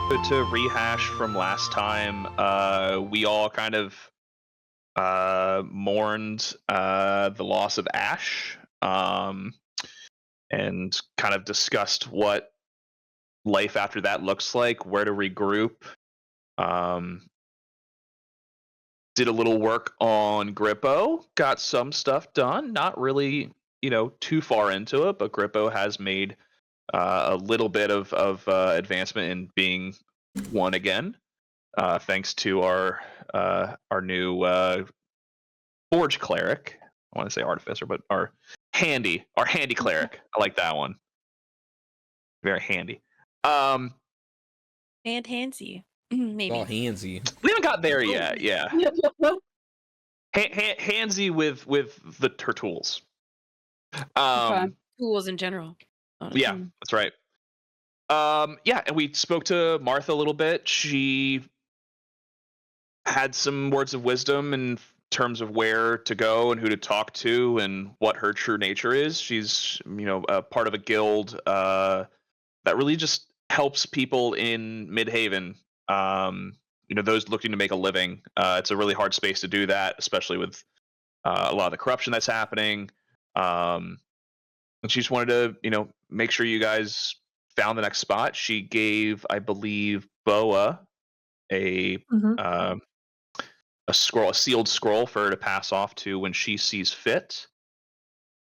To rehash from last time, we all kind of mourned the loss of Ash, and kind of discussed what life after that looks like, where to regroup. Did a little work on Grippo, got some stuff done, not really, too far into it, but Grippo has made a little bit of advancement in being one again, thanks to our new Forge Cleric. I want to say Artificer, but our handy Cleric. I like that one. Very handy. And handsy. Maybe. All handsy. We haven't got there yet. Yeah. Handsy with her tools. Tools in general. Yeah, that's right. Yeah, and we spoke to Martha a little bit. She had some words of wisdom in terms of where to go and who to talk to and what her true nature is. She's, a part of a guild that really just helps people in Midhaven. Those looking to make a living. It's a really hard space to do that, especially with a lot of the corruption that's happening. And she just wanted to, make sure you guys found the next spot. She gave, I believe, Boa a scroll, a sealed scroll for her to pass off to when she sees fit.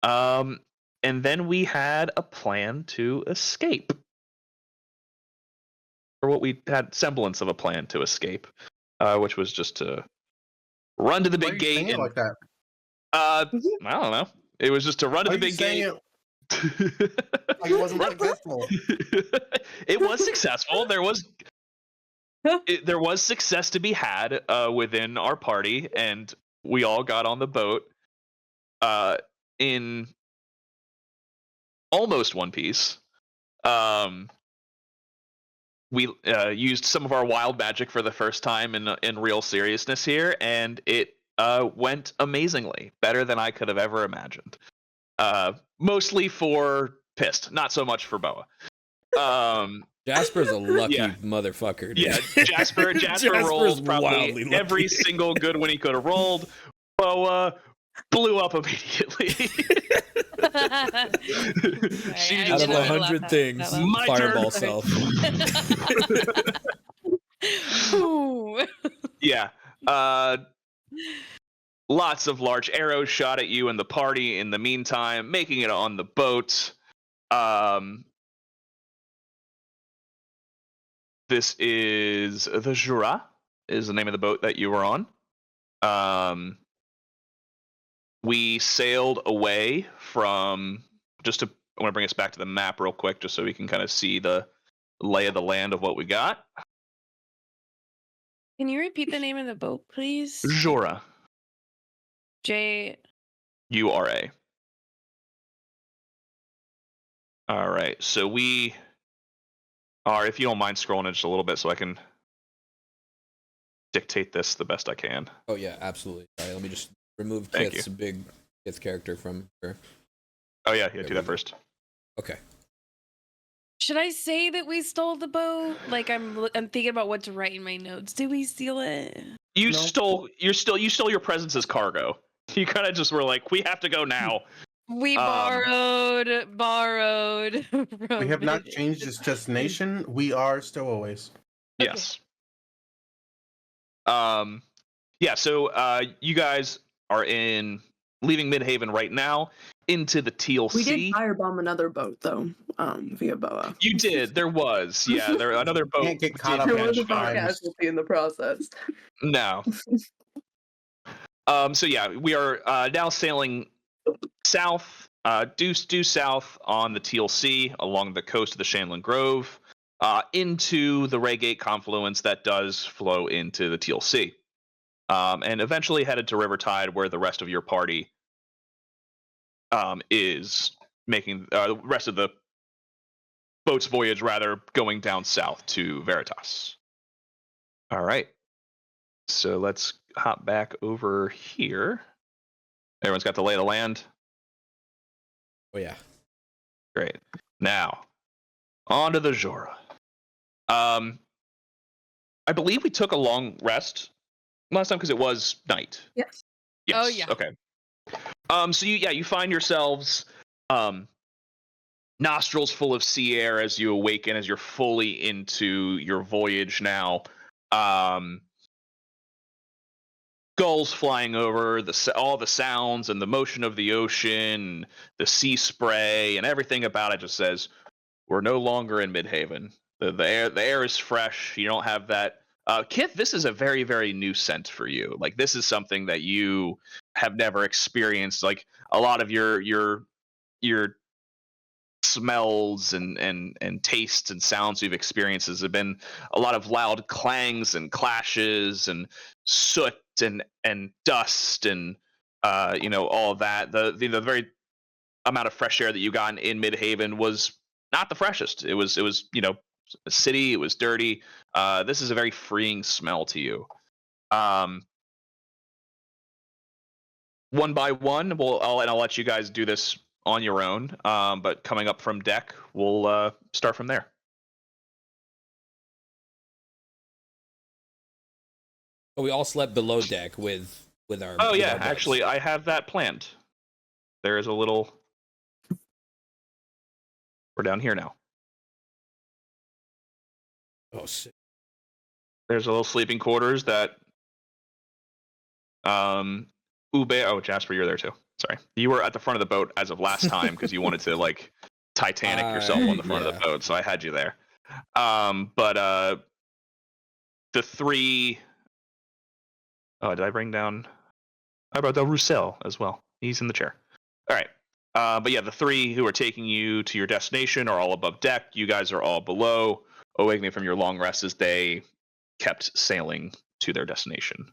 And then we had a plan to escape. Or what we had semblance of a plan to escape, which was just to run to the big gate. And like that? I don't know. It was just to run to the big gate. It wasn't successful. It was successful. There was success to be had within our party, and we all got on the boat in almost one piece. We used some of our wild magic for the first time in real seriousness here, and it went amazingly, better than I could have ever imagined. Mostly for Pissed, not so much for Boa. Jasper's a lucky motherfucker. Dude. Yeah, Jasper rolled probably every single good one he could have rolled. Boa blew up immediately. She out of 100 things, my fireball turn. self. Yeah. Lots of large arrows shot at you and the party in the meantime, making it on the boat. This is the Jura, is the name of the boat that you were on. We sailed away from, I want to bring us back to the map real quick, just so we can kind of see the lay of the land of what we got. Can you repeat the name of the boat, please? Jura. J-U-R-A. All right, so we are, if you don't mind scrolling it just a little bit so I can dictate this the best I can. Oh, yeah, absolutely. All right, let me just remove Kith's character from her. Oh, yeah, do that first. Okay. Should I say that we stole the boat? Like, I'm thinking about what to write in my notes. Did we steal it? You stole your presence as cargo. You kind of just were like, we have to go now. We borrowed. We have not changed its destination. We are stowaways. Yes. Yeah. So you guys are leaving Midhaven right now into the Teal Sea. We did firebomb another boat though, via Boa. You did. There was. Yeah. Another boat. Can't get caught up There in was a crimes. casualty in the process. No. So yeah, we are now sailing south, due south on the Teal Sea along the coast of the Shanlin Grove, into the Raygate confluence that does flow into the Teal Sea, and eventually headed to Rivertide, where the rest of your party is making the rest of the boat's voyage, rather, going down south to Veritas. All right. So let's hop back over here. Everyone's got the lay of the land? Oh, yeah. Great. Now, on to the Jura. I believe we took a long rest last time because it was night. Yes. Yes. Oh, yeah. Okay. So you find yourselves nostrils full of sea air as you awaken, as you're fully into your voyage now. Gulls flying over, all the sounds and the motion of the ocean, the sea spray, and everything about it just says, we're no longer in Midhaven. The air is fresh. You don't have that. Kith, this is a very, very new scent for you. Like, this is something that you have never experienced. Like, a lot of your smells and tastes and sounds you've experienced have been a lot of loud clangs and clashes and soot and dust and all of that. The very amount of fresh air that you got in Midhaven was not the freshest. It was a city. It was dirty. This is a very freeing smell to you. One by one, I'll let you guys do this on your own. But coming up from deck, we'll start from there. Oh, we all slept below deck with our. Oh with yeah, our beds. actually, I have that planned. There is a little. We're down here now. Oh, sick. There's a little sleeping quarters that. Oh, Jasper, you're there too. Sorry, you were at the front of the boat as of last time because you wanted to like Titanic yourself on the front of the boat, so I had you there. But the three. Oh, did I bring down? I brought down Roussel as well. He's in the chair. All right. But yeah, the three who are taking you to your destination are all above deck. You guys are all below, awakening from your long rest as they kept sailing to their destination.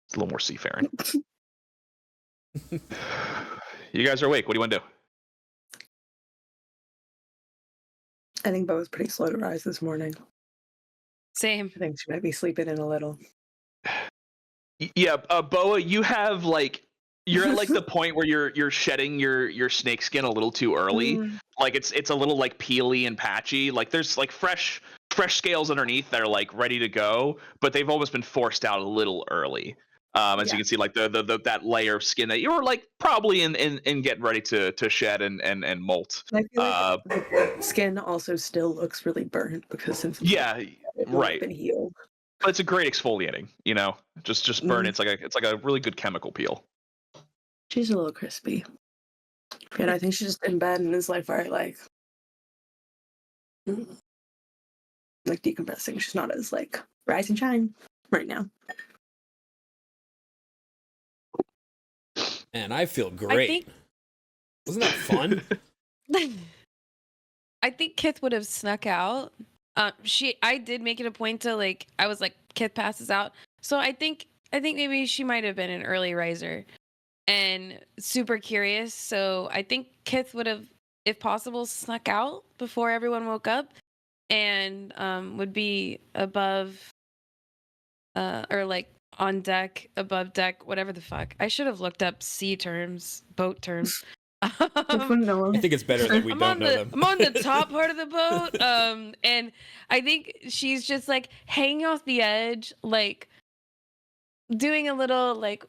It's a little more seafaring. You guys are awake. What do you want to do? I think Bo was pretty slow to rise this morning. Same. I think she might be sleeping in a little. Yeah, Boa, you have like you're at like the point where you're shedding your snake skin a little too early. Like it's a little like peely and patchy. Like there's like fresh scales underneath that are like ready to go, but they've almost been forced out a little early. As you can see, like the that layer of skin that you were like probably in getting ready to shed and molt. I feel like the skin also still looks really burnt because since right. been healed. But it's a great exfoliating, just burn. It's like a really good chemical peel. She's a little crispy. And I think she's just in bed and is like, all right, like decompressing. She's not as like rise and shine right now. Man, I feel great. Wasn't that fun? I think Kith would have snuck out. I did make it a point to like, I was like, Kith passes out. So I think maybe she might have been an early riser and super curious. So I think Kith would have, if possible, snuck out before everyone woke up and would be above or like on deck, above deck, whatever the fuck. I should have looked up sea terms, boat terms. I think it's better that we don't know them. I'm on the top part of the boat, and I think she's just like hanging off the edge, like doing a little like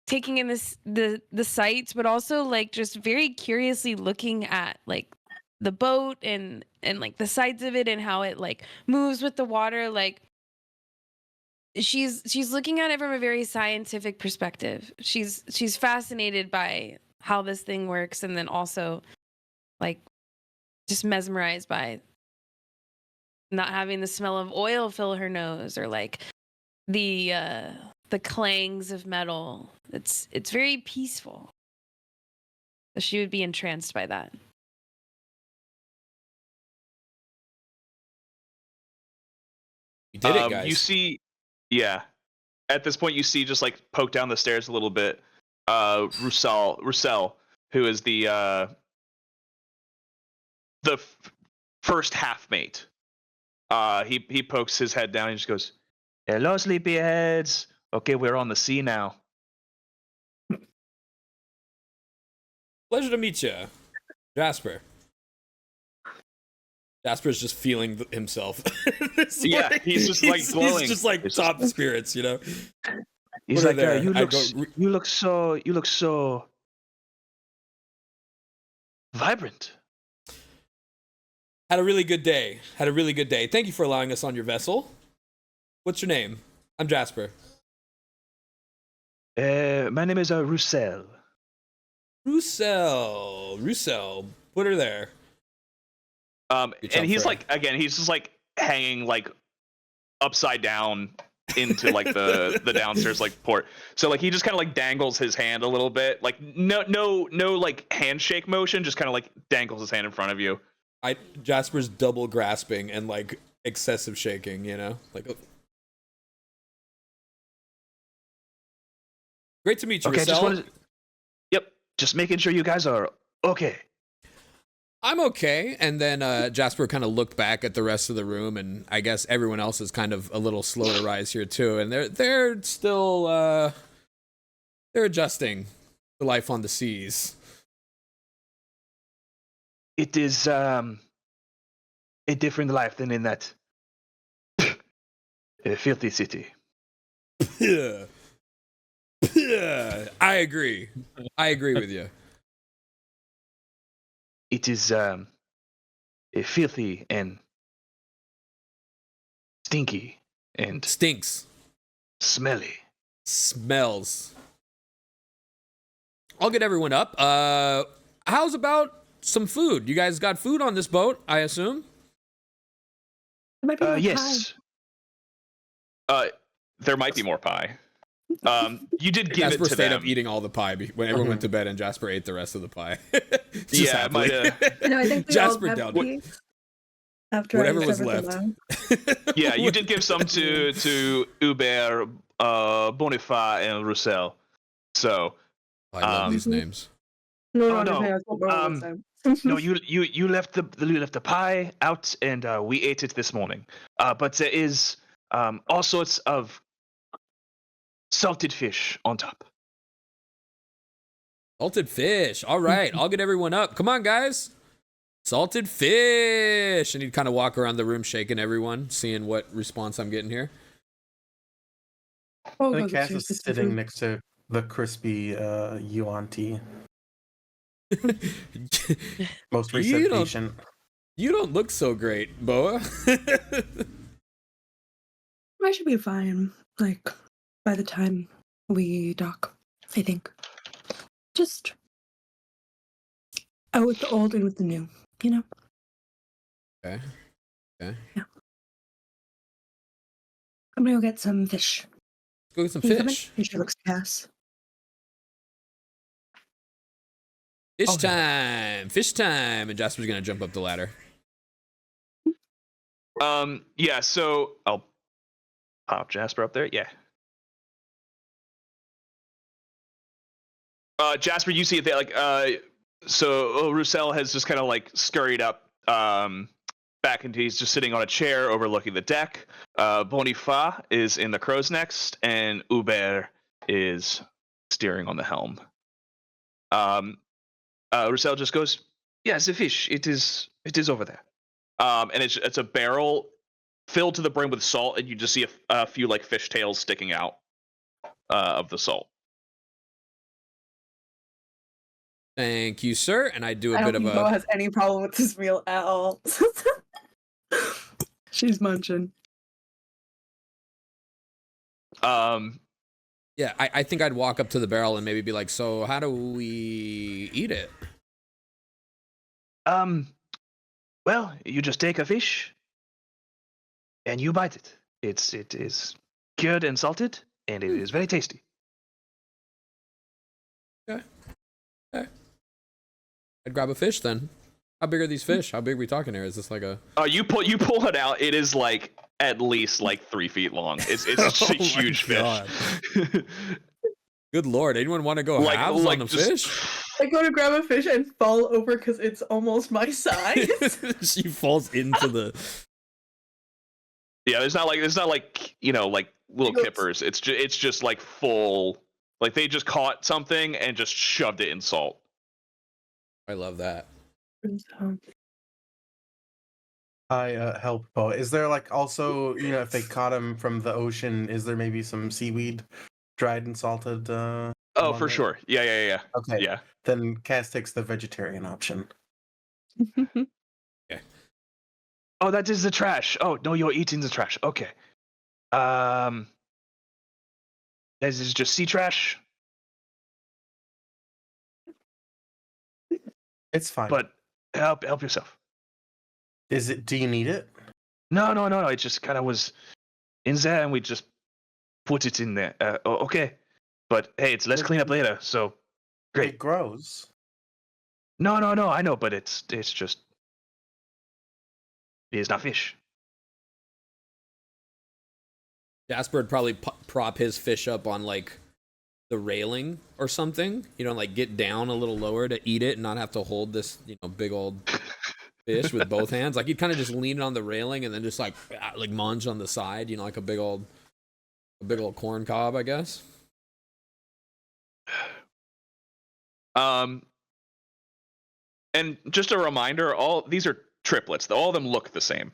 taking in the sights, but also like just very curiously looking at like the boat and like the sides of it and how it like moves with the water. Like she's looking at it from a very scientific perspective. She's fascinated by how this thing works, and then also like just mesmerized by not having the smell of oil fill her nose or like the clangs of metal. It's very peaceful. So she would be entranced by that. You did it, guys. You see, yeah. At this point, you see just like poke down the stairs a little bit. Roussel, who is the first half mate. He pokes his head down and just goes, "Hello, sleepyheads. Okay, we're on the sea now." Pleasure to meet you, Jasper. Jasper's just feeling himself. Yeah, he's just like glowing. He's just like top spirits, you know. He's like, you look so vibrant. Had a really good day. Thank you for allowing us on your vessel. What's your name? I'm Jasper. My name is Roussel. Roussel. Put her there. And he's like, again, he's just like hanging like upside down into like the downstairs like port. So like he just kind of like dangles his hand a little bit, like no like handshake motion, just kind of like dangles his hand in front of you. Jasper's double grasping and like excessive shaking, you know, like. Great to meet you. Okay, just making sure you guys are okay. I'm okay. And then Jasper kind of looked back at the rest of the room, and I guess everyone else is kind of a little slow to rise here too. And they're still they're adjusting to life on the seas. It is a different life than in that filthy city. I agree with you. It is filthy and stinky and stinks, smells. I'll get everyone up. How's about some food? You guys got food on this boat, I assume? Yes. There might be more pie. You did give Jasper it to stayed them. Up eating all the pie when everyone went to bed, and Jasper ate the rest of the pie. Yeah, might have. No, I think Jasper down after whatever was left. Yeah, you did give some to Hubert, Bonifa, and Roussel. So I love these names. No. No, you left the pie out, and we ate it this morning. But there is all sorts of salted fish on top. Salted fish. All right, I'll get everyone up. Come on, guys. Salted fish. And he'd kind of walk around the room shaking everyone, seeing what response I'm getting here. I think Cass is sitting next to the crispy Yuan-ti. Most recent patient. You don't look so great, Boa. I should be fine. Like, by the time we dock, I think. Just out with the old and with the new, you know? Okay. Yeah. I'm gonna go get some fish. Let's go get some fish. fish. Fish looks Cass. Fish time. Fish time. And Jasper's gonna jump up the ladder. Yeah, so I'll pop Jasper up there. Yeah. Jasper, you see it there, like, so Roussel has just kind of like scurried up back into, he's just sitting on a chair overlooking the deck. Bonifa is in the crow's nest, and Hubert is steering on the helm. Roussel just goes, yeah, the fish, it is over there. And it's a barrel filled to the brim with salt, and you just see a few like fish tails sticking out of the salt. Thank you, sir. And I do a I bit don't of think Bo has any problem with this meal at all. She's munching. Yeah, I think I'd walk up to the barrel and maybe be like, so how do we eat it? Well, you just take a fish and you bite it. It is cured and salted, and it is very tasty. Okay. I'd grab a fish then. How big are these fish? How big are we talking here? Is this like a? Oh, you pull it out. It is like at least like 3 feet long. It's just a huge fish. Good lord! Anyone want to go halves on the fish? I go to grab a fish and fall over because it's almost my size. She falls into the. Yeah, it's not like like little kippers. It's just like full. Like they just caught something and just shoved it in salt. I love that. So, I help Poe. Is there like also, if they caught him from the ocean, is there maybe some seaweed, dried and salted? Oh, along for there? sure. Yeah. Okay. Yeah. Then Cass takes the vegetarian option. Oh, that is the trash. Oh no, you're eating the trash. Okay. This is just sea trash. It's fine. But help yourself. Is it? Do you need it? No. It just kind of was in there, and we just put it in there. Okay. But hey, let's clean up later. So great. It grows. No. I know, but it's just it is not fish. Jasper would probably prop his fish up on like the railing or something. Like get down a little lower to eat it and not have to hold this, big old fish with both hands. Like he'd kind of just lean on the railing and then just like munch on the side. Like a big old corn cob, I guess. And just a reminder, all these are triplets. All of them look the same.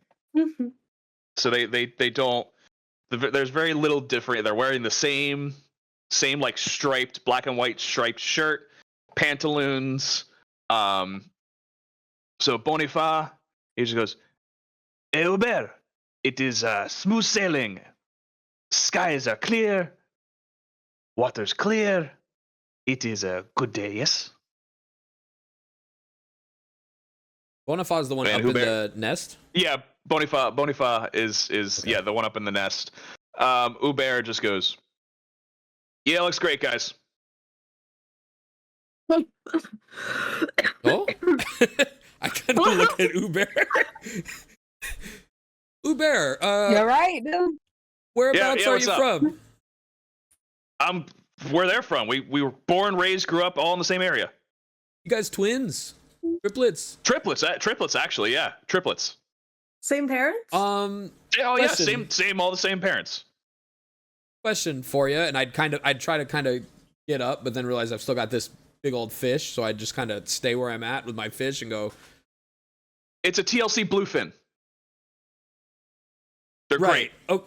So they don't. There's very little different. They're wearing the same like striped black and white striped shirt, pantaloons. So Bonifa, he just goes, "Hey Hubert, it is smooth sailing. Skies are clear. Water's clear. It is a good day, yes." Bonifa's the one Man, up Hubert. in the nest. Yeah, Bonifa is Okay. the one up in the nest. Hubert just goes, "Yeah, looks great, guys." Oh, I kind of look at Hubert. Hubert, You're right, dude. whereabouts Yeah, are what's you up? from? Where they're from. We were born, raised, grew up all in the same area. You guys twins, triplets. Triplets actually, yeah, triplets. Same parents? Oh Question. yeah, same, all the same parents. Question for you, and I'd try to kind of get up, but then realize I've still got this big old fish, so I'd just kind of stay where I'm at with my fish and go. It's a TLC bluefin. They're Right. great. Oh,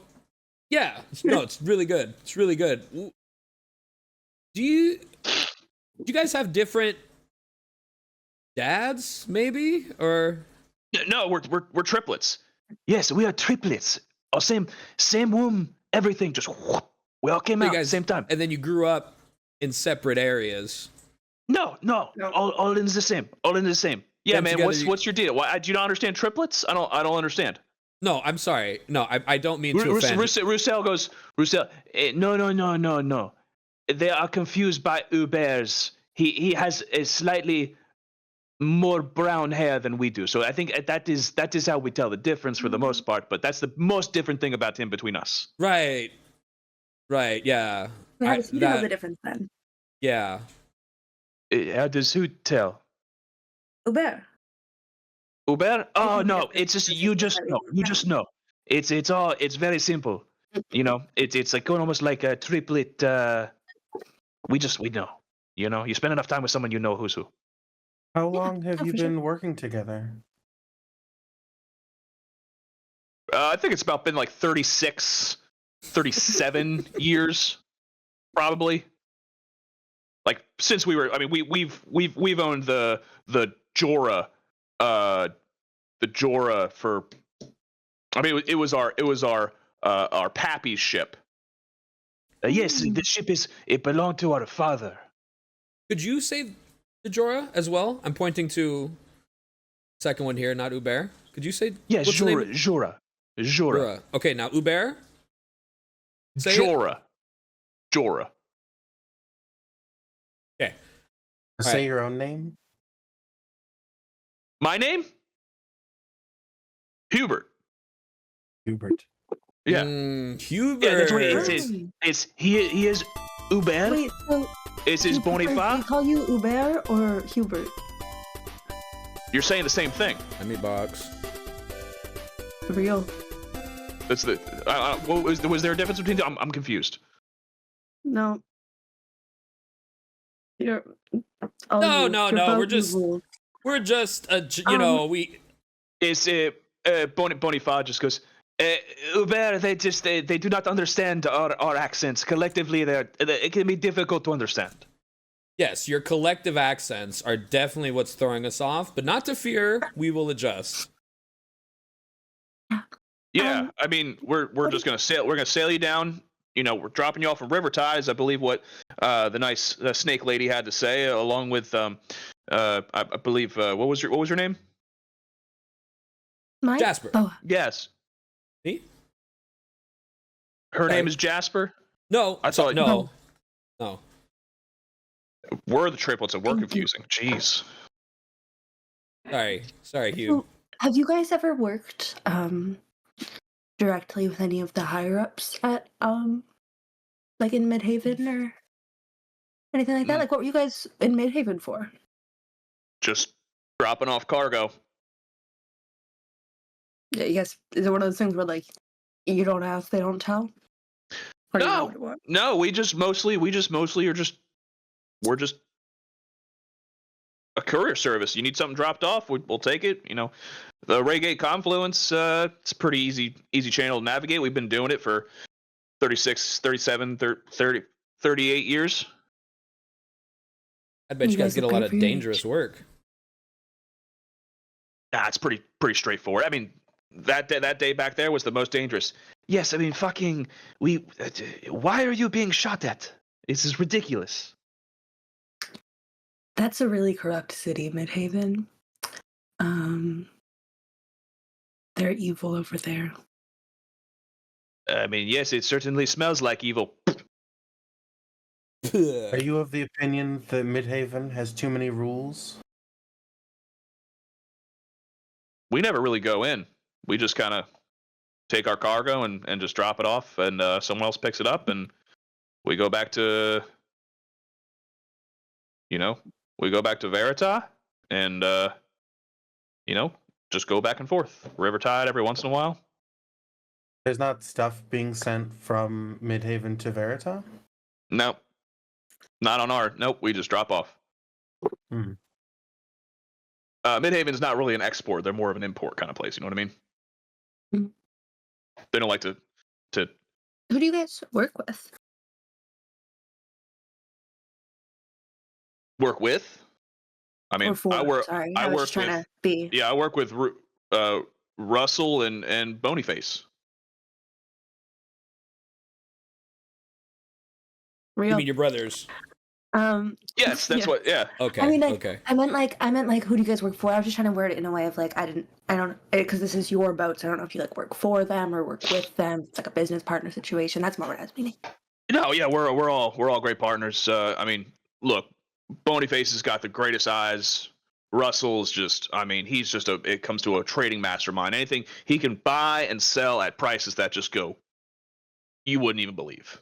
yeah. No, it's really good. It's really good. Do you guys have different dads, maybe, or? No, we're triplets. Yes, we are triplets. Our same womb, everything. Just whoop, we all came You out at guys- the same time. And then you grew up in separate areas. No, all in the same. All in the same. Yeah, Then man. together What's your deal? Why do you not understand triplets? I don't understand. No, I'm sorry. No, I don't mean to offend. Roussel goes. No. They are confused by Hubert's. He has a slightly more brown hair than we do. So I think that is how we tell the difference for the most part. But that's the most different thing about him between us. Right. Yeah. How does he know the difference then? Yeah. How does who tell? Hubert. Hubert? I Oh think no, the it's just difference you is just that know. we You were just know. It's very simple. It's like almost like a triplet. We know. You spend enough time with someone, you know who's who. How long have you for sure. been working together? I think it's been like 36, 37 years, probably. Like since we were. I mean, we've owned the Jorah, the Jorah for. I mean, it was our Pappy's ship. Yes, the ship it belonged to our father. Could you say the Jorah as well? I'm pointing to second one here, not Hubert. Could you say? Yes, what's the name? Jorah. Okay, now Hubert. Say it. Jorah. Okay. Say right. your own name. My name? Hubert. Hubert. Yeah. Hubert. Yeah, that's what it is. He is Hubert. Wait, so Is his do you prefer Bonifa? they call you Hubert or Hubert? You're saying the same thing. Let me box. For real? That's the. Was there a difference between? I'm confused. No. You're. No. We're just. We're just, you know, we. Is Bonifaz just goes, Hubert, they do not understand our accents. Collectively, it can be difficult to understand. Yes, your collective accents are definitely what's throwing us off, but not to fear, we will adjust. Yeah, I mean, we're just gonna sail. We're gonna sail you down. You know, we're dropping you off from Rivertide, is I believe what the nice snake lady had to say, along with I believe what was your name? Mine? Jasper. Oh, Yes, Me? her Okay. name is Jasper. No, I thought no. No. we're the triplets and we're Thank you. confusing. Jeez. Sorry, Hugh. so have you guys ever worked directly with any of the higher ups at like in Midhaven or anything like that? Mm. Like, what were you guys in Midhaven for? Just dropping off cargo. Yeah, you guys, is it one of those things where like you don't ask, they don't tell? Or do you know No, what it was? no, we just mostly are just we're just a courier service. You need something dropped off, we'll take it. You know, the Raygate Confluence, it's a pretty easy channel to navigate. We've been doing it for 36, 37, 30, 38 years. I bet you guys get a look lot great of for your dangerous age. work. Nah, it's pretty straightforward. I mean, that day back there was the most dangerous. Yes, I mean, fucking, why are you being shot at? This is ridiculous. That's a really corrupt city, Midhaven. They're evil over there. I mean, yes, it certainly smells like evil. Are you of the opinion that Midhaven has too many rules? We never really go in. We just kind of take our cargo and just drop it off, and someone else picks it up, and we go back to, we go back to Verita, and just go back and forth. Rivertide every once in a while. There's not stuff being sent from Midhaven to Verita? Nope, not on our. Nope, we just drop off. Hmm. Midhaven's not really an export; they're more of an import kind of place. You know what I mean? Mhm. They don't like to. Who do you guys work with? Work with. I mean, Or for? I work. Sorry, I I was work just trying with. to be. Yeah, I work with Russell and Bonyface. You Real. mean your brothers? Yes, that's yeah. what. Yeah. Okay. I mean, like, okay. I meant like, who do you guys work for? I was just trying to word it in a way of like, I don't, because this is your boat, so I don't know if you like work for them or work with them. It's like a business partner situation. That's more what I was meaning. No, yeah, we're all great partners. I mean, look, Bonyface has got the greatest eyes. Russell's just, I mean, he's just it comes to a trading mastermind. Anything he can buy and sell at prices that just go, you wouldn't even believe.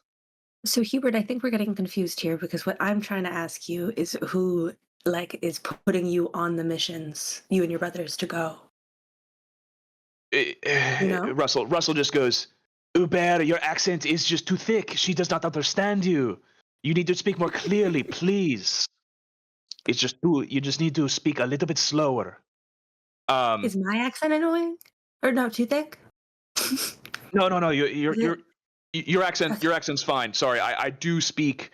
So Hubert, I think we're getting confused here because what I'm trying to ask you is who like is putting you on the missions, you and your brothers to go. You know? Russell just goes, Hubert, your accent is just too thick. She does not understand you. You need to speak more clearly, please. It's just you just need to speak a little bit slower. Is my accent annoying? Or no, too thick? No. Is it? Your accent's fine. Sorry, I do speak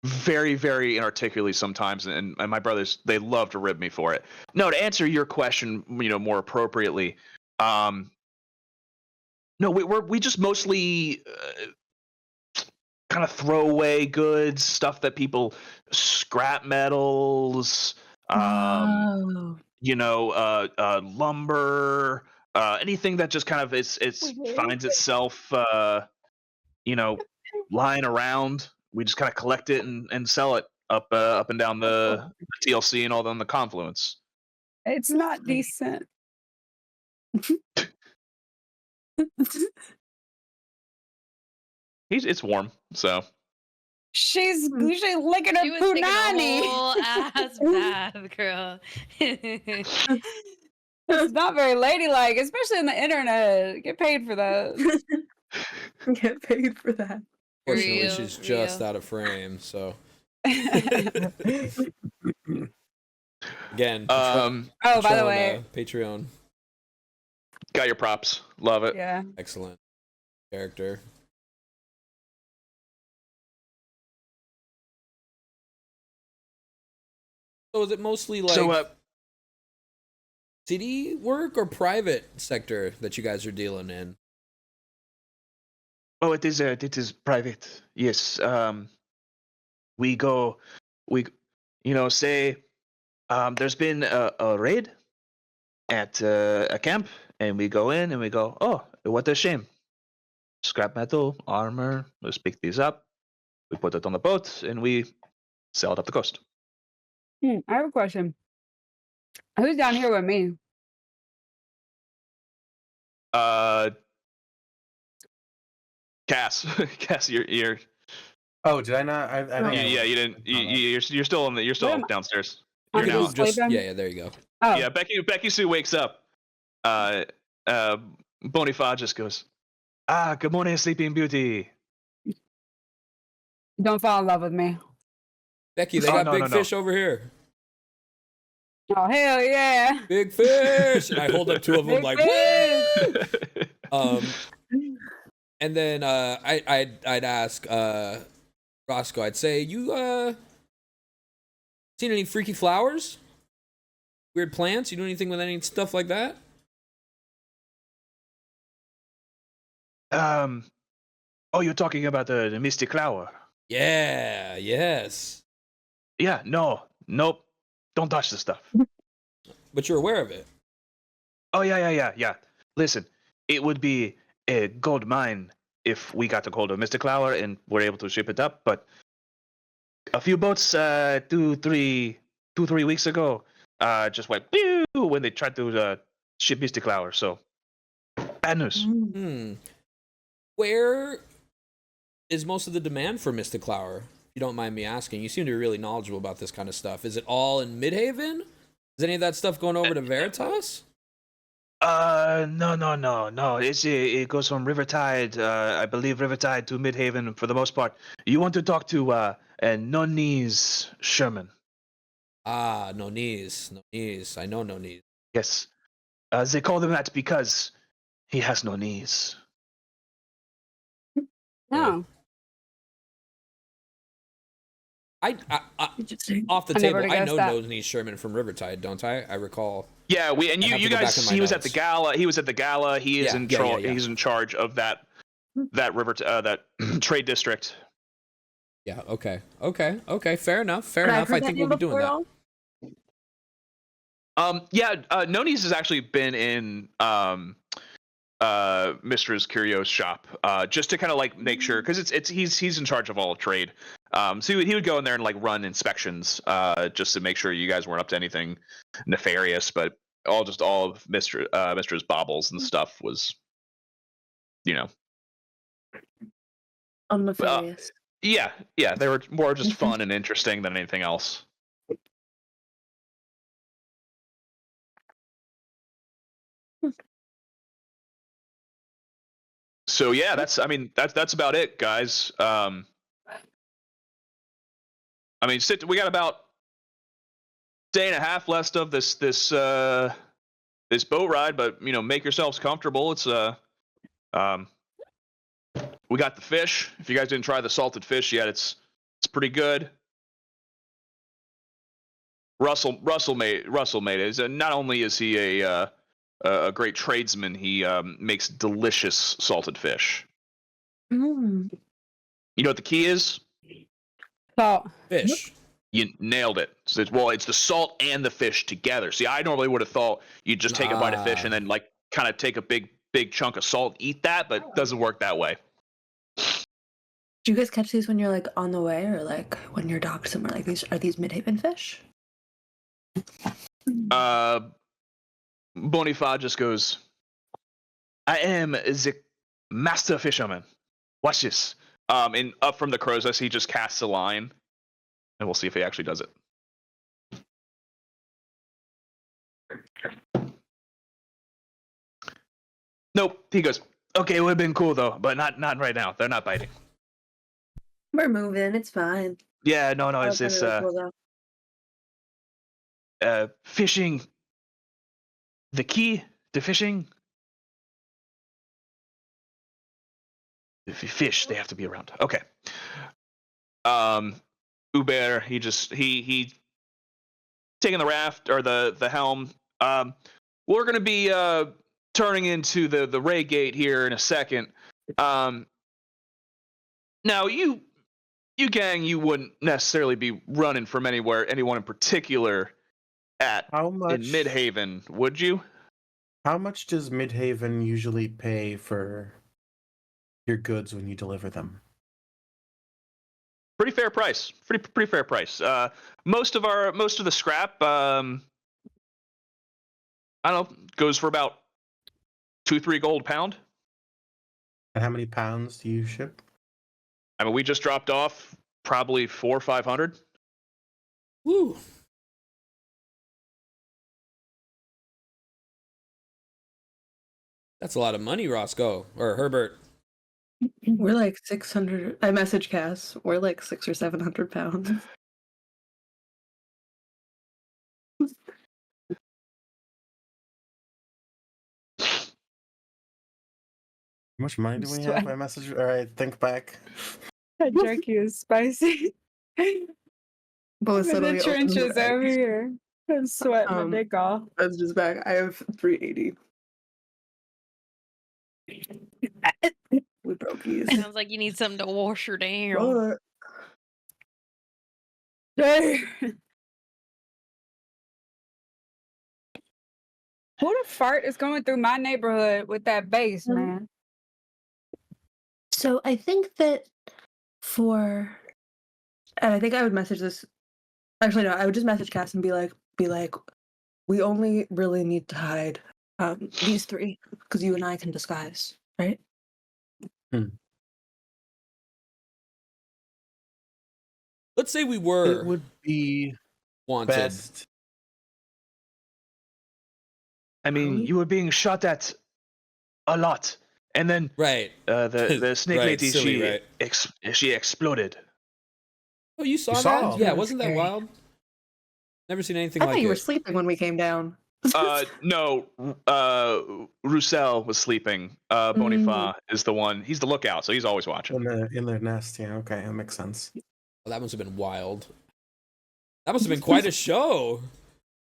very, very inarticulately sometimes, and my brothers, they love to rib me for it. No, to answer your question, more appropriately, no, we just mostly kind of throwaway goods, stuff that people, scrap metals, Oh. lumber, anything that just kind of finds itself, lying around. We just kind of collect it and sell it up and down the TLC and all on the confluence. It's not decent. It's warm, so She's licking her She was taking a punani. whole ass bath, girl. It's not very ladylike, especially on the internet. Get paid for that. Get paid for that. Fortunately, Real, she's just real. out of frame, so. Again, Oh, by the Patron, way, Patreon. Got your props. Love it. yeah. Excellent character. So is it mostly like So, city work or private sector that you guys are dealing in? oh, it is private. Yes. We go, we, say, there's been a raid at a camp, and we go in and we go, oh, what a shame. Scrap metal, armor, let's pick these up. We put it on the boat, and we sail it up the coast. I have a question. Who's down here with me? Cass, Cass, you're Oh, did I not? I think yeah, you didn't. You're still in the. You're Where still am I? downstairs. I'm You're now. just sleeping? yeah, there you go. Oh, Yeah, Becky-sue wakes up. Boniface just goes, good morning, Sleeping Beauty. don't fall in love with me. Becky, they Oh, got no, big no, no. fish over here. Oh, hell yeah. Big fish! And I hold up two of them Big like, fish! woo! And then I'd ask Roscoe, I'd say, you seen any freaky flowers? Weird plants? You do anything with any stuff like that? Oh, you're talking about the Mystic Flower? Yeah, yes. Yeah, nope. Don't touch the stuff. But you're aware of it. Oh, yeah. Listen, it would be a gold mine if we got a hold of Mystic Flower and were able to ship it up, but a few boats, 2-3 weeks ago, just went pew when they tried to ship Mystic Flower, so bad news. Where is most of the demand for Mystic Flower? If you don't mind me asking. You seem to be really knowledgeable about this kind of stuff. Is it all in Midhaven? Is any of that stuff going over to Veritas? No. It goes from Rivertide, I believe Rivertide to Midhaven for the most part. You want to talk to Nonese Sherman? Ah, no knees. I know no knees. Yes. They call him that because he has no knees. No. I Interesting. off the I never table. I guessed know that. no knees Sherman from Rivertide, don't I? I recall. Yeah, I have you to go back guys. in my He was at the notes. gala. He was at the gala. He is Yeah. He's in charge of that that trade district. Yeah. Okay. Fair enough. But I've heard I that think name we'll be doing before, that. though. Noni's has actually been in Mistra's Curio's shop just to kind of like make sure, because he's in charge of all of trade. So he would go in there and like run inspections just to make sure you guys weren't up to anything nefarious, but all of Mistra's baubles and stuff was, Unnefarious. yeah, they were more just fun and interesting than anything else. So yeah, that's about it, guys. We got about a day and a half left of this boat ride, but make yourselves comfortable. It's we got the fish. If you guys didn't try the salted fish yet, it's pretty good. Russell made it. Not only is he a great tradesman, he makes delicious salted fish. Mm. You know what the key is? So, Fish. You nailed it. So it's the salt and the fish together. See, I normally would have thought you'd just take a bite of fish and then like kind of take a big chunk of salt, eat that, but it doesn't work that way. Do you guys catch these when you're like on the way, or like when you're docked somewhere? Like these are these Midhaven fish? Boniface just goes, I am the master fisherman. Watch this. And up from the crow's nest, he just casts a line, and we'll see if he actually does it. Nope. He goes, okay, it would have been cool though, but not right now. They're not biting. We're moving. It's fine. Yeah, no, it's That this. was really cool, though. fishing. The key to fishing. If you fish, they have to be around. Okay. Uber, he taking the raft or the helm. We're gonna be turning into the Ray Gate here in a second. Now you gang, you wouldn't necessarily be running from anyone in particular in Midhaven, would you? How much does Midhaven usually pay for your goods when you deliver them? Pretty fair price. Pretty fair price. Most of the scrap, I don't know, goes for about 2-3 gold pound. And how many pounds do you ship? I mean, we just dropped off probably 400 or 500. Woo. That's a lot of money, Roscoe or Herbert. We're like 600. I message Cass. We're like 600 or 700 pounds. How much money do we have? I message. All right, think back. That jerky is spicy. Both I'm in the suddenly open trenches back. over here. I'm sweating my dick off. That's just back. I have 380. We broke these. Sounds like you need something to wash her down. But Who the fart is going through my neighborhood with that bass, man? so I think that and I think I would message this. Actually, no, I would just message Cass and be like, we only really need to hide these three because you and I can disguise, right? Let's say we It were would be wanted. best. I mean, you were being shot at a lot, and then Right. the snake Right, lady silly, right. she exploded. Oh, you saw You that? saw. Yeah, Really wasn't that scary. wild? Never seen anything I like thought you were it. sleeping when we came down. No, Roussel was sleeping. Bonifa is the one. He's the lookout, so he's always watching. In their nest. Yeah, okay, that makes sense. Well, that must have been wild. That must have been quite a show.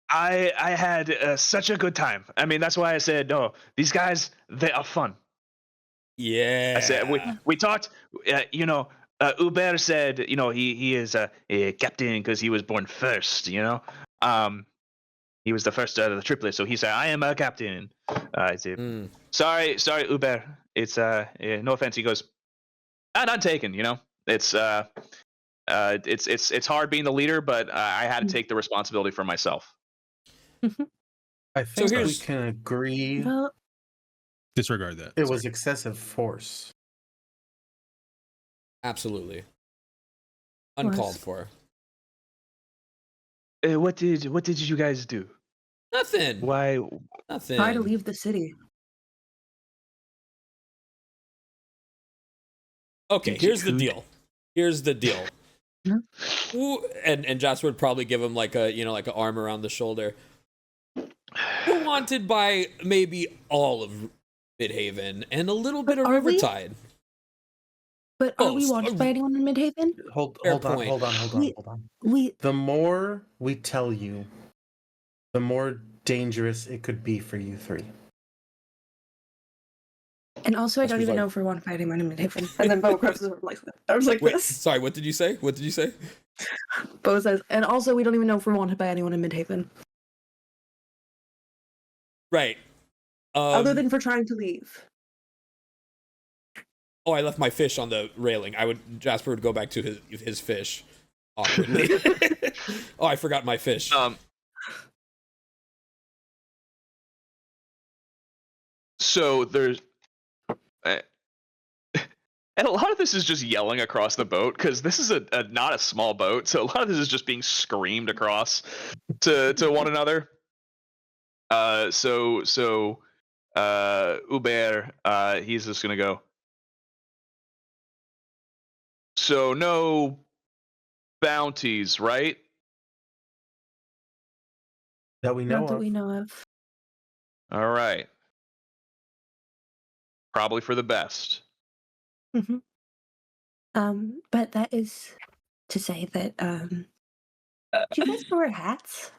I had such a good time. I mean, that's why I said no. These guys, they are fun. Yeah. I said we talked. Hubert said he is a captain because he was born first. He was the first out of the triplet, so he said I am a captain. I said sorry Hubert. It's no offense. He goes, none taken. It's it's hard being the leader, but I had to take the responsibility for myself. I think we here's- can agree Well, Disregard that. it was excessive force. Absolutely. Uncalled Was. for. What did you guys do? Nothing. Why? Nothing. try to leave the city. Okay, here's the deal. Here's the deal. Mhm. Who, and Jasper would probably give him like an arm around the shoulder. Who wanted by maybe all of Midhaven and a little bit of are we? Rivertide. But are we Most- wanted by anyone in Midhaven? Hold Fair on, point. hold We- on. We The more we tell you, the more dangerous it could be for you three. and also I That's don't even like- know if we're wanted by anyone in Midhaven. And then Bo crosses over like that. I was like Wait, this. sorry, what did you say? What did you say? Bo says, and also we don't even know if we're wanted by anyone in Midhaven, Right. other than for trying to leave. Oh, I left my fish on the railing. Jasper would go back to his fish awkwardly. Oh, I forgot my fish. So there's, and a lot of this is just yelling across the boat because this is not a small boat. So a lot of this is just being screamed across to one another. So Hubert, he's just gonna go. So no bounties, right? That we know Not that of. we know of. All right. Probably for the best. Hmm. But that is to say that do you guys wear hats?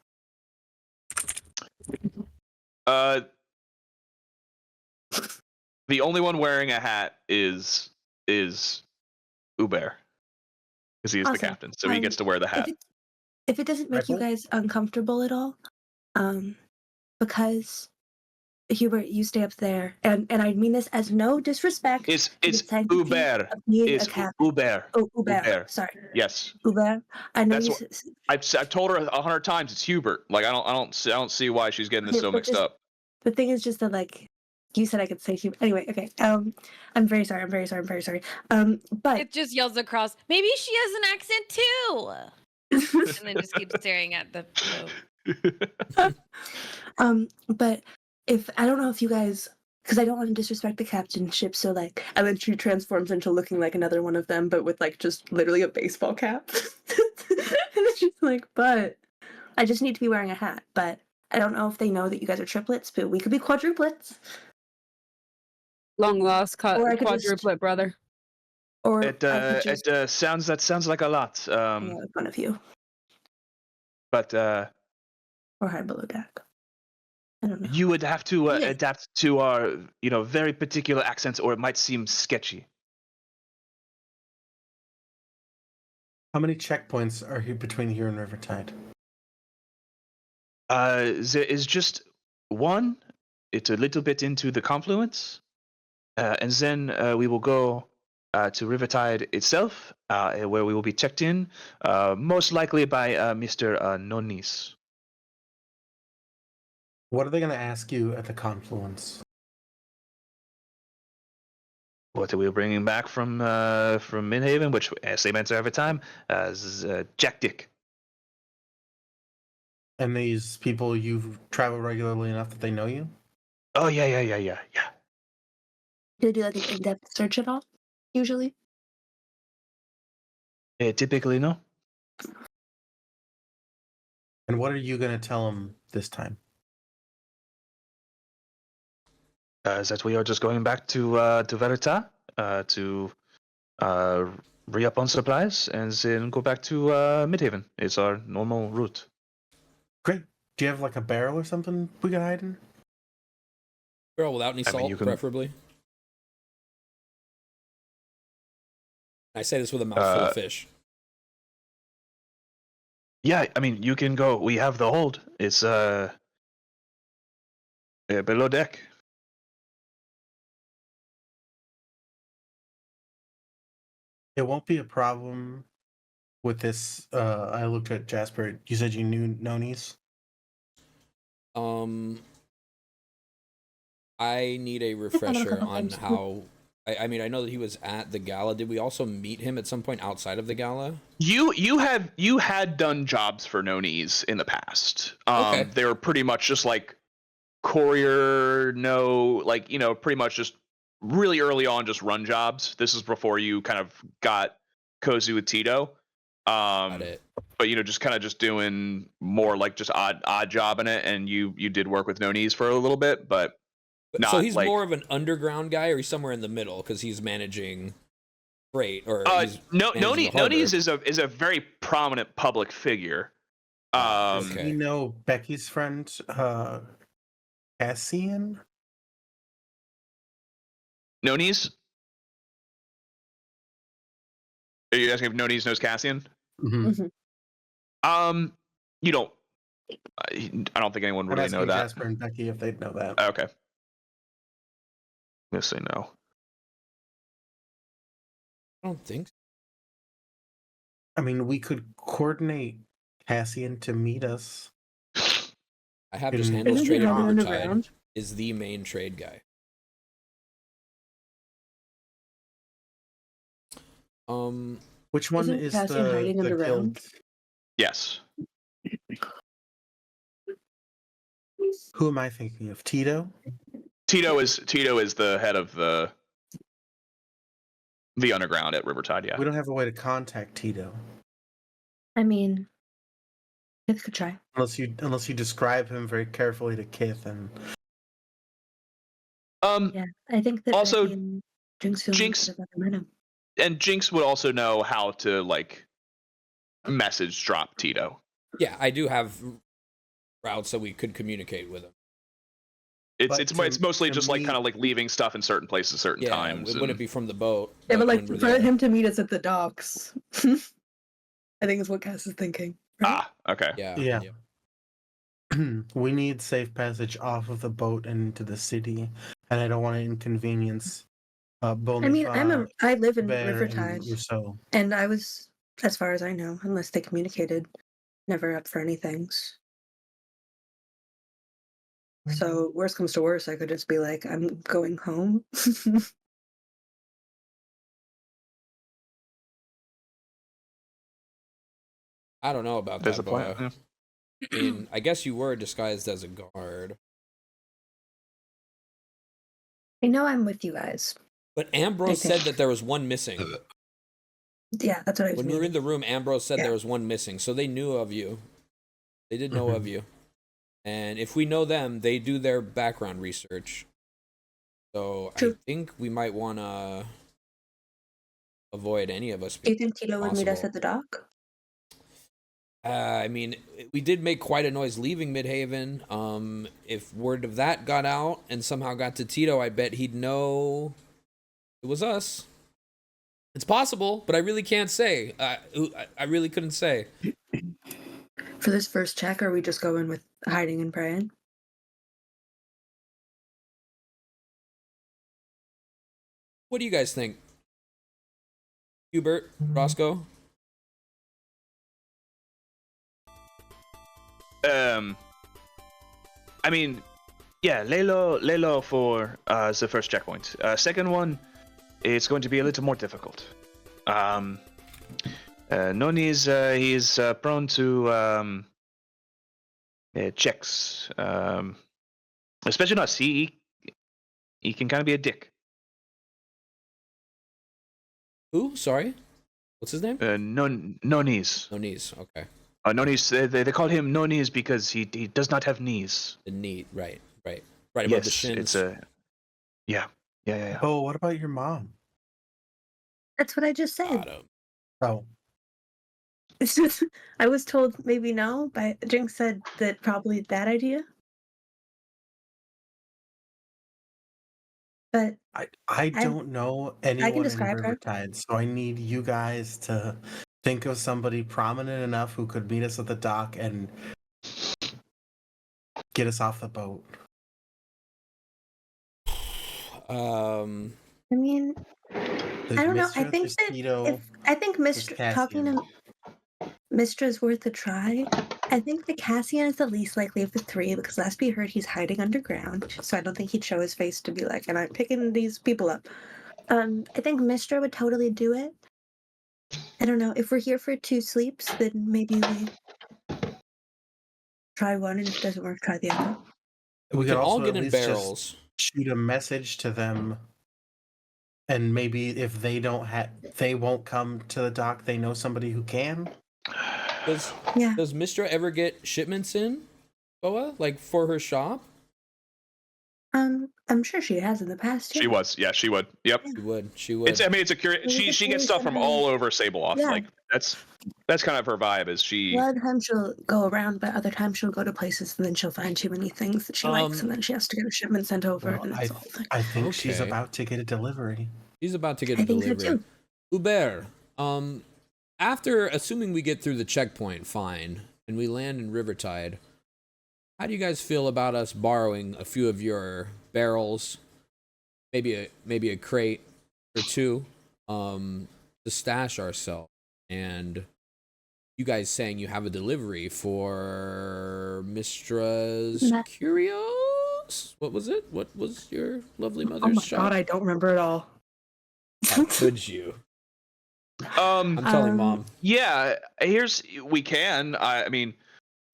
The only one wearing a hat is Uber, because he is the Awesome. captain, so he gets to wear the hat. If it doesn't make you Rifle? guys uncomfortable at all, because Hubert, you stay up there, and I mean this as no disrespect. It's to the sanctity Uber. of being It's a captain. Uber. Oh, Hubert. Uber. Sorry, Yes. Hubert. I know That's you. what I've told her 100 times. It's Hubert. Like I don't see why she's getting this Okay, so but mixed just- up. The thing is just that, like, you said I could say Hubert. Anyway, okay. I'm very sorry. I'm very sorry. I'm very sorry. But It just yells across. Maybe she has an accent too, and then just keeps staring at the boat. But if I don't know if you guys, because I don't want to disrespect the captainship, so like, and then she transforms into looking like another one of them, but with like just literally a baseball cap. And it's just like, but I just need to be wearing a hat. But I don't know if they know that you guys are triplets, but we could be quadruplets. Long lost Or I could just- quadruplet brother. Or It I could just sounds like a lot. hang out with one of you, But or hide below deck. I don't know. you would have to Yeah. adapt to our very particular accents, or it might seem sketchy. How many checkpoints are here between here and Rivertide? There is just one. It's a little bit into the confluence, and then we will go to Rivertide itself, where we will be checked in, most likely by Mr. Nonis. What are they going to ask you at the confluence? What are we bringing back from Midhaven, which, as they mention every time, is Jack Dick. And these people you travel regularly enough that they know you? Oh yeah. Do they do like an in-depth search at all? Usually. Typically, no. And what are you going to tell them this time? That we are just going back to Verita to re-up on supplies and then go back to Midhaven. It's our normal route. Great. Do you have like a barrel or something we can hide in? Barrel without any I mean, salt, you can- preferably. I say this with a mouthful of fish. Yeah, I mean, you can go. We have the hold. It's below deck. It won't be a problem with this. I looked at Jasper. You said you knew Nonis? I need a refresher on how. I mean, I know that he was at the gala. Did we also meet him at some point outside of the gala? You had done jobs for Nonis in the past. Okay. They were pretty much just like courier, pretty much just really early on, just run jobs. This is before you kind of got cozy with Tito. Got it. But just kind of just doing more like just odd job in it, and you did work with Nonis for a little bit, but not So he's like, more of an underground guy, or he's somewhere in the middle because he's managing freight, or he's managing the harbor. Nonis is a very prominent public figure. Okay. You know Becky's friend, Cassian? Nonis? Are you asking if Nonis knows Cassian? Mm-hmm. You don't. I don't think anyone I'm really know asking that. Jasper and Becky if they'd know that. Okay. I'm gonna say no. I don't think so. I mean, we could coordinate Cassian to meet us. I have just Isn't handles he trade at hiding Rivertide. underground? Is the main trade guy. Which one Isn't is Cassian hiding the underground? guild? Yes. Who am I thinking of? Tito? Tito is the head of the underground at Rivertide. Yeah. We don't have a way to contact Tito. I mean, Kith could try. Unless you describe him very carefully to Kith and. Yeah, I think that Also, Becky and Jinx Jinx- could have met him. and Jinx would also know how to like message drop Tito. Yeah, I do have routes that we could communicate with him. It's mostly to just like meet- kind of like leaving stuff in certain places, certain Yeah, times. it wouldn't and- be from the boat. Yeah, but when like we're for there. him to meet us at the docks. I think is what Cass is thinking. Right? Okay. Yeah. We need safe passage off of the boat and into the city, and I don't want to inconvenience. I mean, I live in Bear Rivertide, and Rousseau. and I was, as far as I know, unless they communicated, never up for anything. So worst comes to worst, I could just be like, I'm going home. I don't know about There's that, a plan. Boa. I mean, I guess you were disguised as a guard. I know I'm with you guys. But Ambrose I think- said that there was one missing. Yeah, that's what I was When we were in meaning. the room, Ambrose said Yeah. there was one missing. So they knew of you. They did know Mhm. of you. And if we know them, they do their background research. So I True. think we might want to avoid any of us. Do you think Tito would meet us possible. at the dock? I mean, we did make quite a noise leaving Midhaven. If word of that got out and somehow got to Tito, I bet he'd know it was us. It's possible, but I really can't say. I really couldn't say. For this first check, are we just going with hiding and praying? What do you guys think? Hubert, Roscoe? I mean, yeah, lay low for the first checkpoint. Second one, it's going to be a little more difficult. Noni's he's prone to checks, especially us. He can kind of be a dick. Who? Sorry? What's his name? Noni's. No knees. Okay. Noni's. They call him Noni's because he does not have knees. The knee. Right above the Yes, shins. it's a. Yeah. Oh, what about your mom? That's what I just said. Got him. Oh, It's just, I was told maybe no, but Jinx said that probably bad idea. But I don't know anyone in describe her. Rivertide, so I need you guys to think of somebody prominent enough who could meet us at the dock and get us off the boat. I mean, There's I don't know. I Mistra, think there's that Tito, I think Mistra talking Cassian. to Mistra's worth a try. I think the Cassian is the least likely of the three because last we heard he's hiding underground, so I don't think he'd show his face to be like, and I'm picking these people up. I think Mistra would totally do it. I don't know. If we're here for 2 sleeps, then maybe we try one, and if it doesn't work, try the other. We could can all also get at in least just barrels. shoot a message to them, and maybe if they they won't come to the dock, they know somebody who can. Does Yeah. Mistra ever get shipments in, Boa? Like for her shop? I'm sure she has in the past. She was. Yeah, she would. Yep. She would. It's. I mean, it's a curious. Well, She it's gets stuff from something- all over Sabeloth. Yeah. Like that's kind of her vibe. Is she? A lot of times she'll go around, but other times she'll go to places and then she'll find too many things that she likes, and then she has to get a shipment sent over, Well, and it's all thing. I think she's Okay. about to get a delivery. She's about to get I a think so delivery. too. Hubert, after assuming we get through the checkpoint fine and we land in Rivertide, how do you guys feel about us borrowing a few of your barrels, maybe a crate or 2, to stash ourselves, and you guys saying you have a delivery for Mistra's Ma- Curios? What was it? What was your lovely Oh mother's my shop? god, I don't remember at all. How could you? Um. I'm telling Mom. Yeah. We can. I mean,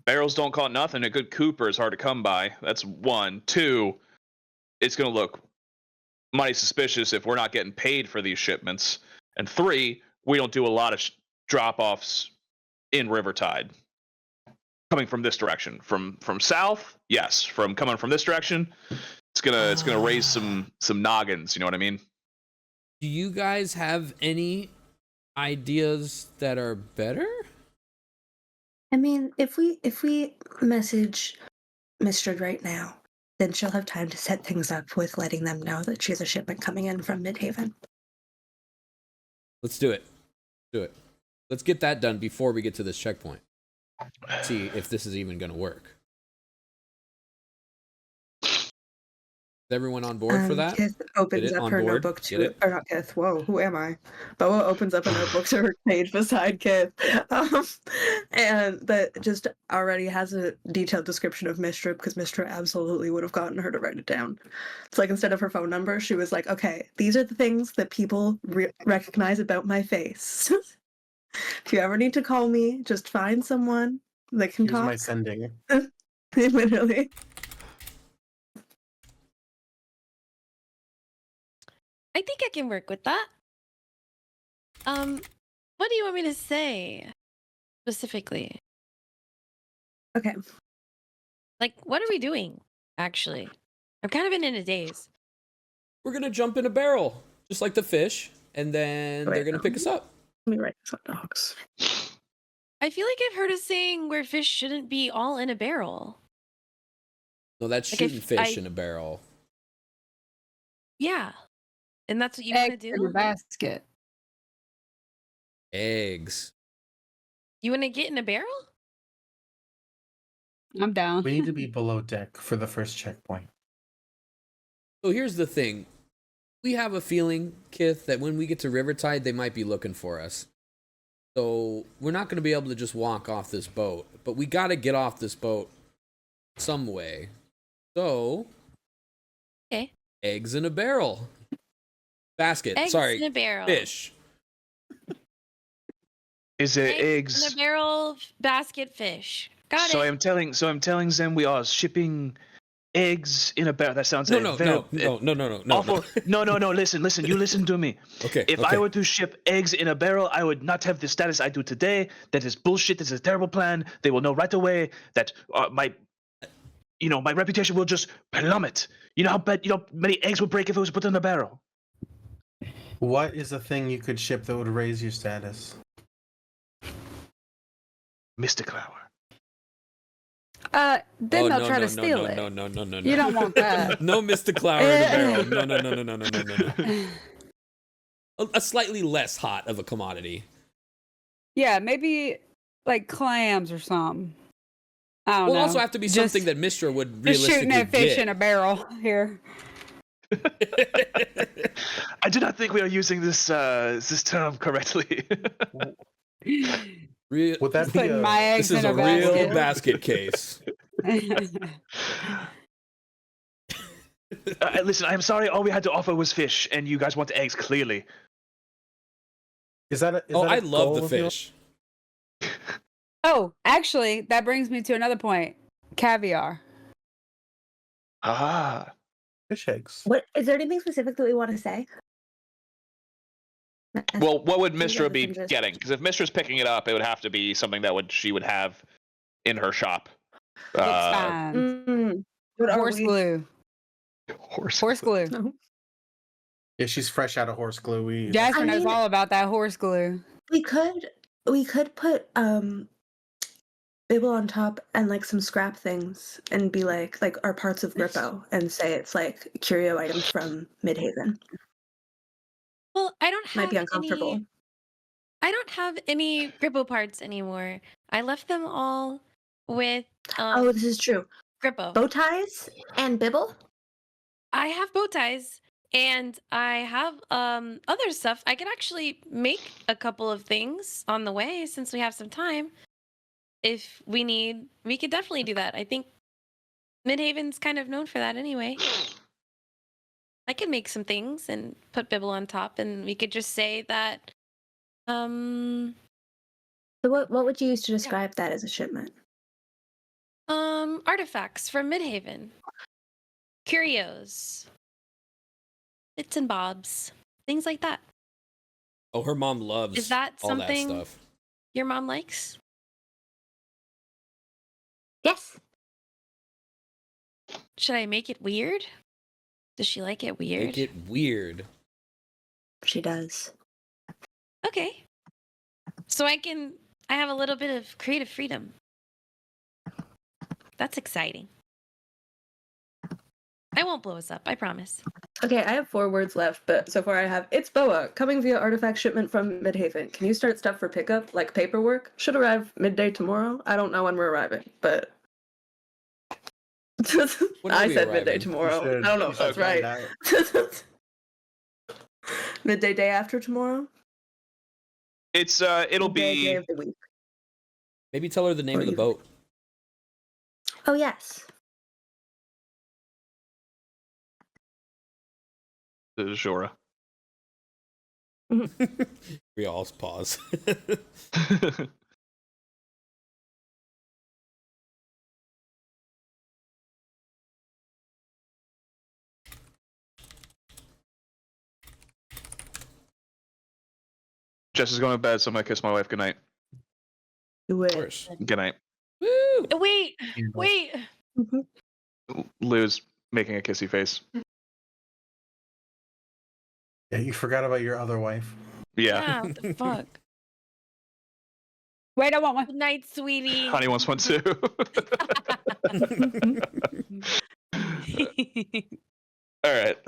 barrels don't cost nothing. A good Cooper is hard to come by. That's 1. 2. It's gonna look mighty suspicious if we're not getting paid for these shipments. And 3, we don't do a lot of drop-offs in Rivertide. coming from this direction. From south, yes. From coming from this direction, it's gonna raise some noggins. You know what I mean? Do you guys have any ideas that are better? I mean, if we message Mistred right now, then she'll have time to set things up with letting them know that she has a shipment coming in from Midhaven. Let's do it. Let's get that done before we get to this checkpoint. See if this is even going to work. Is everyone on board for that? Kith opens up her notebook to, or not Kith, whoa, who am I? Boa opens up a notebook to her page beside Kith. And that just already has a detailed description of Mistra, because Mistra absolutely would have gotten her to write it down. It's like instead of her phone number, she was like, okay, these are the things that people recognize about my face. If you ever need to call me, just find someone that can Here's talk. my sending. Literally. I think I can work with that. What do you want me to say specifically? Okay. Like, what are we doing, actually? I've kind of been in a daze. We're going to jump in a barrel, just like the fish, and then they're going to pick us up. Let me write this on dogs. I feel like I've heard a saying where fish shouldn't be all in a barrel. No, that's Like shooting fish in a barrel. Yeah. And that's what you want to Eggs in do? a basket. Eggs. You want to get in a barrel? I'm down. We need to be below deck for the first checkpoint. So here's the thing. We have a feeling, Kith, that when we get to Rivertide, they might be looking for us. So we're not going to be able to just walk off this boat, but we got to get off this boat some way. So, Okay. Eggs in a barrel. Basket. Eggs Sorry. in a barrel. Fish. Is it eggs? In a barrel, basket, fish. Got So it. I'm telling them we are shipping eggs in a barrel. That sounds No. awful. No. Listen. You listen to me. Okay. If I were to ship eggs in a barrel, I would not have the status I do today. That is bullshit. This is a terrible plan. They will know right away that my reputation will just plummet. You know how many eggs would break if it was put in a barrel. What is a thing you could ship that would raise your status? Mystic Flower. Then they'll try to steal it. No. You don't want that. No Mystic Flower in a barrel. No. A slightly less hot of a commodity. Yeah, maybe like clams or something. I don't know. Will also have to be something that Mistra would just realistically shooting at fish get. in a barrel here. I do not think we are using this term correctly. Would that be Putting my eggs This is in a basket. real basket case. Listen, I'm sorry. All we had to offer was fish, and you guys want eggs, clearly. I love the fish. Oh, actually, that brings me to another point. Caviar. Ah. Fish eggs. What is there anything specific that we want to say? Well, what would You guys Mistra be can just- getting? Because if Mistra's picking it up, it would have to be something that she would have in her shop. Looks fine. What are Horse we? glue. Horse glue. No. Yeah, she's fresh out of horse glue. Jasper I knows mean- all about that horse glue. We could put Bibble on top and like some scrap things and be like our parts of Grippo and say it's like curio items from Midhaven. Well, I don't have Might be uncomfortable. I don't have any Grippo parts anymore. I left them all with Oh, this is true. Grippo. Bow ties and Bibble? I have bow ties and I have other stuff. I could actually make a couple of things on the way since we have some time. If we need, we could definitely do that. I think Midhaven's kind of known for that anyway. I could make some things and put Bibble on top, and we could just say that. So what would you use to describe that as a shipment? Artifacts from Midhaven, curios, bits and bobs, things like that. Oh, her mom loves Is that all something that stuff. your mom likes? Yes. Should I make it weird? Does she like it weird? Make it weird. She does. Okay. So I have a little bit of creative freedom. That's exciting. I won't blow us up, I promise. Okay, I have 4 words left, but so far I have it's Boa, coming via artifact shipment from Midhaven. Can you start stuff for pickup, like paperwork? Should arrive midday tomorrow. I don't know when we're arriving, but When are I we said midday arriving? tomorrow. I don't know if that's right. Midday day after tomorrow? It's it'll Midday day be of the week. Maybe tell her the name Or of the you- boat. Oh yes. the Jora. We all pause. Jess is going to bed, so I'm gonna kiss my wife goodnight. Do Of it. course. Good night. Woo! Wait, wait. Lou's making a kissy face. Yeah, you forgot about your other wife. Yeah. What the fuck? Wait, I want one. Good night, sweetie. Honey wants one too. All right.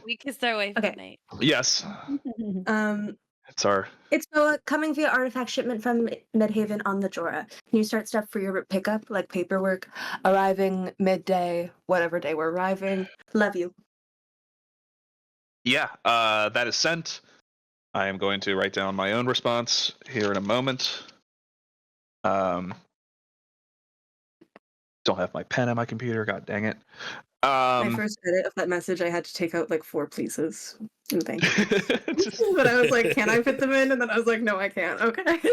We kissed our wife Okay. good night. Yes. It's our It's Boa, coming via artifact shipment from Midhaven on the Jora. Can you start stuff for your pickup, like paperwork, arriving midday, whatever day we're arriving? Love you. yeah, that is sent. I am going to write down my own response here in a moment. Don't have my pen on my computer, god dang it. My first edit of that message, I had to take out like 4 pleases and thank you. But I was like, can I fit them in? And then I was like, no, I can't. Okay.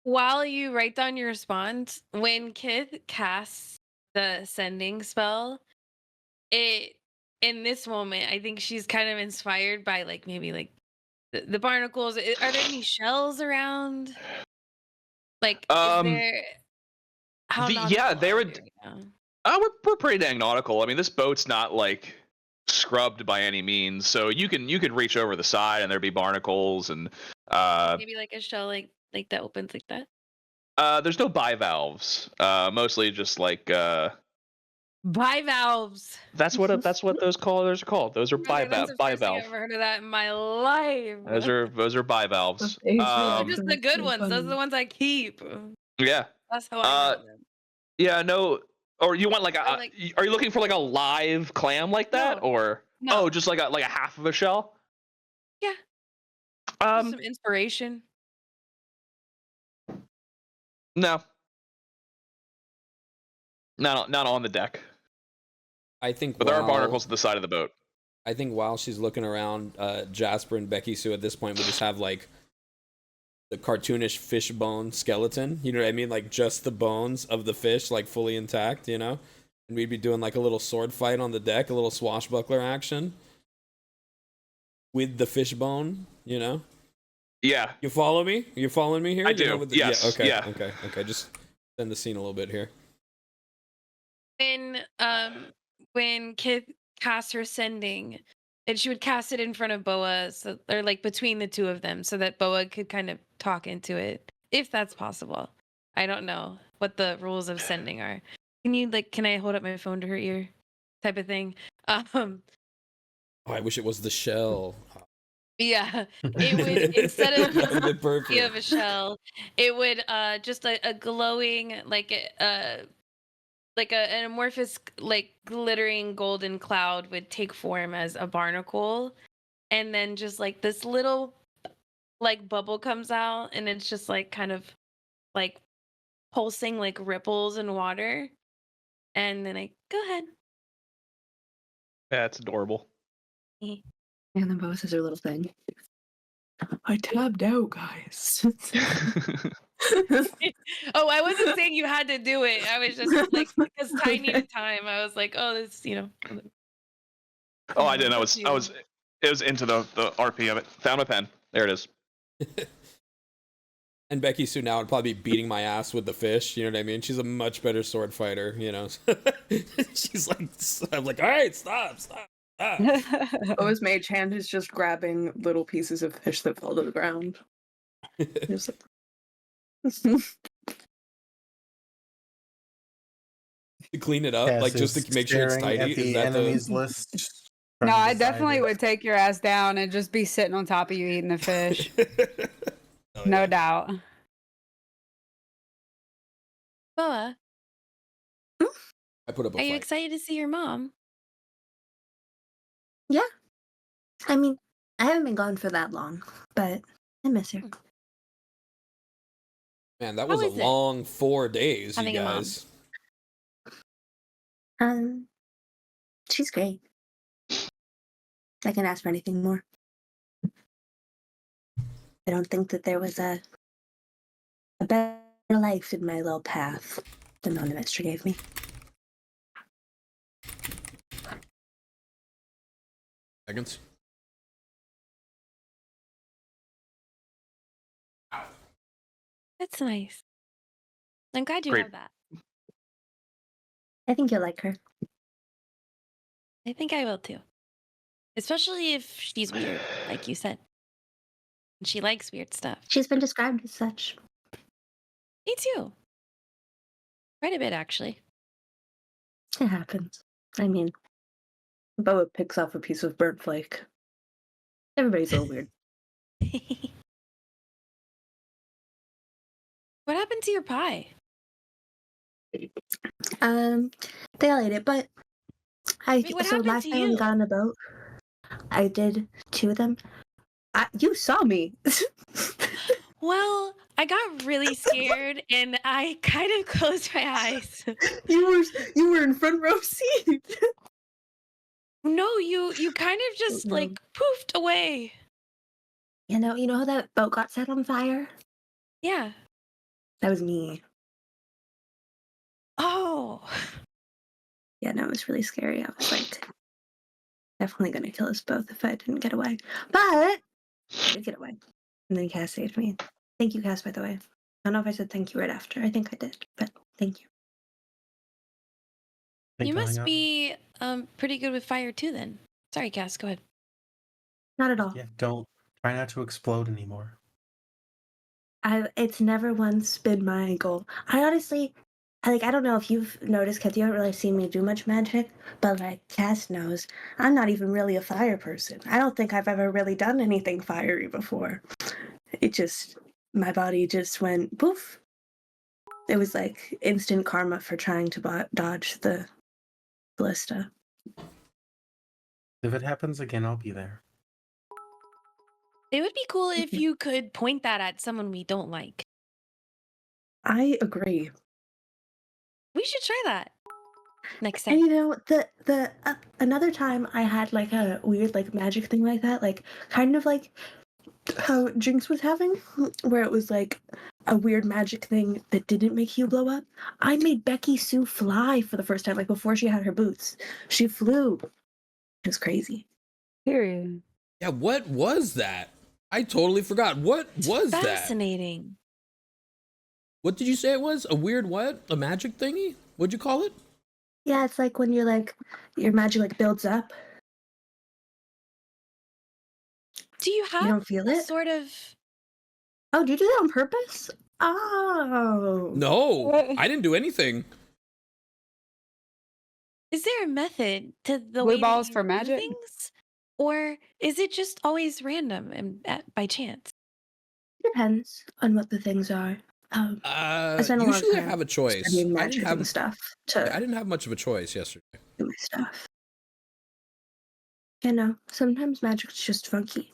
While you write down your response, when Kith casts the sending spell, in this moment, I think she's kind of inspired by like maybe like the barnacles. Are there any shells around? Like, is there? How yeah, they were. nautical are you right now? We're pretty dang nautical. I mean, this boat's not like scrubbed by any means, so you could reach over the side and there'd be barnacles and Maybe like a shell like that opens like that. there's no bivalves. Mostly just like Bivalves. that's what those colors are called. Those are Brother, that's the first thing I've bivalve. ever heard of that in my life. Those are bivalves. Just the good ones. Those are the ones I keep. Yeah. That's how I know them. Yeah, no. Or you want like a? Or, like- Are you looking for like a live clam like that, No. or No. just like a half of a shell? Yeah. Just some inspiration. No. Not on the deck, I think but there are while- barnacles at the side of the boat. I think while she's looking around, Jasper and Becky-sue at this point would just have like the cartoonish fish bone skeleton. You know what I mean? Like just the bones of the fish, like fully intact, you know? And we'd be doing like a little sword fight on the deck, a little swashbuckler action with the fish bone, you know? Yeah. You follow me? You following me here? I You know, do. with the- Yes. Yeah, okay. Yeah. Okay. Just send the scene a little bit here. When Kith casts her sending, and she would cast it in front of Boa, so or like between the two of them, so that Boa could kind of talk into it, if that's possible. I don't know what the rules of sending are. Can I hold up my phone to her ear, type of thing? Oh, I wish it was the shell. Yeah, it would instead of That would've been the perfect. idea of a shell, it would just a glowing like an amorphous like glittering golden cloud would take form as a barnacle, and then just like this little like bubble comes out, and it's just like kind of like pulsing like ripples in water, and then I go ahead. Yeah, it's adorable. And then Boa says her little thing. I tabbed out, guys. Oh, I wasn't saying you had to do it. I was just like, because Ty Okay. needed time. I was like, oh, this, Oh, I didn't. I was It was into the RP of it. Found my pen. There it is. And Becky-sue now would probably be beating my ass with the fish. You know what I mean? She's a much better sword fighter. You know, she's like, I'm like, all right, stop. Bo's mage hand is just grabbing little pieces of fish that fall to the ground. Just like- You clean it up, Cass like just is to make sure it's staring tidy. at the Is that enemies list? No, trying to I decide definitely if- would take your ass down and just be sitting on top of you eating the fish. Oh, No yeah. doubt. Boa, I put up a are you fight. excited to see your mom? Yeah. I mean, I haven't been gone for that long, but I miss her. Man, that How was a is it, long 4 days, you having a mom? guys. She's great. I can ask for anything more. I don't think that there was a better life in my little path than the one the master gave me. Seconds. That's nice. I'm glad you Great. have that. I think you'll like her. I think I will too. Especially if she's weird, like you said. And she likes weird stuff. She's been described as such. Me too. Quite a bit, actually. It happens. I mean, Boa picks off a piece of burnt flake. Everybody's a little weird. What happened to your pie? they all ate it, but Wait, what so happened last to time we you? got on the boat, I did 2 of them. You saw me. Well, I got really scared and I kind of closed my eyes. You were in front row seat. No, you kind of just No. like poofed away. You know how that boat got set on fire? Yeah. That was me. Oh. Yeah, no, it was really scary. I was like, definitely gonna kill us both if I didn't get away. But I did get away. And then Cass saved me. Thank you, Cass, by the way. I don't know if I said thank you right after. I think I did, but thank you. You Think must going on? be pretty good with fire too then. Sorry, Cass, go ahead. Not at all. Yeah, don't try not to explode anymore. It's never once been my goal. I honestly, I don't know if you've noticed, because you haven't really seen me do much magic, but like Cass knows, I'm not even really a fire person. I don't think I've ever really done anything fiery before. My body just went poof. It was like instant karma for trying to dodge the ballista. If it happens again, I'll be there. It would be cool if you could point that at someone we don't like. I agree. We should try that next And time. the another time I had like a weird like magic thing like that, like kind of like how Jinx was having, where it was like a weird magic thing that didn't make you blow up. I made Becky-sue fly for the first time, like before she had her boots. She flew. It was crazy. Period. Yeah, what was that? I totally forgot. What was that? Fascinating. What did you say it was? A weird what? A magic thingy? What'd you call it? Yeah, it's like when your magic like builds up. Do you You have don't feel a it? sort of Oh, do you do that on purpose? Oh. No, What? I didn't do anything. is there a method to the Blue way that balls you for do magic? things? Or is it just always random and by chance? Depends on what the things are. I spent a long Usually I time have a choice. studying I magic didn't have and stuff I to didn't have much of a choice yesterday. do my stuff. Sometimes magic's just funky.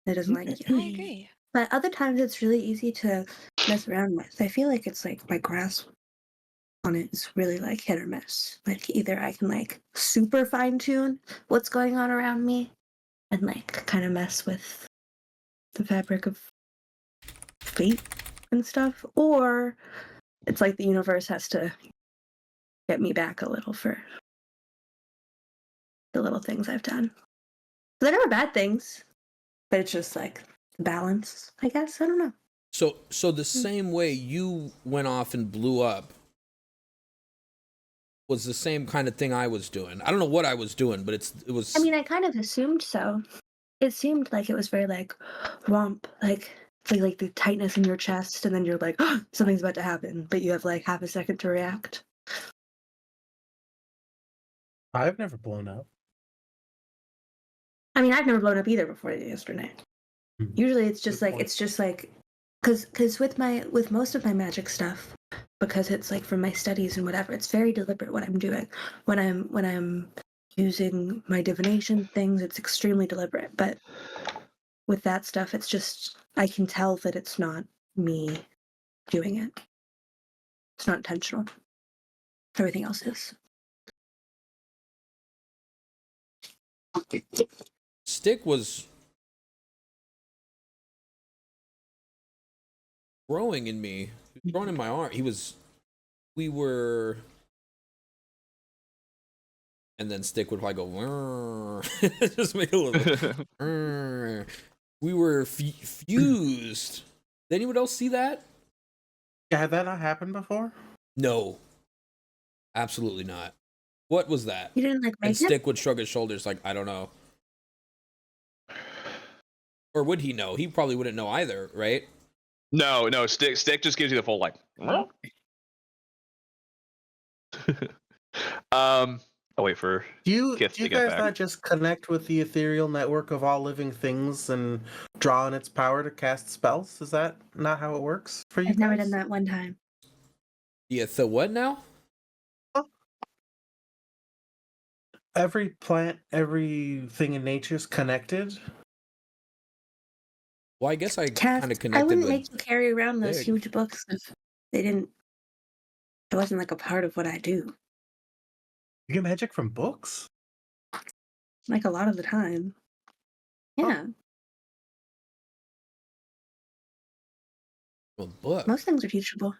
It doesn't like I you. agree. But other times it's really easy to mess around with. I feel like it's like my grasp on it is really like hit or miss. Like either I can like super fine tune what's going on around me and like kind of mess with the fabric of fate and stuff, or it's like the universe has to get me back a little for the little things I've done. They're never bad things, but it's just like balance, I guess. I don't know. So the same way you went off and blew up was the same kind of thing I was doing. I don't know what I was doing, but it was. I mean, I kind of assumed so. It seemed like it was very like womp, like the tightness in your chest, and then you're like, oh, something's about to happen, but you have like half a second to react. I've never blown up. I mean, I've never blown up either before yesterday. Mhm. Usually, it's just Good like because with most of my magic stuff, because it's like from my studies and whatever, it's very deliberate what I'm doing. When I'm using my divination things, it's extremely deliberate. But with that stuff, it's just I can tell that it's not me doing it. It's not intentional. Everything else is. Stick was growing in me. He was growing in my arm. We were. And then Stick would probably go, just make a little. We were fused. Did anyone else see that? Yeah, had that not happened before? No. Absolutely not. What was that? You didn't like And make it? Stick would shrug his shoulders like, I don't know. Or would he know? He probably wouldn't know either, right? No, Stick just gives you the full like. I'll wait for Do you Kith to get guys back. not just connect with the ethereal network of all living things and draw on its power to cast spells? Is that not how it works for you I've never guys? done that one time. Yeah, so what now? Every plant, everything in nature is connected. Well, I guess I Cass, kind of I connected wouldn't with. make you carry around those Big. huge books if they didn't. It wasn't like a part of what I do. You get magic from books? Like a lot of the time. Yeah, A book. most things are teachable.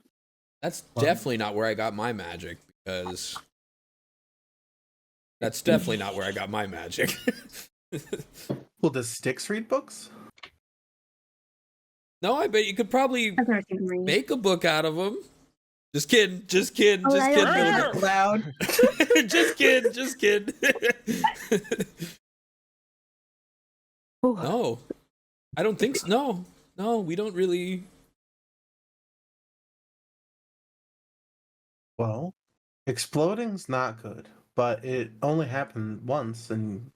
That's Well- definitely not where I got my magic, because that's definitely not where I got my magic. Well, does Styx read books? No, I bet you could probably I've never seen them read. make a book out of them. Just kidding, just kidding, Oh, just I kidding. don't Billy. know. Loud. Just kidding, just kidding. Ooh. No, I don't think so. No, we don't really. Well, exploding's not good, but it only happened once, and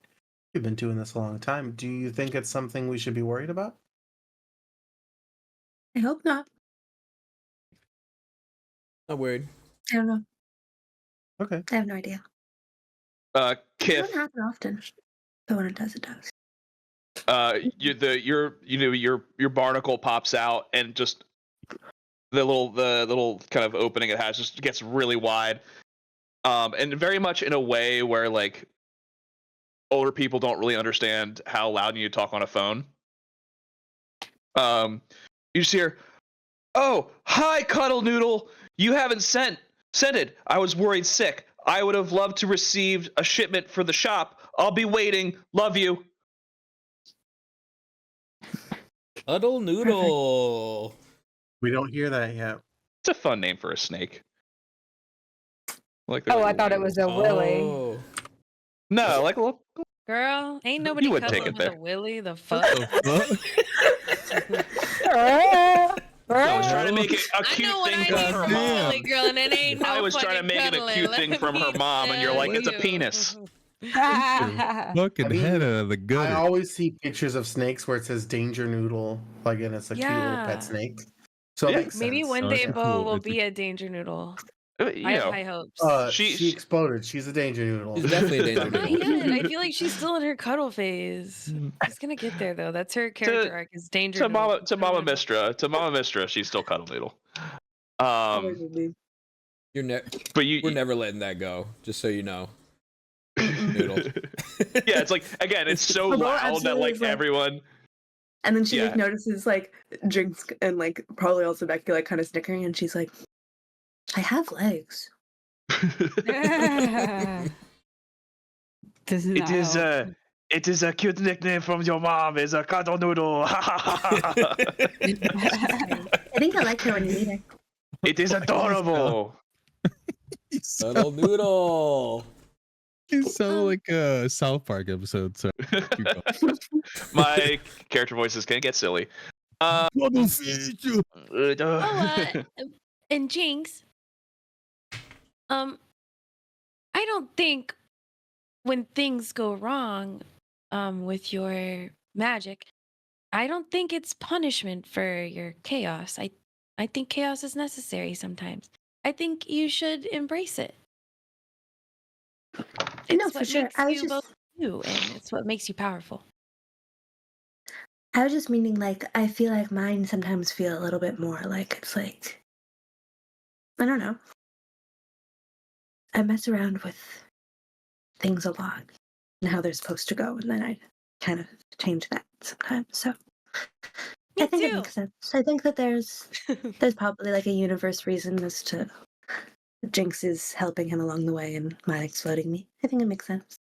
you've been doing this a long time. Do you think it's something we should be worried about? I hope not. Not worried. I don't know. Okay. I have no idea. It Kith, doesn't happen often, but when it does, it does. your barnacle pops out, and just the little kind of opening it has just gets really wide, and very much in a way where like older people don't really understand how loud you talk on a phone. You just hear, "Oh, hi, Cuddle Noodle. You haven't scented. I was worried sick. I would have loved to receive a shipment for the shop. I'll be waiting. Love you." Huddle Noodle. We don't hear that yet. It's a fun name for a snake. Like Oh, I thought it was a willy. Oh. no, like a little. Girl, ain't nobody would take cuddling it with there. a willy. The fuck? I was trying to make it a I cute know what thing I from need her from a mom. willy girl, and it ain't no I was trying to fucking make it a cuddling. cute Let thing from her me mom, and you're like, it's a tell penis. Fucking I mean, head out of the I gutter. always see pictures of snakes where it says Danger Noodle, like, and it's a cute little Yeah. pet snake. So it Yeah. makes sense. Maybe one Oh, day it's Bo cool. will It's a- be a danger noodle. You I have know, high hopes. She She- exploded. She's a Danger Noodle. She's definitely a danger Not noodle. yet. I feel like she's still in her cuddle phase. She's gonna get there though. That's her character arc. Is danger to noodle. Mama Mistra, she's still Cuddle Noodle. Always will be. We're But never letting that go. Just so you know. Noodle. yeah, it's like again, it's so Although loud that absolutely like is like- everyone. And then she Yeah. like notices like Jinx and like probably also Becky like kind of snickering, and she's like, I have legs. Does It not is help. It is a cute nickname from your mom. It's a cuddle noodle. I think I like her when you meet her. It is adorable. You Little noodle. sound like a South Park episode. So My character voices can get silly. And Jinx, I don't think when things go wrong, with your magic, I don't think it's punishment for your chaos. I think chaos is necessary sometimes. I think you should embrace it. It's No, for what sure. makes I was you just, both you, and it's what makes you powerful. I was just meaning, like, I feel like mine sometimes feel a little bit more like it's like, I don't know. I mess around with things a lot and how they're supposed to go, and then I kind of change that sometimes. So Me I think it too. makes sense. I think that there's probably like a universe reason as to Jinx is helping him along the way and mine exploding me. I think it makes sense.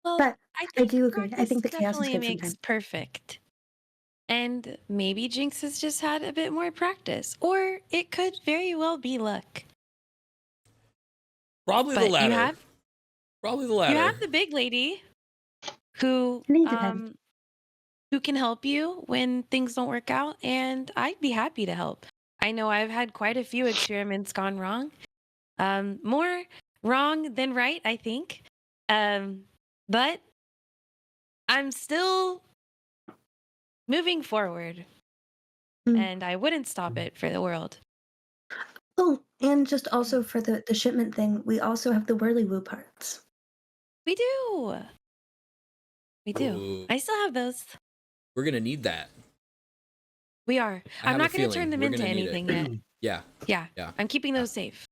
Well, But I I think do agree. I practice think the chaos is definitely good makes sometimes. perfect. And maybe Jinx has just had a bit more practice, or it could very well be luck. Probably But the latter. you have Probably the latter. you have the big lady who It depends. who can help you when things don't work out, and I'd be happy to help. I know I've had quite a few experiments gone wrong. More wrong than right, I think. But I'm still moving forward, Mm. and I wouldn't stop it for the world. Oh, and just also for the shipment thing, we also have the whirly-woo parts. We do. We do. Ooh. I still have those. We're gonna need that. We are. I I'm have not a going to feeling turn them we're into gonna need it. anything yet. Yeah. Yeah. Yeah. I'm keeping those safe.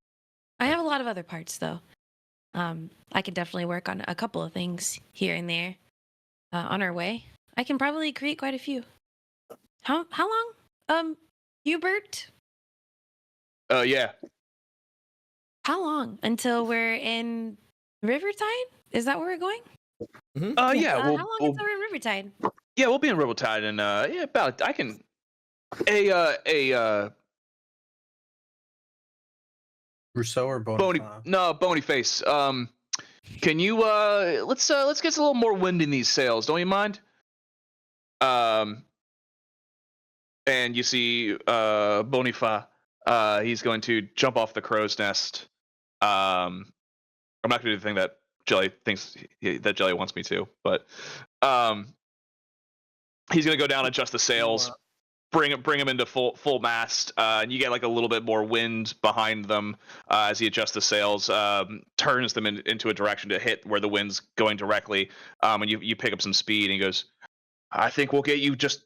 I have a lot of other parts though. I could definitely work on a couple of things here and there. On our way, I can probably create quite a few. How long? Hubert, Yeah. how long until we're in Rivertide? Is that where we're going? Yeah. How long until we're in Rivertide? We'll be in Rivertide, and about I can a Rousseau or bony Bonifaz? bony face. Can you let's get a little more wind in these sails, don't you mind? And you see Bonifa, he's going to jump off the crow's nest. I'm not going to do the thing that Jelly thinks that Jelly wants me to, but he's going to go down, adjust the sails, bring him into full mast, and you get like a little bit more wind behind them as he adjusts the sails, turns them into a direction to hit where the wind's going directly, and you pick up some speed, and he goes, I think we'll get you just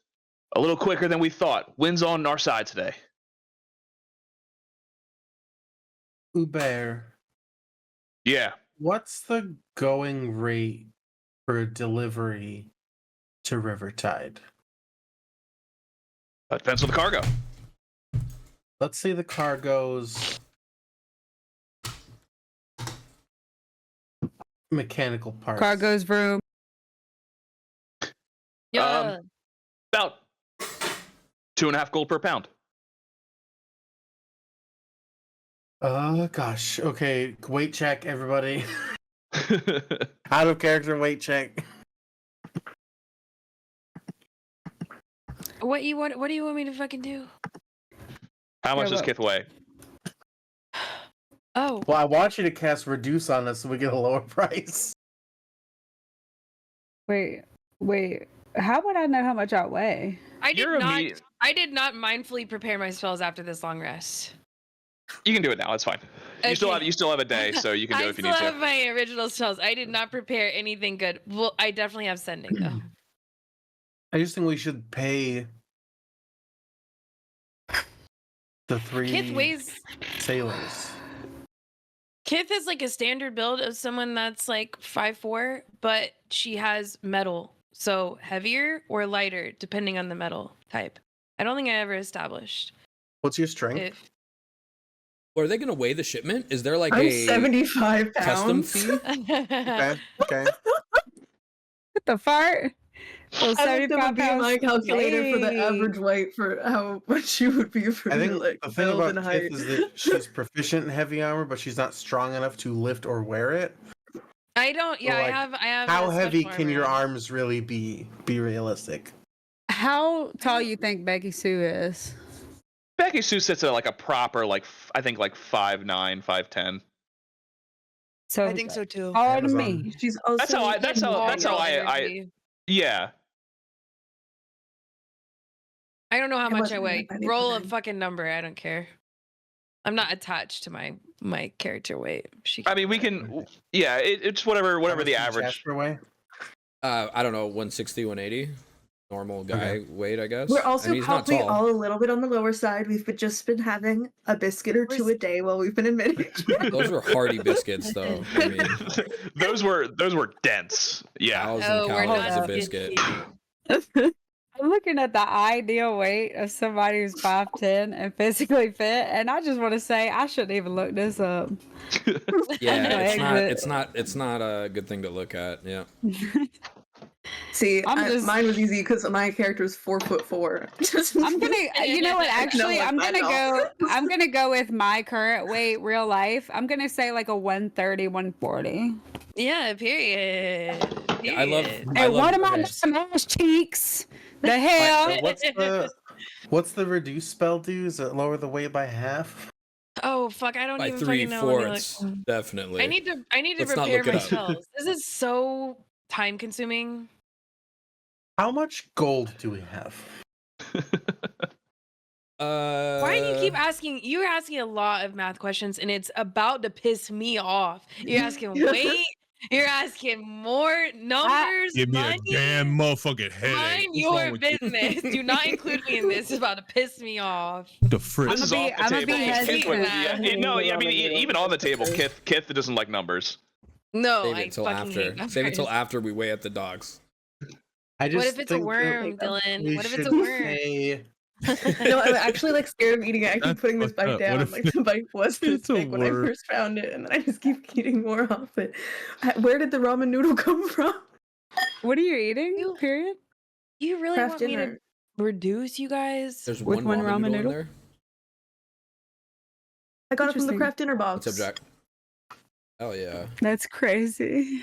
a little quicker than we thought. Wind's on our side today. Hubert, Yeah. what's the going rate for delivery to Rivertide? Depends on the cargo. Let's say the cargo's mechanical parts. Cargo's room. Yeah. About 2.5 gold per pound. Gosh. Okay, weight check, everybody. Out of character weight check. What do you want me to fucking do? How much Yeah, does what- Kith weigh? Oh, Well, I want you to cast Reduce on us so we get a lower price. Wait. How would I know how much I weigh? I did You're not. immediate- I did not mindfully prepare my spells after this long rest. You can do it now. It's fine. You still have a day, so you can do it if you I need still to. have my original spells. I did not prepare anything good. Well, I definitely have sending though. I just think we should pay the three Kith weighs. sailors. Kith is like a standard build of someone that's like 5'4", but she has metal, so heavier or lighter depending on the metal type. I don't think I ever established What's your strength? if Well, are they gonna weigh the shipment? Is there like I'm a 75 custom pounds. fee? Okay. Okay. What the fart? Well, I looked up a 75 pounds. BMI calculator for the Hey. average weight for how much you would be for I your think like the thing build about and Kith height. is that she's proficient in heavy armor, but she's not strong enough to lift or wear it. I don't. Yeah, like, I have. How a heavy special can your armor. arms really be? Be realistic. How tall you think Becky-sue is? Becky-sue sits at like a proper I think like 5'9", 5'10". So I think so too. taller than Amazon. me. She's also That's how I yeah. I don't know how It much I wasn't weigh. like Roll a 95. fucking number. I don't care. I'm not attached to my character weight. I mean, we can yeah, it's whatever How much the does average. Jasper weigh? I don't know, 160, 180. Normal guy weight, I guess. We're I also mean, he's not probably tall. all a little bit on the lower side. We've just been having a biscuit or two a day while we've been admitting. Those were hearty biscuits, though. I mean, those were dense. Yeah. 1,000 we're calories not a biscuit. I'm looking at the ideal weight of somebody who's 5'10" and physically fit, and I just want to say I shouldn't even look this up. Yeah, Exit. it's not a good thing to look at. Yeah. See, I'm just- mine was easy because my character is 4'4". I'm gonna, you know what? Actually, No, I'm I gonna know. go. I'm gonna go with my current weight, real life. I'm gonna say like a 130, 140. Yeah, period. Yeah, I love. Period. And what am I okay. some ass cheeks? The hell? What's the reduce spell do? Is it lower the weight by half? Oh fuck! I don't By even fucking know. Let me look. 3/4, definitely. I need to Let's not prepare look it my up. spells. This is so time consuming. How much gold do we have? Why do you keep asking? You're asking a lot of math questions, and it's about to piss me off. You're asking weight. You're asking more numbers. Give me money. a damn motherfucking headache. Mind What's wrong your with you? business. Do not include me in this. It's about to piss me off. The frick. This is I'ma off be- the I'ma table. be Kith hesitant. would- I mean, even on the table, Kith doesn't like numbers. No, Save I it till fucking hate after. numbers. Save it till after we weigh at the dogs. I just What if it's a think that worm, Dylan? we What if it's a should worm? say- No, I'm actually like scared of eating it. I keep That's putting this fucked bite up. What down. if Like the bite was this it's a big when I worm? first found it, and then I just keep eating more off it. Where did the ramen noodle come from? What are you eating? You- Period. You really Craft want me to dinner. reduce you guys? There's With one one ramen ramen noodle in noodle? there. I got it from the Interesting. craft dinner box. What's up, Jack? Hell yeah. That's crazy.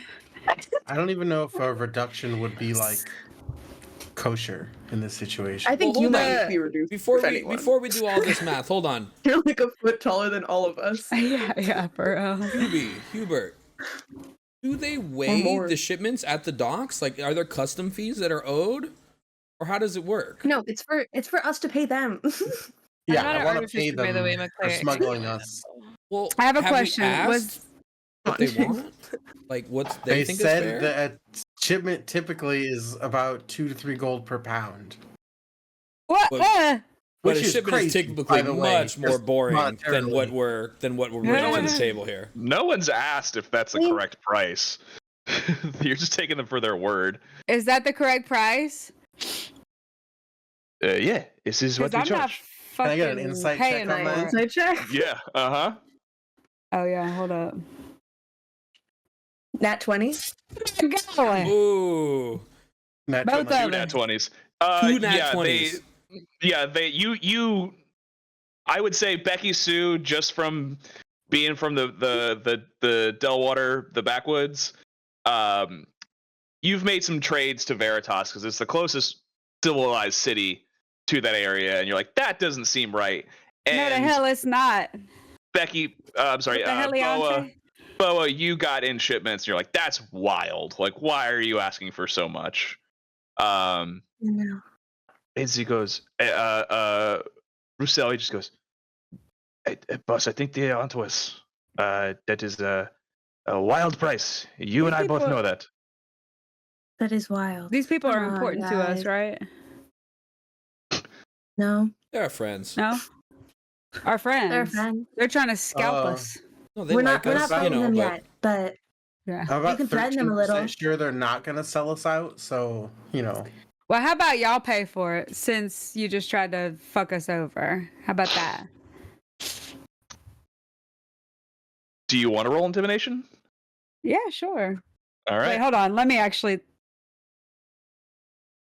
I don't even know if a reduction would be like kosher in this situation. I think Well, you hold might on. be reduced. Before if we anyone. before we do all this math, hold on. You're like a foot taller than all of us. yeah, bro. Hubert. Do they weigh more. the shipments at the docks? Like, are there custom fees that are owed, or how does it work? No, it's for us to pay them. Yeah, not I an want to artificer, pay by the them way, I'm a for cleric. smuggling us. Well, I have a we question. asked Was what they want? Like, what's they They think is fair? said that a shipment typically is about 2 to 3 gold per pound. what? But Which a is shipment crazy, is typically by the way, much more just boring than monetarily. what we're bringing to the table here. No one's asked if that's the correct price. You're just taking them for their word. Is that the correct price? Yeah, this is what 'Cause we I'm not charge. Can I fucking get an insight check paying on for that? it. Inside check. Yeah, uh-huh. Oh yeah, hold up. Nat 20. Going. Ooh, Nat Both 20. of Two nat 20s. two nat yeah, 20s. you I would say Becky-sue, just from being from the Delwater, the backwoods, you've made some trades to Veritas because it's the closest civilized city to that area, and you're like, that doesn't seem right. And No, the hell it's not. Becky, I'm sorry, What the hell, Leonte? Boa, you got in shipments, and you're like, that's wild. Like, why are you asking for so much? No. And he goes, Roussel, he just goes, boss, I think they're onto us. That is a wild price. You and I both know that. That is wild. These people are Come on, important to us, guys. right? No, They're our friends. No? Our friends. they're friends. They're trying to scalp us. No, they We're like not us, fighting them yet, but Yeah. I'm about You can threaten them a little. 13% sure they're not going to sell us out, so, you know. Well, how about y'all pay for it since you just tried to fuck us over? How about that? Do you want to roll intimidation? Yeah, sure. All right. Wait, hold on. Let me actually.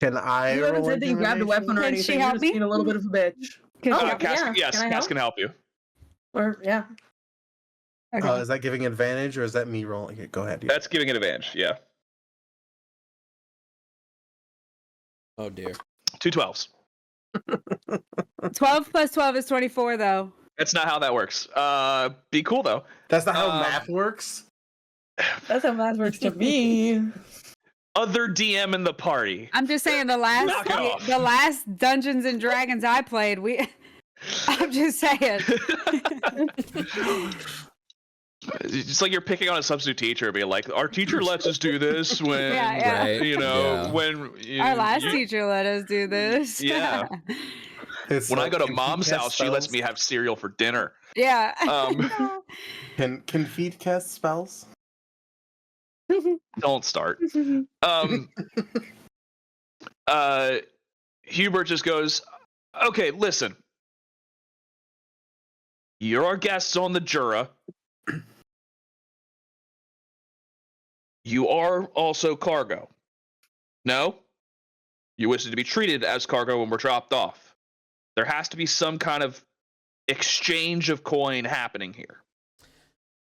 Can I You haven't roll said that you grabbed a weapon or Can anything. she You're help just me? being a little bit of a bitch. Can Oh, she yeah. help me? Yes, Can I Cass help? can help you. Or yeah. Okay. Is that giving advantage or is that me rolling it? Go ahead. That's giving it advantage. Yeah. Oh dear. 2 12s. 12 plus 12 is 24, though. That's not how that works. Be cool though. That's not how math works. That's how math works to me. Other DM in the party. I'm just saying Knock it off. the last Dungeons and Dragons I played, I'm just saying. It's like you're picking on a substitute teacher, being like, "Our teacher lets us do this when Yeah. Right. you know Yeah. when Our last teacher let us do this. Yeah. It's When I like, go to can mom's feet cast house, she lets spells? me have cereal for dinner." Yeah. Can feet cast spells? Don't start. Hubert just goes, "Okay, listen. You're our guests on the Jura. You are also cargo. No? You wish to be treated as cargo when we're dropped off. There has to be some kind of exchange of coin happening here."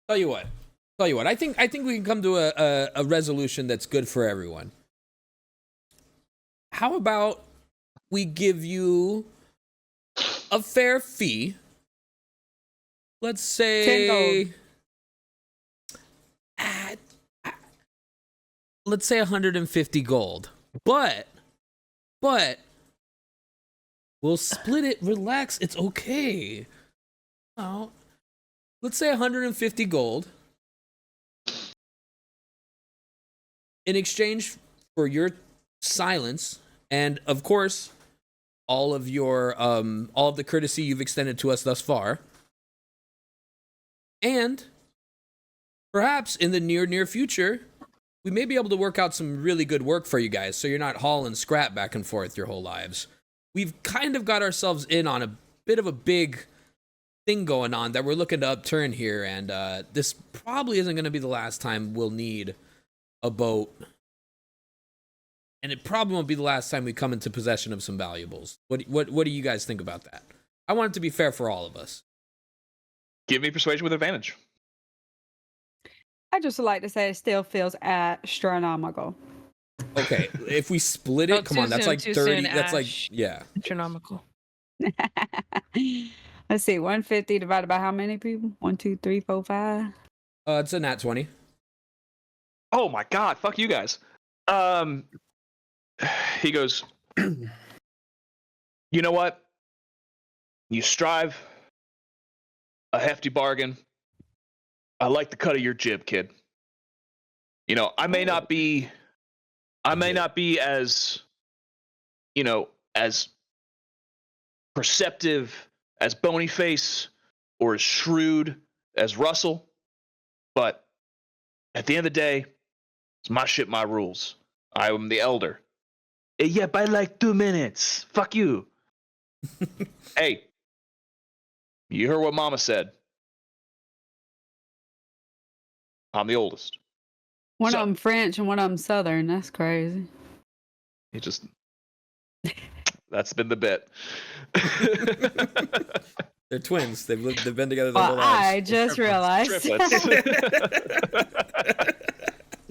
Tell you what. I think we can come to a resolution that's good for everyone. How about we give you a fair fee? Let's say 10 let's say 150 gold. But we'll split it. Relax. It's okay. Oh, let's say 150 gold in exchange for your silence and, of course, all of the courtesy you've extended to us thus far. And perhaps in the near future, we may be able to work out some really good work for you guys, so you're not hauling scrap back and forth your whole lives. We've kind of got ourselves in on a bit of a big thing going on that we're looking to upturn here, and this probably isn't going to be the last time we'll need a boat. And it probably won't be the last time we come into possession of some valuables. What do you guys think about that? I want it to be fair for all of us. Give me persuasion with advantage. I just like to say it still feels astronomical. Okay, if we split it, Oh, come too on, that's soon, like too 30. soon, That's like, Ash. yeah. Astronomical. Let's see, 150 divided by how many people? 1, 2, 3, 4, 5. It's a nat 20. Oh my god, fuck you guys. He goes, "You know what? You strive a hefty bargain. I like the cut of your jib, kid. You know, I may not be as, you know, as perceptive as Bonyface or as shrewd as Russell, but at the end of the day, it's my shit, my rules. I am the elder. Yeah, by like 2 minutes. Fuck you." Hey, you heard what Mama said. I'm the oldest. One So- of them French and one of them Southern. That's crazy. He just. That's been the bit. They're twins. They've been together their Well, whole lives. I just realized. Triplets.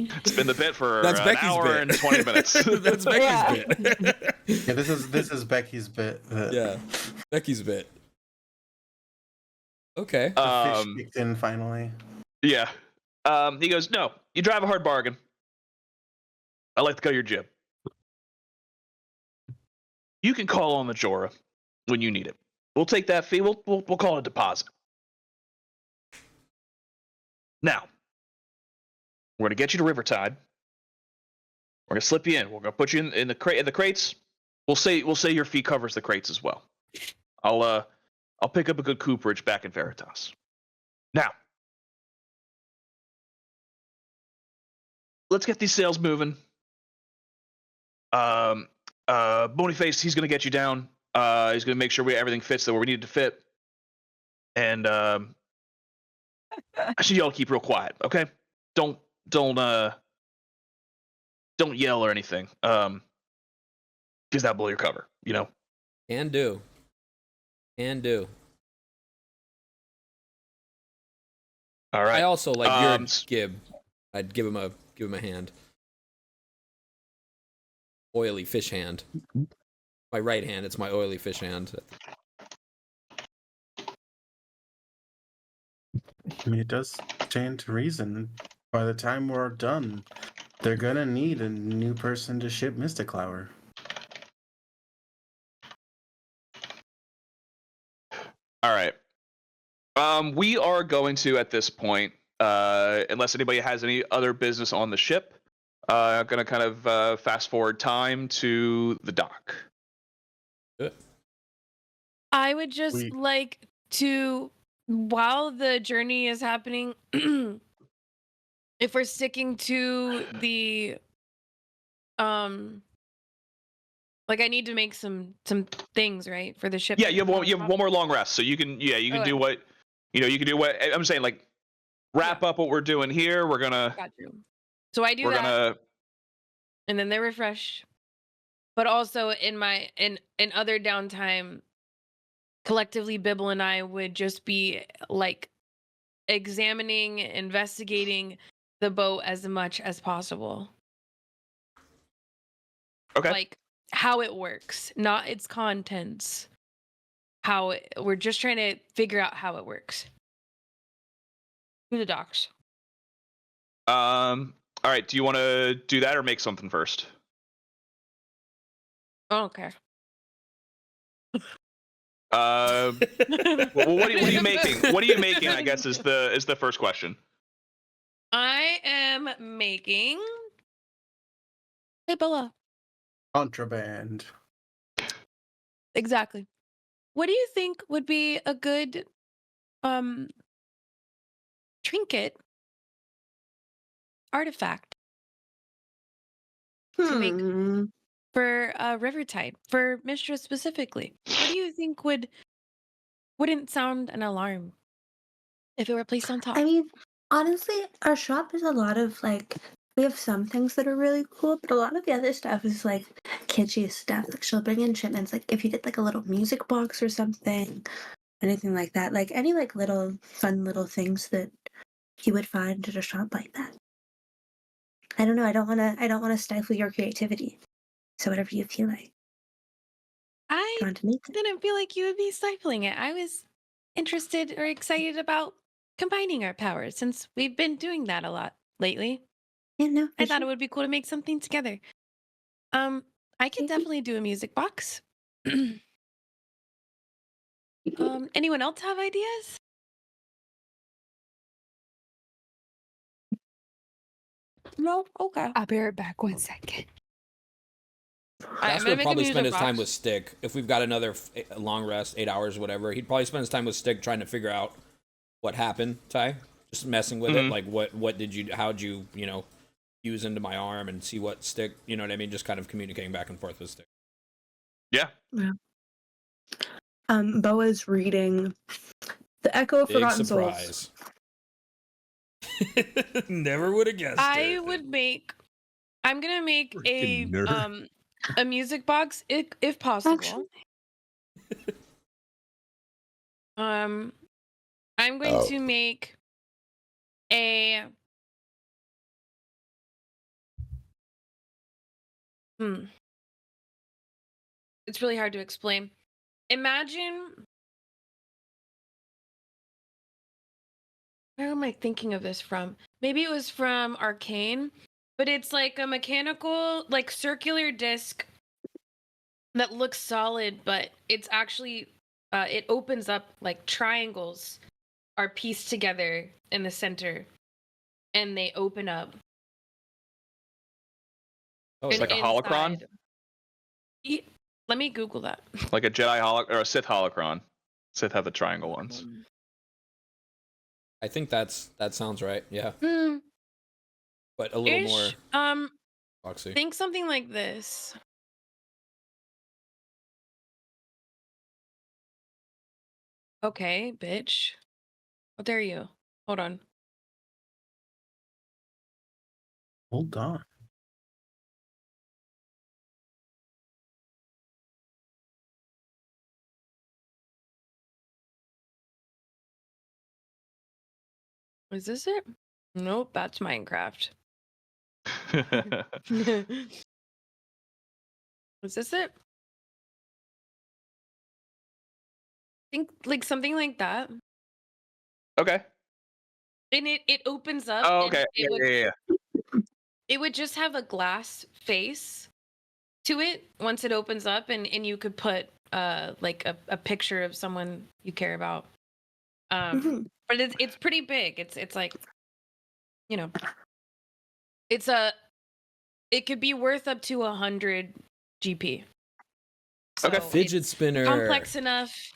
It's been the bit for That's an Becky's hour bit. and 20 minutes. That's Becky's bit. Yeah, this is Becky's bit. Yeah, Becky's bit. Okay. The fish kicked in finally. Yeah. He goes, "No, you drive a hard bargain. I like the cut of your jib. You can call on the Jorah when you need it. We'll take that fee. We'll call it a deposit. Now, we're gonna get you to Rivertide. We're gonna slip you in. We're gonna put you in the crates. We'll say your fee covers the crates as well. I'll pick up a good cooperage back in Veritas. Now, let's get these sales moving. Bonyface, he's gonna get you down. He's gonna make sure everything fits where we need it to fit. And I should y'all keep real quiet, okay? Don't yell or anything. Because that'll blow your cover, you know? Can do. Can do. All right. I also like your s- Gib. I'd give him a hand. Oily fish hand. My right hand, it's my oily fish hand. I mean, it does stand to reason. By the time we're done, they're gonna need a new person to ship Mystic Flower. All right. We are going to, at this point, unless anybody has any other business on the ship, gonna kind of fast forward time to the dock. Good. I would just We- like to, while the journey is happening, if we're sticking to the, like I need to make some things, right, for the ship. Yeah, to you have put one. on You have top. one more long rest, so you can. Yeah, you can do what. You know, you can do what I'm saying. Like, wrap up what we're doing here. We're gonna. Got you. So I do We're that, gonna. and then they refresh. But also in other downtime, collectively, Bibble and I would just be like examining, investigating the boat as much as possible. Okay. Like how it works, not its contents. We're just trying to figure out how it works. Through the docks. All right. Do you want to do that or make something first? Oh, okay. Well, what are you making? What are you making? I guess is the first question. I am making. Hey, Bella. Contraband. Exactly. What do you think would be a good trinket artifact to make for Rivertide, for Mistress specifically? What do you think wouldn't sound an alarm if it were placed on top? I mean, honestly, our shop is a lot of like we have some things that are really cool, but a lot of the other stuff is like kitschy stuff. Like she'll bring in shipments. Like if you did like a little music box or something, anything like that. Like any like little fun little things that you would find at a shop like that. I don't know. I don't wanna stifle your creativity. So whatever you feel like. I Trying to make it. didn't feel like you would be stifling it. I was interested or excited about combining our powers since we've been doing that a lot lately. Yeah, no. I for thought it sure. would be cool to make something together. I could Mhm. definitely do a music box. Anyone else have ideas? No? Okay. I'll be right back. 1 second. I'm Jasper gonna would make a probably spend music his time box. with Stick. If we've got another long rest, 8 hours, whatever, he'd probably spend his time with Stick trying to figure out what happened, Ty. Just messing with it. Like, how'd you, use into my arm and see what Stick, you know what I mean? Just kind of communicating back and forth with Stick. Yeah. Boa's reading The Echo of Big Forgotten Souls. surprise. Never would have guessed it. I'm gonna make Freaking nerd. a music box if possible. I'm going to make a it's really hard to explain. Imagine, where am I thinking of this from? Maybe it was from Arcane, but it's like a mechanical, like circular disc that looks solid, but it's actually it opens up like triangles are pieced together in the center, and they open up. Oh, It's like a holocron? inside. Let me Google that. Like a Jedi or a Sith holocron. Sith have the triangle ones. I think that sounds right. Yeah, but a little more boxy. Think something like this. Okay, bitch. How dare you? Hold on. Hold on. Is this it? Nope, that's Minecraft. Is this it? Think like something like that. Okay. And it opens up. Oh, and okay. It would just have a glass face to it once it opens up, and you could put like a picture of someone you care about. But it's pretty big. It's like, you know, it could be worth up to 100 GP. Okay. So Fidget it's spinner. complex enough.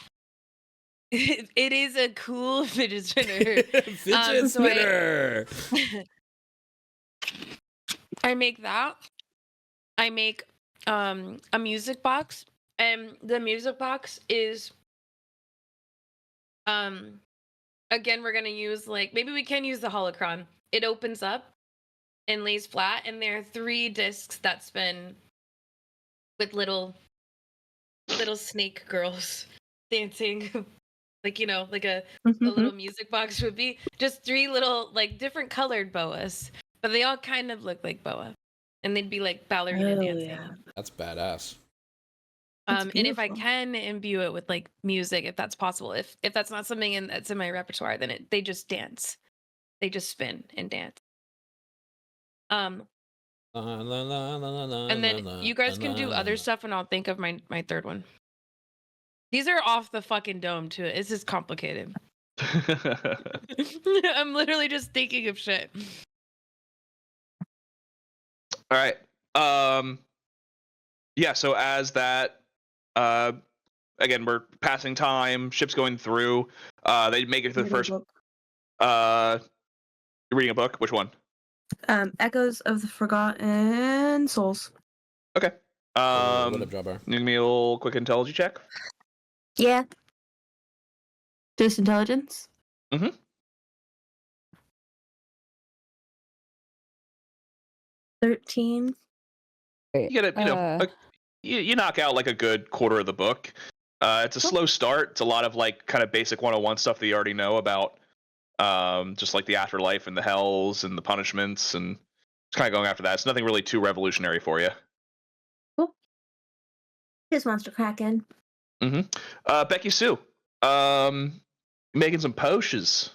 It is a cool fidget spinner. Fidget so spinner. I make that. I make a music box, and the music box is again, we're gonna use like, maybe we can use the holocron. It opens up and lays flat, and there are 3 discs that spin with little snake girls dancing. Like, you know, like a little music box would be. Just 3 little, like, different colored boas, but they all kind of look like boa, and they'd be like ballerina dancing. Yeah. That's badass. And if I can imbue it with like music, if that's possible, if that's not something that's in my repertoire, then they just dance, they just spin and dance. And then you guys can do other stuff, and I'll think of my 3rd one. These are off the fucking dome too. It's just complicated. I'm literally just thinking of shit. All right. Yeah, so as that again, we're passing time, ships going through, they make it to the first Book. you're reading a book? Which one? Echoes of the Forgotten Souls. Okay. what up, Jabbar? Give me a little quick intelligence check. Yeah. Just intelligence? 13. You get it, you knock out like a good quarter of the book. It's a slow start. It's a lot of like kind of basic 101 stuff that you already know about, just like the afterlife and the hells and the punishments, and it's kind of going after that. It's nothing really too revolutionary for you. Cool. Here's Monster Kraken. Becky-sue, making some potions.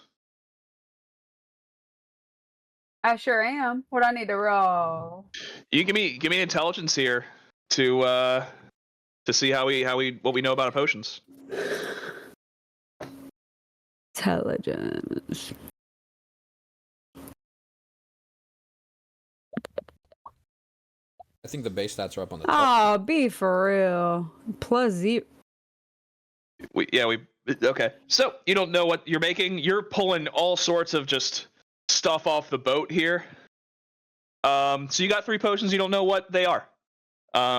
I sure am. What I need to roll? You give me intelligence here to see how we what we know about potions. Intelligence. I think the base stats are up on the top. Oh, be for real. +0. Okay. So you don't know what you're making. You're pulling all sorts of just stuff off the boat here. So you got 3 potions. You don't know what they are.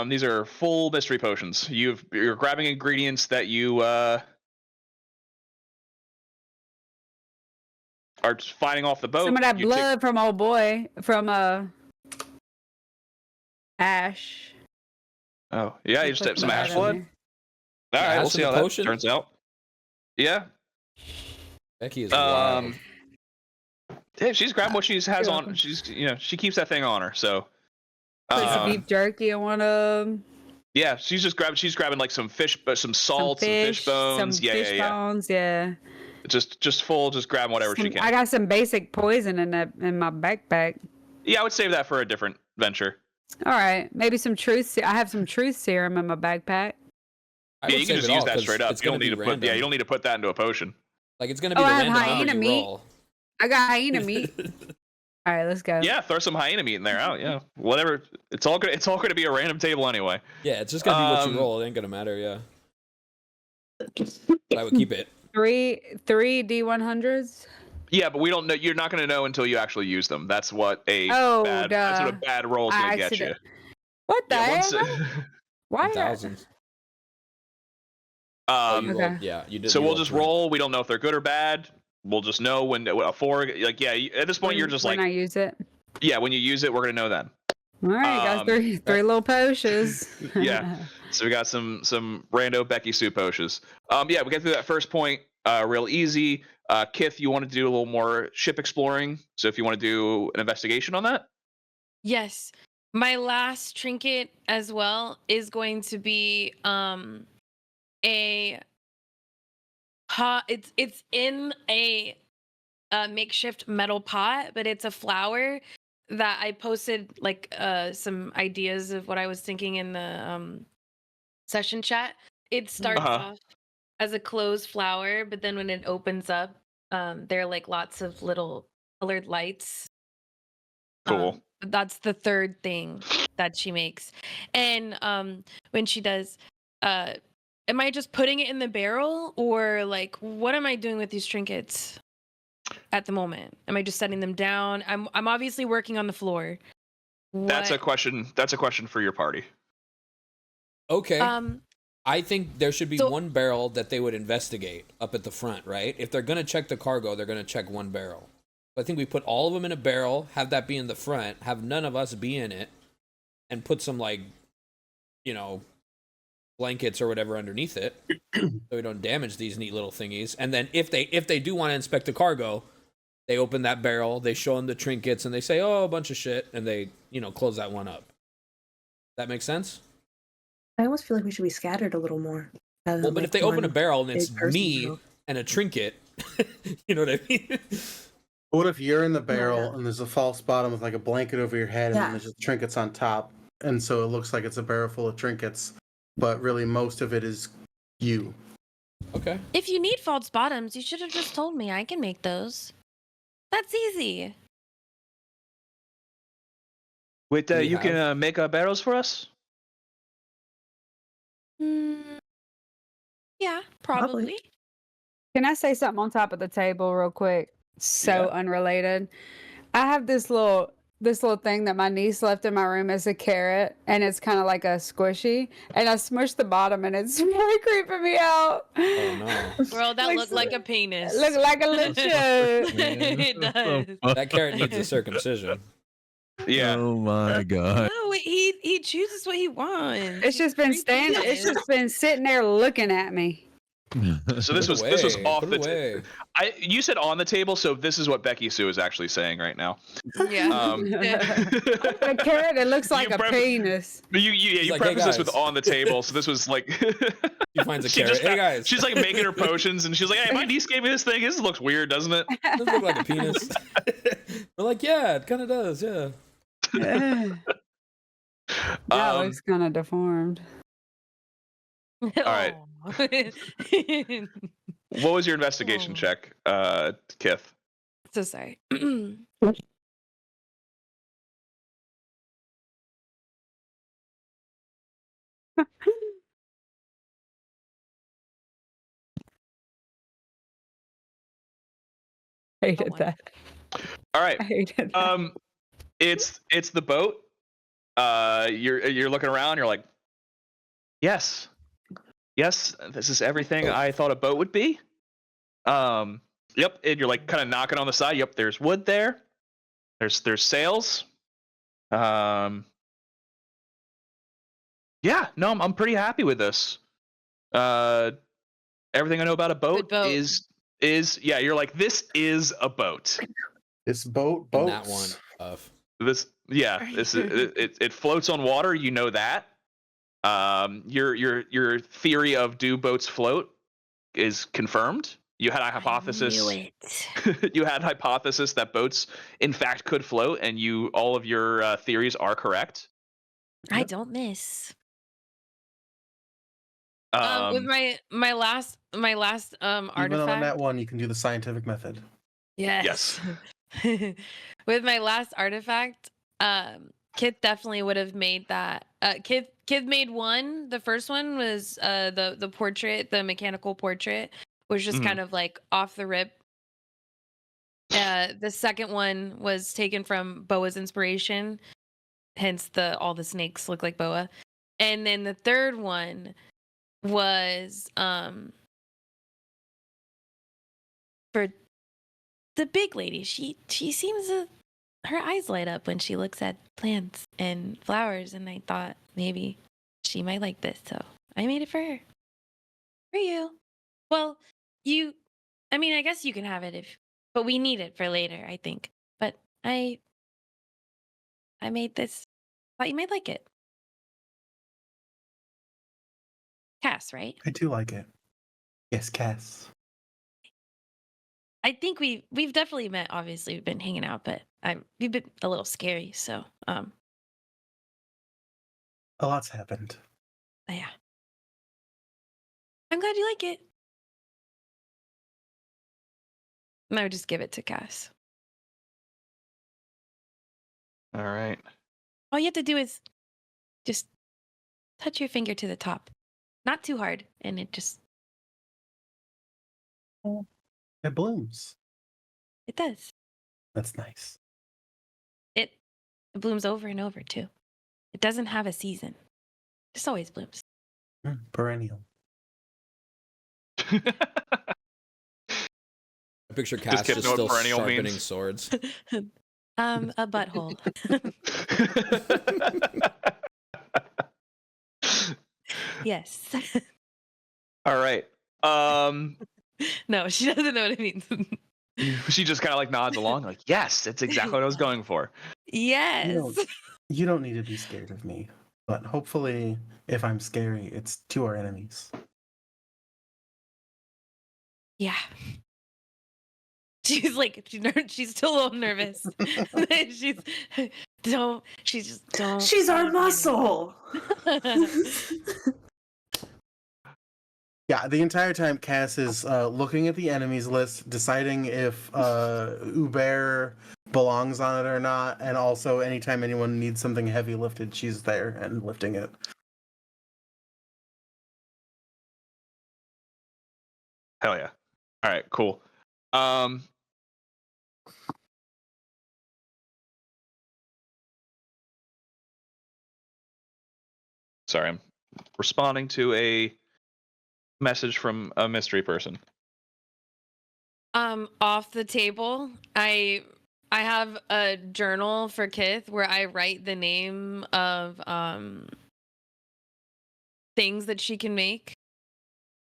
These are full mystery potions. You're grabbing ingredients that you are just finding off the boat. Some of that blood from old boy from Ash. Oh yeah, you just have some ash blood. All right, we'll see how that turns out. Yeah. Becky is wild. Yeah, she's grabbing what she has on. She's she keeps that thing on her. So. Put some beef jerky in one of them. Yeah, she's grabbing like some fish, some salt, some fish bones. Some fish bones, yeah. Just grabbing whatever she can. I got some basic poison in my backpack. Yeah, I would save that for a different venture. All right, maybe some truth. I have some truth serum in my backpack. Yeah, you can just use that straight up. You don't need to put. Yeah, you don't need to put that into a potion. Like it's gonna be the random hyena meat. Roll. I got hyena meat. All right, let's go. Yeah, throw some hyena meat in there. Oh yeah, whatever. It's all gonna be a random table anyway. Yeah, it's just gonna be what you roll. It ain't gonna matter. Yeah. But I would keep it. 3 D100s. Yeah, but we don't know. You're not gonna know until you actually use them. That's what that's what a bad roll is gonna get you. What the hell? Why? Thousands. Okay. Yeah, you did. So we'll just roll. We don't know if they're good or bad. we'll just know when a 4. Like, yeah, at this point, you're just when like, I use it. yeah, when you use it, we're gonna know then. All right, got three little potions. Yeah. So we got some rando Becky-sue potions. Yeah, we get through that first point real easy. Kith, you wanted to do a little more ship exploring, so if you want to do an investigation on that. Yes. My last trinket as well is going to be a pot. It's in a makeshift metal pot, but it's a flower that I posted like some ideas of what I was thinking in the session chat. It starts off as a closed flower, but then when it opens up, there are like lots of little colored lights. Cool. That's the third thing that she makes. And when she does, am I just putting it in the barrel, or like what am I doing with these trinkets at the moment? Am I just setting them down? I'm obviously working on the floor. That's a question for your party. Okay. I think there should be So- one barrel that they would investigate up at the front, right? If they're going to check the cargo, they're going to check one barrel. I think we put all of them in a barrel, have that be in the front, have none of us be in it, and put some, like, you know, blankets or whatever underneath it so we don't damage these neat little thingies. And then if they do want to inspect the cargo, they open that barrel, they show them the trinkets, and they say, oh, a bunch of shit, and they, you know, close that one up. That makes sense? I almost feel like we should be scattered a little more. Well, but if they open a barrel and it's me and a trinket, you know what I mean? What if you're in the barrel and there's a false bottom with like a blanket over your head and Yeah. then there's just trinkets on top, and so it looks like it's a barrel full of trinkets, but really most of it is you. Okay. If you need false bottoms, you should have just told me. I can make those. That's easy. Wait, Do we you have- can make barrels for us? Yeah, probably. Can I say something on top of the table real quick? So unrelated. I have this little thing that my niece left in my room as a carrot, and it's kind of like a squishy, and I smushed the bottom, and it's really creeping me out. Oh no. Girl, that Like looked like a penis. Look like a little chode. It does. That carrot needs a circumcision. Yeah. Oh my god. No, he chooses what he wants. It's just been standing. It's just been sitting there looking at me. So this was Put off it the away. you said on the table, so this is what Becky-sue is actually saying right now. Yeah. A carrot. It looks like You a prep- penis. You like, "Hey, preface this with guys." on the table, so this was like She finds a she carrot. just Hey guys, she's like making her potions and she's like, hey, my niece gave me this thing. This looks weird, doesn't it? does look like a penis. We're like, yeah, it kind of does, yeah. That looks kind of deformed. All right. What was your investigation check, Kith? So sorry. Hated my. that. All right. I hated that. It's the boat. You're looking around. You're like, yes, this is everything I thought a boat would be. Yep. And you're like kind of knocking on the side. Yep. There's wood there. There's sails. Yeah. No, I'm pretty happy with this. Everything I know about a boat, boat. is yeah. You're like, this is a boat. This boat And boats. that one of It floats on water. You know that. Your theory of do boats float is confirmed. You had a hypothesis. I knew it. You had a hypothesis that boats in fact could float, and all of your theories are correct. I don't miss. With my last Even on artifact. that one, you can do the scientific method. Yes. With my last artifact, Kith definitely would have made that. Kith made one. The first one was the portrait, the mechanical portrait, was just kind of like off the rip. The second one was taken from Boa's inspiration, hence all the snakes look like Boa. And then the third one was for the big lady. She seems to, her eyes light up when she looks at plants and flowers, and I thought maybe she might like this, so I made it for her. For you. Well, I guess you can have it but we need it for later, I think. But I made this. Thought you might like it. Cass, right? I do like it. Yes, Cass. I think we've definitely met. Obviously, we've been hanging out, but you've been a little scary. So, A lot's happened. yeah. I'm glad you like it. And I would just give it to Cass. All right. All you have to do is just touch your finger to the top, not too hard, and it just It blooms. it does. That's nice. It blooms over and over too. It doesn't have a season. It just always blooms. Perennial. I picture Cass kidding, just know what still perennial sharpening means. swords. A butthole. Yes. All right. No, she doesn't know what it means. She just kind of like nods along, like, yes, that's exactly what I was going for. Yes. You don't need to be scared of me. But hopefully, if I'm scary, it's to our enemies. Yeah. She's like, she's still a little nervous. She's don't. She's our muscle. Yeah, the entire time Cass is looking at the enemies list, deciding if Uber belongs on it or not, and also anytime anyone needs something heavy lifted, she's there and lifting it. Hell yeah. All right, cool. Sorry, I'm responding to a message from a mystery person. Off the table, I have a journal for Kith where I write the name of things that she can make.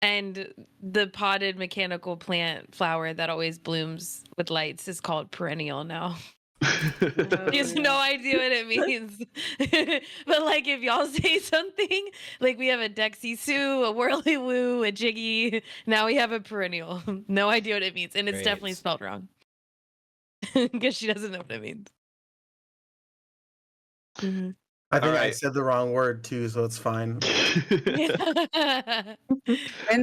And the potted mechanical plant flower that always blooms with lights is called perennial now. He has no idea what it means. But like if y'all say something, like we have a Becky-sue, a whirly-woo, a jiggy, now we have a perennial. No idea what it means. And it's definitely Great. spelled wrong. Because she doesn't know what it means. Mm-hmm. I think I Alright. said the wrong word too, so it's fine. Isn't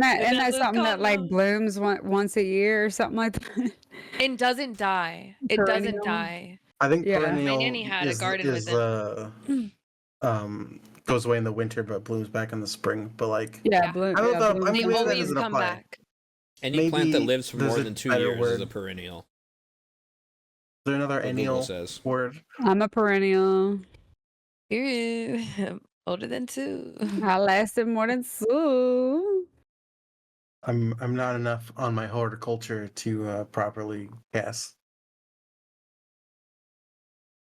that something that like blooms once a year or something like that? It doesn't die. It doesn't Perennial? die. I think Yeah. perennial My nanny had a garden with goes away in the winter but blooms back in the spring. But like, Yeah, Yeah. bloom. I don't yeah, know, bloom. I'm They maybe that always doesn't come apply. back. Any plant that Maybe lives for there's more a than 2 better years is a word. perennial. Is there another What Google annual says. word? I'm a perennial. Period. Older than 2. I lasted more than Sue. I'm not enough on my horticulture to properly guess.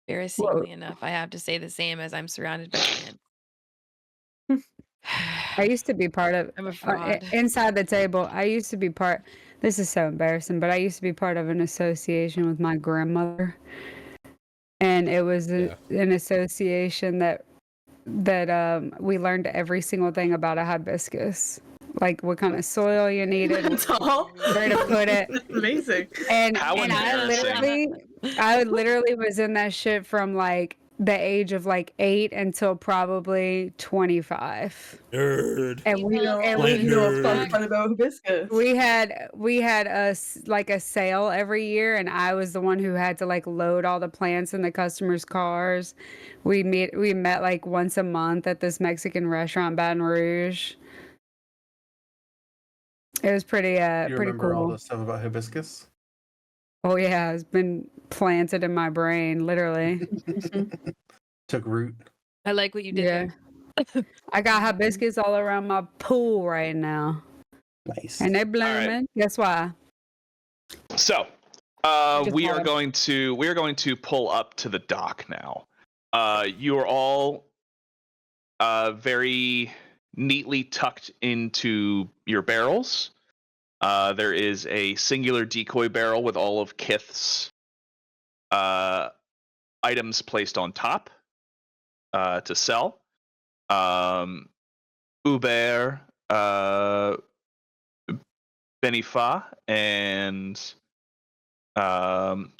Embarrassingly enough, I have to say the same as I'm surrounded by plants. I used to be part of I'm a fraud. inside the table. I used to be part. This is so embarrassing, but I used to be part of an association with my grandmother, and it was an association that we learned every single thing about a hibiscus, like what kind of soil you needed, where to put it. Amazing. And How I embarrassing. literally was in that shit from like the age of like 8 until probably 25. Nerd. And we Plant know a nerd. fun about hibiscus. we had a sale every year, and I was the one who had to like load all the plants in the customers' cars. We met like once a month at this Mexican restaurant, Baton Rouge. It was pretty You pretty remember all cool. the stuff about hibiscus? Oh yeah, it's been planted in my brain, literally. Took root. I like what you did there. I got hibiscus all around my pool right now, Nice. and they're blooming. Guess why? So, Just We are one. going to pull up to the dock now. You are all very neatly tucked into your barrels. There is a singular decoy barrel with all of Kith's items placed on top to sell. Hubert, Benifa, and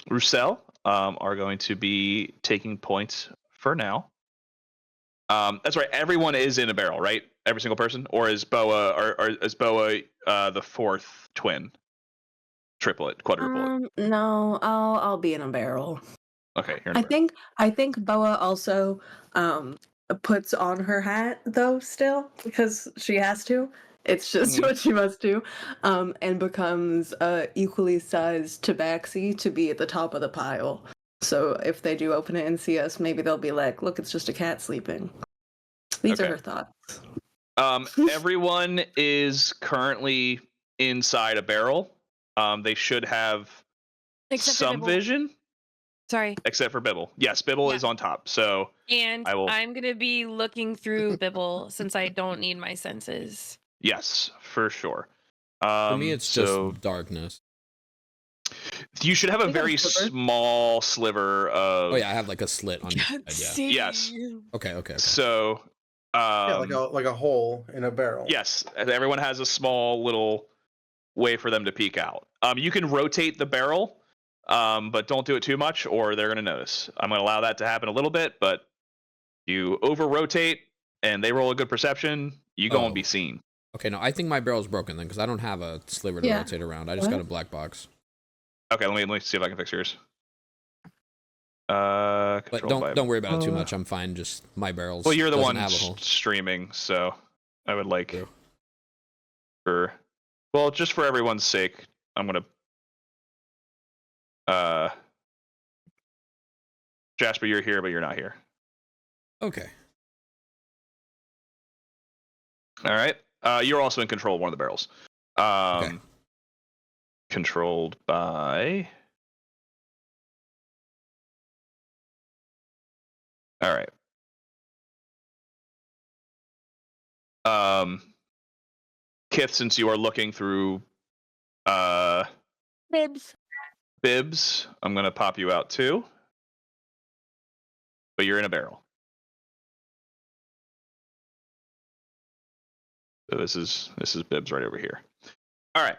Roussel are going to be taking points for now. That's right. Everyone is in a barrel, right? Every single person, or is Boa or is Boa the fourth twin, triplet, quadruplet? No, I'll be in a barrel. Okay, you're in a barrel. I think Boa also puts on her hat though still because she has to. It's just what she must do, and becomes equally sized tabaxi to be at the top of the pile. So if they do open it and see us, maybe they'll be like, "Look, it's just a cat sleeping." These are her thoughts. Everyone is currently inside a barrel. They should have Except for some Bibble. vision, Sorry. except for Bibble. Yes, Bibble Yeah. is on top. So And I will- I'm gonna be looking through Bibble since I don't need my senses. yes, for sure. For me, it's so just darkness. you should have a You got a very sliver? small sliver of. Oh yeah, I have like a slit on each side. Yeah. See. Yes. Okay. So. Yeah, like a hole in a barrel. Yes, everyone has a small little way for them to peek out. You can rotate the barrel, but don't do it too much, or they're going to notice. I'm going to allow that to happen a little bit, but you over rotate and they roll a good perception, you go and be seen. Okay, no, I think my barrel's broken then because I don't have a sliver to rotate around. I just got a black box. Okay, let me see if I can fix yours. But don't worry about it too much. I'm fine. Just my barrels. Well, you're the doesn't one have a hole. streaming, so I would like just for everyone's sake, I'm gonna Jasper, you're here, but you're not here. Okay. All right. You're also in control of one of the barrels. Okay. Controlled by. All right. Kith, since you are looking through bibs, I'm gonna pop you out too. But you're in a barrel. So this is bibs right over here. All right.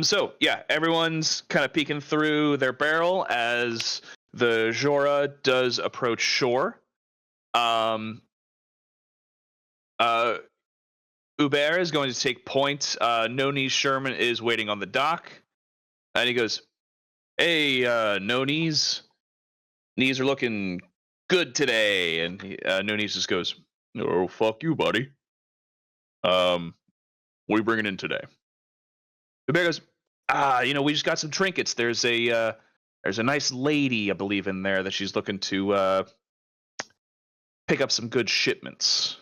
So yeah, everyone's kind of peeking through their barrel as the Jora does approach shore. Hubert is going to take point. No-Knees Sherman is waiting on the dock. And he goes, "Hey, No-Knees. Knees are looking good today." And No-Knees just goes, "Oh, fuck you, buddy. What are you bringing in today?" Hubert goes, we just got some trinkets. There's a nice lady, I believe, in there that she's looking to pick up some good shipments.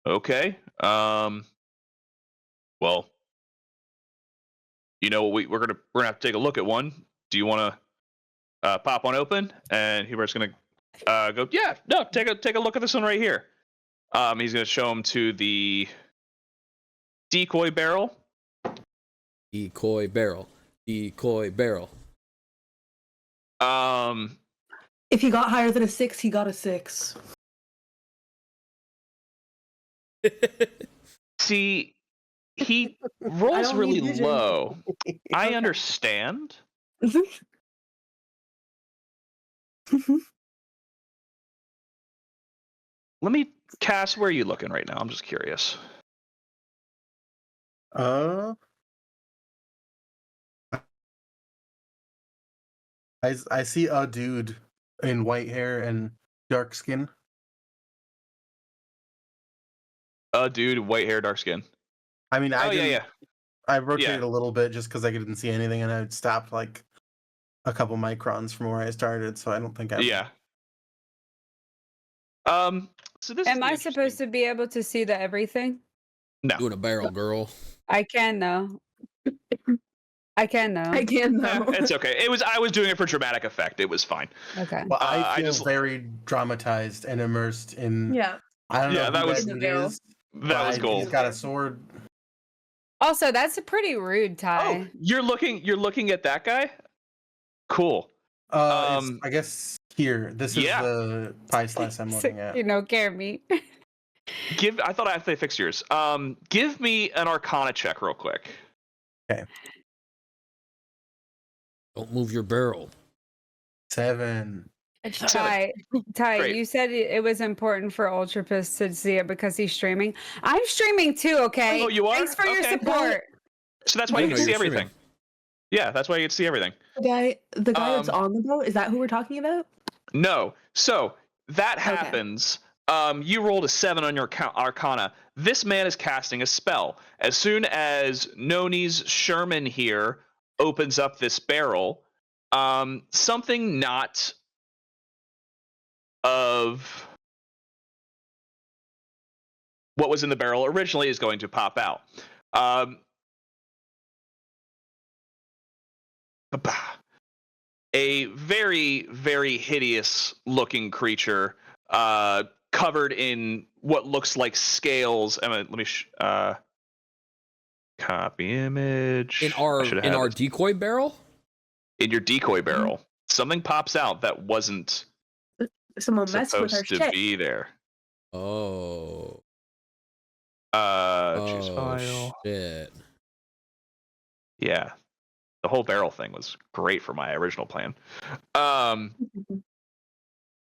Okay. Well, we're gonna have to take a look at one. Do you want to pop one open? And Hubert's gonna go, "Yeah, no, take a look at this one right here." He's gonna show him to the decoy barrel. Decoy barrel. If he got higher than a 6, he got a 6. See, he rolls don't really need vision. low. I Okay. understand. Let me Cass, where are you looking right now? I'm just curious. I see a dude in white hair and dark skin. Dude, white hair, dark skin. I mean, Yeah. I rotated a little bit just because I didn't see anything, and I stopped like a couple microns from where I started, so I don't think I. Yeah. So this Am I supposed to be able to see the everything? No. Doing a barrel, girl. I can though. I can though. I can though. It's okay. I was doing it for dramatic effect. It was fine. Okay. Well, I I feel just- very dramatized and immersed in. Yeah. I don't Yeah, know that who was- that dude Veil. is. That was but gold. He's got a sword. Also, that's a pretty rude Oh, tie. you're looking at that guy? Cool. It's, I guess here. This is yeah. the pie slice I'm looking at. You know, care me. I thought I had to fix yours. Give me an Arcana check real quick. Don't move your barrel. 7. Ty, Great. you said it was important for Ultrapus to see it because he's streaming. I'm streaming too, okay? Oh, you are? Thanks for your Okay. support. So that's why I you didn't can know see you were everything. Yeah, that's why you can see everything. The guy that's Um, on the boat, is that who we're talking about? No. So that happens. You rolled a 7 on your Arcana. This man is casting a spell. As soon as Noni's Sherman here opens up this barrel, something not of what was in the barrel originally is going to pop out. A very, very hideous looking creature, covered in what looks like scales. Let me copy image. In I should have our it. decoy barrel? In your decoy barrel, something pops out that wasn't Someone messed with our supposed to shit. be there. Oh. Choose file. Shit. Yeah, the whole barrel thing was great for my original plan.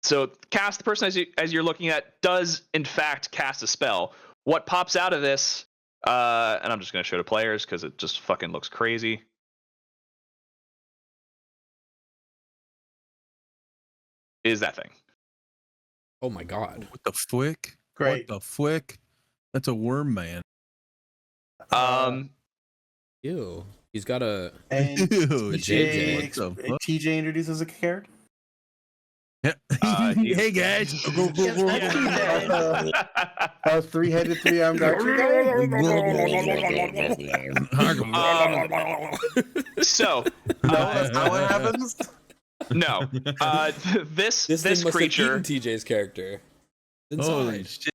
So cast, the person as you're looking at does in fact cast a spell. What pops out of this, and I'm just going to show to players because it just fucking looks crazy. Is that thing. Oh my god. What the flick? Great. What the flick? That's a worm man. Ew. He's got a And Ew, JJ. what the fuck? TJ introduces a character. Hey guys. A 3-headed, 3-armed archer guy. So No, that's not what happens. no, this thing must have creature, eaten TJ's character. Holy Inside. shit.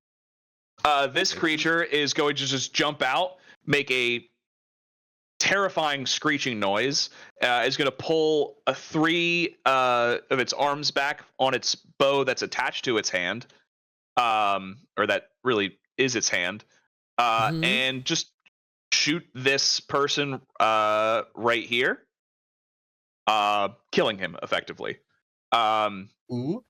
this creature is going to just jump out, make a terrifying screeching noise, is going to pull 3 of its arms back on its bow that's attached to its hand, or that really is its hand, and just shoot this person right here, killing him effectively. Ooh.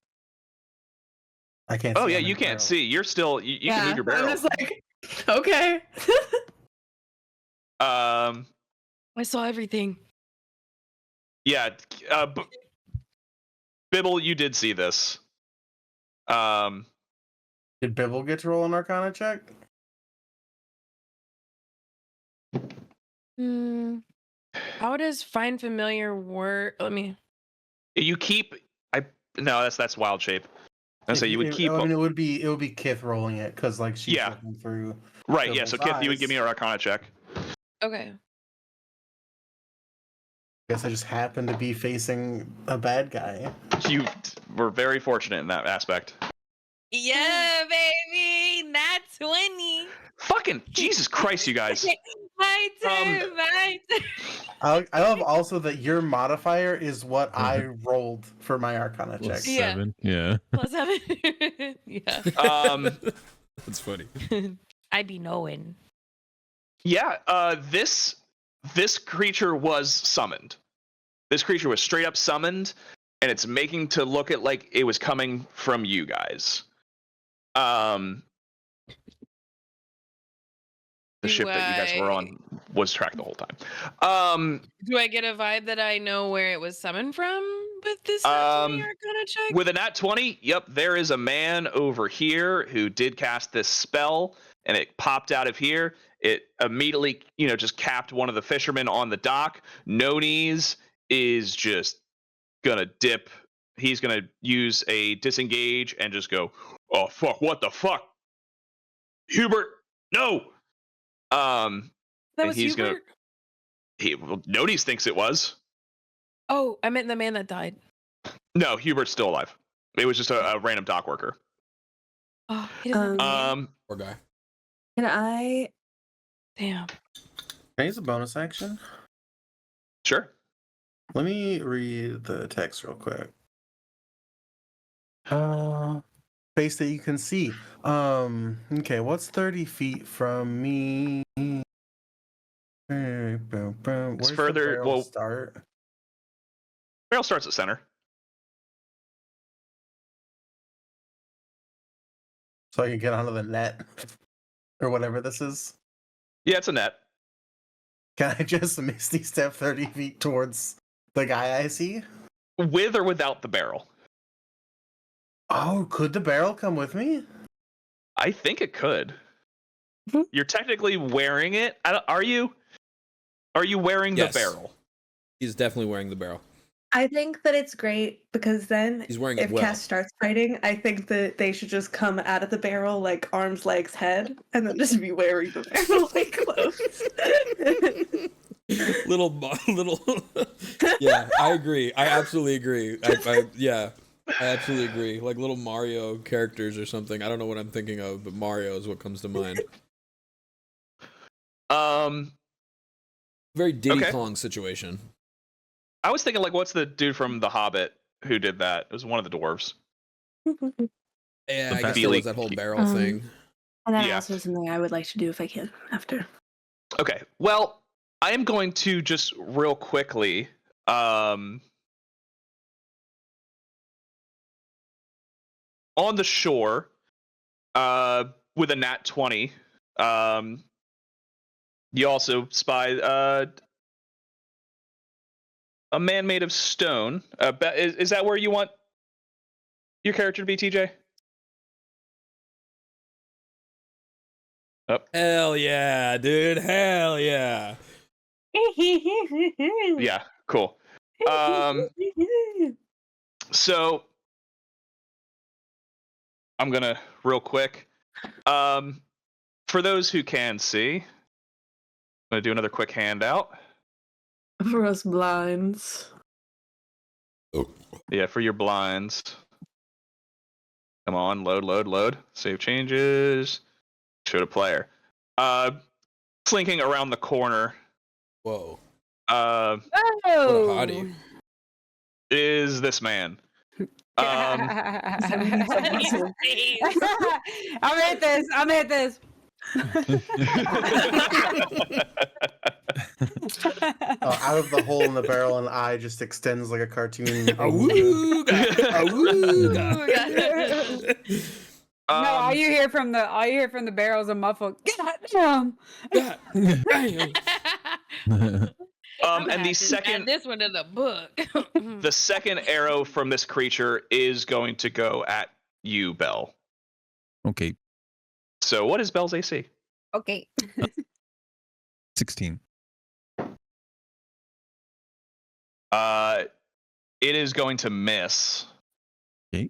I can't. Oh see yeah, him in you the can't barrel. see. You're still. You can move your barrel. I'm just like, okay. I saw everything. Yeah. Bibble, you did see this. Did Bibble get to roll an Arcana check? How does find familiar work? Let me. You keep. No, that's wild shape. I say you would keep. I mean, it would be Kith rolling it because like she's Yeah. looking through. Right. Yeah. So Bibble's Kith, you would give me eyes. an Arcana check. Okay. Guess I just happened to be facing a bad guy. You were very fortunate in that aspect. Yeah, baby. Not 20. Fucking Jesus Christ, you guys. My turn. My turn. I love also that your modifier is what I rolled for my Arcana check. Plus Yeah. 7. Yeah. Plus 7. Yeah. That's funny. I be knowing. Yeah. This creature was summoned. This creature was straight up summoned, and it's making to look at like it was coming from you guys. The ship that you guys were on was tracked the whole time. Do I get a vibe that I know where it was summoned from with this Arcana check? With a nat 20, yep, there is a man over here who did cast this spell, and it popped out of here. It immediately, just capped one of the fishermen on the dock. Noni's is just gonna dip. He's gonna use a disengage and just go, oh fuck, what the fuck? Hubert, no! That was he's Hubert? Nodes thinks it was. Oh, I meant the man that died. No, Hubert's still alive. It was just a random dock worker. Oh, he doesn't have a name. Poor guy. Can I? Damn. Can I use a bonus action? Sure. Let me read the text real quick. Face that you can see. Okay, what's 30 feet from me? Where's further- the barrel well- start? Barrel starts at center. So I can get onto the net or whatever this is. Yeah, it's a net. Can I just misty step 30 feet towards the guy I see? With or without the barrel? Oh, could the barrel come with me? I think it could. Mhm. You're technically wearing it. Are you? Are you wearing Yes. the barrel? He's definitely wearing the barrel. I think that it's great because then He's wearing it if well. Cass starts fighting, I think that they should just come out of the barrel like arms, legs, head, and then just be wearing the barrel like clothes. little. Yeah, I agree. I absolutely agree. I absolutely agree. Like little Mario characters or something. I don't know what I'm thinking of, but Mario is what comes to mind. Very Diddy Okay. Kong situation. I was thinking, like, what's the dude from The Hobbit who did that? It was one of the dwarves. Yeah, The I guess there Beely- was that whole barrel Um, thing. And that Yeah. also is something I would like to do if I can after. Okay. Well, I am going to just real quickly. On the shore, with a nat 20, you also spy a man made of stone. Is that where you want your character to be, TJ? Hell yeah, dude. Hell yeah. Yeah, cool. So I'm gonna real quick. For those who can see, I'm gonna do another quick handout. For us blinds. Yeah, for your blinds. Come on, load. Save changes. Show to player. Slinking around the corner. Whoa. Oh. What a hottie. Is this man. I'm at this. Out of the hole in the barrel, an eye just extends like a cartoon. Awooga. No, all you hear from the barrels a muffled. Goddamn. Damn. And the second add this one to the book. the second arrow from this creature is going to go at you, Belle. Okay, So what is Belle's AC? Okay. 16. It is going to miss. Okay.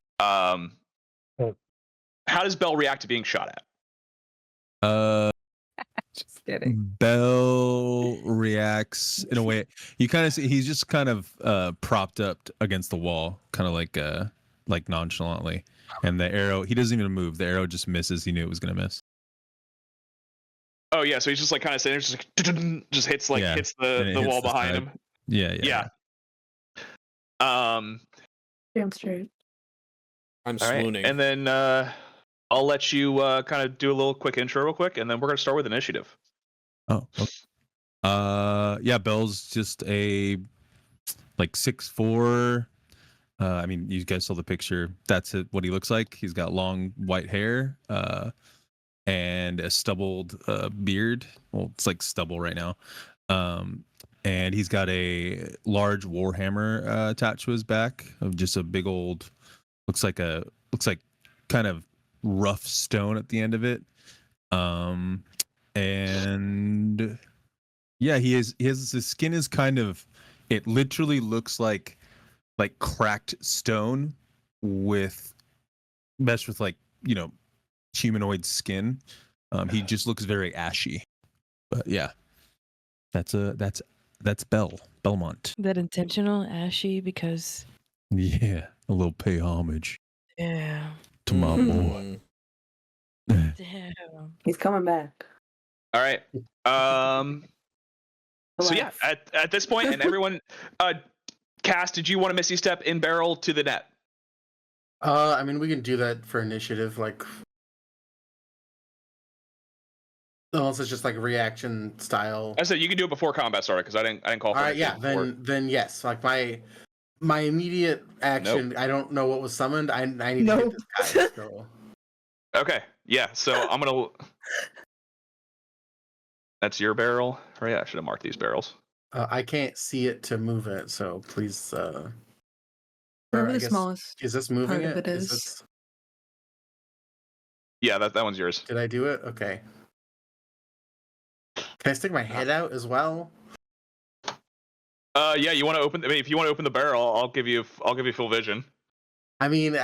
How does Belle react to being shot at? Just kidding. Bell reacts in a way you kind of see he's just kind of propped up against the wall, kind of like nonchalantly, and the arrow, he doesn't even move. The arrow just misses. He knew it was gonna miss. Oh yeah, so he's just like kind of sitting there, just hits the And it the hits wall the behind side. him. Yeah. Damn straight. I'm All right, swooning. and then I'll let you kind of do a little quick intro real quick, and then we're gonna start with initiative. Oh, okay. Yeah, Bell's just a like 6'4". I mean, you guys saw the picture. That's what he looks like. He's got long white hair, and a stubbled beard. Well, it's like stubble right now. And he's got a large warhammer attached to his back of just a big old, looks like kind of rough stone at the end of it. And yeah, his skin is kind of, it literally looks like cracked stone with meshed with humanoid skin. He just looks very ashy. But yeah, that's That's Belmont. That intentional, ashy, because Yeah, a little pay homage yeah, to my boy. damn. He's coming back. All right. So yeah, at this point, and everyone, Cass, did you want to Misty Step in barrel to the net? I mean, we can do that for initiative, like, unless it's just like reaction style. I said you can do it before combat started because I didn't call for All it. right, yeah, then yes, like my immediate action. I don't know what was summoned. I need to hit this guy. So. Okay, yeah. So I'm gonna. That's your barrel, right? I should have marked these barrels. I can't see it to move it, so please. Whatever the smallest Is this moving part of it is. this... Yeah, that one's yours. Did I do it? Okay. Can I stick my head out as well? Yeah. You want to open? I mean, if you want to open the barrel, I'll give you full vision. I mean,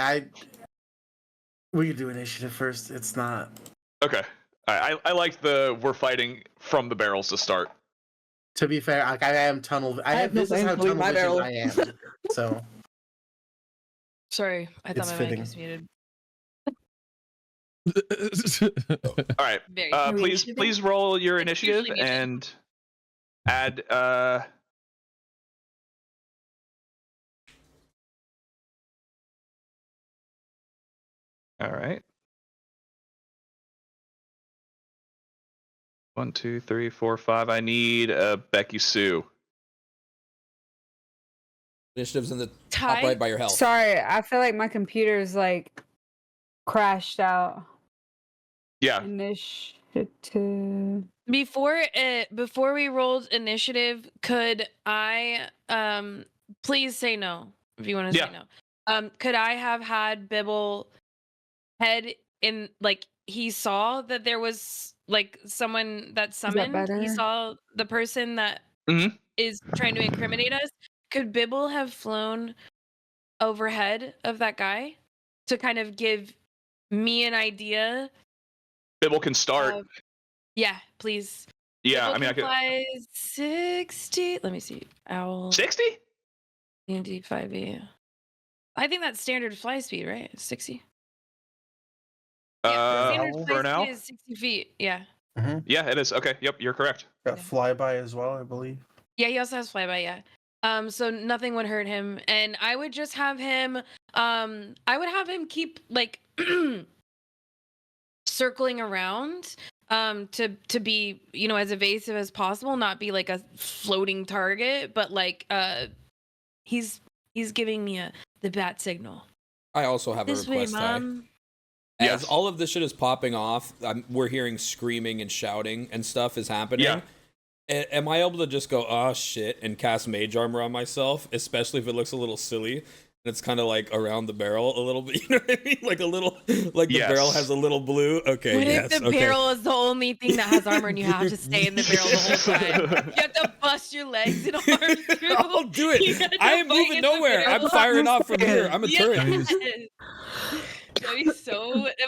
we could do initiative first. It's not. Okay. I like the we're fighting from the barrels to start. To be fair, like, I am tunnel. This is how tunnel vision I am. So. Sorry, I thought It's my fitting. mic was muted. All right. Very Please roll your It's initiative usually muted. and add. All right. 1, 2, 3, 4, 5. I need Becky-sue. Initiatives in the Ty? top right by your health. Sorry, I feel like my computer's like crashed out. Yeah. Initiative. Before we rolled initiative, could I please say no if you want to say no. Could I have had Bibble head in, like, he saw that there was like someone that summoned. better? He saw the person that Mhm. is trying to incriminate us. Could Bibble have flown overhead of that guy to kind of give me an idea? Bibble can start. Yeah, please. Yeah, Bibble I mean, I can could. fly 60. Let me see. Owl. 60? D&D 5e. I think that's standard fly speed, right? 60. Standard For fly now. speed is 60 feet. Yeah. Yeah, it is. Okay. Yep, you're correct. Got flyby as well, I believe. Yeah, he also has flyby, yeah. So nothing would hurt him. And I would just have him keep like circling around to be, you know, as evasive as possible, not be like a floating target, but like he's giving me the bat signal. I also have This a way, request, Ty. Mom. As Yes. all of this shit is popping off, we're hearing screaming and shouting and stuff is happening. Yeah. Am I able to just go, oh shit, and cast mage armor on myself, especially if it looks a little silly? And it's kind of like around the barrel a little bit, you know what I mean? Like a little, like the Yes. barrel has a little blue. Okay, What yes, if the okay. barrel is the only thing that has armor and you have to stay in the barrel the whole time? You have to bust your legs and arms through. I'll do You it. have to I am fight moving in the nowhere. I'm barrel. firing off from here. I'm a turret. Yes. That'd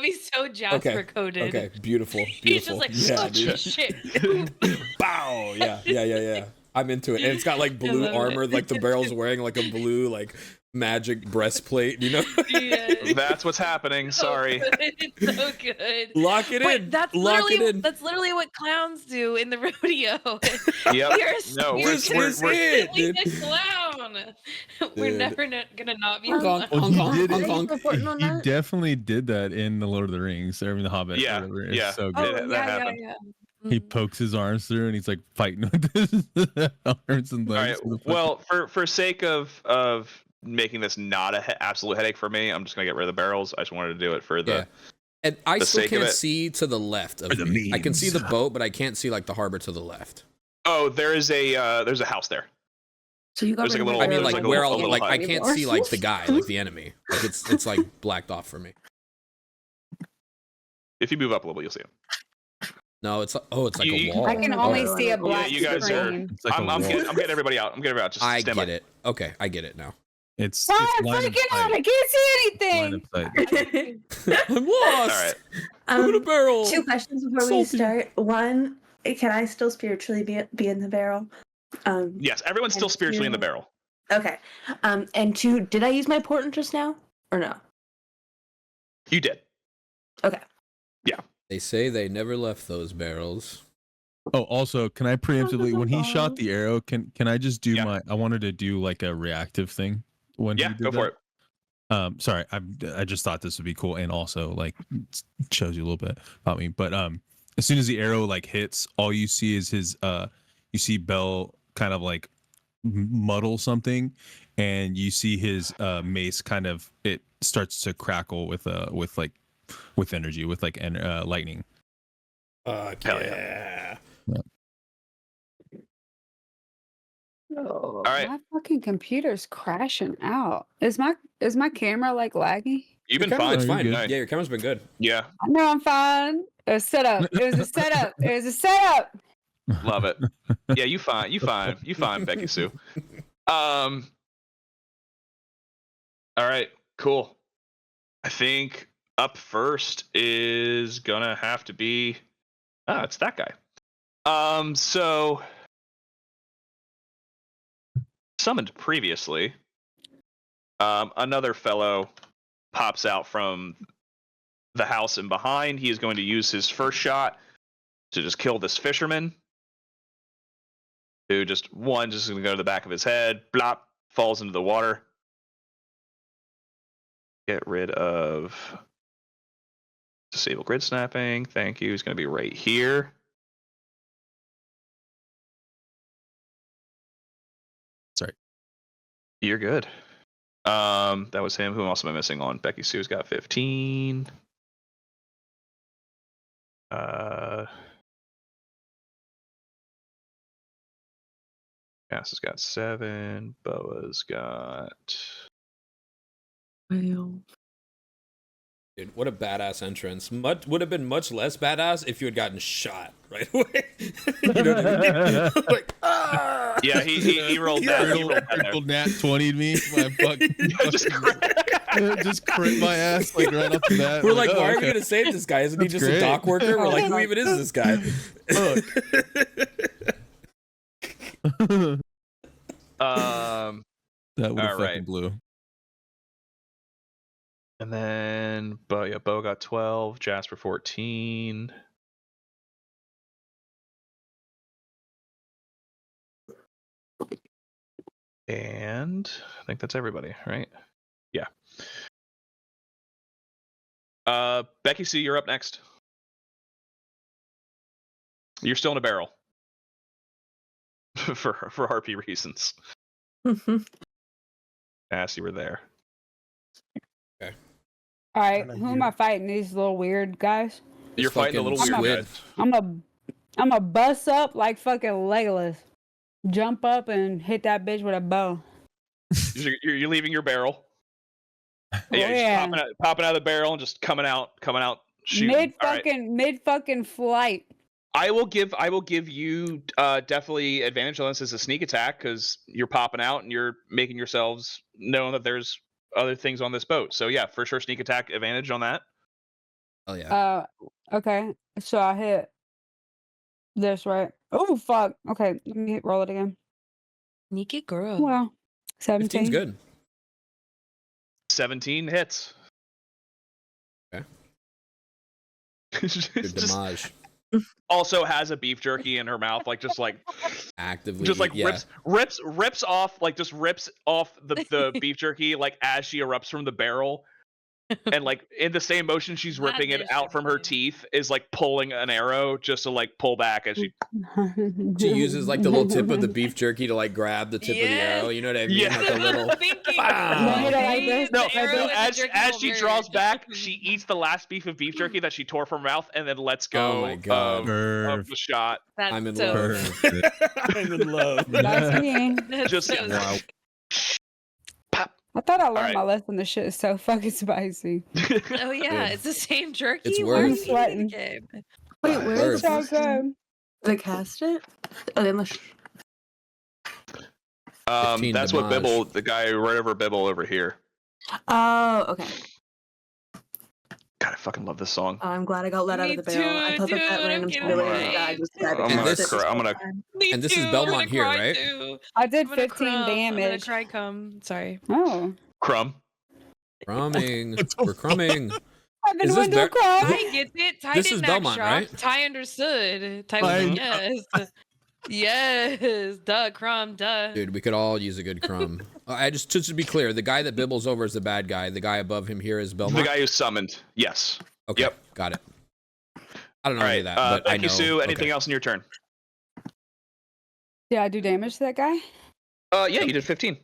be so Jasper coded. Okay, beautiful, He's beautiful. just like, yeah, oh dude. shit. Bow. Yeah. I'm into it. And it's got like blue love armor, it. like the barrel's wearing like a blue like magic breastplate, you know? Yeah. That's what's happening. Sorry. It's so good. Lock it in. That's Lock it in. That's literally what clowns do in the rodeo. Yep. You're This is it, dude. a clown. We're Dude. never gonna not be Hong Kong, clowns. Hong Kong, he did Hong it. Kong. Reporting on He that? definitely did that in the Lord of the Rings, or in the Hobbit. Yeah, or whatever. It's yeah. so Oh, good. That happened. yeah. He Mhm. pokes his arms through, and he's like fighting with his arms and All right. legs. with the Well, for sake of making this not a absolute headache for me, I'm just gonna get rid of the barrels. I just wanted to do it for the. Yeah. And I the still sake of can't it. see to the left of For the me. I can see the memes. boat, but I can't see like the harbor to the left. Oh, there's a house there. So you got There's rid like a of little- I mean, there's like like a where little- I'll a like little I hut. can't see like the guy, like the enemy. Like it's like blacked off for me. If you move up a little bit, you'll see him. No, it's like You- a wall. I can only Oh, see a yeah, black you guys are- screen. It's like I'm a wall. getting everybody out. I'm getting everybody out. Just I stand get by. it. Okay, I get it now. It's Ah, I'm line of freaking out! I sight. can't see Line anything. of sight. I'm lost. All right. I'm in a barrel. 2 questions before we Salty. start. One, can I still spiritually be in the barrel? Yes, everyone's still and spiritually in the two- barrel. Okay. And two, did I use my portent just now or no? You did. Okay. They say they never left those barrels. Oh, also, can I preemptively, when he shot Oh. the arrow, can I just do Yeah. I wanted to do like a reactive thing when Yeah, he did go for that. it. Sorry, I just thought this would be cool, and also like shows you a little bit about me. But as soon as the arrow like hits, all you see is his you see Bell kind of like muddle something, and you see his mace kind of, it starts to crackle with energy, with like lightning. Hell yeah. Oh. All right. My fucking computer's crashing out. Is my camera like laggy? You've Your been camera fine. looks you're fine. good. Yeah, your camera's been good. Yeah, I know I'm fine. It was set up. It was a setup. It was a setup. love it. Yeah, you fine. You fine, Becky-sue. All right, cool. I think up first is gonna have to be. It's that guy. So summoned previously. Another fellow pops out from the house and behind. He is going to use his first shot to just kill this fisherman. Who just going to go to the back of his head. Blop, falls into the water. Get rid of disable grid snapping. Thank you. He's going to be right here. Sorry. You're good. That was him. Who else am I missing on? Becky-sue's got 15. Cass has got 7. Boa's got. Well. Dude, what a badass entrance. Would have been much less badass if you had gotten shot right away. You know what I mean? Like, ah! Yeah, he rolled that. He rolled that there. Critical nat 20'd me. My just crit my ass like right off the bat. We're like, why are we okay. gonna save this guy? Isn't he That's just great. a dock worker? We're like, who even is this guy? Look. That would have All fucking right. blew. And then Bo got 12, Jasper 14. And I think that's everybody, right? Yeah. Becky-sue, you're up next. You're still in a barrel. for RP reasons. You were there. All right, Kinda who am you. I fighting? These little weird guys. You're fighting the little fucking weird squid. guys. I'm a bust up like fucking Legolas. Jump up and hit that bitch with a bow. You're leaving your barrel. Yeah, Yeah. you're just popping out of the barrel and just coming out shooting. Mid fucking flight. I will give you definitely advantage on this as a sneak attack because you're popping out and you're making yourselves known that there's other things on this boat. So yeah, for sure, sneak attack advantage on that. Oh yeah. Okay. So I hit this, right? Oh fuck. Okay, let me roll it again. Sneaky girl. Well, 17. 15's good. 17 hits. Okay. It's Good just- damage. also has a beef jerky in her mouth, like just like Actively. just like yeah. rips off the beef jerky like as she erupts from the barrel. And like in the same motion she's That ripping it dish out is from her good. teeth is like pulling an arrow just to like pull back as she She uses like the little tip of the beef jerky to like grab the tip of the Yes. arrow. You know what I mean? Yeah. Like a little. Thinking. Wow. Made it like this. no, The arrow and the as jerky she will draws merge. back, she eats the last beef of beef jerky that she tore from her mouth and then lets go Oh my God. of Perfect. the shot. That's I'm in so love. Perfect. I'm in love. That's me. That's Just- so wow. sick. Pop. I thought I learned Alright. my lesson. This shit is so fucking spicy. Oh yeah, it's the same jerky. It's Why are you worth- eating Sweating. the game? Wait, Right. where is Earth. So good. the cast it? Oh, they must. 15 That's what damage. Bibble, the guy right over Bibble over here. Oh, okay. God, I fucking love this song. I'm glad I got let out of Me the barrel. I too, thought that dude, I'm random getting related hyped. guy just had I'm gonna to sit cry- this I'm whole gonna- time. Me And this is too, Belmont I'm gonna here, cry right? too. I did I'm gonna 15 crumb. I'm gonna damage. cry cum. Sorry. Oh. Crumb. Crumbing. We're crumbing. I've been Is this Wendell Ber- Crumb. Ty gets it. Ty This didn't is act Belmont, shocked. right? Ty understood. Ty Mhm. was yes. Yes. Duh, crumb, duh. Dude, we could all use a good crumb. I just to be clear, the guy that bibbles over is the bad guy. The guy above him here is Belmont. The guy who summoned. Yes. Okay, Yep. got it. I don't know All any right. of that, but I know. Becky-sue, anything okay. else in your turn? Yeah, I do damage to that guy. Yeah, you did 15.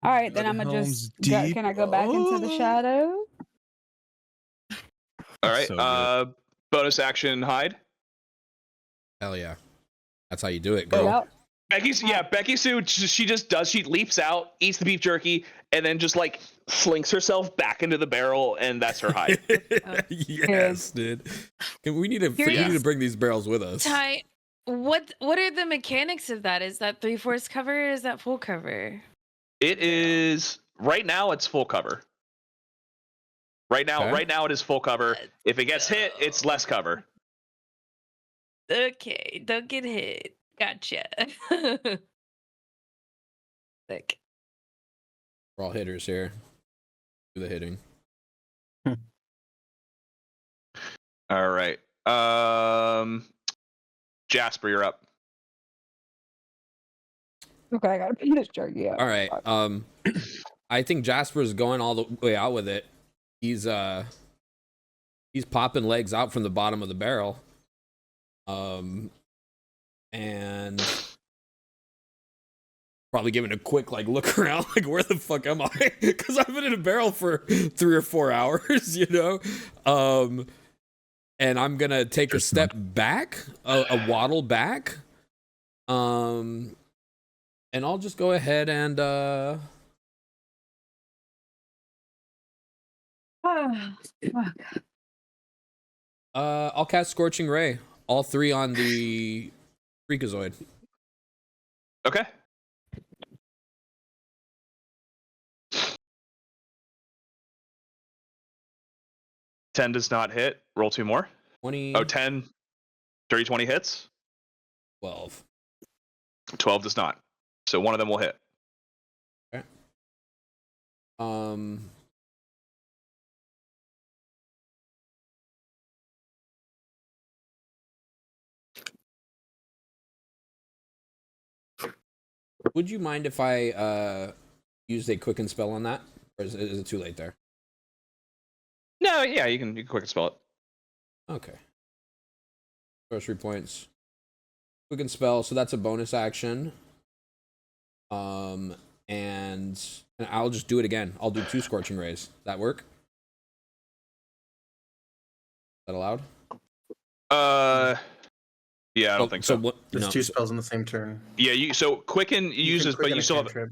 All right, then Blood I'm gonna Helm's just go, deep. can I go back into the Oh. shadow? All right. So good. Bonus action hide. Hell yeah, that's how you do it, girl. Yep. Becky-sue, she leaps out, eats the beef jerky, and then just like slinks herself back into the barrel, and that's her hide. Yes, dude. We need to bring these barrels with us. Ty, what are the mechanics of that? Is that 3/4 cover or is that full cover? It is right now. It's full cover. Right now it is full cover. If it gets hit, it's less cover. Okay, don't get hit. Gotcha. Sick. We're all hitters here. Do the hitting. All right. Jasper, you're up. Okay, I gotta put this jerky up. All right. I think Jasper's going all the way out with it. He's popping legs out from the bottom of the barrel. And probably giving a quick like look around, like where the fuck am I? Because I've been in a barrel for 3 or 4 hours, you know. And I'm gonna take a step back, a waddle back. And I'll just go ahead and I'll cast Scorching Ray. All 3 on the Freakazoid. Okay. Ten does not hit. Roll 2 more. 20. Oh, 10. 30, 20 hits. 12. 12 does not. So one of them will hit. Okay. Would you mind if I used a quicken spell on that, or is it too late there? No, yeah, you can quick spell it. Okay. Sorcery points. Quicken spell, so that's a bonus action. And I'll just do it again. I'll do 2 Scorching Rays. Does that work? Is that allowed? Yeah, I don't think so. There's 2 spells in the same turn. Yeah, so quicken uses, but quicken you a still have. cantrip.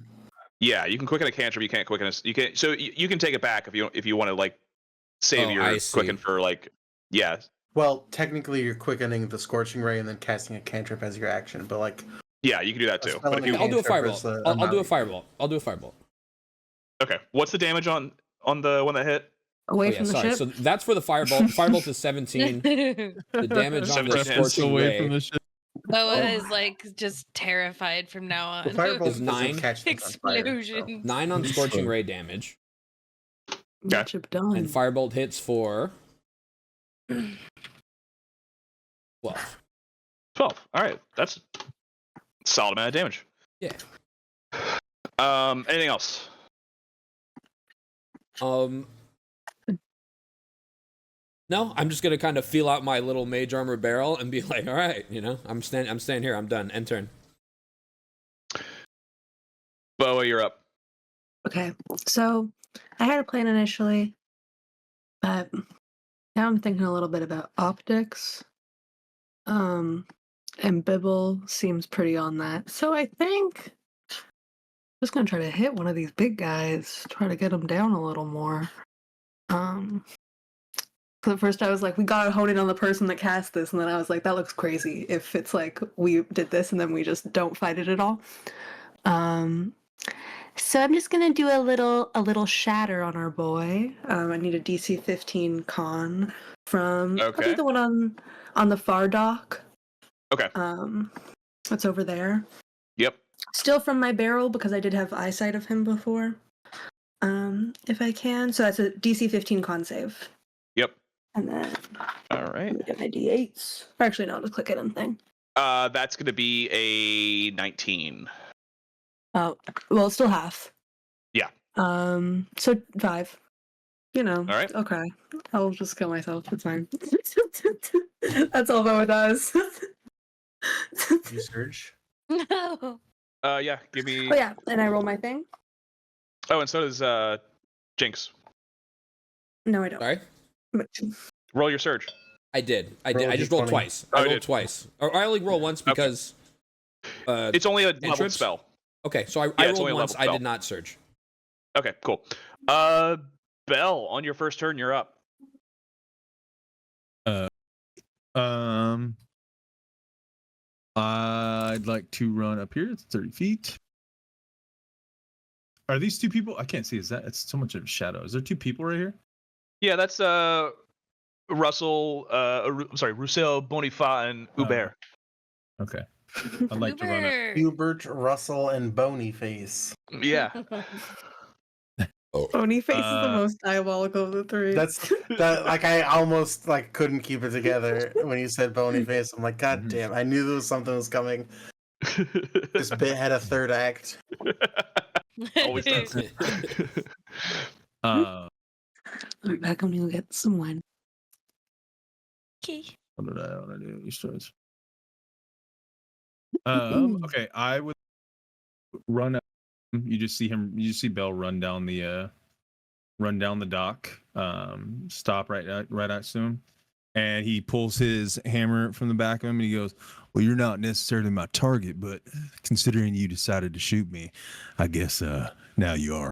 Yeah, you can quicken a cantrip. You can't quicken a. You can. So you can take it back if you want to like save your quicken for like. Yeah. Well, technically, you're quickening the Scorching Ray and then casting a cantrip as your action, but like. Yeah, you can do that too. But if you, I'll do a cantrip fireball. is I'll do a amount. fireball. I'll do a fireball. okay, what's the damage on the one that hit? Away from the sorry. ship. So that's for the fireball. Firebolt is 17. The damage on the 17 hits. Scorching Ray Boa is like just terrified from now on. The firebolt Is 9. doesn't catch things on fire, so. Explosion. 9 on Scorching Ray damage. Okay. Ship done. And Firebolt hits for 12. 12. All right, that's a solid amount of damage. Yeah. Anything else? No, I'm just gonna kind of feel out my little mage armor barrel and be like, all right, you know, I'm staying here. I'm done. End turn. Boa, you're up. Okay, so I had a plan initially, but now I'm thinking a little bit about optics. And Bibble seems pretty on that. So I think I'm just gonna try to hit one of these big guys, try to get him down a little more. So at first I was like, we gotta hone in on the person that cast this, and then I was like, that looks crazy if it's like we did this and then we just don't fight it at all. So I'm just gonna do a little shatter on our boy. I need a DC 15 con from I'll Okay. do the one on the far dock. Okay. It's over there. Yep. Still from my barrel because I did have eyesight of him before. If I can. So that's a DC 15 con save. Yep. And then All right. get my D8s. Or actually no, just click it on thing. That's gonna be a 19. Oh, well, it's still half. Yeah. So 5. You know. All right. Okay. I'll just kill myself. It's fine. That's all Boa does. You surge. No. Yeah. Give me. Oh yeah, and I roll my thing. Oh, and so does Jinx. No, I don't. Sorry? But- Roll your surge. I did. Roll I just rolled D20. twice. Oh, I you rolled did. twice. Or I only roll once because. It's only a level entrance? spell. Okay, so I it's only rolled a once. level I spell. did not surge. Okay. Cool. Bell, on your first turn, you're up. I'd like to run up here. It's 30 feet. Are these two people? I can't see. Is that? It's so much of a shadow. Is there two people right here? Yeah, that's Russell. Roussel, Bonifat, and Hubert. Okay. I'd like to run up. Uber. Hubert, Russell, and Bonyface. Yeah. Bony face is the Uh, most diabolical of the three. That's that. Like I almost like couldn't keep it together when you said Bonyface. I'm like, God Mhm. damn! I knew there was something was coming. This bit had a third act. Always does. I'll be back when you get some wine. Okay. What did I want to do? These stories. Okay, I would run up. You just see him. You just see Bell run down the dock. Stop right next to him, and he pulls his hammer from the back of him, and he goes, "Well, you're not necessarily my target, but considering you decided to shoot me, I guess now you are."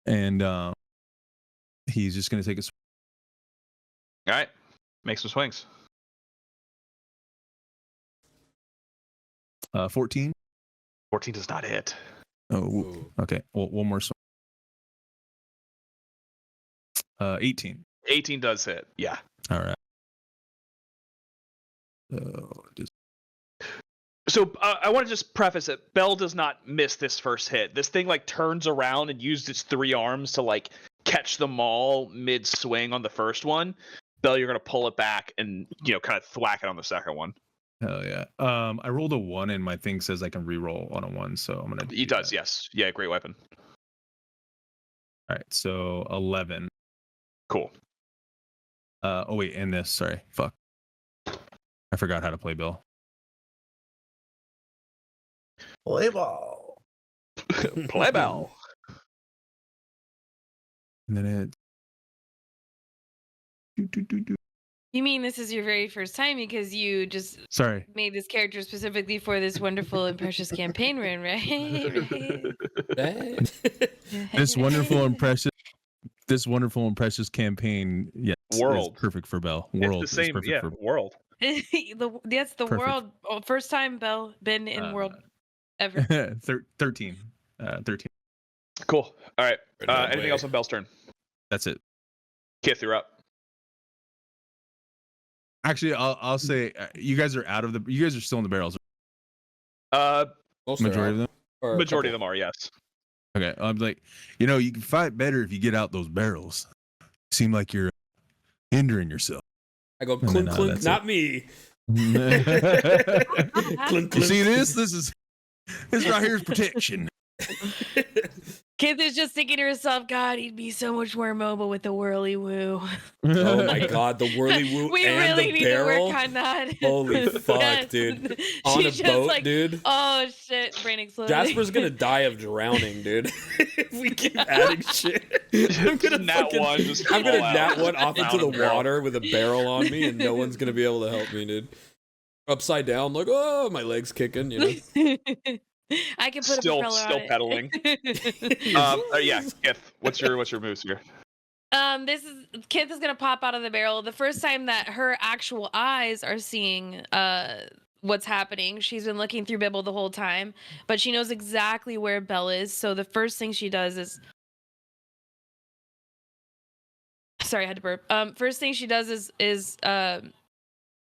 And he's just gonna take a. All right. Make some swings. 14. 14 does not hit. Oh, okay. Well, one more swing. 18. 18 does hit. Yeah. All right. So just So I want to just preface it. Bell does not miss this first hit. This thing like turns around and used its 3 arms to like catch the maul mid swing on the first one. Bell, you're gonna pull it back and kind of thwack it on the second one. hell yeah. I rolled a 1 and my thing says I can reroll on a 1, so I'm gonna. He does, yes. Yeah, great weapon. All right, so 11. Cool. Oh wait, and this. Sorry, fuck. I forgot how to play Bill. Play ball. Play Bell. And then it. You mean this is your very first time because you just Sorry. made this character specifically for this wonderful and precious campaign run, right? This wonderful and precious campaign. Yes, World. is perfect for Bell. It's World the same, is perfect yeah, for world. That's the Perfect. world. Oh, first time Bell been in world ever. 13. 13. Cool. All right. No Anything way. else on Bell's turn? That's it. Kith, you're up. Actually, I'll say you guys are out of the. You guys are still in the barrels. Most are Majority of them. Or a Majority of couple. them are, yes. Okay, I'm like, you can fight better if you get out those barrels. Seem like you're hindering yourself. I go No, clink no, clink, that's not it. me. Clink You clink. see this? This right here is protection. Kith is just thinking to herself, God, he'd be so much more mobile with the whirly woo. Oh my god, the whirly woo We and really the need barrel. to work on that. Holy fuck, Yes. dude. On a She's just boat, like, dude. Oh shit, brain exploded. Jasper's gonna die of drowning, dude. If we keep adding shit. I'm gonna Nat fucking, one, just I'm gonna fall out. nat one off Down into a the barrel. water with a barrel on me, and no one's gonna be able to help me, dude. Upside down, like, oh, my leg's kicking, I can put Still- a propeller still on pedaling. it. Yeah, Kith, what's your moves here? Kith is gonna pop out of the barrel. The first time that her actual eyes are seeing what's happening. She's been looking through Bibble the whole time, but she knows exactly where Belle is. So the first thing she does is, sorry, I had to burp. First thing she does is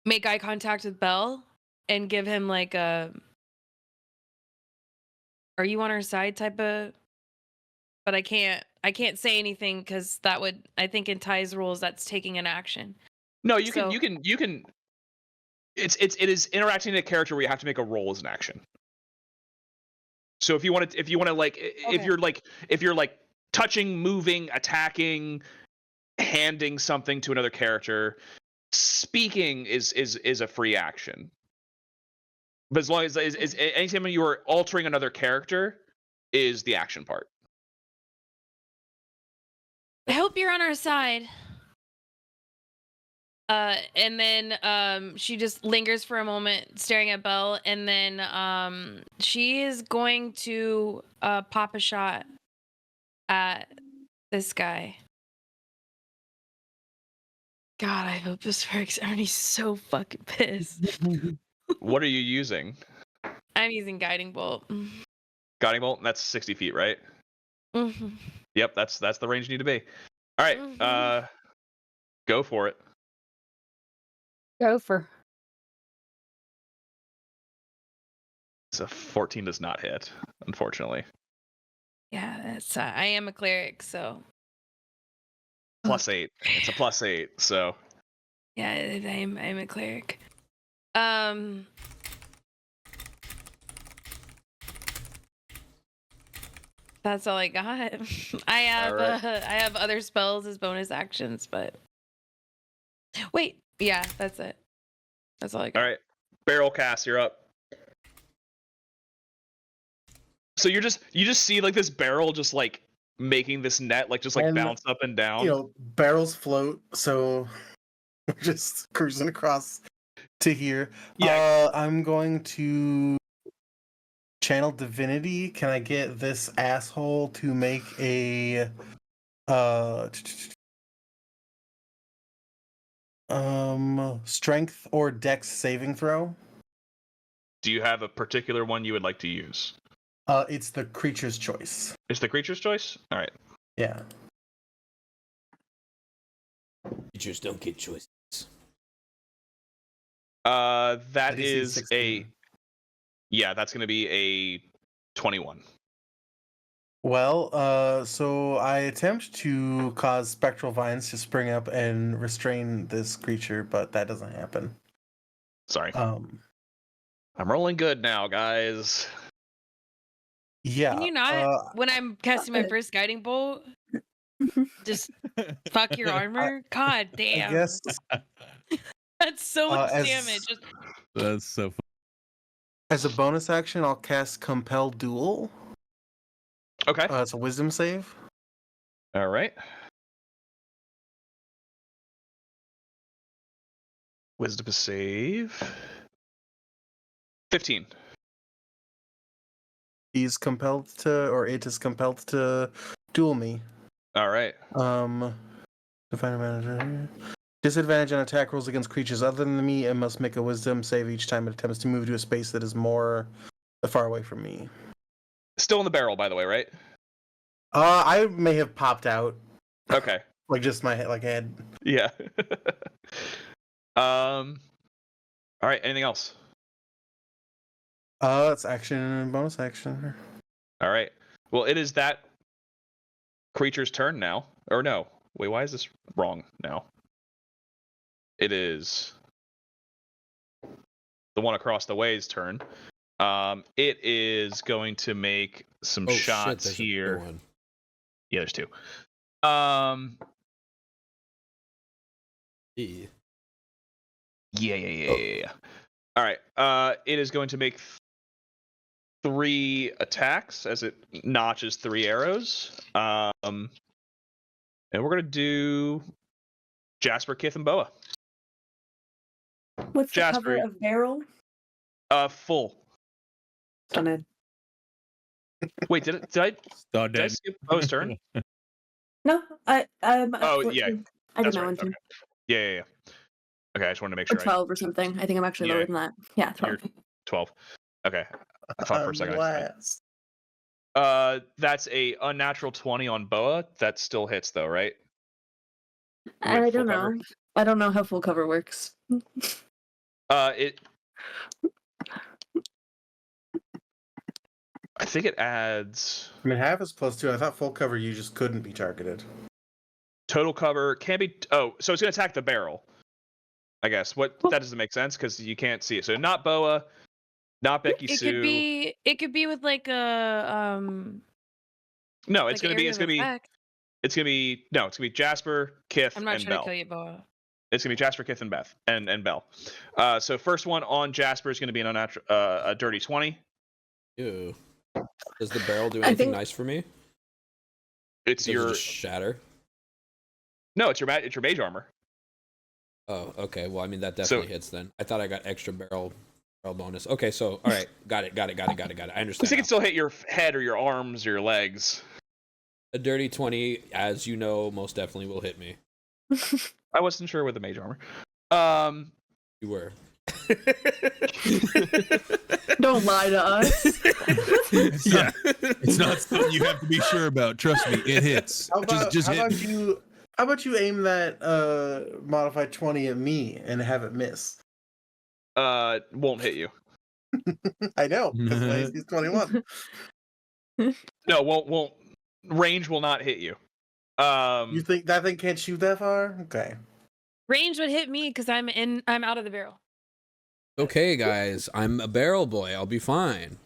make eye contact with Belle and give him like a, "Are you on our side?" type of. But I can't say anything because that would, I think in Ty's rules, that's taking an action. No, you So- can. It is interacting in a character where you have to make a roll as an action. So if you want to like, if you're like touching, moving, attacking, handing something to another character, speaking is a free action. But as long as is anytime you are altering another character is the action part. I hope you're on our side. And then she just lingers for a moment staring at Belle, and then she is going to pop a shot at this guy. God, I hope this works. Ernie's so fucking pissed. What are you using? I'm using Guiding Bolt. Guiding bolt. That's 60 feet, right? Mm-hmm. Yep, that's the range you need to be. All right, go for it. Gopher. So 14 does not hit, unfortunately. Yeah, that's. I am a cleric, so +8. It's a +8. So yeah, I'm a cleric. That's all I got. I have Alright. I have other spells as bonus actions, but wait, yeah, that's it. That's all I got. all right, barrel cast. You're up. So you just see like this barrel just like making this net like just like And, bounce up and down. You know, barrels float, so we're just cruising across to here. Yeah. I'm going to channel divinity. Can I get this asshole to make a strength or dex saving throw? Do you have a particular one you would like to use? It's the creature's choice. It's the creature's choice. All right. Yeah. Creatures don't get choices. That DC is 16. that's going to be a 21. Well, so I attempt to cause spectral vines to spring up and restrain this creature, but that doesn't happen. Sorry. I'm rolling good now, guys. Yeah. Can you not, when I'm casting my first Guiding Bolt, just fuck your armor? God damn. I guess That's so much as- damage. Just That's so fun. as a bonus action, I'll cast Compel Duel. Okay. It's a wisdom save. All right. Wisdom save. 15. He's compelled to, or it is compelled to duel me. All right. Define a manager. Disadvantage on attack rolls against creatures other than me and must make a wisdom save each time it attempts to move to a space that is more far away from me. Still in the barrel, by the way, right? I may have popped out. Okay. Like just my head. Yeah. All right. Anything else? It's action and bonus action. All right. Well, it is that creature's turn now. Or no. Wait, why is this wrong now? It is the one across the way's turn. It is going to make some shots here. Yeah, there's two. Yeah. All right. It is going to make 3 attacks as it notches 3 arrows. And we're gonna do Jasper, Kith, and Boa. What's the Jasper. cover of barrel? Full. Stunning. Wait, did I skip Boa's turn? No, Oh, yeah. I did That's not right. want to. Okay. Yeah. Okay, I just wanted to make Or sure. 12 or something. I think I'm actually Yeah. lower than that. Yeah, 12. You're 12. Okay. I thought for a second. Blast. That's a unnatural 20 on Boa. That still hits though, right? I With don't full cover? know. I don't know how full cover works. It. I think it adds I mean, half is +2. I thought full cover you just couldn't be targeted. total cover. Can be. Oh, so it's gonna attack the barrel. I guess. What that doesn't make sense because you can't see it. So not Boa, not Becky-sue. It could be with like a No, it's like gonna be. area It's of gonna be. effect. It's gonna be. No, it's gonna be Jasper, Kith, I'm not and trying Bell. to kill you, Boa. It's gonna be Jasper, Kith, and Beth, and Bell. So first one on Jasper is gonna be an unnatural, a dirty 20. Ew. Does the barrel do I anything think- nice for me? It's Does it your just shatter? no, it's your mage armor. Oh, okay. Well, I mean that definitely hits then. I thought I got extra barrel bonus. Okay, so all right, got it. I I understand. think it now. can still hit your head or your arms or your legs. A dirty 20, as you know, most definitely will hit me. I wasn't sure with the mage armor. You were. Don't lie to us. Yeah, it's not something you have to be sure about. Trust me, it hits. How about, just how hit about me. you? How about you aim that modified 20 at me and have it miss? Won't hit you. I know because my AC is 21. No, won't. Range will not hit you. You think that thing can't shoot that far? Okay. Range would hit me because I'm out of the barrel. Okay, guys, I'm a barrel boy. I'll be fine.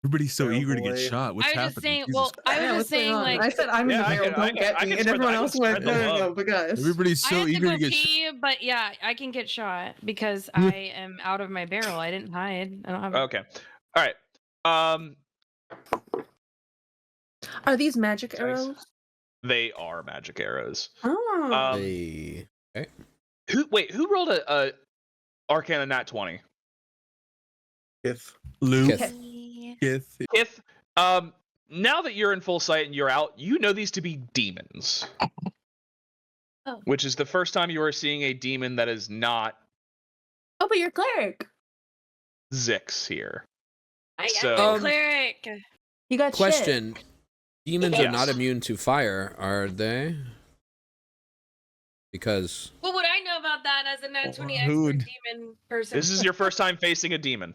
Everybody's so Barrel eager to get boy. shot. What's I was happening? just saying. Jesus Well, I was Yeah, just what's going saying on? like I said I'm in Yeah, the I barrel, can- I don't can- get I me. can And spread everyone the- I else can went, spread the no, love. but guys. Everybody's I so have to eager go to get shot. pee, but yeah, I can get shot because I am out of my barrel. I didn't hide. I don't have. Okay. All right. Are these magic Nice. arrows? They are magic arrows. Oh. Hey. Who rolled a Arcana nat 20? If Luke, Kith. Kith. If now that you're in full sight and you're out, you know these to be demons. Oh. Which is the first time you are seeing a demon that is not Oh, but you're cleric. Zix here. I So- am a cleric. You got shit. Question. Demons are Yes. not immune to fire, are they? Because What would I know about that as a nat 20 expert Who would- demon person? This is your first time facing a demon.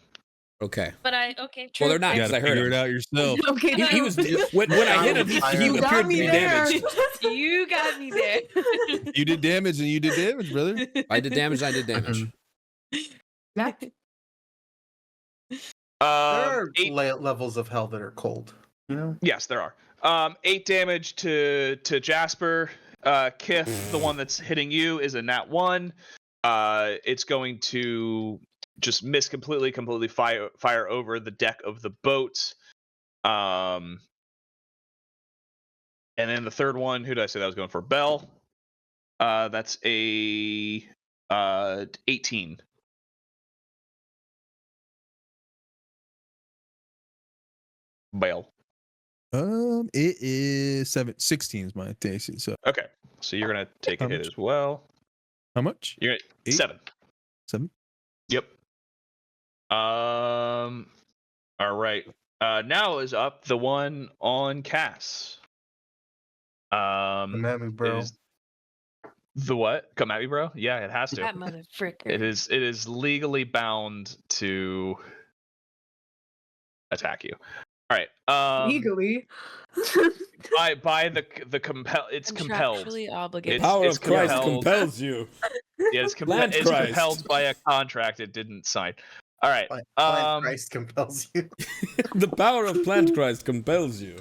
okay. But true. Well, they're not. You Because gotta I heard figure him. it out yourself. Okay, He was when I hit him. He You appeared got to me be there. damaged. You got me there. You did damage and you did damage, brother. I did damage. I did damage. Yeah. there are 8 levels of hell that are cold. You know. Yes, there are. 8 damage to Jasper. Kith, the one that's hitting you, is a nat 1. It's going to just miss completely fire over the deck of the boat. And then the third one, who did I say that was going for? Bell. That's a 18. Bell. It is 16 is my AC. So Okay, so you're gonna take a How hit much? as well. how much? You're at 8? 7. 7? Yep. All right. Now is up the one on Cass. Come at me, bro. Is the what? Come at me, bro. Yeah, it has to. That motherfricker. It is legally bound to attack you. All right. Legally. By the compel. It's compelled. Contractually obligated. Power of Christ compels you. Yeah, it's Land it's Christ. compelled by a contract it didn't sign. All right. Blind Christ compels you. The power of plant Christ compels you.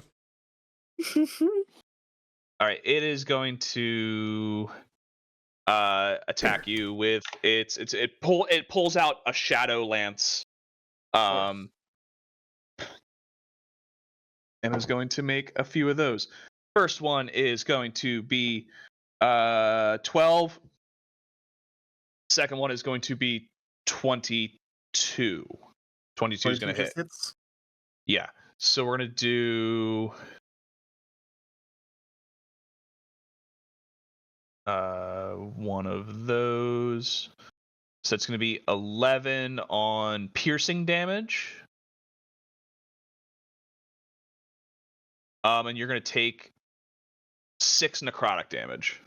All right, it is going to attack you with it pulls out a shadow lance, and is going to make a few of those. First one is going to be 12. Second one is going to be 22. 22 is going to hit. Hits. Yeah. So we're going to do one of those. So it's going to be 11 on piercing damage. And you're going to take 6 necrotic damage.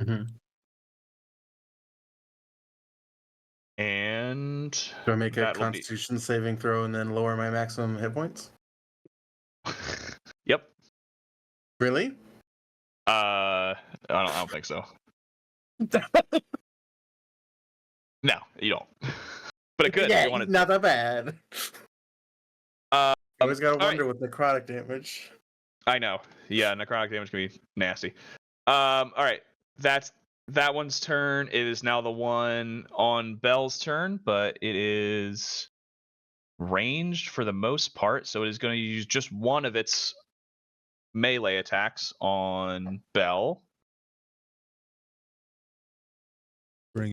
Mm-hmm. And Do I make a that'll be- Constitution saving throw and then lower my maximum hit points? Yep. Really? I don't think so. No, you don't. But it could. Yeah, if you wanted. not that bad. Uh, I always gotta all wonder right. with necrotic damage. I know. Yeah, necrotic damage can be nasty. All right. That's that one's turn. It is now the one on Belle's turn, but it is ranged for the most part, so it is going to use just one of its melee attacks on Belle. Bring-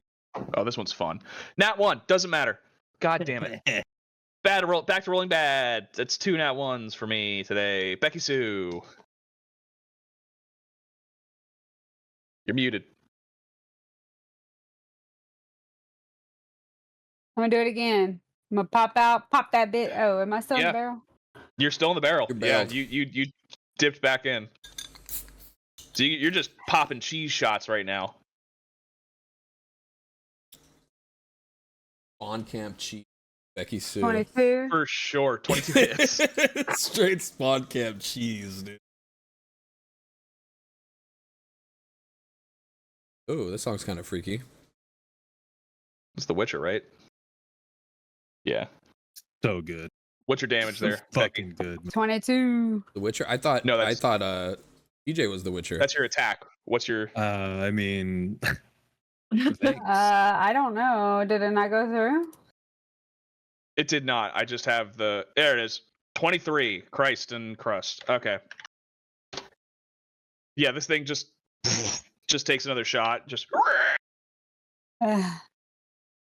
Oh, this one's fun. Nat 1, doesn't matter. God damn it. Bad roll, back to rolling bad. That's 2 nat 1s for me today. Becky-sue. You're muted. I'm gonna do it again. I'm gonna pop that bit. Oh, am I still in Yeah. the barrel? You're still in the barrel. You're Yeah, barreled. you dipped back in. So you're just popping cheese shots right now. On camp cheese. Becky-sue. 22. For sure. 22 hits. Straight spawn camp cheese, dude. Oh, this song's kind of freaky. It's The Witcher, right? Yeah. So good. What's your damage there, Becky? Fucking good. 22. The Witcher. I thought. No, I that's- thought. EJ was the Witcher. That's your attack. What's your... I mean, I don't know. Did it not go through? It did not. I just have the... There it is. 23. Christ and crust. Okay. Yeah, this thing just takes another shot. Just...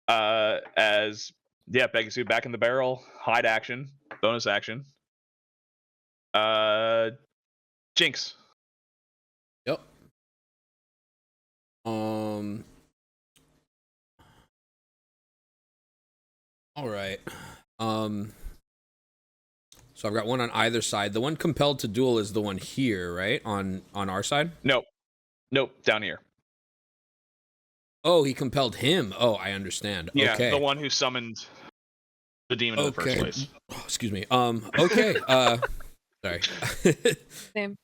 as... Yeah, Becky-sue back in the barrel. Hide action. Bonus action. Jinx. Yep. All right. So I've got one on either side. The one compelled to duel is the one here, right? On our side? Nope. Down here. Oh, he compelled him. Oh, I understand. Yeah, Okay. the one who summoned the demon in the first place. Oh, excuse me. Okay. Sorry. Same.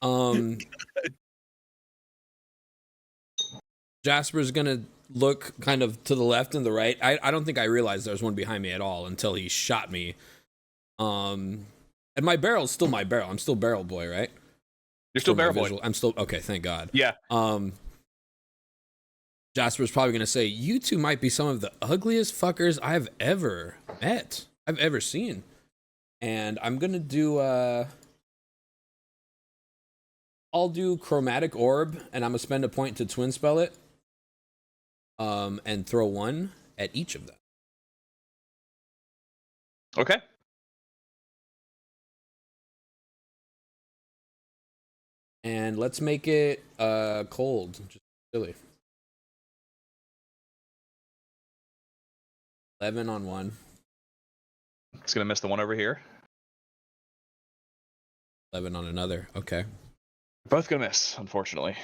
Jasper's gonna look kind of to the left and the right. I don't think I realized there was one behind me at all until he shot me. And my barrel's still my barrel. I'm still barrel boy, right? You're still For my barrel boy. visual- I'm still okay, thank God. Yeah. Jasper's probably gonna say, you two might be some of the ugliest fuckers I've ever met. I've ever seen. And I'm gonna do I'll do Chromatic Orb, and I'm gonna spend a point to twin spell it. And throw one at each of them. Okay. And let's make it cold. Just silly. 11 on one. It's gonna miss the one over here. 11 on another. Okay. Both gonna miss, unfortunately.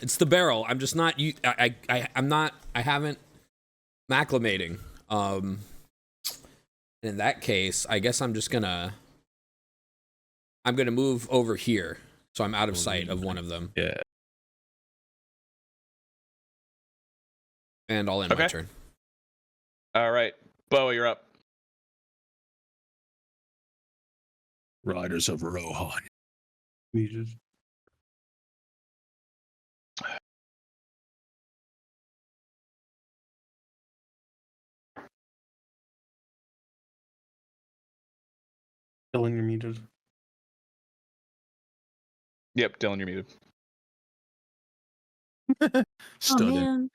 It's the barrel. I'm just not. I'm not. I haven't. I'm acclimating. In that case, I guess I'm just gonna. I'm gonna move over here, so I'm out of sight of one of them, yeah. and I'll end my Okay. turn. All right, Bo, you're up. Riders of Rohan. Dylan, you're muted. Yep, Dylan, you're muted. Stunning.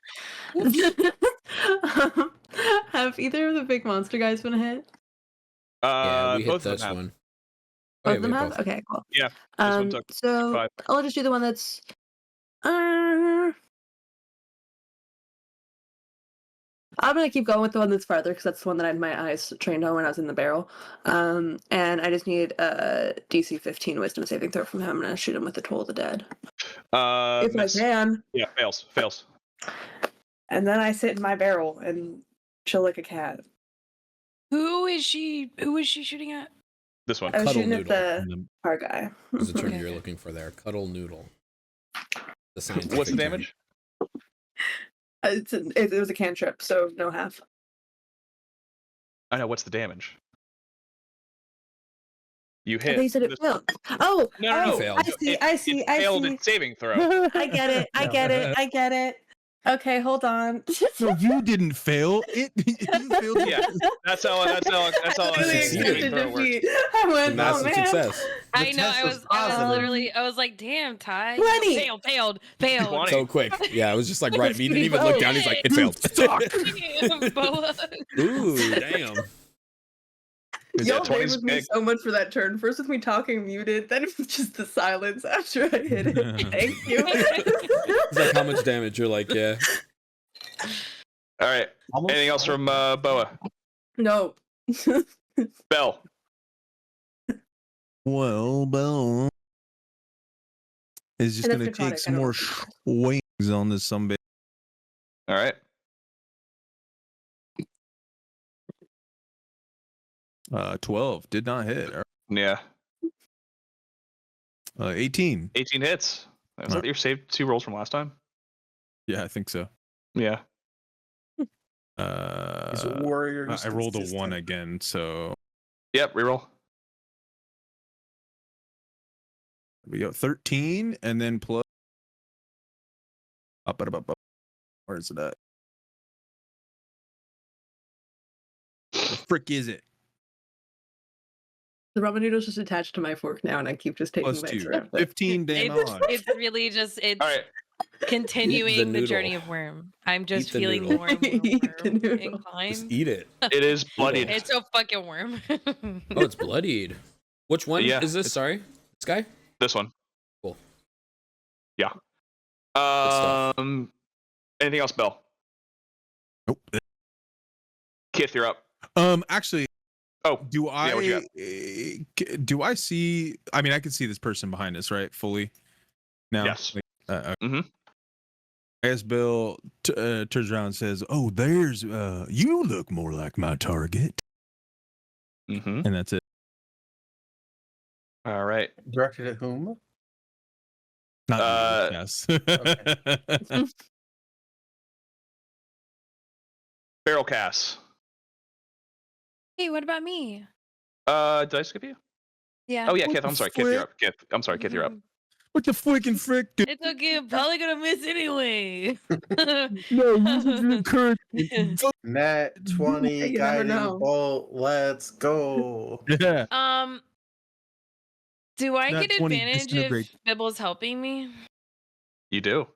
Have either of the big monster guys been hit? Yeah, we hit both of this them have. one. Both yeah, of them we hit have? both. Okay, cool. Yeah, one took So 5. I'll just do the one that's I'm gonna keep going with the one that's farther because that's the one that I had my eyes trained on when I was in the barrel. And I just need a DC 15 Wisdom saving throw from him. I'm gonna shoot him with the Toll of the Dead. If Miss. I can. Yeah, fails. And then I sit in my barrel and chill like a cat. Who is she shooting at? This one. I was Cuddle shooting Noodle. at the our guy. Is the term Okay. you're looking for there? Cuddle Noodle. The scientific What's the term. damage? It was a cantrip, so no half. I know. What's the damage? You I hit. thought you said it This- failed. Oh, No. oh, Failed. I see. It failed its saving throw. I get it. I get it. Okay, hold on. No, you didn't fail. It failed. Yeah, that's how. I really succeeded. accepted Throw works. defeat. I A went, oh massive man. success. I know. test I was was awesome. literally. I was like, damn, Ty. 20. Failed. 20. So quick. Yeah, it was just like right. He didn't even look down. He's like, it failed. Damn, Boa. Ooh, damn. Y'all 20's played with me big. so much for that turn. First with me talking muted, then it was just the silence after I hit it. Thank you. It's like how much damage? You're like, yeah. All right. Almost Anything else from Boa? No. Bell. Well, Bell is just And gonna that's take necrotic, some I don't more know. swings on this sunbit. All right. 12 did not hit. Yeah. 18. 18 hits. Was that your save 2 rolls from last time? Yeah, I think so. Yeah. He's a warrior. I rolled a 1 again, so Yep. Reroll. we go 13 and then plus up. Where is it at? The frick is it? The ramen noodle's just attached to my fork now, and I keep just taking Plus bites 2. around it. 15 damage. It's really just All right. continuing the noodle. journey of worm. I'm just Eat the feeling noodle. more and more Eat the worm noodle. Just inclined. eat it. It is bloodied. It's a fucking worm. Oh, it's bloodied. Which one Yeah, is this? it's- Sorry, this guy. This one. Cool. Yeah. stuff. Anything else, Bell? Nope. Kith, you're up. Actually, Oh, do what you do I see? I mean, I can see this person behind us, right? Fully. Now. Yes. Okay. As Bill turns around and says, "Oh, there's you look more like my target," Mm-hmm. and that's it. All right. Directed at whom? Not you, yes. Barrel Cass. Hey, what about me? Did I skip you? Yeah. Oh yeah, What Kith. the I'm sorry. Kith, you're up. Kith. I'm sorry, Kith, you're up. What the freaking frick? Dude? It's okay. I'm probably gonna miss anyway. No, you encourage. Nat 20 You never guiding know. bolt. Let's go. Yeah. Do I Nat get 20 advantage if disintegrate. Bibble's helping me? You do.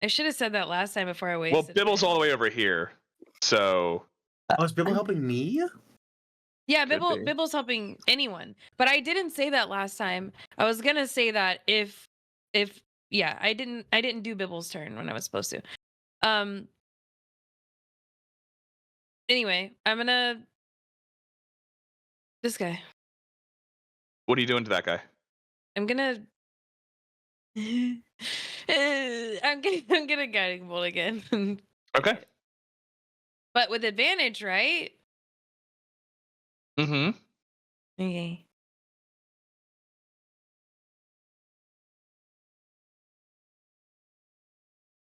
I should have said that last time before I Well, wasted. Bibble's it. all the way over here. So Oh, is Bibble helping me? Yeah, Could be. Bibble's helping anyone. But I didn't say that last time. I was gonna say that if yeah, I didn't do Bibble's turn when I was supposed to. Anyway, I'm gonna this guy. what are you doing to that guy? I'm gonna I'm gonna guiding bolt again. Okay. But with advantage, right? Mm-hmm. Okay.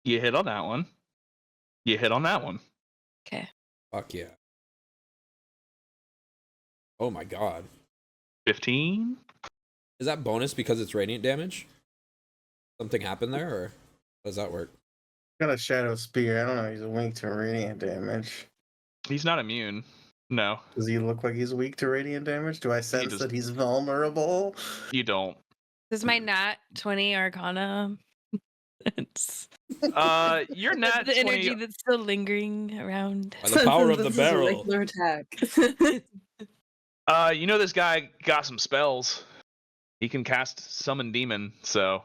You hit on that one. You hit on that one. Okay. Fuck yeah. Oh my god. 15. Is that bonus because it's radiant damage? Something happened there, or how does that work? Got a shadow spear. I don't know. He's weak to radiant damage. He's not immune. No, Does he look like he's weak to radiant damage? Do I sense does- that he's vulnerable? you don't. This is my nat 20 Arcana. It's You're not the 20. energy that's still lingering around. By the power of the This is a barrel. regular attack. You know this guy got some spells. He can cast summon demon. So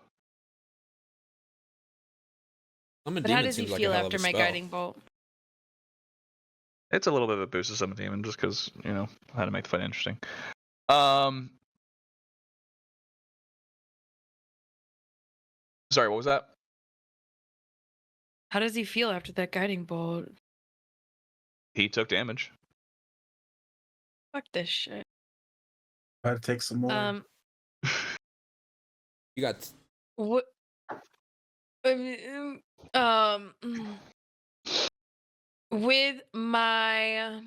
Summon But how demon does he seems like a feel hell of after a my spell. guiding bolt? It's a little bit of a boost to summon demon just because, you know, how to make the fight interesting. Sorry, what was that? How does he feel after that guiding bolt? He took damage. Fuck this shit. Try to take some more. You got What? With my.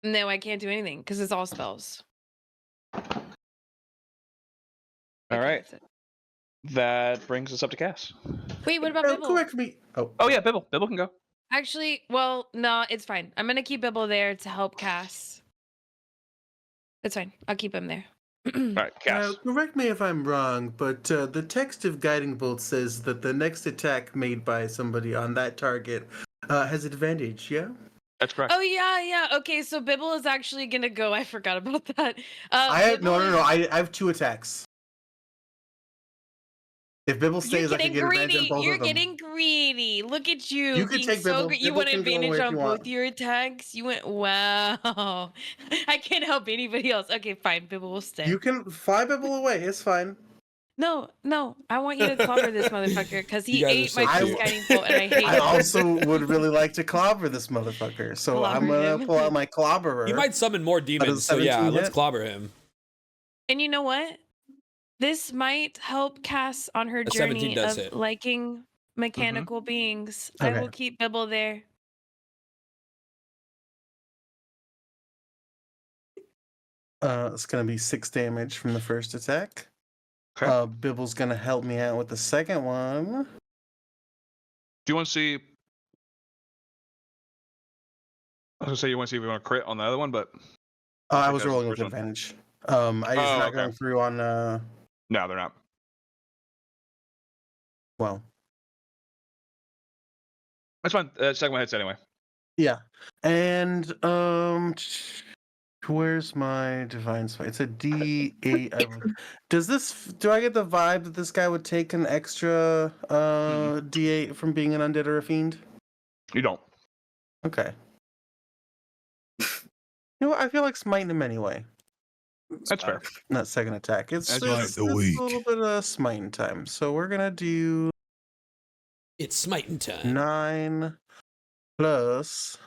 No, I can't do anything because it's all spells. All Okay, right. that's it. That brings us up to Cass. Wait, what about Bibble? Correct me. Oh yeah, Bibble. Bibble can go. Actually, well, no, it's fine. I'm gonna keep Bibble there to help Cass. It's fine. I'll keep him there. All right, Cass. Correct me if I'm wrong, but the text of Guiding Bolt says that the next attack made by somebody on that target has advantage, yeah? That's correct. Oh yeah. Okay, so Bibble is actually gonna go. I forgot about that. I have Bibble is- I have 2 attacks. If Bibble stays, I can get advantage on both You're of them. getting greedy. Look at you. You can being take so Bibble. great. You Bibble want can go advantage away if on you both want. your attacks. You went wow. I can't help anybody else. Okay, fine. Bibble will stay. You can fly Bibble away. It's fine. No. I want you to clobber this motherfucker because he You guys are ate so my cute. first guiding bolt and I hate I it. also would really like to clobber this motherfucker, so I'm Clobber gonna him. pull out my clobberer. He might summon more demons, so yeah, 17 let's hit? clobber him. And you know what? This might help Cass on her A 17 journey does of hit. liking mechanical beings. I Okay. will keep Bibble there. It's gonna be 6 damage from the first attack. Okay. Bibble's gonna help me out with the second one. Do you want to see? I was gonna say you want to see if we want to crit on the other one, but I was Because rolling with first one- advantage. I just not okay. going through on no, they're not. well. That's fine. Second one hits anyway. Yeah. And where's my divine spell? It's a D8. Do I get the vibe that this guy would take an extra D8 from being an undead or a fiend? You don't. Okay. You know what? I feel like smiting him anyway. That's fair. That second attack. It's That's it's the a weak. little bit of smiting time. So we're gonna do It's smiting time. 9 plus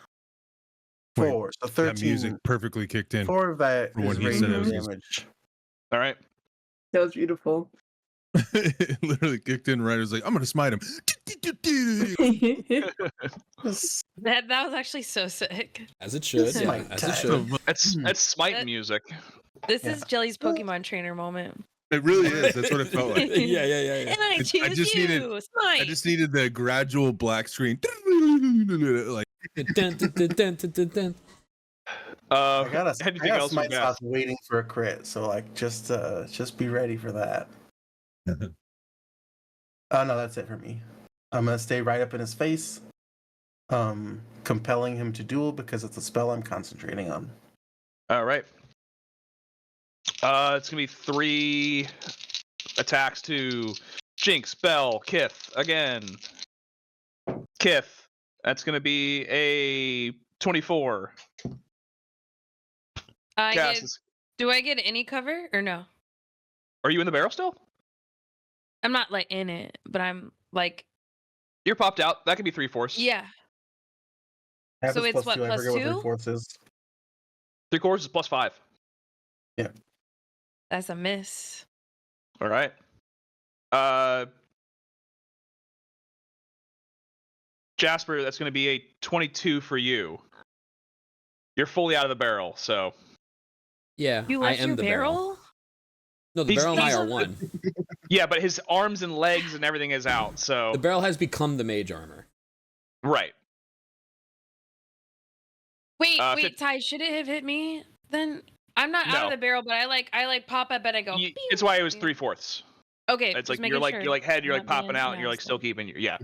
Wait, 4. So That 13. music perfectly kicked in. 4 of that for what is he said it radiant was. damage. All right. That was beautiful. It literally kicked in right. It was like, I'm gonna smite him. That was actually so sick. As it should, It's yeah, my as it time. should. That's smite That- music. This Yeah. is Jelly's Pokemon trainer moment. It really is. That's what it felt like. yeah. And I I choose just you. needed- Smite. I just needed the gradual black screen. Like, Dun, dun, dun, dun, dun, dun, dun. I got anything else from smite Cass? slots waiting for a crit, so like just be ready for that. Oh no, that's it for me. I'm gonna stay right up in his face, compelling him to duel because it's a spell I'm concentrating on. All right. It's gonna be 3 attacks to Jinx, Bell, Kith again. Kith. That's gonna be a 24. Cass, Do I get any cover or no? are you in the barrel still? I'm not like in it, but I'm like, You're popped out. That could be 3/4. yeah. Half So is it's plus what, 2. I plus forget what 2? 3/4 is. 3/4 is +5. That's a miss. All right. Jasper, that's going to be a 22 for you. You're fully out of the barrel, so Yeah, You I left am your the barrel. barrel? No, the He's- barrel and I he's- are one. yeah, but his arms and legs and everything is out. So The barrel has become the mage armor. right. Wait, Fif- Ty, should it have hit me? Then I'm not out No. of the barrel, but I like pop up and I go. You- pew. it's why it was 3/4. Okay, It's just like making you're like sure. you're like head, you're I'm like not popping being out, an and you're like still asshole. keeping your yeah.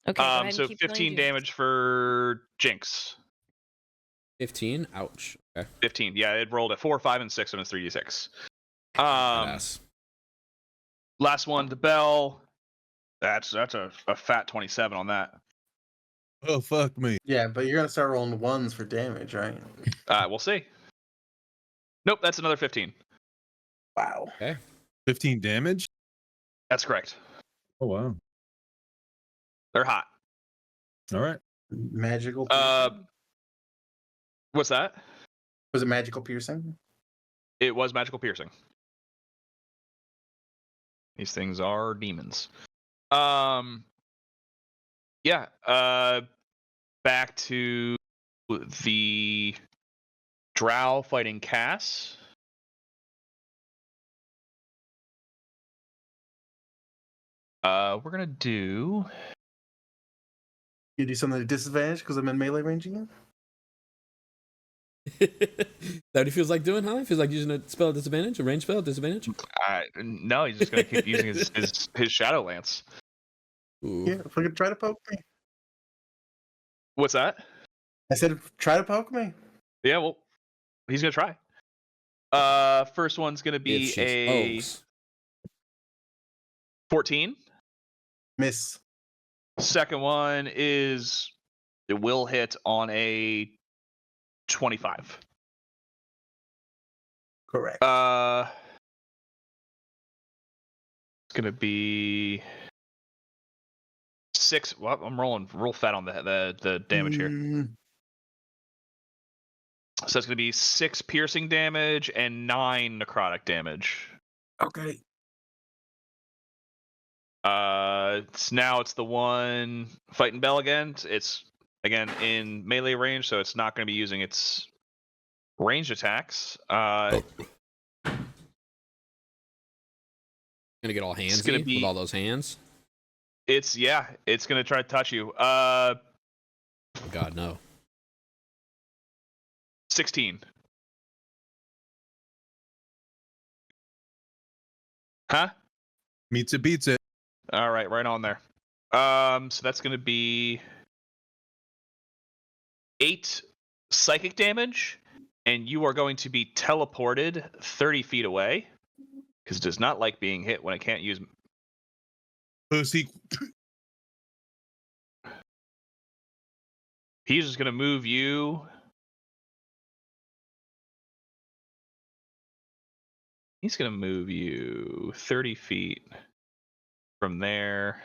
Okay, go ahead and So keep killing 15 Jinx. damage for Jinx. 15. Ouch. Okay. 15. Yeah, it rolled at 4, 5, and 6 on his 3d6. Badass. Last one, the Bell. That's a fat 27 on that. Oh, fuck me. Yeah, but you're gonna start rolling ones for damage, right? We'll see. Nope, that's another 15. Wow. Okay. 15 damage? That's correct. Oh, wow. They're hot. All right. Magical piercing? What's that? Was it magical piercing? It was magical piercing. These things are demons. Yeah. Back to the drow fighting Cass. We're gonna do. You do something at disadvantage because I'm in melee range again? That what he feels like doing, huh? He feels like using a spell at disadvantage, a range spell at disadvantage? No, he's just gonna keep using his Shadow Lance. Ooh. Yeah, if I could try to poke me. What's that? I said, try to poke me. Yeah, well, he's gonna try. First one's gonna If be she a pokes. 14. Miss. Second one is it will hit on a 25. Correct. It's gonna be 6. Well, I'm rolling real fat on the damage here. So it's gonna be 6 piercing damage and 9 necrotic damage. Okay. It's the one fighting Bell again. It's again in melee range, so it's not going to be using its ranged attacks. Gonna get all handsy with all those hands. It's going to try to touch you. Oh God, no. 16. Huh? Meets it, beats it. All right, right on there. So that's going to be 8 psychic damage, and you are going to be teleported 30 feet away because it does not like being hit when it can't use. Pussy. He's just going to move you. He's going to move you 30 feet from there.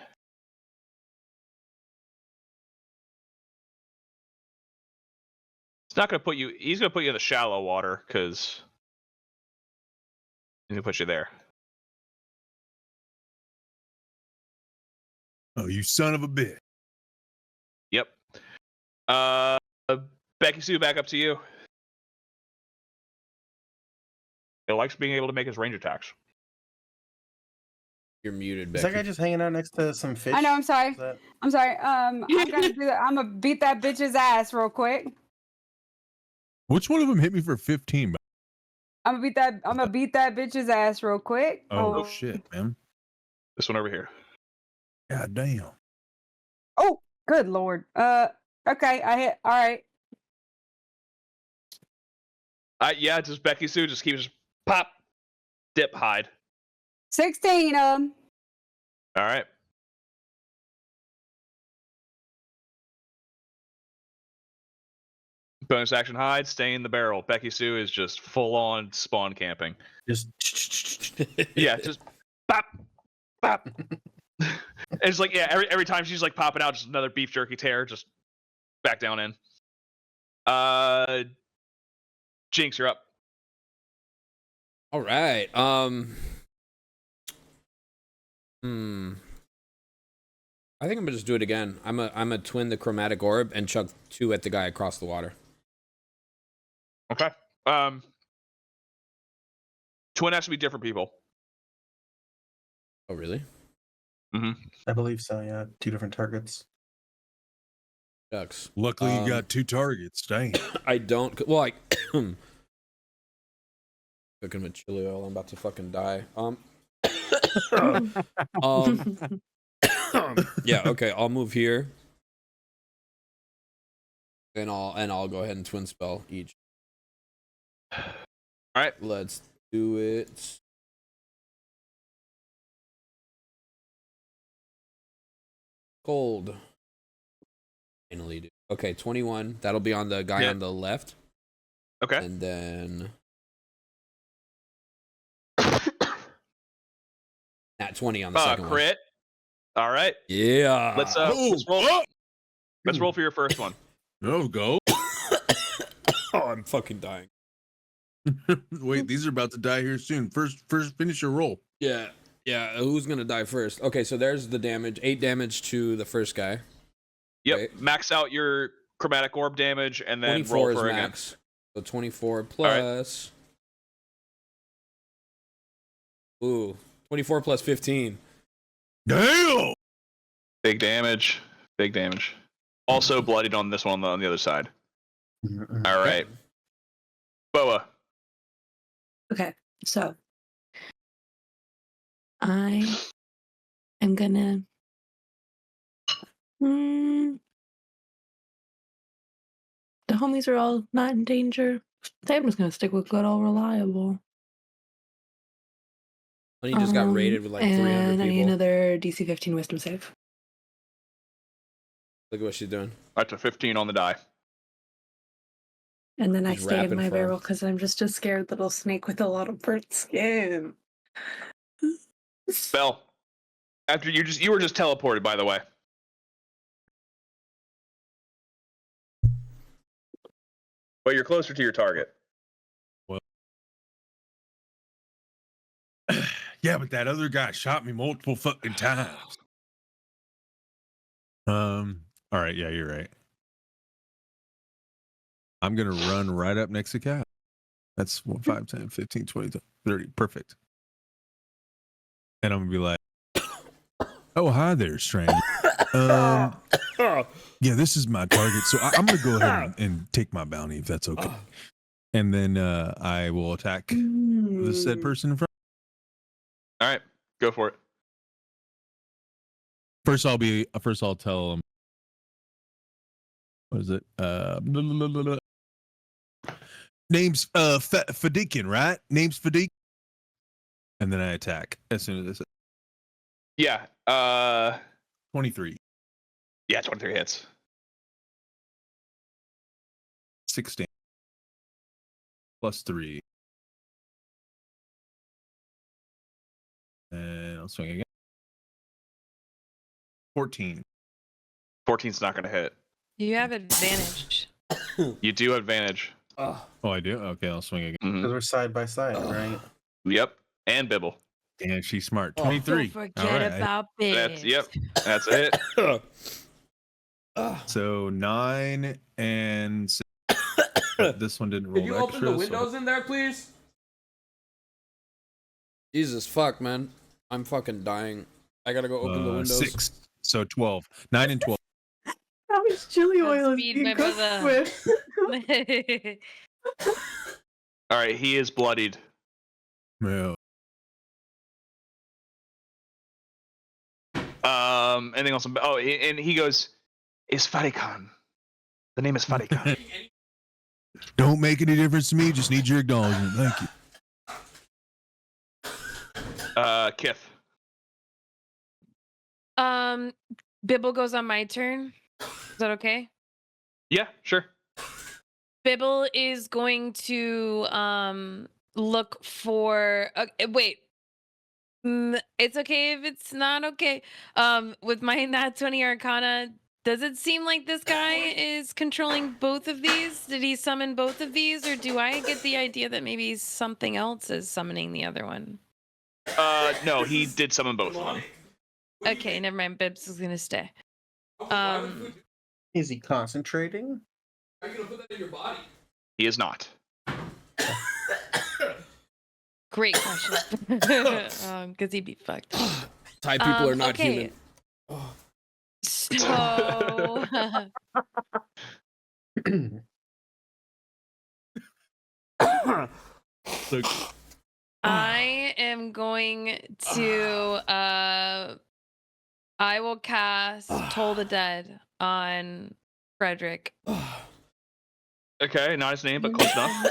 It's not going to put you. He's going to put you in the shallow water because he's going to put you there. Oh, you son of a bitch. Yep. Becky-sue, back up to you. It likes being able to make his range attacks. You're muted, Is Becky. that guy just hanging out next to some fish? I know. I'm sorry. Is that- I'm sorry. I'm gonna do that. I'm gonna beat that bitch's ass real quick. Which one of them hit me for 15? I'm gonna beat that bitch's ass real quick. Oh, shit, man. This one over here. God damn. Oh, good lord. Okay, I hit. All right. Yeah, just Becky-sue just keeps pop, dip, hide. 16 of them. All right. Bonus action hide, stay in the barrel. Becky-sue is just full on spawn camping. Just. Yeah, just pop, pop. And it's like, yeah, every time she's like popping out, just another beef jerky tear, just back down in. Jinx, you're up. All right. I think I'm gonna just do it again. I'm a twin the chromatic orb and chuck 2 at the guy across the water. Okay. Twin has to be different people. Oh, really? I believe so, yeah. 2 different targets. Shucks. Luckily, you got 2 targets. Dang. I don't. Well, I cooking with chili oil. I'm about to fucking die. Yeah. Okay. I'll move here. Then I'll go ahead and twin spell each. All right. Let's do it. Cold. Finally, dude. Okay, 21. That'll be on the guy Yep. on the left. Okay. And then at 20 on the second one. Crit. All right. Yeah. Let's roll. Let's roll for your first one. Oh, go. Oh, I'm fucking dying. Wait, these are about to die here soon. First, finish your roll. Yeah. Yeah. Who's gonna die first? Okay, so there's the damage. 8 damage to the first guy. Yep. Right. Max out your chromatic orb damage and then 24 roll is for it max. So 24 plus. Ooh, 24 plus 15. Damn. Big damage. Big damage. Also bloodied on this one on the other side. All right. Boa. Okay, so I am gonna. The homies are all not in danger. I'm just gonna stick with good old reliable. He just got raided with like 300 and I need people. another DC 15 Wisdom save. Look at what she's doing. That's a 15 on the die. And then I Just stay in rapid my fire. barrel because I'm just a scared little snake with a lot of burnt skin. Bell. After you were just teleported, by the way. But you're closer to your target. Yeah, but that other guy shot me multiple fucking times. All right, yeah, you're right. I'm gonna run right up next to Cat. That's 1, 5, 10, 15, 20, 30. Perfect. And I'm gonna be like, oh, hi there, stranger. Yeah, this is my target. So I'm gonna go ahead and take my bounty if that's okay. And then I will attack the said person in front. All right, go for it. First I'll tell him. What is it? Blah, blah, blah, blah, blah. Name's Fadikin, right? Name's Fadik. And then I attack as soon as I say Yeah. 23. Yeah, 23 hits. 16 plus 3. And I'll swing again. 14. 14's not gonna hit. You have advantage. You do have advantage. Oh, I do? Okay, I'll swing again. Mhm. Because we're side by side, right? Yep. And Bibble. And she's smart. Oh. 23. Don't forget All right. about Bibs. That's That's it. So 9 and 6. This one didn't roll Could you extra. open the windows in there, please? Jesus fuck, man. I'm fucking dying. I gotta go open the windows. 6. So 12. 9 and 12. How much chili oil is Speed, being my cooked brother. with? All right, he is bloodied. Yeah. Anything else? Oh, and he goes, "Is Fadikan? The name is Fadikan." Don't make any difference to me. Just need your acknowledgement. Thank you. Kith. Bibble goes on my turn. Is that okay? Yeah, sure. Bibble is going to look for wait. It's okay if it's not okay. With my nat 20 Arcana, does it seem like this guy is controlling both of these? Did he summon both of these, or do I get the idea that maybe something else is summoning the other one? No, he did summon both of them. Okay, never mind. Bibs is gonna stay. Is he concentrating? How are you gonna put that in your body? He is not. Great question. Because he'd be fucked. Thai people are not okay. human. Oh. So Look, I am going to I will cast Toll the Dead on Frederick. Okay, not his name, but close enough.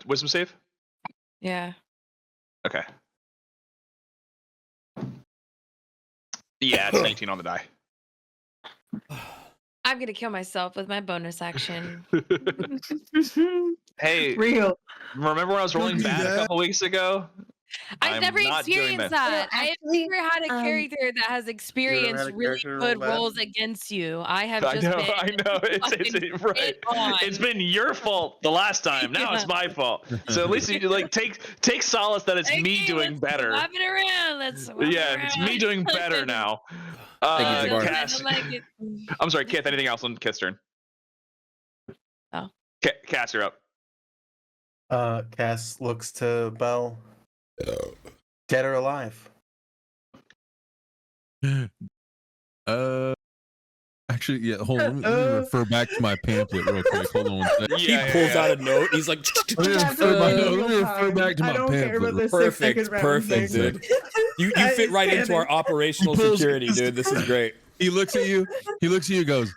Wisdom save. Yeah. Okay. Yeah, it's 19 on the die. I'm gonna kill myself with my bonus action. Hey, Real. remember when I was rolling do bad a that. couple weeks ago? I've I'm never not doing experienced that. that. I have never had a character that has had experienced a really character roll good bad? rolls against you. I have I just know, been I know. It's fucking right. hit on. It's been your fault the last time. Now it's my fault. So at least you like take solace that it's me Okay, doing let's better. swap it around. Let's swap Yeah, it it's around. me doing better now. Thank you, Jabbar. Cass, I like it. I'm sorry, Kith. Anything else on Kith's turn? Oh. Cass, you're up. Cass looks to Belle. Dead or alive? Actually, yeah. Hold on. Let me refer back to my pamphlet real quick. Hold on one second. He pulls out a note. He's like, Let me refer back to my pamphlet. perfect, perfect, dude. You fit right into our operational He pulls- security, dude. This is great. He looks at you. He looks at you. And goes,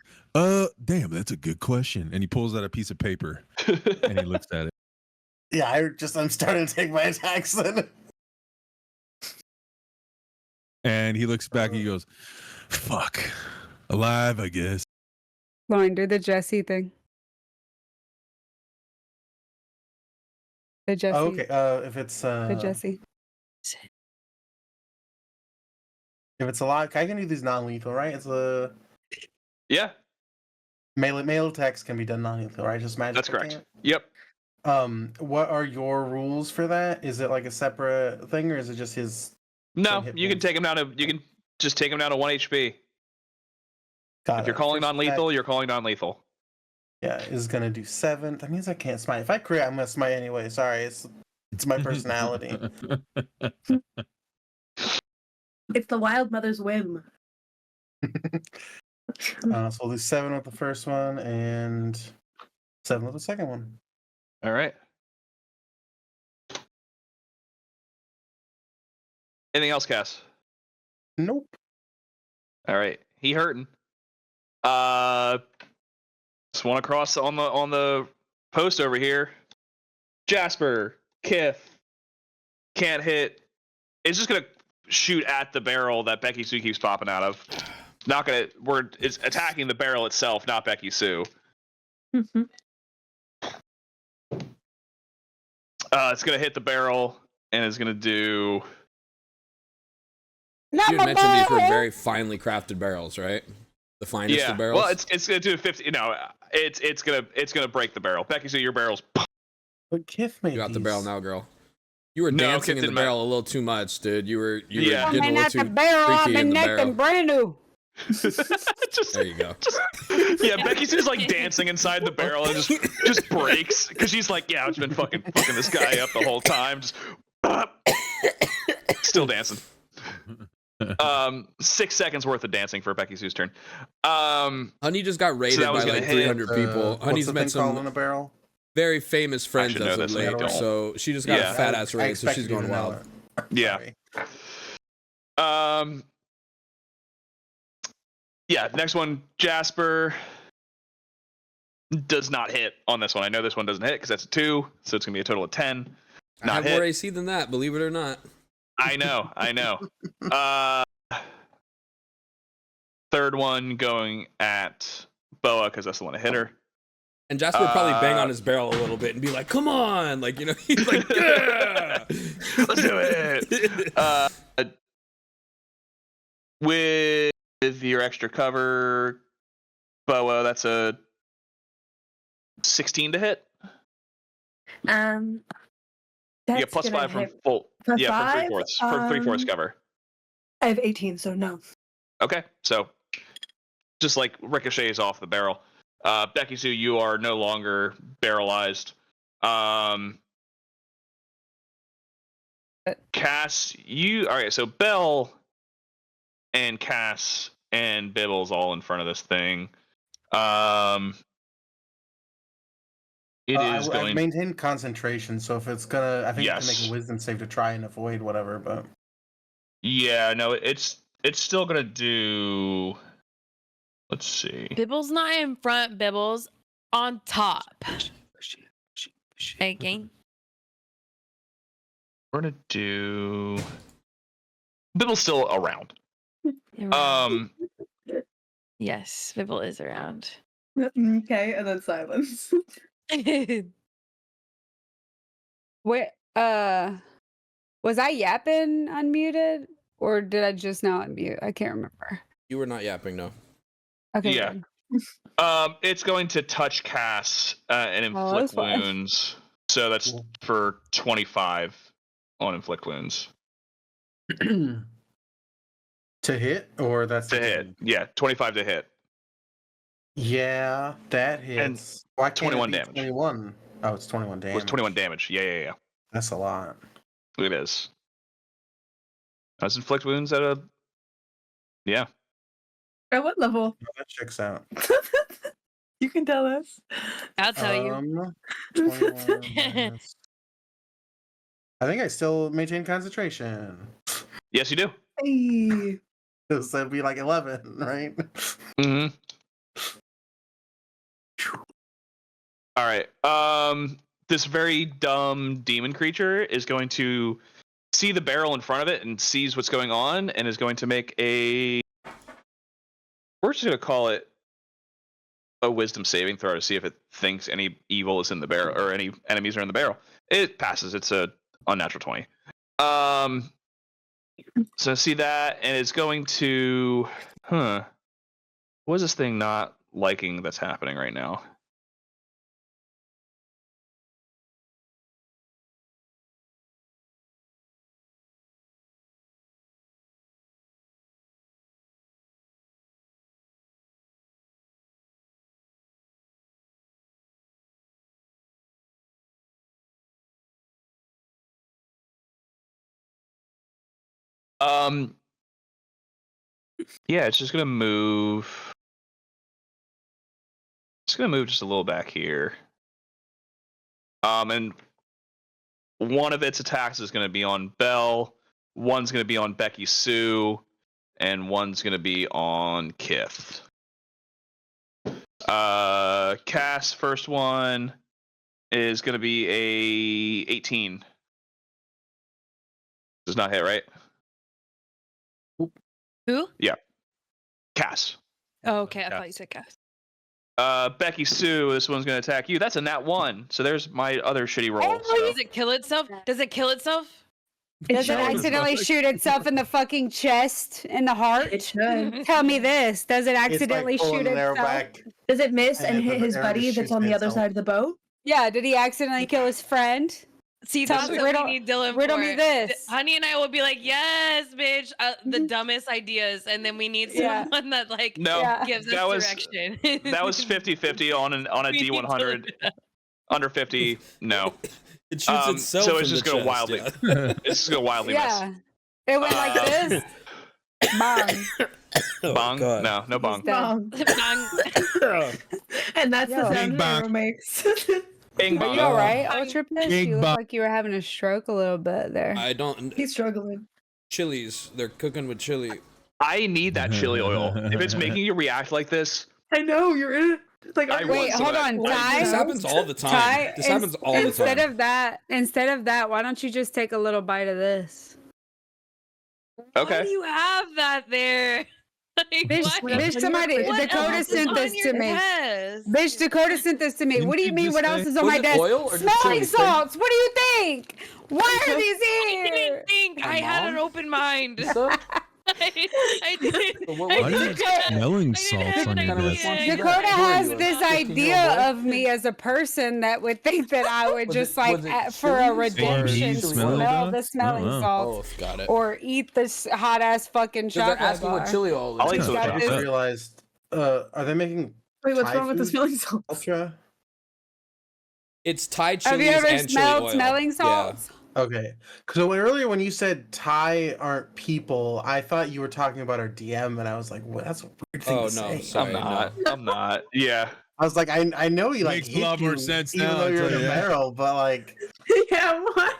damn, that's a good question. And he pulls out a piece of paper and he looks at it. Yeah, I'm starting to take my attacks then. And he looks back and he goes, "Fuck, alive, I guess." Lauren, do the Jesse thing. The Jesse. Oh, okay. If it's The Jesse. if it's alive, I can do these non-lethal, right? It's a Yeah, melee attacks can be done non-lethal, right? Just magic. that's correct. Yep. What are your rules for that? Is it like a separate thing, or is it just his? No, hit you can points? take him down to. You can just take him down to 1 HP. Got If you're it. calling First non-lethal, attack, you're calling non-lethal. yeah, is gonna do 7. That means I can't smite. If I crit, I'm gonna smite anyway. Sorry, it's my personality. It's the wild mother's whim. So we'll do 7 with the first one and 7 with the second one. All right. Anything else, Cass? Nope. All right. He hurting. Just one across on the post over here. Jasper, Kith, can't hit. It's just gonna shoot at the barrel that Becky-sue keeps popping out of. Not gonna. It's attacking the barrel itself, not Becky-sue. It's gonna hit the barrel and it's gonna do. You had mentioned these were very finely crafted barrels, right? The finest of barrels. Well, it's gonna do 50. No, it's gonna break the barrel. Becky-sue, your barrel's. But Kith made You got the these. barrell now, girl. You were No, dancing Kith in the didn't barrel a little too much, dude. You were Yeah. getting a Man, little at the too barrel, I've freaky in been the necking barrel. brand new. Just, There you go. yeah, Becky-sue's like dancing inside the barrel and just breaks because she's like, yeah, I've been fucking this guy up the whole time, just still dancing. 6 seconds worth of dancing for Becky-sue's turn. Honey just got raided that was by gonna like hit, 300 people. What's Honey's the met thing called in some a barrel? very famous friends should know as of this, and I late, don't. so she just got Yeah. a fat ass I raid, so she's expected you going to know wild. it. Yeah. Sorry. Yeah, next one, Jasper does not hit on this one. I know this one doesn't hit because that's a 2, so it's gonna be a total of 10. I Not have hit. more AC than that, believe it or not. I know. Third one going at Boa because that's the one that hit her. And Jasper would probably bang on his barrel a little bit and be like, "Come on!" Like, you know, he's like, "Yeah, Let's do it." With your extra cover, Boa, that's a 16 to hit. That's You get plus gonna 5 from hit. full. Plus Yeah, from 5? 3/4. From 3/4 cover. I have 18, so no. Okay, so just like ricochets off the barrel. Becky-sue, you are no longer barrelized. Cass, you all right? So Belle and Cass and Bibble's all in front of this thing. It is I've going. maintained concentration, so if it's gonna, I think I can make Yes. a wisdom save to try and avoid whatever. But Yeah, no, it's still gonna do. Let's see. Bibble's not in front. Bibble's on top. Again. We're gonna do. Bibble's still around. Around. Yes, Vibble is around. Okay, and then silence. Wait, was I yapping unmuted or did I just now unmute? I can't remember. You were not yapping, no. Okay. Yeah. Good. It's going to touch Cass and inflict that's fine. wounds. So that's for 25 on inflict wounds. To hit, or that's To hit. Yeah, 25 to hit. Yeah, that hits. Why can't 21 it be damage. 21. Oh, it's 21 damage. Was 21 damage. Yeah. That's a lot. It is. Does inflict wounds at a... Yeah. At what level? That checks out. You can tell us. I'll tell you. 21 minus... I think I still maintain concentration. Yes, you do. Hey. So that'd be like 11, right? Mm-hmm. All right. This very dumb demon creature is going to see the barrel in front of it and sees what's going on and is going to make a... We're just going to call it a wisdom saving throw to see if it thinks any evil is in the barrel or any enemies are in the barrel. It passes. It's a unnatural 20. So see that, and it's going to... What is this thing not liking that's happening right now? Yeah, it's just gonna move. It's gonna move just a little back here. And one of its attacks is gonna be on Belle, one's gonna be on Becky-sue, and one's gonna be on Kith. Cass, first one is gonna be a 18. Does not hit, right? Who? Cass. Oh, okay. I Cass. thought you said Cass. Becky-sue, this one's gonna attack you. That's a nat 1. So there's my other shitty roll. So. Does it kill itself? Does it kill itself? Does it accidentally shoot itself in the fucking chest, in the heart? It should. Tell me this. Does it accidentally it's like pulling shoot the arrow itself? back. Does it miss and And hit the his arrow buddy just that's shoots on the other itself. side of the boat? Yeah, did he accidentally kill his friend? See, Tell that's me- what riddle- we need Dylan riddle for. me this. Honey and I will be like, yes, bitch, the dumbest ideas, and then we need Yeah. someone that like No, Yeah. gives that us was direction. that was 50-50 on a We need D100. Under 50, no. It shoots itself. So it's in just the gonna chest, wildly. yeah. It's just gonna wildly Yeah. It went like this. Bang. Oh, bong. God. No bong. Dead. Bong. And that's Yo. the sound Bing an bong. arrow makes. Bing Are bong. you alright, Ultrapus? Big You look bong. like you were having a stroke a little bit there. I don't. He's struggling. Chilies. They're cooking with chili. I need that chili oil. If it's making you react like this, I know, you're in it. Like, I Wait, want some of hold that. on, What? Ty. This happens all the time. Ty, This happens all the time. Instead of that, why don't you just take a little bite of this? Why Okay. do you have that there? Like, Bitch, why- bitch, somebody, what Dakota else is sent on this your to me. desk? Bitch, Dakota sent this to me. Didn't What do you you mean? just What say- else is on Was my it desk? oil or just Smelling chili? salts. What do you think? Why are these I here? didn't think. I had an open mind. I didn't. What I Why do you didn't have have- smelling I didn't salts have on an your Kind of idea. response to Dakota Who are has you, a this 15-year-old idea boy? of me as a person that would think that I would Was just it- like was it for a chilies or redemption he chili smelly oil? smell the dogs? smelling Oh, wow. salts Oh, got it. or eat this hot ass fucking So they're chocolate asking bar. what chili oil I'll is. eat some Got chocolate. this- I realized, are they making Wait, what's Thai wrong with the food? smelling salts? ultra? It's Thai Have chilies you ever and chili smelled oil. smelling Yeah. salts? Okay, because earlier when you said Thai aren't people, I thought you were talking about our DM, and I was like, well, that's a weird thing Oh, to no, say. sorry. I'm not. Yeah. I was like, I know he like Makes a hit lot more you, sense even now, though I'll you're in tell a you that. barrel, but like, Yeah, what?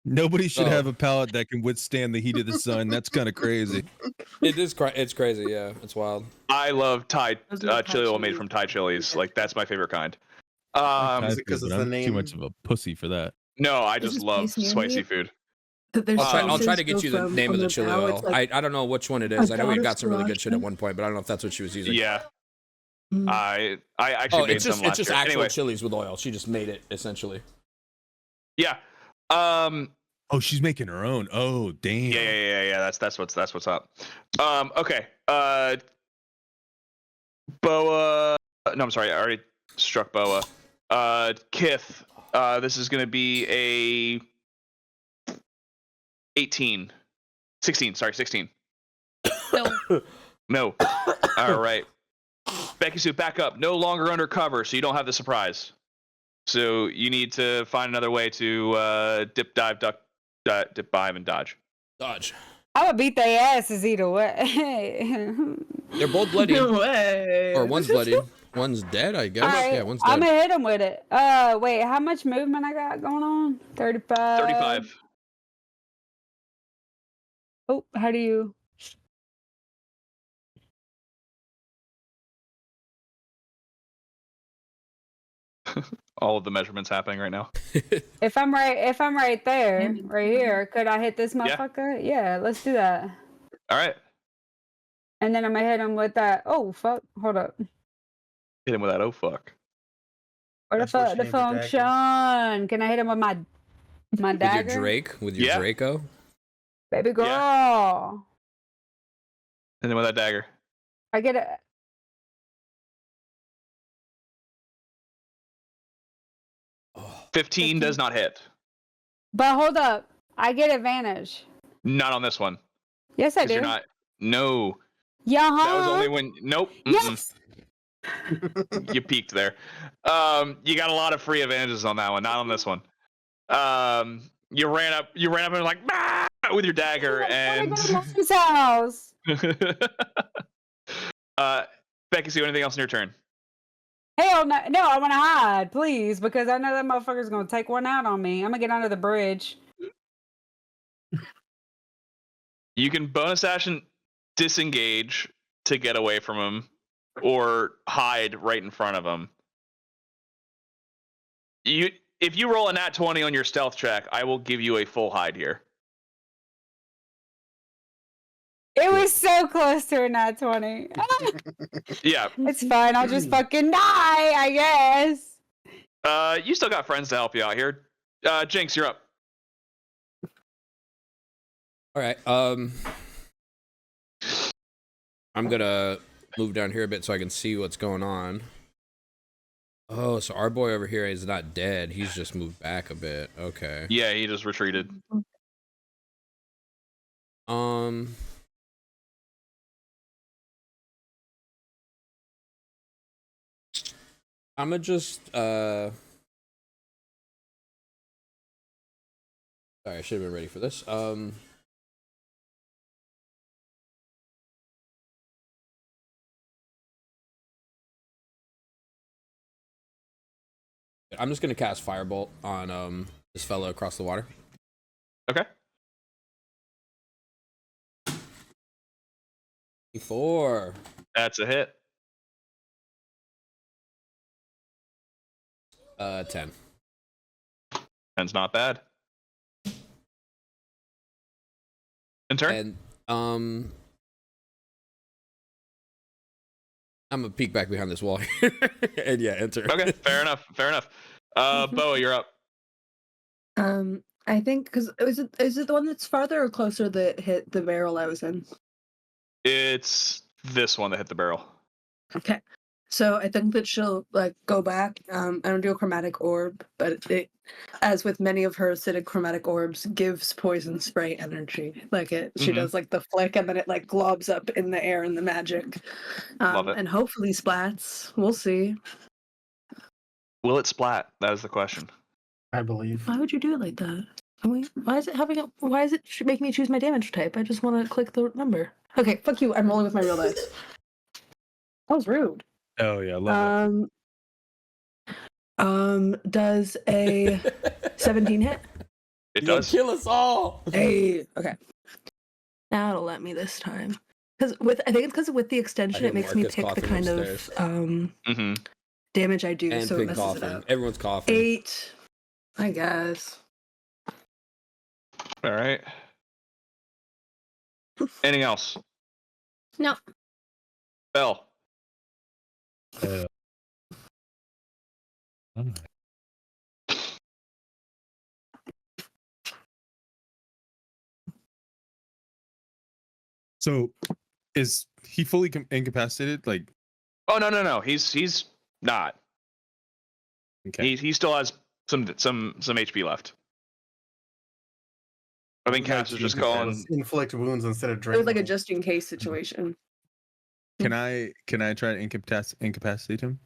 Nobody should Oh. have a palate that can withstand the heat of the sun. That's kind of crazy. It is. It's crazy. Yeah, it's wild. I love Thai Those are chili oil made chilies. from Thai chilies. Like that's my favorite kind. Is it 'cause But it's the I'm too name? much of a pussy for that. No, I It's just just love tasty and spicy neat. food. There's I'll try to spices get you the from- name of from the chili bow. oil. It's like I don't know which one it is. a I know we got goddess some really good shit at sriracha. one point, but I don't know if that's what she was using. Yeah, Mm. I actually Oh, made it's some just last year. actual Anyway, chilies with oil. She just made it essentially. yeah. Oh, she's making her own. Oh, damn. Yeah. That's what's up. Okay. Boa. No, I'm sorry. I already struck Boa. Kith. This is gonna be a 18. 16. Sorry, 16. No. No. All right. Becky-sue, back up. No longer undercover, so you don't have the surprise. So you need to find another way to dip, dive, duck, dip, dive, and dodge. Dodge. I'm gonna beat their asses either way. They're both bloody. No way. Or one's bloody. One's dead, I guess. Alright, Yeah, one's I'm dead. gonna hit him with it. Wait, how much movement I got going on? 35. 35. Oh, how do you? All of the measurements happening right now. If I'm right there, right here, could I hit this Yeah. motherfucker? Yeah, let's do that. All right. And then I'm gonna hit him with that. Oh fuck! Hold up. Hit him with that. Oh fuck. Where That's the where fuck? she The named her dagger. function? Can I hit him with my With dagger? your Drake, with your Yeah. Draco. Baby girl. Yeah. And then with that dagger. I get it. 15 does not hit. But hold up. I get advantage. Not on this one. Yes, I 'Cause do. you're not. No. Yeah, That was only when. Nope. Yes. You peaked there. You got a lot of free advantages on that one, not on this one. You ran up and like bah! With your dagger, and Mom's house. Becky-sue, anything else in your turn? Hell no, no, I want to hide, please, because I know that motherfucker's gonna take one out on me. I'm gonna get under the bridge. You can bonus action disengage to get away from him, or hide right in front of him. If you roll a nat 20 on your stealth check, I will give you a full hide here. It was so close to a nat 20. Yeah. It's fine. I'll just fucking die, I guess. You still got friends to help you out here. Jinx, you're up. All right. I'm gonna move down here a bit so I can see what's going on. Oh, so our boy over here is not dead. He's just moved back a bit. Okay. Yeah, he just retreated. I'm gonna just sorry, I should have been ready for this. I'm just gonna cast Firebolt on this fella across the water. Okay. 4. That's a hit. 10. 10's not bad. In turn? And I'm gonna peek back behind this wall here. And yeah, enter. Okay, fair enough. Boa, you're up. I think because is it the one that's farther or closer that hit the barrel I was in? It's this one that hit the barrel. Okay. So I think that she'll like go back. I don't do a chromatic orb, but it, as with many of her acidic chromatic orbs, gives poison spray energy. Like it, she Mhm. does like the flick, and then it like globs up in the air in the magic. Love it. And hopefully splats. We'll see. Will it splat? That is the question. I believe. Why would you do it like that? Why is it Why is it making me choose my damage type? I just want to click the number. Okay, fuck you. I'm rolling with my real dice. That was rude. Oh yeah, love Does a 17 hit? It You'll does. kill us all. Hey, okay. Now it'll let me this time. I think it's because with the extension, hear it makes me Marcus pick the coughing kind upstairs. of Mm-hmm. damage I do, And so it pig messes it coughing. up. Everyone's coughing. 8, I guess. All right. Anything else? No. Bell. So, is he fully incapacitated? Like, Oh no. He's not. okay. He still has some HP left. I think Cass was just calling. Inflict wounds instead of It drain. was like a just in case situation. Can I try to incapacitate him?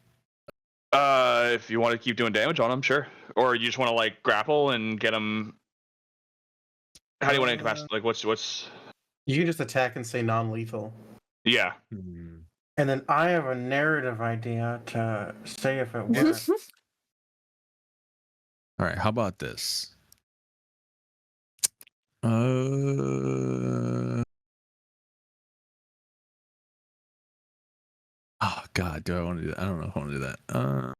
If you want to keep doing damage on him, sure. Or you just want to like grapple and get him. How do you want to incapacitate? Like, what's? You can just attack and say non-lethal. Yeah. And then I have a narrative idea to say if it works. All right. How about this? Oh God, do I want to do that? I don't know if I want to do that.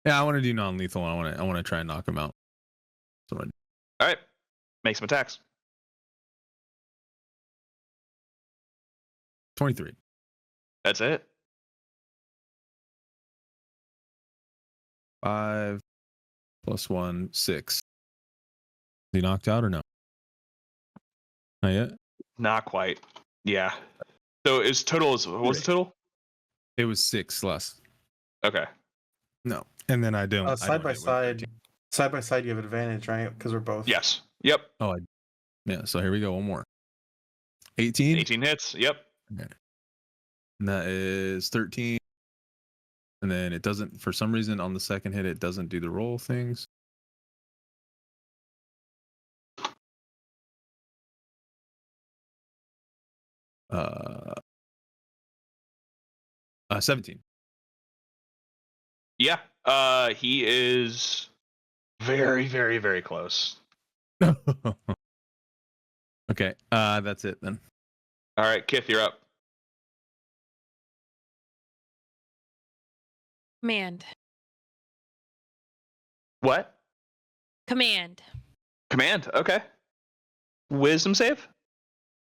Yeah, I want to do non-lethal. I want to try and knock him out. So All right. Make some attacks. 23. That's it. 5 + 1, 6. Is he knocked out or no? Not yet. Not quite. Yeah. So what was the total? It was 6 less. Okay. No, and then I don't. Side by side, you have advantage, right? Because we're both. Yes. Yep. Oh, yeah. So here we go. One more. 18. 18 hits. Yep. Okay. And that is 13. And then it doesn't, for some reason, on the second hit, it doesn't do the roll things. Uh, 17. Yeah. He is very, very, very close. Okay. That's it then. All right, Kith, you're up. Command. What? Command. Command. Okay. Wisdom save?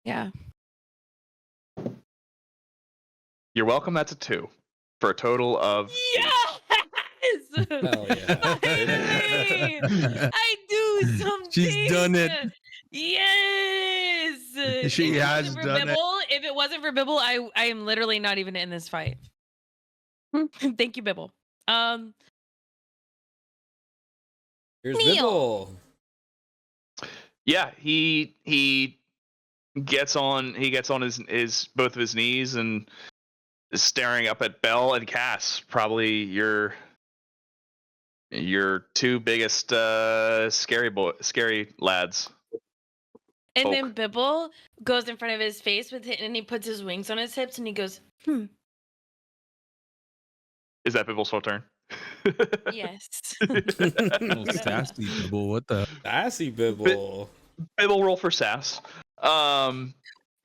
Yeah. You're welcome. That's a 2 for a total of. Yes! Hell yeah. Finally! I do something. She's done it. Yes. She If it has wasn't for done it. Bibble, If it wasn't for Bibble, I am literally not even in this fight. Thank you, Bibble. Here's Neil. Bibble. Yeah, he gets on his both of his knees and is staring up at Bell and Cass, probably your two biggest scary lads. And Folk. then Bibble goes in front of his face with it, and he puts his wings on his hips, and he goes, Is that Bibble's full turn? yes. Little sassy Bibble. What the? Sassy Bibble. Bibble roll for sass.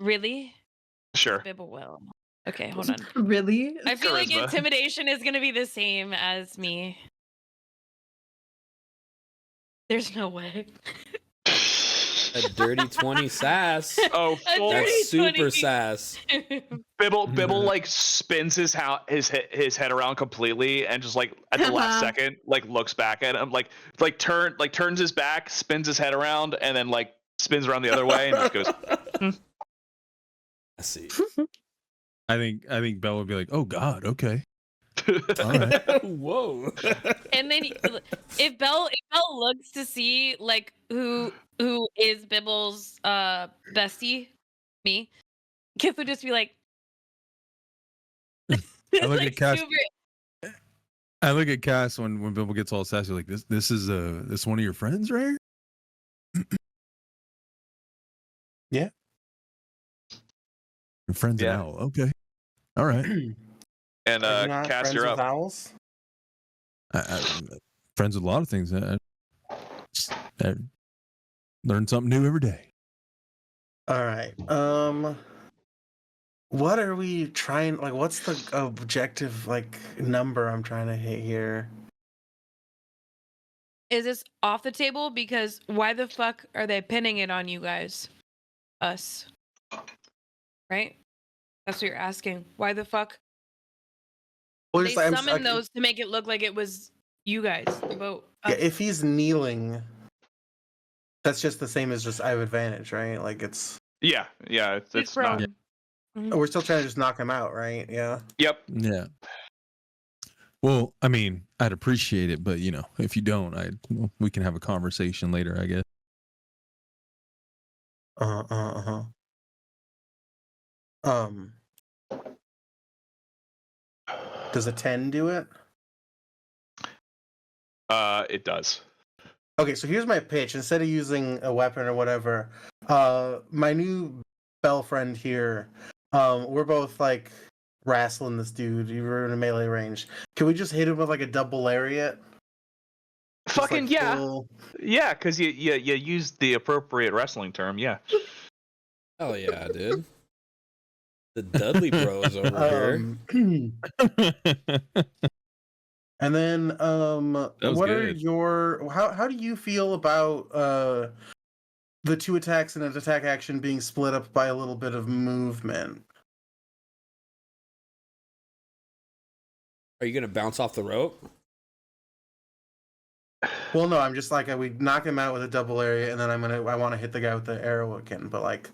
Really? Sure. Bibble will. Okay, hold on. Really? I feel like Charisma. intimidation is going to be the same as me. There's no way. A dirty 20 sass. Oh, A full. dirty That's super 20. sass. Bibble like spins his head around completely and just like at the last second like looks back at him turns his back, spins his head around, and then like spins around the other way and just goes. I see. I think Bell would be like, "Oh God, okay, all right." Whoa. And then if Belle looks to see like who is Bibble's bestie, me, Kith would just be like, I look like at Cass. super- I look at Cass when Bibble gets all sassy, like this is one of your friends, right? Yeah. Your friend's Yeah. an owl. Okay. All right. And Are you not Cass, friends you're with up. owls? Friends with a lot of things. I learn something new every day. All right. What are we trying? Like, what's the objective like number I'm trying to hit here? Is this off the table? Because why the fuck are they pinning it on you guys? Us. Right? That's what you're asking. Why the fuck? Well, They summoned those to make it look like it was you guys, the boat. Yeah, if he's kneeling, that's just the same as just I have advantage, right? Like it's. Yeah, it's not. prone. Oh, we're still trying to just knock him out, right? Yeah. Yep. Yeah. Well, I mean, I'd appreciate it, but if you don't, we can have a conversation later, I guess. Does a 10 do it? It does. Okay, so here's my pitch. Instead of using a weapon or whatever, my new bell friend here, we're both like wrestling this dude. You were in a melee range. Can we just hit him with like a double lariat? Just, Fucking like, yeah. full- Yeah, because you used the appropriate wrestling term. Yeah. Hell yeah, dude. The Dudley Bros over here. And then, was what are good. your how do you feel about the 2 attacks and an attack action being split up by a little bit of movement? Are you gonna bounce off the rope? Well, no, I'm just like we knock him out with a double area, and then I want to hit the guy with the arrow again, but like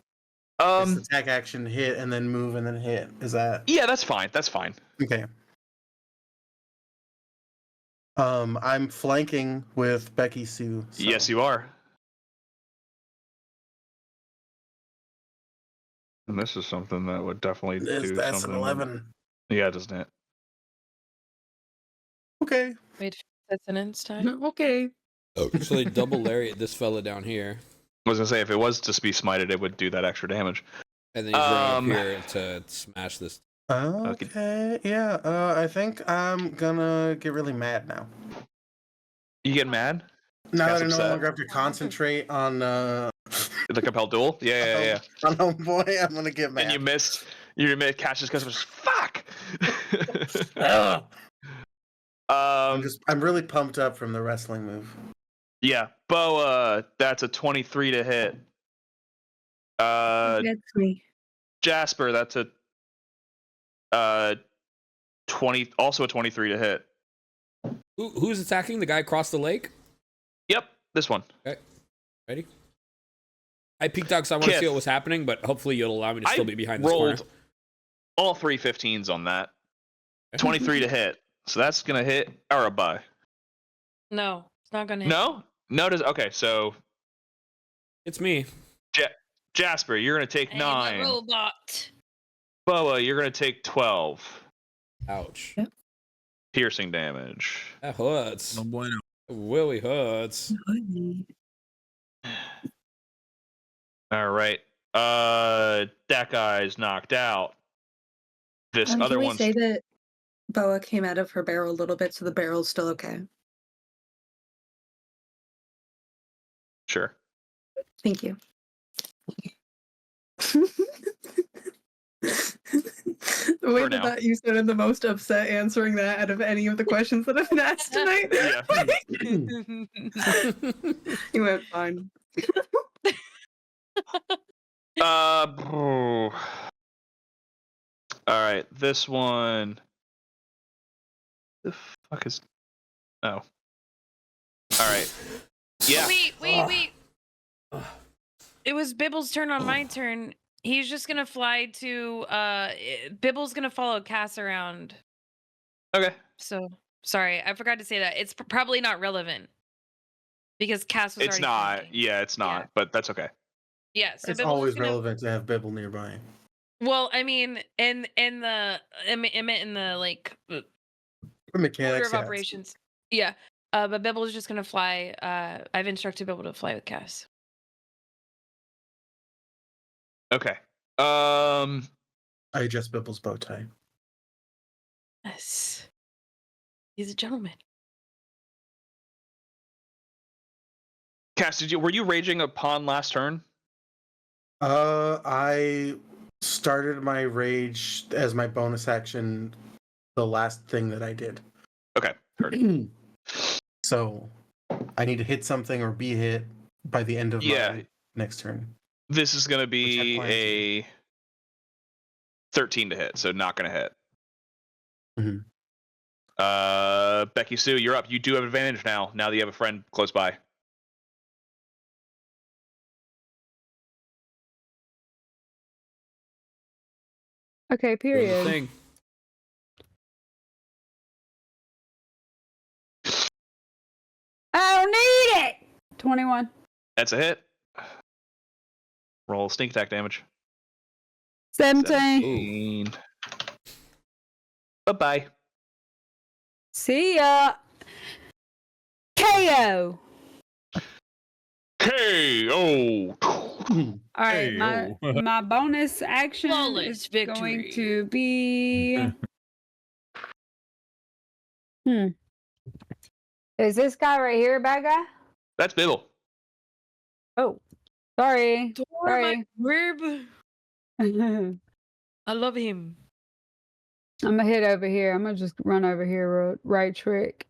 it's attack action, hit, and then move, and then hit. Is that? Yeah, that's fine. That's fine. Okay. I'm flanking with Becky-sue. So. Yes, you are. And this is something that would definitely do That's something. an 11. Yeah, doesn't it? Okay. Wait, that's an instant. Okay. So they double lariat this fella down here, I was gonna say if it was to be smited, it would do that extra damage. and then he's running up here to smash this. Okay. Yeah. I think I'm gonna get really mad now. You get mad? Now that I no upset. longer have to concentrate on The compelled duel? Yeah. on homeboy, I'm gonna get mad. And you missed. You missed Cassius because fuck. Ugh. I'm really pumped up from the wrestling move. Yeah, Boa. That's a 23 to hit. That's me. Jasper. That's a 20. Also a 23 to hit. Who's attacking? The guy across the lake? Yep, this one. Okay. Ready? I peeked out because I want to Kith. see what was happening, but hopefully you'll allow me to still be behind this rolled corner. all 3 15s on that. 23 to hit. So that's gonna hit Arabai. No, it's not gonna hit. No? Okay, so It's me. Jasper, you're gonna take I am a 9. robot. Boa, you're gonna take 12. Ouch. Yep. Piercing damage. That hurts. No bueno. Really hurts. Alright. That guy's knocked out. This other Can we one's say that Boa came out of her barrel a little bit, so the barrel's still okay? sure. Thank you. The way For that, now. you sounded the most upset answering that out of any of the questions that have been asked tonight. Yeah. You went fine. Alright, this one. The fuck is. Oh. Alright. Yeah. Wait. It was Bibble's turn on my turn. He's just gonna fly to Bibble's gonna follow Cass around. Okay. So sorry, I forgot to say that. It's probably not relevant. Because Cass was It's already not. flanking. Yeah, it's not. Yeah. But that's okay. Yeah, so It's Bibble's always gonna, relevant to have Bibble nearby. Well, I mean, in the like For order mechanics, of yeah. operations. Yeah. But Bibble's just gonna fly. I've instructed Bibble to fly with Cass. Okay. I adjust Bibble's bow tie. Yes. He's a gentleman. Cass, were you raging upon last turn? I started my rage as my bonus action. The last thing that I did. Okay. Heard it. So, I need to hit something or be hit by the end of Yeah. my next turn. This is going to Which be I plan a 13 to hit, so not going to hit. Mhm. Becky-sue, you're up. You do have advantage now that you have a friend close by. Okay, Doing the period. thing. I don't need it. 21. That's a hit. Roll sneak attack damage. 17. Bye-bye. See ya. KO. KO. All right, my bonus action Flawless is victory. going to be. Is this guy right here a bad guy? That's Bibble. Oh, sorry. Sorry. Rib. I'm I love him. gonna hit over here. I'm gonna just run over here, right trick,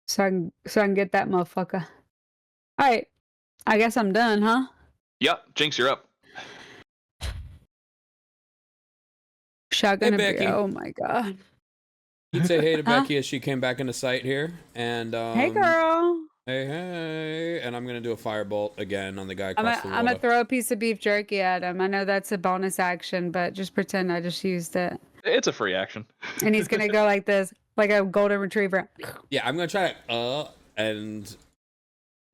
so I can get that motherfucker. All right, I guess I'm done, huh? Yep, Jinx, you're up. Shotgun. Hey, Becky. Oh my god. You'd say hey to Huh? Becky as she came back into sight here, and Hey, girl. hey, and I'm gonna do a firebolt again on the guy across the I'm water. gonna throw a piece of beef jerky at him. I know that's a bonus action, but just pretend I just used it. It's a free action. And he's gonna go like this, like a golden retriever. Yeah, I'm gonna try to and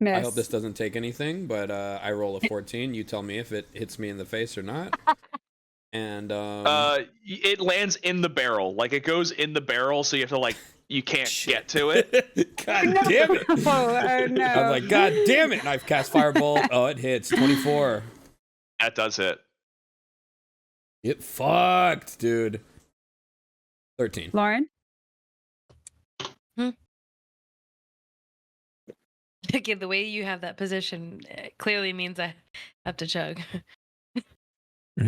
Miss. I hope this doesn't take anything, but I roll a 14. You tell me if it hits me in the face or not. And it lands in the barrel. Like it goes in the barrel, so you have to you can't get to it. God damn it! Oh, no. I was like, God damn it! And I've cast firebolt. Oh, it hits 24. That does hit. It fucked, dude. 13. Lauren? Okay, the way you have that position clearly means I have to chug.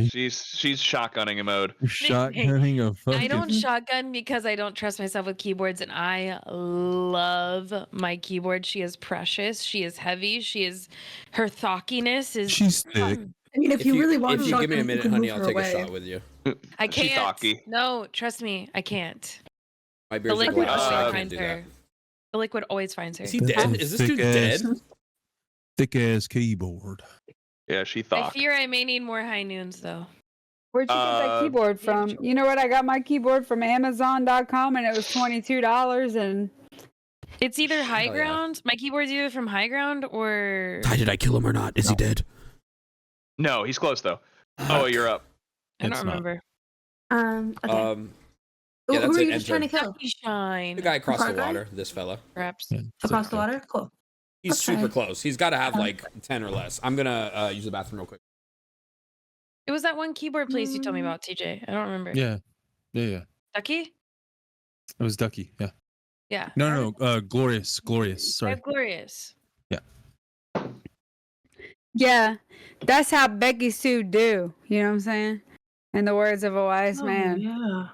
She's shotgunning in mode. Shotgunning a fucking. I don't shotgun because I don't trust myself with keyboards, and I love my keyboard. She is precious. She is heavy. Her thockiness is. She's thick. I mean, if you really want if you give me a minute, honey, I'll take a shot with you. I She can't. thocky. No, trust me, I can't. My The beer's a liquid glass, so always I can't finds do that. her. The liquid always finds her. Is he That's dead? a Is this dude thick-ass- dead? Thick ass keyboard. Yeah, she I thought. fear I may need more high noons though. Where'd you get that keyboard from? You know what? I got my keyboard from Amazon.com and it was $22 and It's either high yeah. ground. My keyboard's either from high ground or. Did I kill him or not? Is he dead? No, he's close though. Oh, you're up. I It's don't not. remember. Okay. Yeah, that's Who are it. you just trying to kill? Lucky Shine. The guy across the Frog guy? water, this fella. Perhaps. Yeah, Across the water? Cool. He's Okay. super close. He's got to have like 10 or less. I'm gonna use the bathroom real quick. It was that one keyboard place you told me about, TJ. I don't remember. Yeah. Ducky? It was Ducky. Yeah. Yeah. No. Glorious. Sorry. Glorious. yeah, that's how Becky-sue do. You know what I'm saying? In the words of a wise man. Yeah.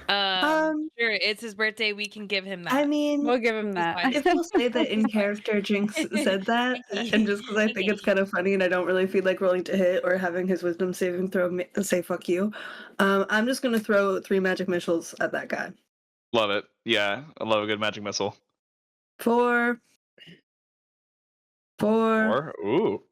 Sure, it's his birthday. We can give him that. I mean, We'll give him that. fine. I will say that in character, Jinx said that, and just because I think it's kind of funny, and I don't really feel like rolling to hit or having his wisdom saving throw say "fuck you," I'm just gonna throw 3 magic missiles at that guy. Love it. Yeah, I love a good magic missile. 4. Or ooh,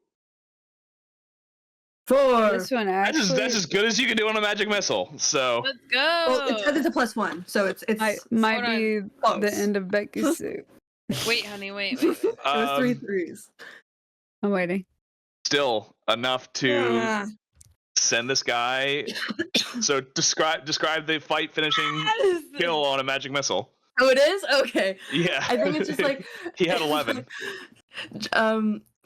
4. This one actually. that's as good as you can do on a magic missile. So Let's go. Well, it says it's a +1, so it's might Hold be Close. the end of Becky-sue. Wait, honey, wait. it was 3 threes. I'm waiting. still enough to send this guy. So describe the fight finishing kill on a magic missile. Oh, it is? Okay. Yeah. I think it's just like he had 11.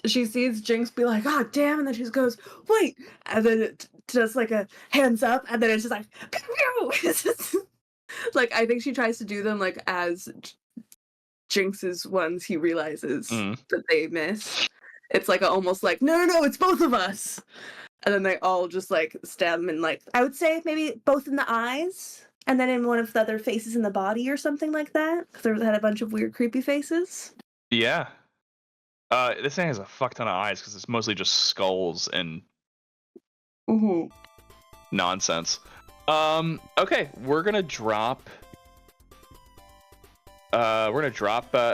She sees Jinx be like, "God damn," and then she just goes, "Wait," and then it does like a hands up, and then it's just like, pew, pew. It's just, like I think she tries to do them like as Jinx's ones. He realizes that they miss. It's like almost like no, it's both of us, and then they all just like stab him in like I would say maybe both in the eyes. And then in one of the other faces in the body or something like that? Because there had a bunch of weird, creepy faces. Yeah. This thing has a fuck ton of eyes because it's mostly just skulls and nonsense. Okay, we're gonna drop.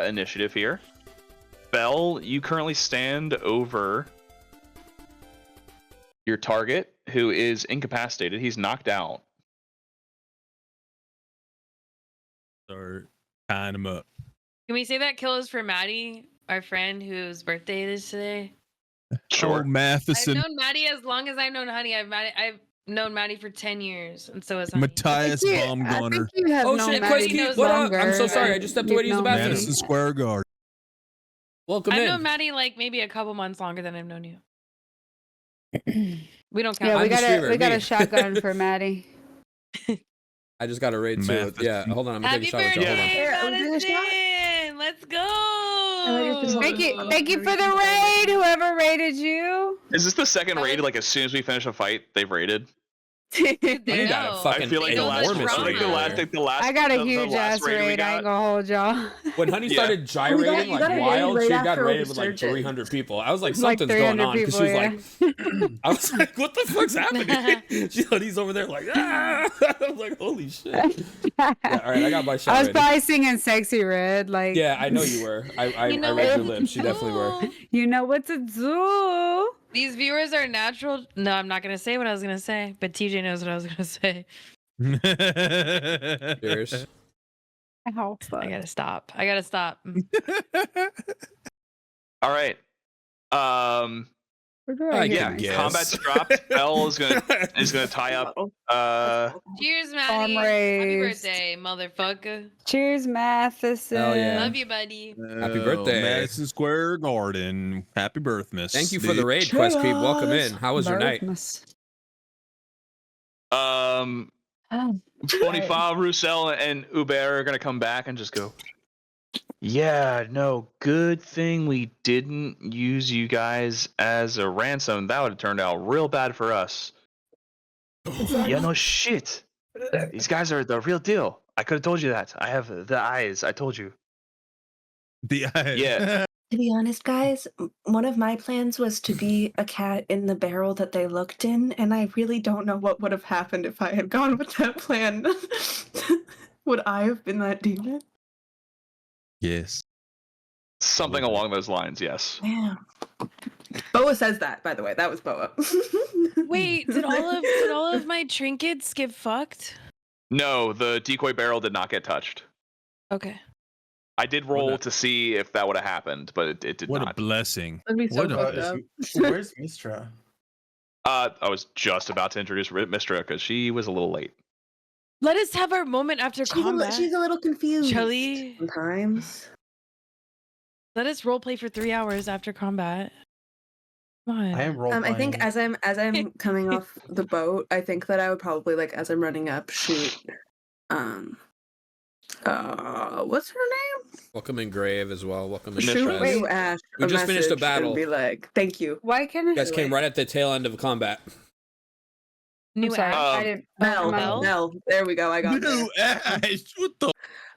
Initiative here. Belle, you currently stand over your target, who is incapacitated. He's knocked out. Start tying him up. Can we say that kill is for Maddie, our friend whose birthday it is today? Sure. Oh, Matheson. I've known Maddie as long as I've known Honey. I've known Maddie for 10 years, and so has Honey. Matthias Baumgartner. Oh shit, Everybody Quesky, knows what up? longer I'm so sorry. I just stepped away to use the bathroom. Madison Square Garden. Welcome I've in. known Maddie like maybe a couple months longer than I've known you. We don't count. Yeah, I'm we the streamer, got me. a shotgun for Maddie. I just got a raid too. Matheson. Yeah, hold on. I'm gonna Happy take a shot with y'all. Hold on. birthday, Yeah, are we doing a shot? Madison! Let's go! Thank you for the raid, whoever raided you. Is this the second raid? Like as soon as we finish a fight, they've raided. They You got a know. fucking I feel like the know last, the I think the drama. last, the last. I got a the huge last ass raid we raid. I ain't got. gonna hold y'all. When Honey Yeah. started gyrating you like got a raid wild, right she got after raided with like Resurgence. 300 people. I was like, Like something's going 300 on because she's people, like, I was like, what the fuck's happening? He's over there like, ah! I was like, holy shit. Yeah, all right, I got my shot I was ready. probably singing Sexy Red. Like, Yeah, I know you were. I You know read your what lips. You definitely were. you know what to do. These viewers are natural. No, I'm not gonna say what I was gonna say, but TJ knows what I was gonna say. Cheers. Ow, fuck. I gotta stop. I gotta stop. All right. Where do I get Yeah. my- guess. Combat's dropped. Belle is gonna tie up. Cheers, Maddie. Arm Happy raised. birthday, motherfucker. Cheers, Matheson. Hell yeah. Love you, buddy. Happy birthday. Madison Square Garden. Happy birth, miss. Thank you for the raid, Quest Creep. Welcome in. How was your night? Birthmas. 25 Roussel and Hubert are gonna come back and just go. Yeah, no, good thing we didn't use you guys as a ransom. That would have turned out real bad for us. Yeah, no shit. These guys are the real deal. I could have told you that. I have the eyes. I told you. The Yeah. To be honest, guys, one of my plans was to be a cat in the barrel that they looked in, and I really don't know what would have happened if I had gone with that plan. Would I have been that demon? Yes. Something along those lines, yes. Yeah. Boa says that, by the way. That was Boa. Wait, did all of my trinkets get fucked? No, the decoy barrel did not get touched. Okay. I did roll to see if that would have happened, but it did What not. a blessing. That'd be so What a fucked up. Where's Mistra? I was just about to introduce Mistra because she was a little late. Let us have our moment after combat. She's a little confused. Chili. Sometimes. Let us roleplay for 3 hours after combat. Come on. I am role I think as I'm coming off the boat, I think that I would probably as I'm running up shoot what's her name? Welcome in, Grave, as well. Welcome in, Shoot Mistress. you Ash. We just finished a message battle. And be like, thank you. Why can't I? You guys came right at the tail end of combat. I'm New sorry. app. I didn't. Bell, Bell? Bell. There we go. I got there. New Ash. What the?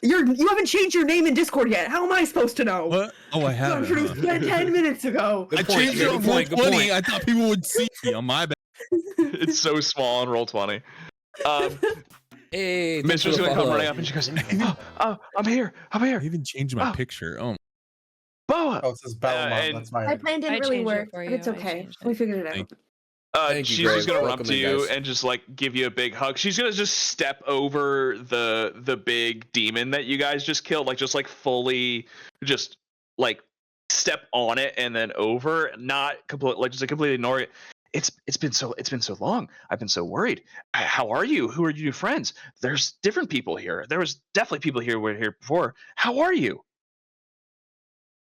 You haven't changed your name in Discord yet. How am I supposed to know? What? Oh, I You have. introduced me 10 minutes ago. Good I point, changed it good on point, good 120. point. I thought people would see me on my back. It's so small on roll 20. Hey, thanks for Mistra's the gonna come follow. running up and she goes, oh, I'm here. I even changed my Oh. picture. Oh, Boa. Oh, it says Belmont. and- that's My my. plan didn't I really changed it work, for but you. it's I okay. changed it. We figured it out. Thank Thank you, She's Grave. just gonna run Welcome up to in, you guys. and just like give you a big hug. She's gonna just step over the big demon that you guys just killed, like fully just like step on it and then over, not completely just completely ignore it. It's been so long. I've been so worried. How are you? Who are your new friends? There's different people here. There was definitely people here who were here before. How are you?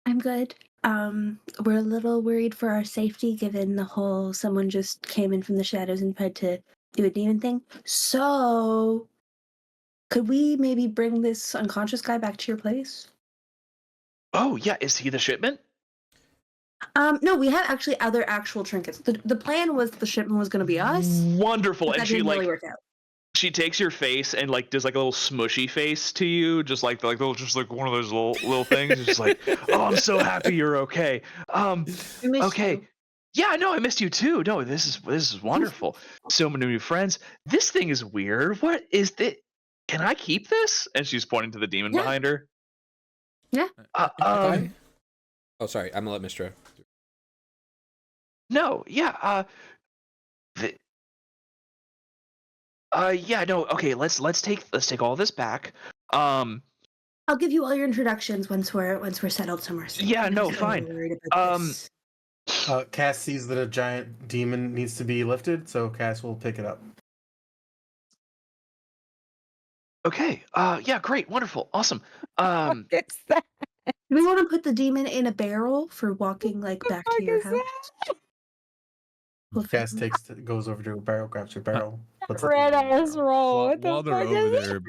I'm good. We're a little worried for our safety given the whole someone just came in from the shadows and tried to do a demon thing. So, could we maybe bring this unconscious guy back to your place? Oh yeah, is he the shipment? No, we have actually other actual trinkets. The plan was the shipment was going to be us. Wonderful. But that And she didn't like really work out. she takes your face and like does like a little smushy face to you, just like one of those little things. It's just like, oh, I'm so happy you're okay. Okay. You. Yeah, no, I missed you too. No, this is wonderful. So many new friends. This thing is weird. What is this? Can I keep this? And she's pointing to the demon Yeah. behind her. Yeah. Oh, sorry. I'm gonna let Mistra. No, yeah. Yeah, no. Okay, let's take all this back. I'll give you all your introductions once we're settled somewhere safe. Yeah, I'm no, not fine. really worried about this. Cass sees that a giant demon needs to be lifted, so Cass will pick it up. Okay. Yeah, great, wonderful, awesome. It's that. Do we want to put the demon in a barrel for walking like back to your is house? We'll Cass figure- goes over to a barrel, grabs your barrel. puts it in Red the ass barrel. roll. What the While they're fuck over is there,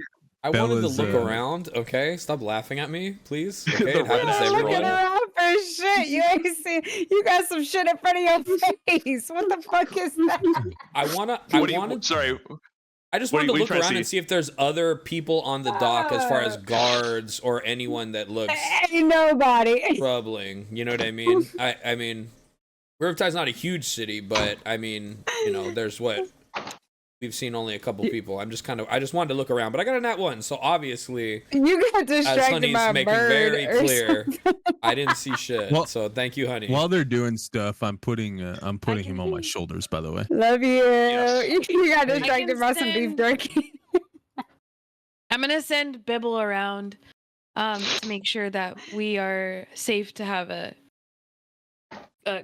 I wanted to Bella's, look around. Okay, stop laughing at me, please. Okay, it happens to You're looking everyone. around for shit. You ain't seen. You got some shit in front of your face. What the fuck is that? I just what wanted are to you look trying to around and see? see if there's other people on the dock as far as guards or anyone that looks Ain't nobody. troubling. You know what I mean? I mean, Rivertide's not a huge city, but I mean, you know, there's what we've seen only a couple people. I just wanted to look around, but I got a nat 1, so obviously, You got as distracted Honey's by a making bird very or clear, something. I didn't see shit. Well- So thank you, Honey. While they're doing stuff, I'm putting him on my can- shoulders. By the way, Love you. Yes. You got I distracted can by some beef send- jerky. I'm gonna send Bibble around to make sure that we are safe to have a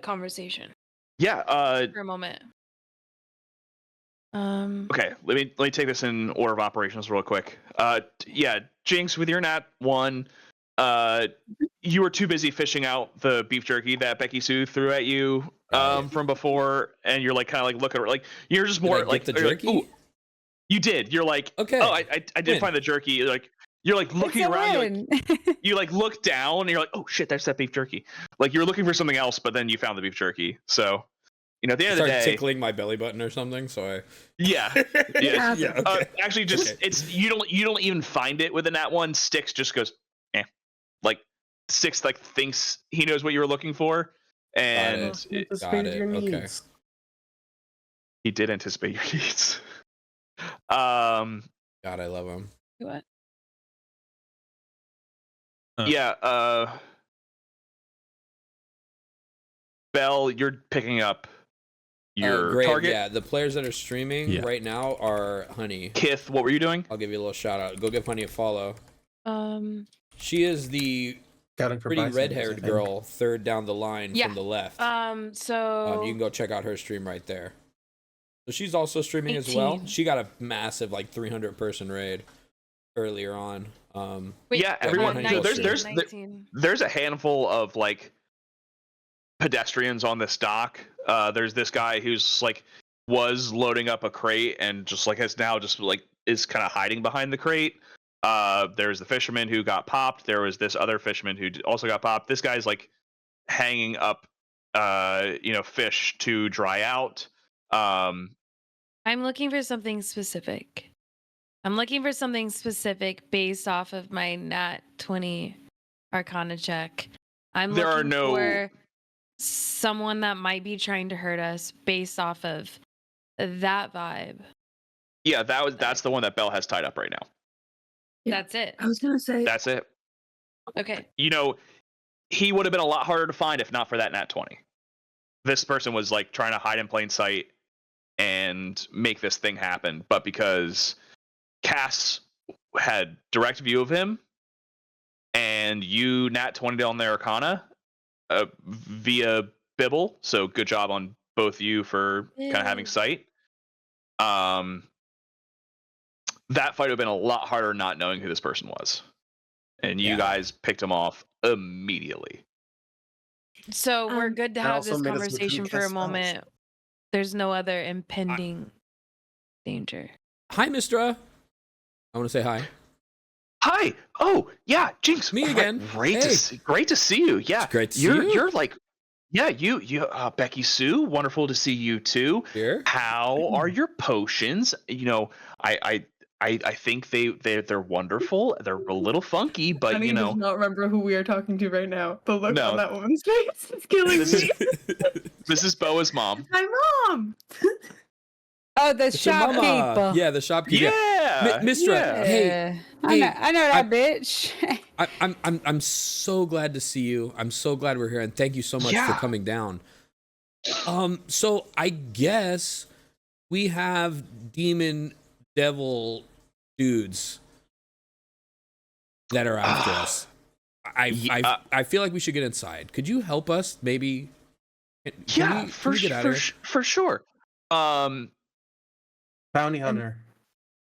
conversation Yeah. for a moment. Okay. Let me take this in order of operations real quick. Yeah, Jinx, with your nat 1, you were too busy fishing out the beef jerky that Becky-sue threw at you Right. from before, and you're like kind of like looking like you're just Did more I get like the you're like, jerky? "Ooh." You did. You're like, Okay. oh, I did Win. find the jerky. Like you're like looking It's a around. win. You like look down and you're like, oh shit, there's that beef jerky. Like you're looking for something else, but then you found the beef jerky. So, you know, at the end of the Start day, tickling my belly button or something. So I. yeah, Yeah. yeah. Okay. actually, just Okay. it's you don't even find it with a nat 1. Styx just goes, like Styx like thinks he knows what you were looking for, and Anticipate your Okay. needs. he did anticipate your needs. God, I love him. What? Yeah. Belle, you're picking up your Great. target. Yeah, the players that are streaming Yeah. right now are Honey. Kith, what were you doing? I'll give you a little shout out. Go give Honey a follow. She is the Scouting for pretty bison, red-haired I think. girl, third down the line Yeah. from the left. So You can go check out her stream right there. So she's also streaming as well. 18. She got a massive like 300 person raid earlier on. wait, Yeah, everyone. Honey, No, go there's stream. 19. there's a handful of like pedestrians on this dock. There's this guy who's like was loading up a crate and just like has now just like is kind of hiding behind the crate. There's the fisherman who got popped. There was this other fisherman who also got popped. This guy's like hanging up fish to dry out. I'm looking for something specific. I'm looking for something specific based off of my nat 20 Arcana check. I'm There are looking no- for someone that might be trying to hurt us based off of that vibe. Yeah, that's the one that Belle has tied up right now. Yeah. That's it. I was gonna say That's it. Okay. You know, he would have been a lot harder to find if not for that nat 20. This person was like trying to hide in plain sight and make this thing happen, but because Cass had direct view of him and you nat 20 on their Arcana via Bibble, so good job on both you for kind of having Yeah. sight. That fight would have been a lot harder not knowing who this person was. And you Yeah. guys picked him off immediately. So we're good to that have also this made us look conversation who for a cast spells. moment. There's no other impending danger. Hi, Mistra. I want to say hi. Hi. Oh, yeah, Jinx. Me again. Great Hey. great to see you. Yeah. It's great to see you're you. you're like Yeah, you Becky-sue, wonderful to see you too. Here. How are your potions? I think they're wonderful. They're a little funky, but Honey does not remember who we are talking to right now. The look No. on that woman's face is killing me. This is Boa's mom. My mom. Oh, the It's your mama. shopkeeper. Yeah, the shopkeeper. Yeah, Mistra, yeah. hey, I know that bitch. I'm so glad to see you. I'm so glad we're here, and thank you so much for Yeah. coming down. So I guess we have demon devil dudes that are after us. I feel like we should get inside. Could you help us? Maybe. Can we get out of here? For sure. Bounty hunter.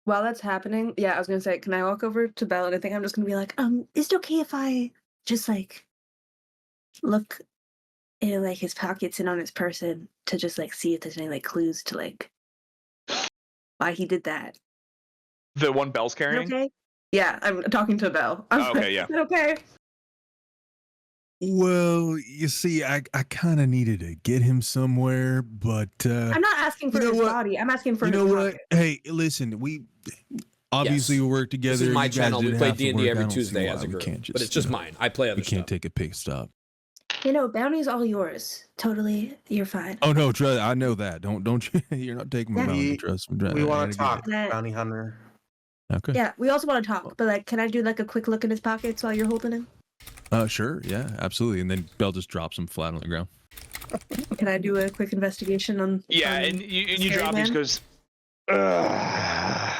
While that's happening, yeah, I was gonna say, can I walk over to Belle? And I think I'm just gonna be like, is it okay if I just like look in like his pockets and on his person to just like see if there's any like clues to like why he did that? The one Belle's Is it carrying. okay? Yeah, I'm talking to Belle. I'm Okay, like, yeah. Is it okay? Well, you see, I kind of needed to get him somewhere, but I'm not asking for you know his what? body. I'm asking for you his know what? pocket. Hey, listen, we obviously Yes. work together. This is my You guys channel. We didn't play have to D&D work. I every don't see Tuesday why as a we group, can't but it's just you know, mine. I play other We can't stuff. take a pit stop. You know, bounty's all yours. Totally, you're fine. Oh no, trust. I know that. Don't you? You're not taking my Yeah. bounty. Trust me. We I want to gotta talk, get it. bounty hunter. get it. Okay. Yeah, we also want to talk, but like, can I do like a quick look in his pockets while you're holding him? Sure. Yeah, absolutely. And then Belle just drops him flat on the ground. Can I do a quick investigation on? Yeah, on and you Scary drop. He Man? just goes. "Ugh."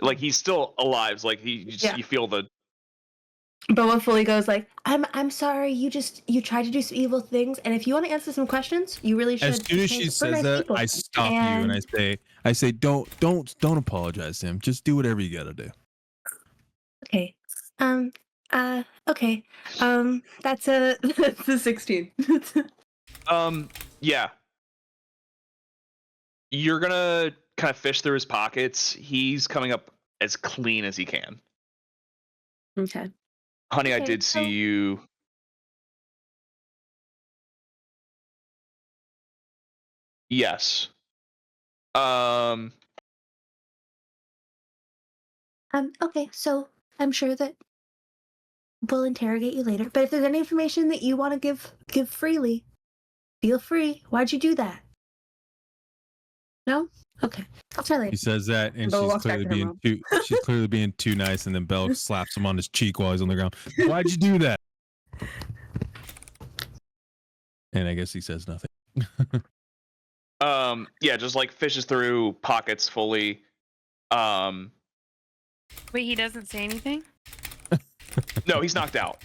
Like he's still alive. Like Yeah. you feel the. Boa fully goes like, I'm sorry. You tried to do some evil things, and if you want to answer some questions, you really should. As soon as she We're says nice that, people. I stop you and I say, don't apologize to him. Just do whatever you gotta do. Okay. Okay. That's a 16. Yeah. You're gonna kind of fish through his pockets. He's coming up as clean as he can. Okay. Honey, I Okay, did so- see you. Yes. Okay, so I'm sure that we'll interrogate you later. But if there's any information that you want to give freely, feel free. Why'd you do that? No? Okay. I'll try He later. says that, and Belle she's walks back clearly to her being mom. she's clearly being too nice, and then Belle slaps him on his cheek while he's on the ground. Why'd you do that? And I guess he says nothing. Yeah, just like fishes through pockets fully. Wait, he doesn't say anything? No, he's knocked out.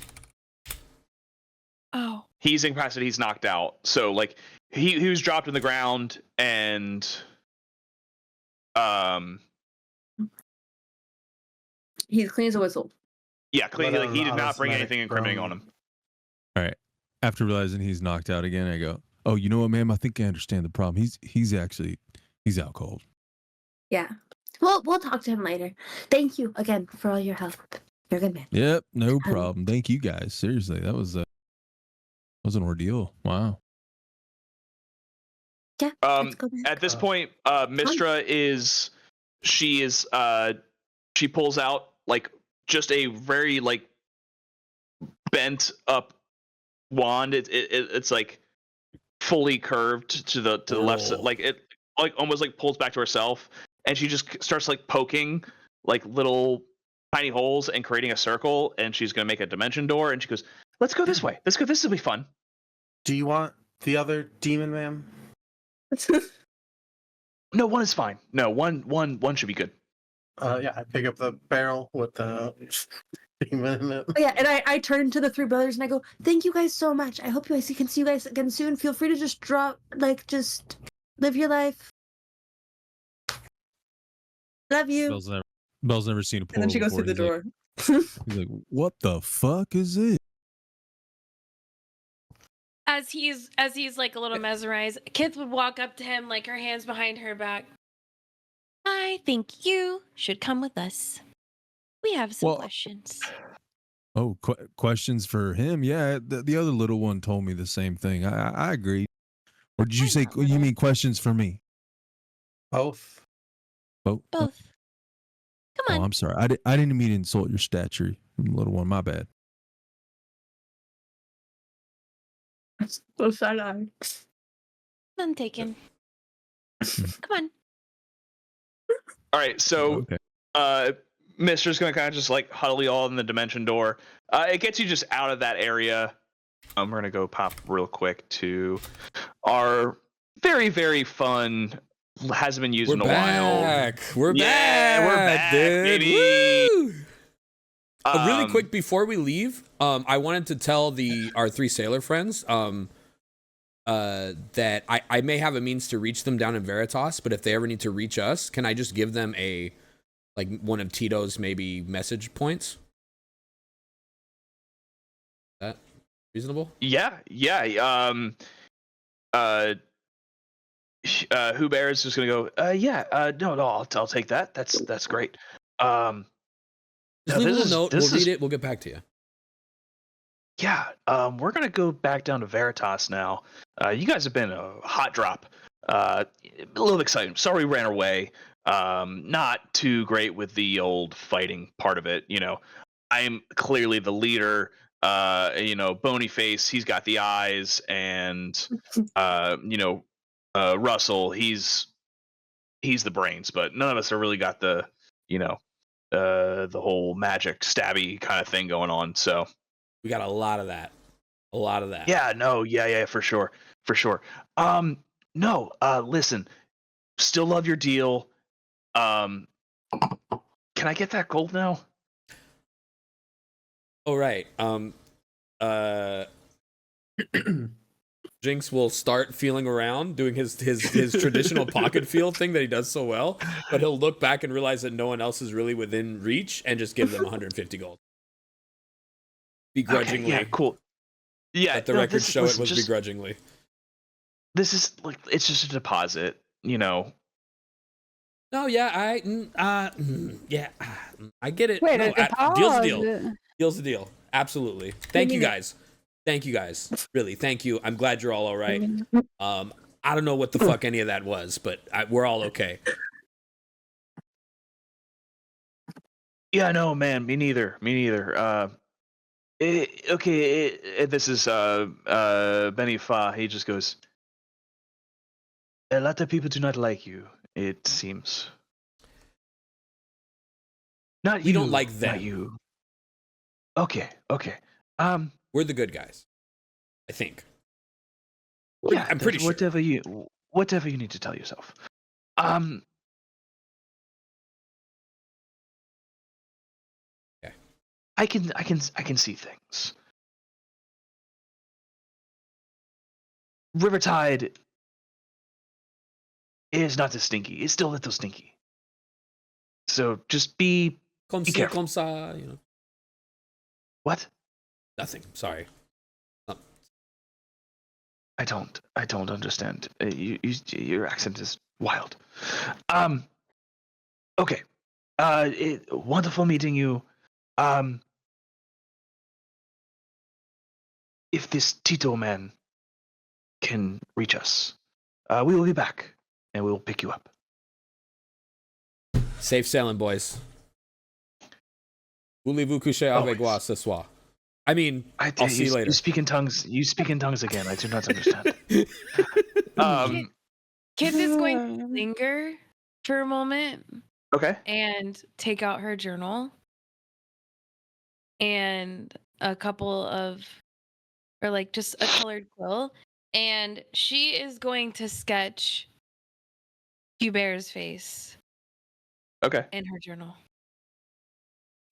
Oh. He's incapacitated. He's knocked out. So like he was dropped in the ground and He's clean as a whistle. yeah, clearly Let he did an not bring automatic anything incriminating drone. on him. All right. After realizing he's knocked out again, I go, "Oh, you know what, ma'am? I think I understand the problem. He's out cold." Yeah. We'll talk to him later. Thank you again for all your help. You're a good man. Yep, no problem. Thank you guys. Seriously, that was an ordeal. Wow. Yeah. Let's go back. At this point, Mistra she pulls out like just a very like bent up wand. It's like fully curved to the left side, like it like almost like pulls back to herself, and she just starts like poking like little tiny holes and creating a circle, and she's gonna make a dimension door, and she goes, "Let's go this way. Let's go. This will be fun." Do you want the other demon, ma'am? No, one is fine. No, one should be good. Yeah, I pick up the barrel with the demon in it. Oh, yeah, and I turn to the three brothers and I go, thank you guys so much. I hope you guys can see you guys again soon. Feel free to just just live your life. Love you. Belle's never seen a portal. And then she goes through the before. door. He's like, "What the fuck is it?" As he's like a little mesmerized, Kith would walk up to him, like her hands behind her back. I think you should come with us. We have some questions. Oh, questions for him? Yeah, the other little one told me the same thing. I agree. Or did you I'm say not you little. mean questions for me? Both. Both. Both. Come Oh, on. I'm sorry. I didn't mean to insult your stature, little one. My bad. So side eye. None taken. Come on. All right, so Okay. Mister's gonna kind of just like huddle you all in the dimension door. It gets you just out of that area. We're gonna go pop real quick to our very, very fun, hasn't been used We're in a while. back. We're Yeah, back. we're back, dude. baby. Woo! Really Um, quick before we leave, I wanted to tell our 3 sailor friends that I may have a means to reach them down in Veritas, but if they ever need to reach us, can I just give them one of Tito's maybe message points? Is that reasonable? Yeah. Hubert is just gonna go. No, I'll take that. That's great. Just No, leave a this little is- note. this We'll read is- it. We'll get back to you. Yeah, we're gonna go back down to Veritas now. You guys have been a hot drop. A little exciting. Sorry, we ran away. Not too great with the old fighting part of it. You know, I'm clearly the leader. Bony face. He's got the eyes, and Russell. He's the brains, but none of us have really got the the whole magic stabby kind of thing going on. So. We got a lot of that. Yeah, no, yeah, for sure. No, listen, still love your deal. Can I get that gold now? All right. Jinx will start feeling around, doing his traditional pocket feel thing that he does so well, but he'll look back and realize that no one else is really within reach and just give them 150 gold. Begrudgingly. Okay, yeah, cool. Yeah, Let the no, record show it listen, was just- begrudgingly. This is like it's just a deposit, No, yeah, I get it. Wait, No, a deal's a deposit. deal. Deal's a deal. Absolutely. Thank you guys. Really, thank you. I'm glad you're all right. I don't know what the fuck any of that was, but we're all okay. Yeah, no, man, me neither. This is Benny Fa. He just goes. A lot of people do not like you. It seems. Not We you. don't like them. Not you. Okay. We're the good guys, I think. Yeah, I'm pretty sure. whatever you need to tell yourself. Okay. I can see things. Rivertide is not as stinky. It's still a little stinky. So just be Comme ci, careful. comme ça, What? Nothing. Sorry. I don't understand. Your accent is wild. Okay. Wonderful meeting you. If this Tito man can reach us, we will be back and we will pick you up. Safe sailing, boys. Voulez-vous coucher avec moi ce soir? I mean, I'll see you later. You speak in tongues. You speak in tongues again. I do not understand. Kith is going to linger for a moment Okay. and take out her journal and a couple of, or like just a colored quill, and she is going to sketch Hubert's face Okay. in her journal.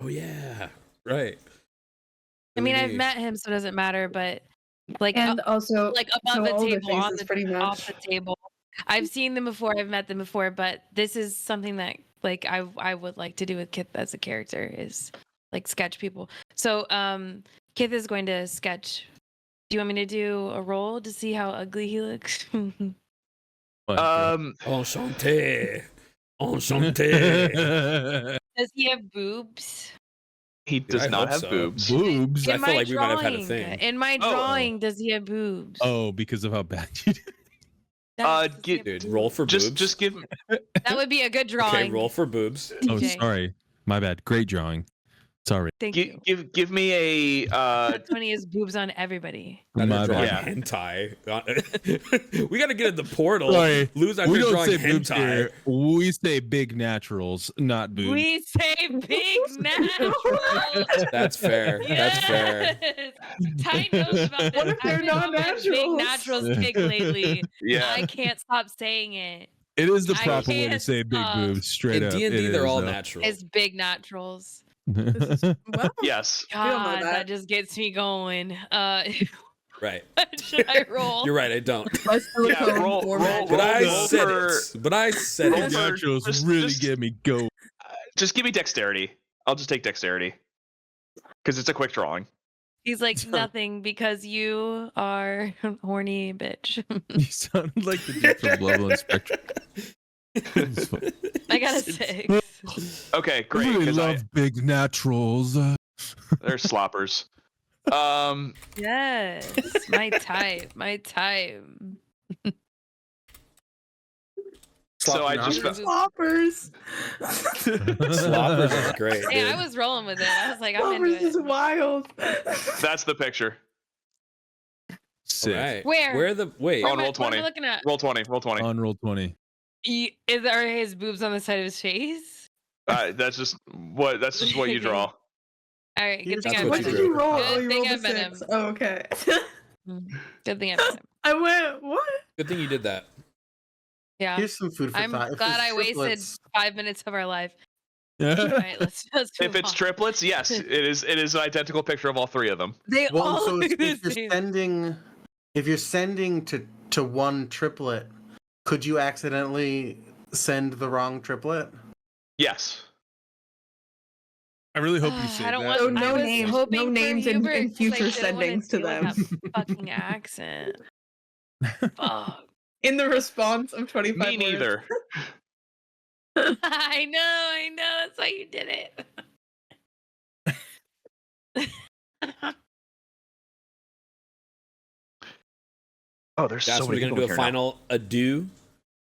Oh yeah, right. I mean, I've Really? met him, so it doesn't matter, but like And also, like so above all the their table, on faces the pretty off the much. table. I've seen them before, I've met them before, but this is something that like I would like to do with Kith as a character, is like sketch people. So Kith is going to sketch. Do you want me to do a roll to see how ugly he looks? Enchanté. Enchanté. Does he have boobs? He does I not hope have so. boobs. Boobs? I In feel my like we might have had a drawing, thing. in my Oh. drawing, does he have boobs? Oh, because of how bad you did. Yes, does he get- have Dude, boobs? roll for boobs. Just give. That would be a good drawing. Okay, roll for boobs. Oh, DJ. sorry. My bad. Great drawing. Sorry. Thank Give, you. give me a That's when he has boobs on everybody. Now they're My drawing bad. hentai. We gotta get in the portal. Sorry. Lose We after don't drawing say boobs hentai. here. We say big naturals, not boobs. We say big naturals. That's fair. That's fair. Ty knows about this. What if they're I've been on my big non-naturals? naturals kick lately. Yeah. I can't stop saying it. It is the I proper way to can't say big stop. boobs. Straight In up. D&D, It they're is, all though. natural. It's big naturals. Well, Yes. don't know God, that. that just gets me going. Right. Should I roll? You're right. I don't. My silicone roll- for roll- magic. But I roll said for- it. But I said roll it. for- Naturals just- really just- get me going. Just give me dexterity. I'll just take dexterity. Because it's a quick drawing. He's like nothing because you are horny bitch. You sounded like the dude from Bloodline Spectrum. It's fun. I got a 6. Okay, I great. really Because love big naturals. they're sloppers. Yes, my type, my type. So I just Sloppers. Sloppers is great. Hey, Dude. I was rolling with it. I was like, I'm into Sloppers is it. wild. that's the picture. All Sick. right. Where? Where the wait? On What am I- roll what am I 20. looking at? Roll 20. Roll 20. On roll 20. Are his boobs on the side of his face? That's just what you draw. All right, good Here's thing That's I what What met you did him. drew. you roll? Good Oh, you thing rolled I a met 6. him. Oh, okay. Good thing I met him. I went, what? Good thing you did that. Yeah, Here's some food for I'm thought. If glad it's I wasted triplets- 5 minutes of our life. All right, let's move If it's on. triplets, yes, it is an identical picture of all three of them. They Well, all so look if the you're same. sending to one triplet, could you accidentally send the wrong triplet? Yes. I really hope you say I don't that. want. So I no was names- hoping no for names in Hubert 'cause I future didn't wanna sendings to deal with them. that fucking accent. Fuck. In the response of 25 Me words. neither. I know. That's why you did it. Oh, there's That's so what we're many gonna people do a here now. final adieu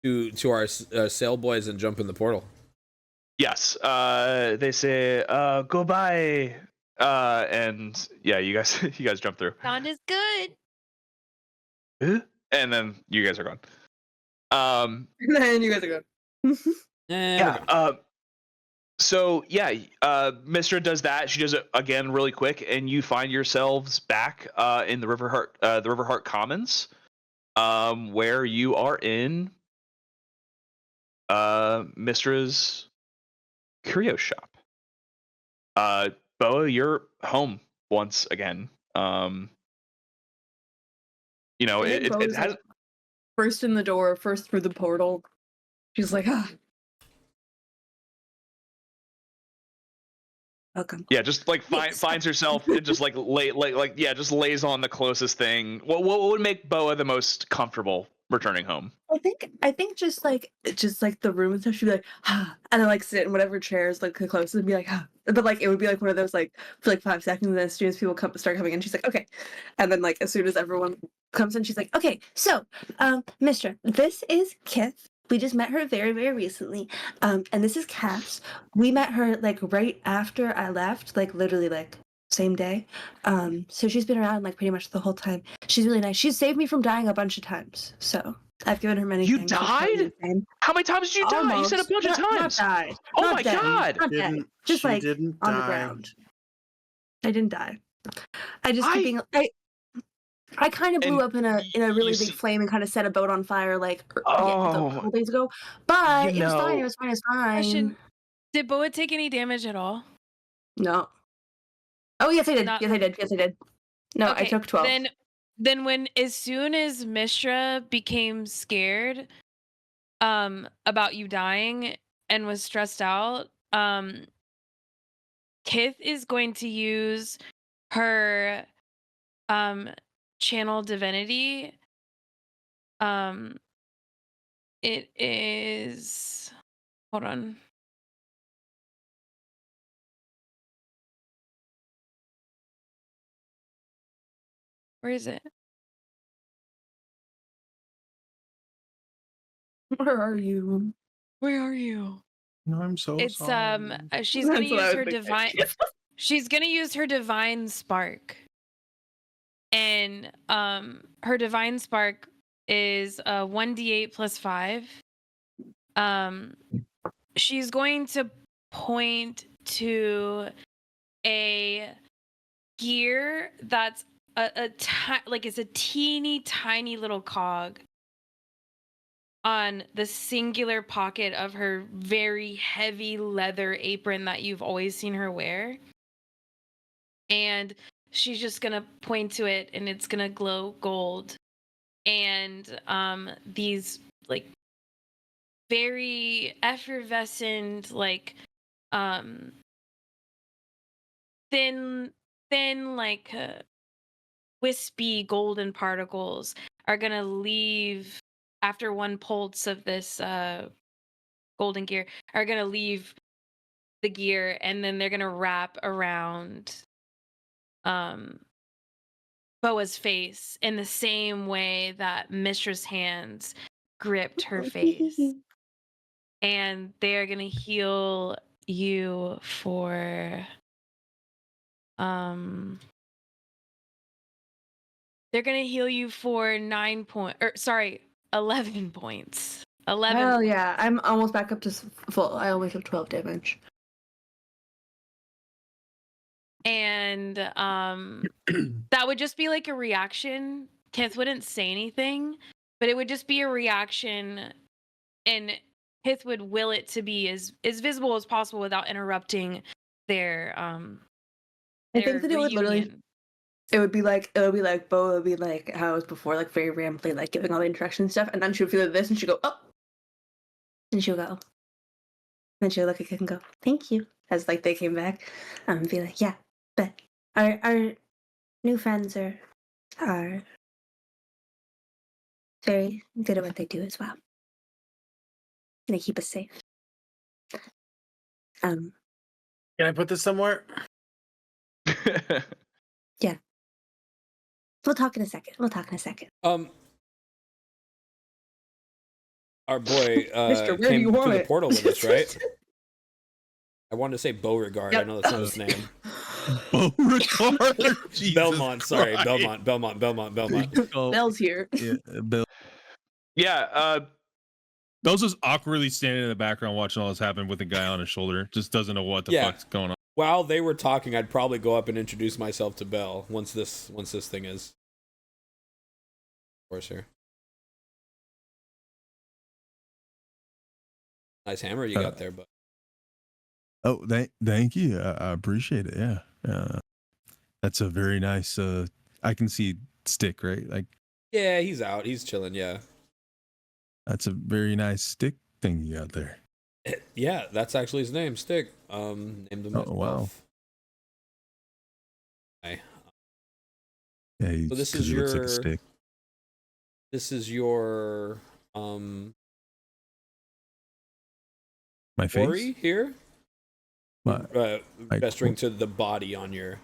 to our sail boys and jump in the portal. Yes. They say goodbye. And yeah, you guys jump through. Sound is good. And then you guys are gone. And you guys are good. Yeah. So yeah, Mistra does that. She does it again really quick, and you find yourselves back in the Riverheart Commons, where you are in Mistra's curio shop. Boa, you're home once again. I think it Bo's has. like first in the door, first through the portal. She's like, Welcome. Yeah, just like finds herself and just just lays on the closest thing. What would make Boa the most comfortable returning home? I think just like the room and stuff, she'd be like, and then like sit in whatever chairs like the closest and be like, but like it would be like one of those like for like 5 seconds, and then as soon as people start coming in, she's like, okay, and then like as soon as everyone comes in, she's like, okay, so Mistra, this is Kith. We just met her very, very recently. And this is Cass. We met her like right after I left, like literally like same day. So she's been around like pretty much the whole time. She's really nice. She's saved me from dying a bunch of times. So I've given her many You things. She's totally died? the same. How many times did you die? You said a bunch of Not times. died. Oh Not my dead. God. Not dead. Didn't- Just she like didn't on the die. ground. I didn't die. I just keep being I kind of blew And up in a really you big see- flame and kind of set a boat on fire like a Oh. couple days ago. But You it was fine. know- It was fine. It was fine. Question: did Boa take any damage at all? No. Oh yes, I did. Not- Yes, I did. Yes, I did. No, I Okay, took 12. Then when as soon as Mistra became scared about you dying and was stressed out, Kith is going to use her channel divinity. It is, hold on. Where is it? Where are you? Where are you? No, I'm so It's sorry. she's gonna That's what I use was her thinking. divine. She's gonna use her divine spark, and her divine spark is 1d8 plus 5. She's going to point to a gear that's like it's a teeny tiny little cog on the singular pocket of her very heavy leather apron that you've always seen her wear. And she's just gonna point to it, and it's gonna glow gold. And these like very effervescent, like thin like wispy golden particles are gonna leave after one pulse of this golden gear, are gonna leave the gear, and then they're gonna wrap around Boa's face in the same way that Mistress' hands gripped her face. And they're gonna heal you for they're gonna heal you for 11 points. 11. Hell yeah, I'm almost back up to full. I only took 12 damage. And that would just be like a reaction. Kith wouldn't say anything, but it would just be a reaction, and Kith would will it to be as visible as possible without interrupting their I think that it would reunion. literally, it would be like Bo would be like how it was before, like very rambly, like giving all the introduction stuff, and then she would feel this, and she'd go, oh, and she'll go, then she'll look at Kith and go, thank you, as like they came back, and be like, yeah, but our new friends are very good at what they do as well. They keep us safe. Can I put this somewhere? Yeah. We'll talk in a second. Our boy Mister, where do came you want through the it? portal with us, right? I wanted to say Beauregard. Yep. I know that's not his name. Beauregard. Jesus Belmont, sorry, Christ. Belmont. Oh, Bell's here. yeah, Bill. Yeah, Bell's just awkwardly standing in the background watching all this happen with a guy on his shoulder. Just doesn't know what the Yeah. fuck's going on. While they were talking, I'd probably go up and introduce myself to Bell once this thing is. Of course, here. Nice hammer you got there, but Oh, thank you. I appreciate it. Yeah. That's a very nice. I can see stick, right? Like yeah, he's out. He's chilling. Yeah. that's a very nice stick thing you got there. Yeah, that's actually his name, Stick. Named him myself. Oh, wow. Okay. Yeah. So this 'cause is he looks like a your- stick. This is your My face. Ori here. My- my- Gesturing to the body on your.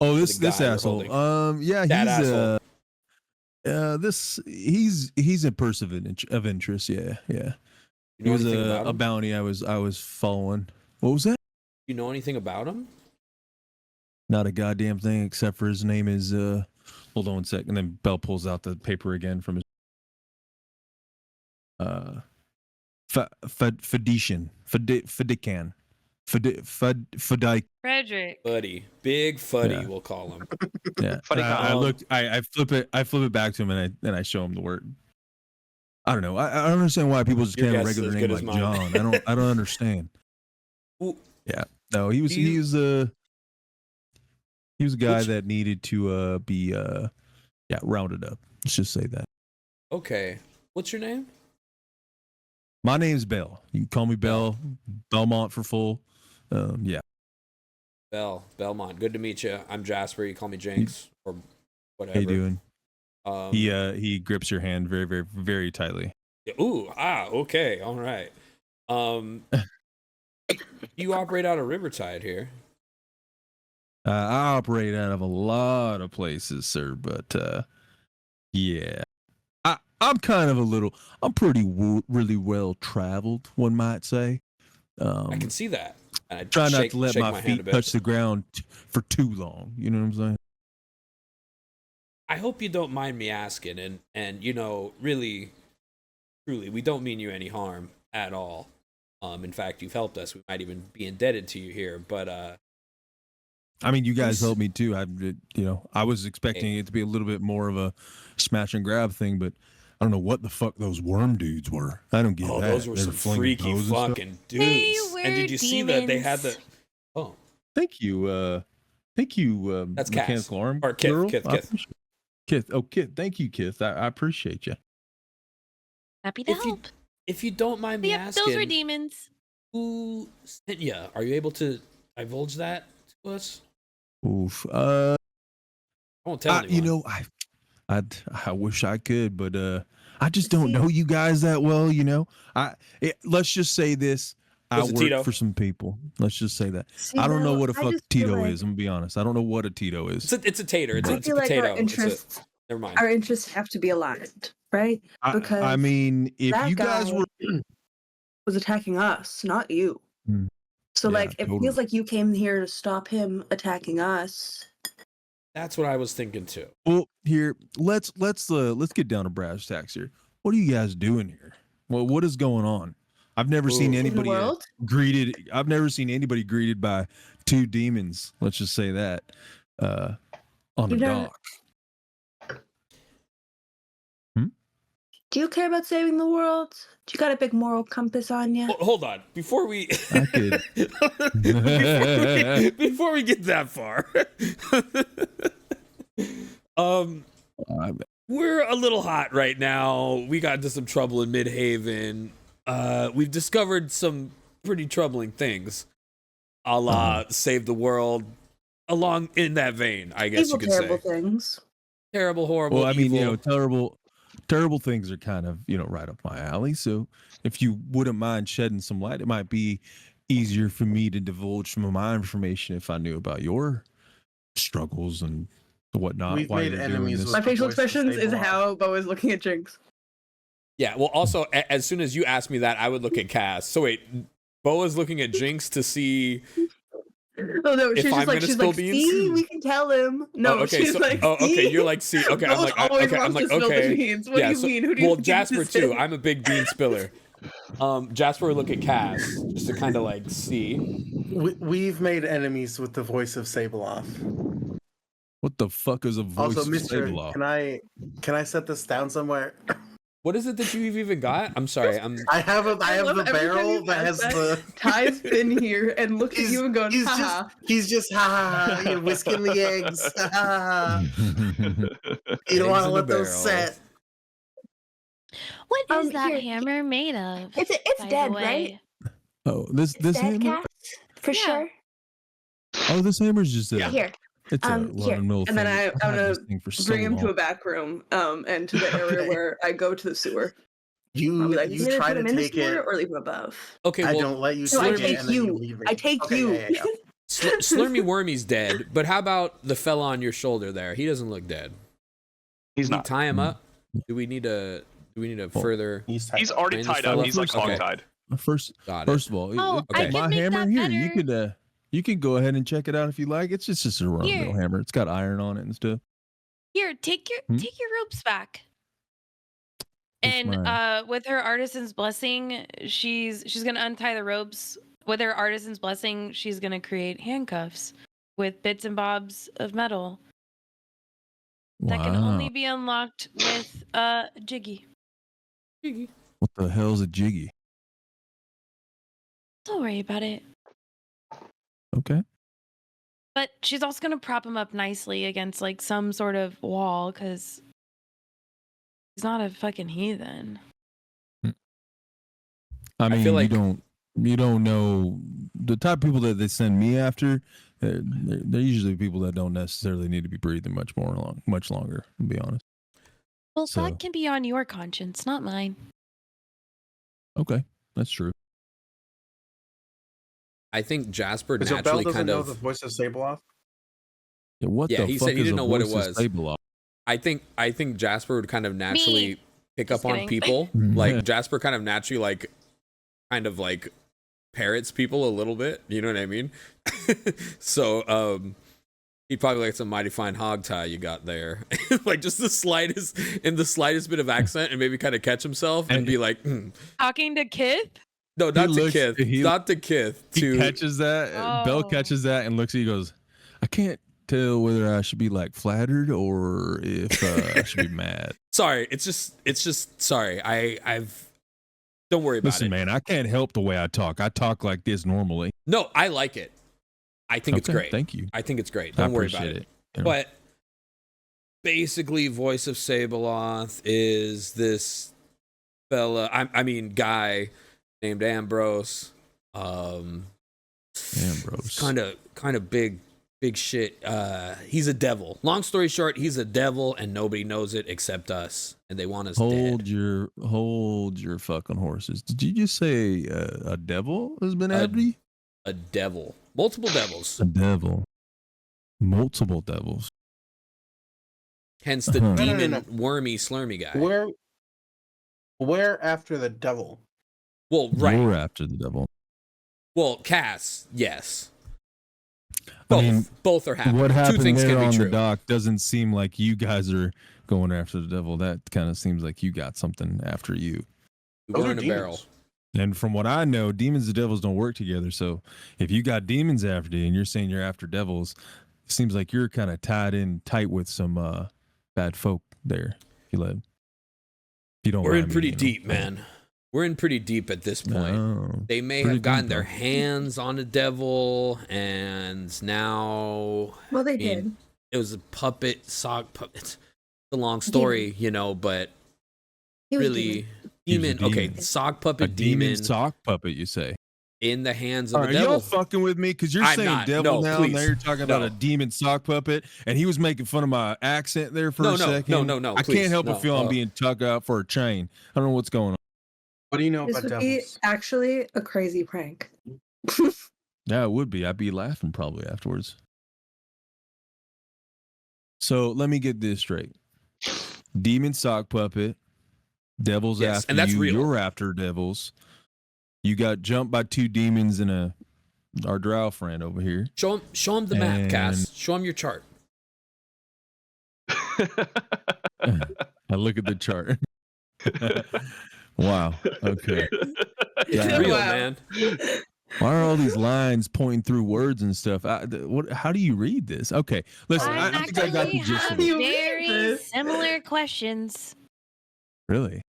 Oh, the this guy you're asshole. holding. Yeah, That he's asshole. he's a person of interest. Yeah. You He know was anything about a him? bounty I was following. What was that? You know anything about him? Not a goddamn thing except for his name is hold on one sec, and then Bell pulls out the paper again from his Fedican. Frederick. Fuddy. Big Fuddy, Yeah. we'll call him. Yeah. Funny And I how- look I flip it back to him, and I show him the word. I don't know. I don't understand why people just Your can't have a guess is regular as name good like as mine. John. I don't understand. Ooh. Yeah. No, he was Do you- he was a guy Which- that needed to be rounded up. Let's just say that. Okay. What's your name? My name's Bell. You can call me Bell. Belmont for full. Yeah. Belmont. Good to meet you. I'm Jasper. You call me Jinx or whatever. How you doing? He grips your hand very, very, very tightly. Okay. All right. You operate out of Rivertide here. I operate out of a lot of places, sir, but yeah. I'm kind of I'm pretty really well traveled, one might say. I can see that. And I try not shake- to let shake my hand a feet bit. touch the ground for too long. You know what I'm saying? I hope you don't mind me asking, and you know, really, truly, we don't mean you any harm at all. In fact, you've helped us. We might even be indebted to you here, but I mean, you guys helped me too. I was expecting it to be a little bit more of a smash and grab thing, but I don't know what the fuck those worm dudes were. I don't get that. those were They some flinging freaky bows and stuff. fucking dudes. They And did were you see that they had the? demons. Oh, Thank you. Thank you. That's Cass. Mechanical Arm. Or Kith, Girl. Kith. Kith. Oh, Kith. Thank you, Kith. I appreciate you. Happy to If you- help. if you don't mind me Yep, asking, those were demons. who sent you? Are you able to divulge that to us? Oof. I won't tell anyone. You know, I wish I could, but I just don't know you guys that well. You know, let's just say this. I Was it work Tito? for some people. Let's just say that. See, I don't know though, what a I fuck just feel Tito like- is. I'm gonna be honest. I don't know what a Tito is. It's a tater. It's I a feel like potato. our interests, Never mind. our interests have to be aligned, right? I because mean, if that you guys guy were, was attacking us, not you. Hmm. So Yeah, like, it totally. feels like you came here to stop him attacking us. That's what I was thinking too. well, here, let's get down to brass tacks here. What are you guys doing here? Well, what is going on? I've never seen Ooh. In the anybody world? greeted. I've never seen anybody greeted by two demons. Let's just say that on You a know- dock. Do you care about saving the world? Do you got a big moral compass on you? Hold on. Before we I could. before we get that far. We're a little hot right now. We got into some trouble in Midhaven. We've discovered some pretty troubling things. A la save the world. Along in that vein, I guess Evil, you could terrible say. things. Terrible, horrible, Well, I mean, evil. terrible things are kind of, right up my alley. So if you wouldn't mind shedding some light, it might be easier for me to divulge some of my information if I knew about your struggles and whatnot. We've why made you're doing enemies this. with My facial voice to expressions is stabilize. how Bo is looking at Jinx. Yeah, well, also, as soon as you asked me that, I would look at Cass. So wait, Boa's looking at Jinx to see. Oh no, If she's I'm just like gonna she's spill like, beans? see, we can tell him. No, Oh, okay, she's so, like, okay, see? you're like, see, okay, I'm Bo like, always okay, I'm wants like, to spill the okay. beans. What do you so- mean? Who do you well, think Jasper this is? too. I'm a big bean spiller. Jasper would look at Cass just to kind of like see. We've made enemies with the voice of Sabeloth. What the fuck is a voice Also, of Mister, Sabeloth? can I set this down somewhere? What is it that you've even got? I'm sorry. I have I the love every time barrel you that has ask the. Ty's been here and looked at He's- you and going, He's haha. just ha ha ha, you're whisking the eggs. Ha, ha, ha. You don't Eggs want to in a let those barrel. set. What is that Here, hammer made of? It's by the dead, way? right? Oh, this Dead hammer. cat? For Yeah. sure. Oh, this hammer's just a. Here. It's a here. run-of-the-mill And then thing. I'm I've had gonna this thing for so Bring him to long. a back room, and to the area Okay. where I go to the sewer. I'll You be like, you "You try put to him in the take sewer it. or leave him above?" Okay, I well, don't let you No, I take take it and then you you. leave me. I take Okay, you. yeah, yeah. Slurmy Wormy's dead, but how about the fella on your shoulder there? He doesn't look dead. He's Do we not. tie him up? Do we need to further? He's He's already Find this tied up. fella? He's like Okay. hog-tied. First Got it. of all, Oh, I my can make hammer that here. better. You can go ahead and check it out if you like. It's just a run-of-the-mill Here. hammer. It's got iron on it and stuff. Here, take your Hmm? ropes back. What's And mine? with her artisan's blessing, she's gonna untie the ropes. With her artisan's blessing, she's gonna create handcuffs with bits and bobs of metal that can Wow. only be unlocked with Jiggy. What the hell's a jiggy? Don't worry about it. Okay. But she's also gonna prop him up nicely against like some sort of wall because he's not a fucking heathen. I mean, feel like- you don't know the type of people that they send me after. They're usually people that don't necessarily need to be breathing much longer. To be honest. Well, So- that can be on your conscience, not mine. Okay, that's true. I think Jasper So Belle naturally doesn't kind know the of. voice of Sabeloth. Yeah, what Yeah, the he fuck said he is didn't a know what it voice of was. Sabeloth? I think Jasper would kind of naturally pick Just up on kidding. people. Like Jasper kind of naturally like kind of like parrots people a little bit. You know what I mean? So he'd probably like some mighty fine hog tie you got there. Like just the slightest bit of accent and maybe kind of catch himself and be like, Talking to Kith? no, not to looks- Kith. he- Not to Kith. He To catches that. Bell Oh. catches that and looks at you. Goes, I can't tell whether I should be like flattered or if I should be mad. sorry, it's just sorry. I've don't worry about Listen, it. man, I can't help the way I talk. I talk like this normally. No, I like it. I think it's Okay, great. Thank you. I think it's great. I Don't worry about appreciate it. you know. But basically, voice of Sabeloth is this fella. I mean, guy named Ambrose. Ambrose. Kind of big shit. He's a devil. Long story short, he's a devil, and nobody knows it except us, and they want us dead. Hold your fucking horses. Did you just say a devil has been A- after you? A devil, multiple devils. A devil. Multiple devils. Hence the Uh-huh. demon, No. wormy, slurmy guy. Where after the devil? Well, right. You're after the devil. Well, Cass, yes. I Both. mean, Both are happening. What Two happened things there can be on true. the dock doesn't seem like you guys are going after the devil. That kind of seems like you got something after you. We're Those in are a barrel. demons. And from what I know, demons and devils don't work together. So if you got demons after you and you're saying you're after devils, it seems like you're kind of tied in tight with some bad folk there. If you don't We're mind in me, pretty you know. deep, man. We're in pretty deep at this point. No. They may Pretty have gotten deep, their huh? hands on a devil, and now Well, they I mean, did. it was a puppet, sock puppet. It's a long story, you know, but He was really, He was a demon. Okay, demon. sock A puppet, demon demon sock puppet, you say? in the hands of Are the y'all devil. fucking with me? Because you're I'm saying not. devil No, now, please. and now you're talking about No. a demon sock puppet, and he was making fun of my accent there for No, a no, second. no, I please, can't help no. but feel I'm being tugged out for a chain. I don't know what's going on. What do you know This about would be devils? actually a crazy prank. Yeah, it would be. I'd be laughing probably afterwards. So let me get this straight. Demon sock puppet, devils Yes, after and that's you. real. You're after devils. You got jumped by two demons and our drow friend over here. Show him the map, Cass. Show him your chart. I look at the chart. Wow. Okay. It's Yeah. real, Wow. man. Why are all these lines pointing through words and stuff? How do you read this? Okay, listen. I I think I got the actually gist have of it. very similar questions. Really?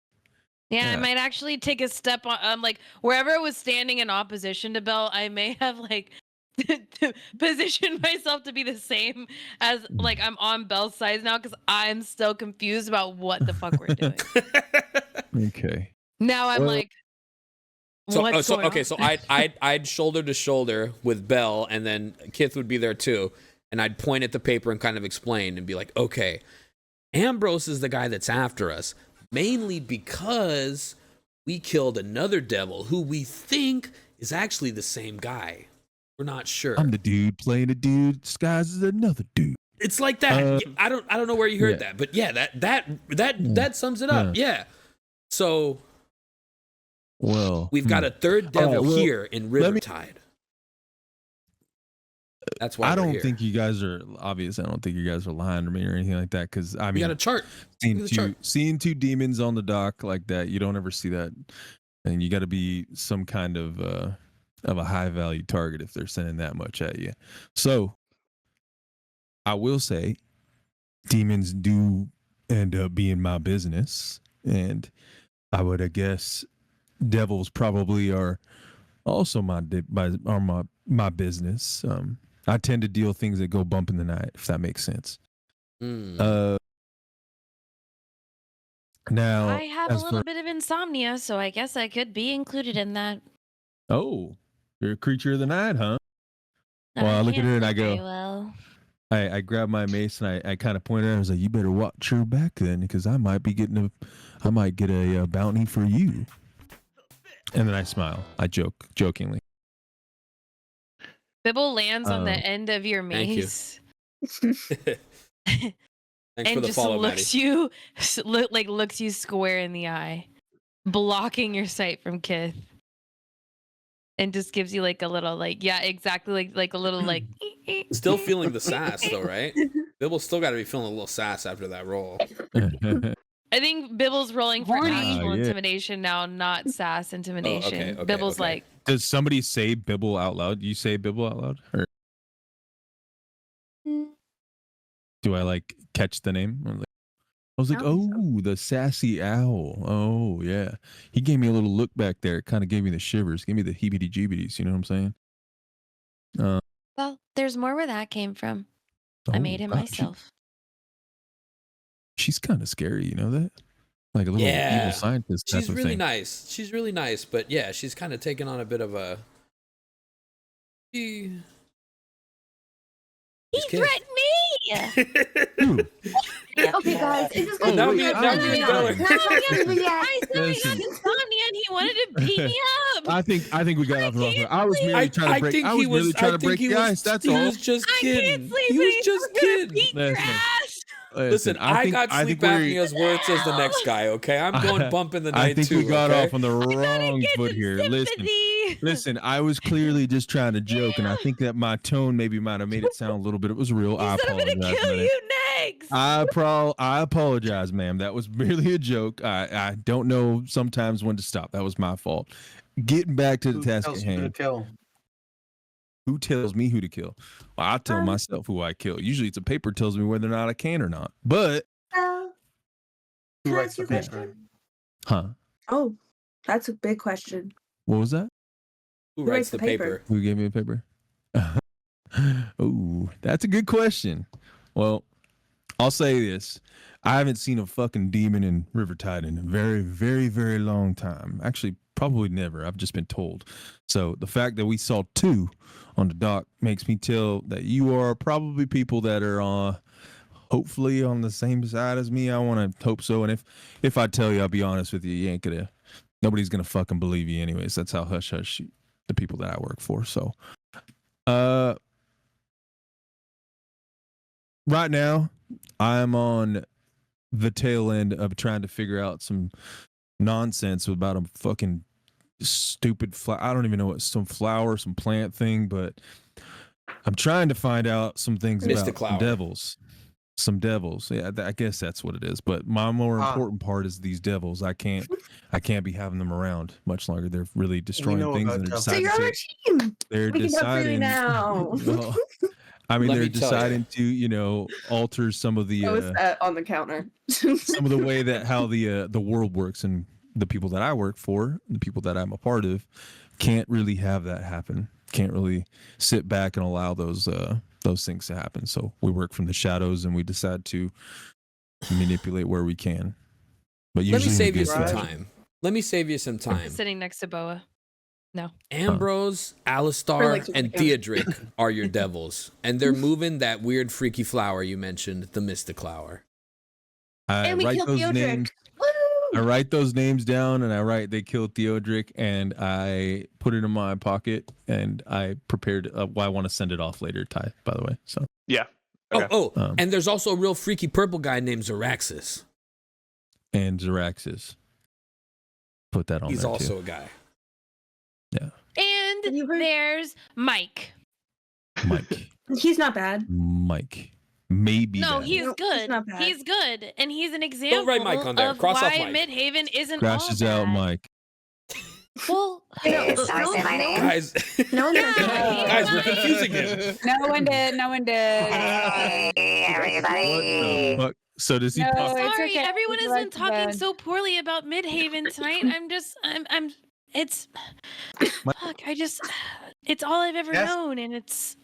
Yeah, I Yeah. might actually take a step on like wherever I was standing in opposition to Belle, I may have like positioned myself to be the same as like I'm on Belle's side now because I'm still confused about what the fuck we're doing. Okay. Now I'm Well- like, what's going on? So I'd shoulder to shoulder with Belle, and then Kith would be there too, and I'd point at the paper and kind of explain and be like, okay, Ambrose is the guy that's after us, mainly because we killed another devil who we think is actually the same guy. We're not sure. I'm the dude playing a dude disguised as another dude. It's like that. I don't know where you heard yeah. that, but yeah, that sums it up. Yeah. So Well, we've got a third devil well, here in let me- Rivertide. That's why I we're don't here. think you guys are obvious. I don't think you guys are lying to me or anything like that. Because I We mean, got a chart. seeing Look at the chart. seeing two demons on the dock like that, you don't ever see that, and you got to be some kind of a high value target if they're sending that much at you. So I will say, demons do end up being my business, and I would guess devils probably are also my business. I tend to deal things that go bump in the night, if that makes sense. Mm. Now I have a as little for- bit of insomnia, so I guess I could be included in that. Oh, you're a creature of the night, huh? Well, I look at her and I go, Well, I grab my mace and I kind of point at her. I was like, "You better watch your back then, because I might get a bounty for you." And then I smile. I jokingly. Bibble lands on the Oh. end of your Thank you. mace, Thanks for And the just follow, looks Maddie. you looks you square in the eye, blocking your sight from Kith. And just gives you like a little like, yeah, exactly, like a little like Still feeling the sass though, right? Bibble still got to be feeling a little sass after that roll. I think Bibble's rolling for Horny. actual Yeah. intimidation now, not sass intimidation. okay, Bibble's okay. like, Does somebody say Bibble out loud? You say Bibble out loud? Or do I like catch the name? Or, like, I was like, I don't think oh, the sassy owl. Oh, yeah. He gave me a little look back there. It kind of gave me the shivers, gave me the heebie-jeebies. You know what I'm saying? well, there's more where that came from. I made him myself. She's kind of scary. You know that? Like a little evil scientist type She's of really thing. nice. She's really nice, but yeah, she's kind of taken on a bit of a. He Kith. threatened me. Ooh, Okay, guys, it is Oh, now me- now me and Bella- I said I got insomnia and he wanted to beat me up. I think we got off the wrong foot. I was merely trying to break. I was merely trying to break the ice. That's he all. was just I kidding. can't sleep. He and was he's just gonna kidding. beat your Listen. ass. Listen, I got sleep apnea as worse as the next guy. Okay, I'm going bump in the night I think too. we got okay? off on the wrong Get foot some here. sympathy. Listen. I was clearly just trying to joke, and I think that my tone maybe might have made it sound a little bit. It was real. He I said I'm gonna apologize. kill man. you next. I apologize, ma'am. That was merely a joke. I don't know sometimes when to stop. That was my fault. Getting back to the Who task tells at you to hand. kill? Who tells me who to kill? Well, I tell myself who I kill. Usually, it's a paper tells me whether or not I can or not. But Who Can I writes ask the you a paper? question? huh? Oh, that's a big question. What was that? Who writes the paper? Who gave me a paper? Oh, that's a good question. Well, I'll say this. I haven't seen a fucking demon in Rivertide in a very, very, very long time. Actually, probably never. I've just been told. So the fact that we saw 2 on the dock makes me tell that you are probably people that are hopefully on the same side as me. I want to hope so. And if I tell you, I'll be honest with you, you ain't gonna, nobody's gonna fucking believe you anyways. That's how hush hush the people that I work for. So, right now I'm on the tail end of trying to figure out some nonsense about a fucking stupid I don't even know what, some flower, some plant thing, but I'm trying to find out some things about some devils. Yeah, I guess that's what it is. But my more important part is these devils. I can't be having them around much longer. They're really destroying know things. about And devils. So you're on our team. they're We can help you deciding now. well, I mean, Let they're me tell deciding to, alter some of the That was that on the counter. some of the way that how the world works, and the people that I work for, the people that I'm a part of, can't really have that happen. Can't really sit back and allow those things to happen. So we work from the shadows, and we decide to manipulate where we can. But usually Let me save you in some good time. Let me save you some time. Sitting next to Boa. No. Ambrose, Alistar, and Theodric are your devils, and they're moving that weird freaky flower you mentioned, the Mystic Flower. I And we write killed those Theodric. names. I write those names down, and I write they killed Theodric, and I put it in my pocket, and I prepared. I want to send it off later, Ty. By the way, so Yeah. Okay. And there's also a real freaky purple guy named Zaraxis. and Zaraxis. Put that on He's there also too. a guy. And You heard- there's Mike. Mike. He's not bad. Mike. Maybe. No, bad. he's No, he's good. not bad. He's good, and he's an example write Mike on there. of Cross off why Mike. Midhaven isn't Crashes all out, bad. Mike. Well, Guys, No, Yeah, guys, we're confusing him. No one did. No one did. What the fuck? So does he No, pop? it's sorry, okay. everyone has Like been talking that. so poorly about Midhaven tonight. It's it's all I've ever Yes. known, and it's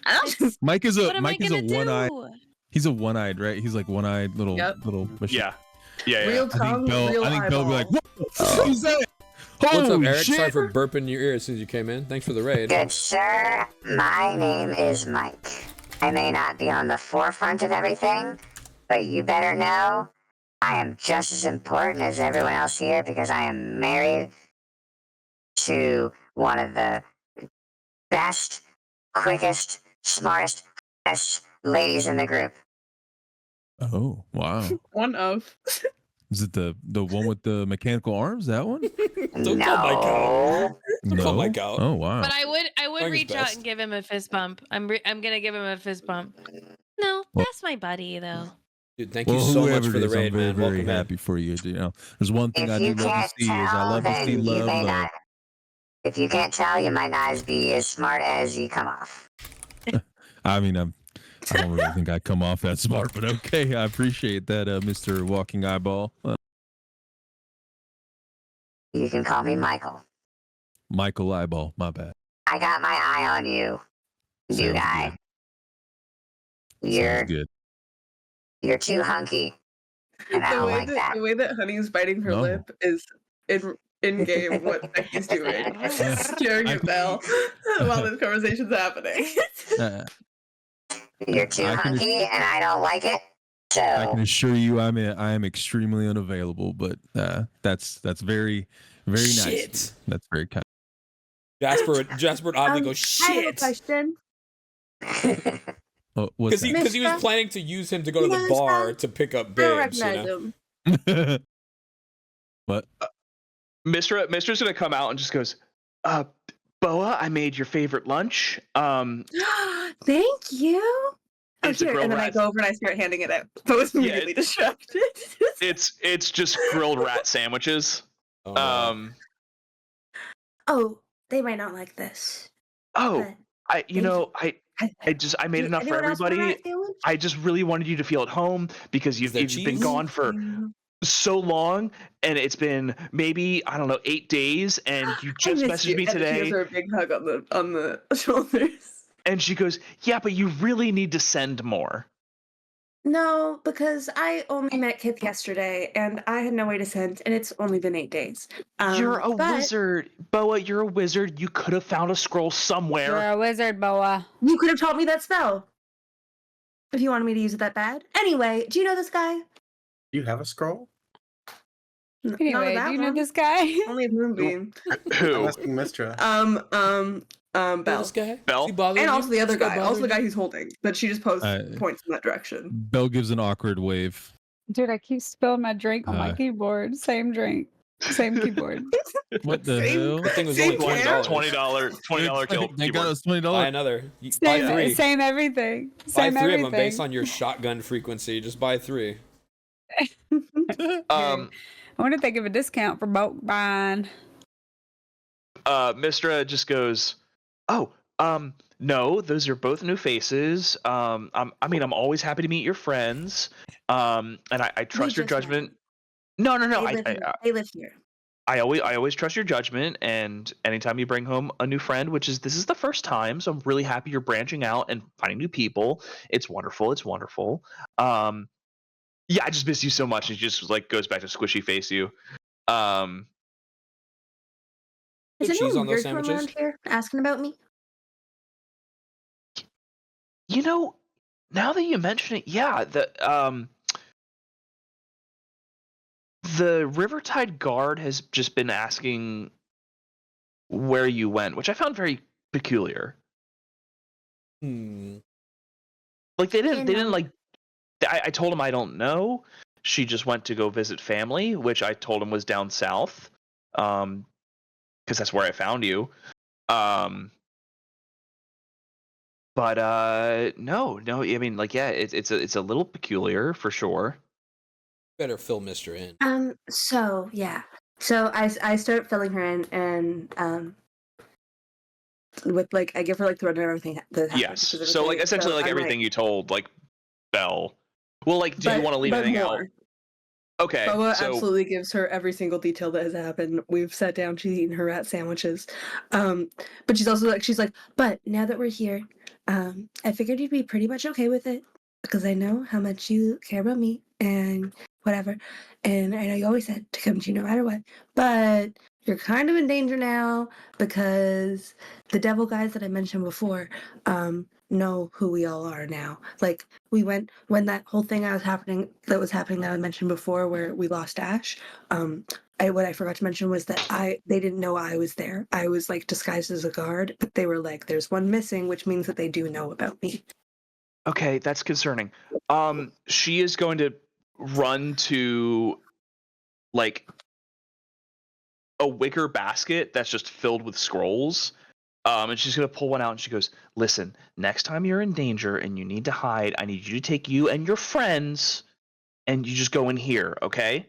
Mike is what a am Mike I is a gonna one-eyed. do? He's a one-eyed, right? He's like one-eyed little Yep. machine. Yeah. Real tongue, real I think Bell eyeball. will be like, what the fuck is that? What's up, Holy Eric? shit. Sorry for burping your ear as soon as you came in. Thanks for the raid. Good sir, my name is Mike. I may not be on the forefront of everything, but you better know I am just as important as everyone else here because I am married to one of the best, quickest, smartest, best ladies in the group. Oh, wow. One of. Is it the one with the mechanical arms? That one? Don't call Mike out. No. Don't call Mike out. Oh, wow. But I would Trying his reach out best. and give him a fist bump. I'm gonna give him a fist bump. No, Well- that's my buddy though. Dude, thank you so much whoever for it the is, raid, I'm very, man. very Welcome happy for you. You know, there's one thing I If do you love to can't see is I tell, love to then see you love. may not. If you can't tell, you might not be as smart as you come off. I mean, I don't really think I come off that smart, but okay, I appreciate that, Mr. Walking Eyeball. You can call me Michael. Michael Eyeball, my bad. I got my eye on you, new Sounds guy. Sounds You're good. you're too hunky, and I The don't way like that that. the way that Honey's biting her No. lip is in game what Becky's doing, staring I at Belle while this conversation's happening. You're too I can- hunky, and I don't like it. I can So assure you, I am extremely unavailable, but that's very, very nice. Shit. That's very kind. Jasper would oddly go, I have a shit. question. Oh, what's Because he was Mister? planning to use him to go to the Yes, bar I- to pick up I don't babes, you recognize know? him. What? Mistra's gonna come out and just goes, Boa, I made your favorite lunch. Thank you. Oh, It's a here. grilled And then I rat. go over and I start handing it out. I was immediately distracted. It's just grilled rat sandwiches. Oh, wow. Oh, they might not like this. Oh, but I made Do enough for anyone else want a everybody. rat sandwich? I just really wanted you to feel at home because you've there been cheese? gone for so long, and it's been maybe, I don't know, 8 days, and you I just missed messaged you. me And she gives today, her a big hug on the shoulders. and she goes, yeah, but you really need to send more. No, because I only met Kith yesterday, and I had no way to send, and it's only been 8 days. You're a But wizard, Boa. You're a wizard. You could have found a scroll somewhere. You're a wizard, Boa. you could have taught me that spell if you wanted me to use it that bad. Anyway, do you know this guy? You have a scroll? Not Anyway, that do you know one. this guy? Only Moonbeam. I'm Who? asking Mistra. Bell. Belle. This guy? Bell? Is he bothering And you? also the other This guy guy. Also the bothering guy you? who's holding. But she just posts I- points in that direction. Bell gives an awkward wave. Dude, I keep spilling my drink on my keyboard. Same drink. Same keyboard. What the Same- hell? That thing was Same only camp? $20. $20 kill. They got us Buy $20. another. Buy Same, three. same everything. Buy Same three of everything. them based on your shotgun frequency. Just buy 3. I wonder if they give a discount for bulk buying. Mistra just goes, oh, no, those are both new faces. I'm always happy to meet your friends. And I trust your just met judgment. them. No. They live here. I always trust your judgment, and anytime you bring home a new friend, this is the first time, so I'm really happy you're branching out and finding new people. It's wonderful. Yeah, I just miss you so much. And she just like goes back to squishy face you. Is Put cheese anyone on those weird from sandwiches? around here asking about me? You know, now that you mention it, yeah, the Rivertide guard has just been asking where you went, which I found very peculiar. Like they didn't like. I told him I don't know. She just went to go visit family, which I told him was down south, because that's where I found you. But no. I mean, like, yeah, it's a little peculiar for sure. Better fill Mr. in. So yeah. So I start filling her in, and with like I give her like the rundown of everything that happened. Yes. So specifically. like essentially So like I'm everything you told like Belle. Well, like, do you want to leave anything out? more. Okay. Boa so absolutely gives her every single detail that has happened. We've sat down, she's eaten her rat sandwiches. But she's also like, but now that we're here, I figured you'd be pretty much okay with it because I know how much you care about me and whatever. And I know you always said to come to you no matter what. But you're kind of in danger now because the devil guys that I mentioned before know who we all are now. Like we went when that whole thing that was happening that I mentioned before where we lost Ash. What I forgot to mention was that they didn't know I was there. I was like disguised as a guard, but they were like, "There's one missing," which means that they do know about me. Okay, that's concerning. She is going to run to like a wicker basket that's just filled with scrolls. And she's gonna pull one out and she goes, "Listen, next time you're in danger and you need to hide, I need you to take you and your friends, and you just go in here, okay?"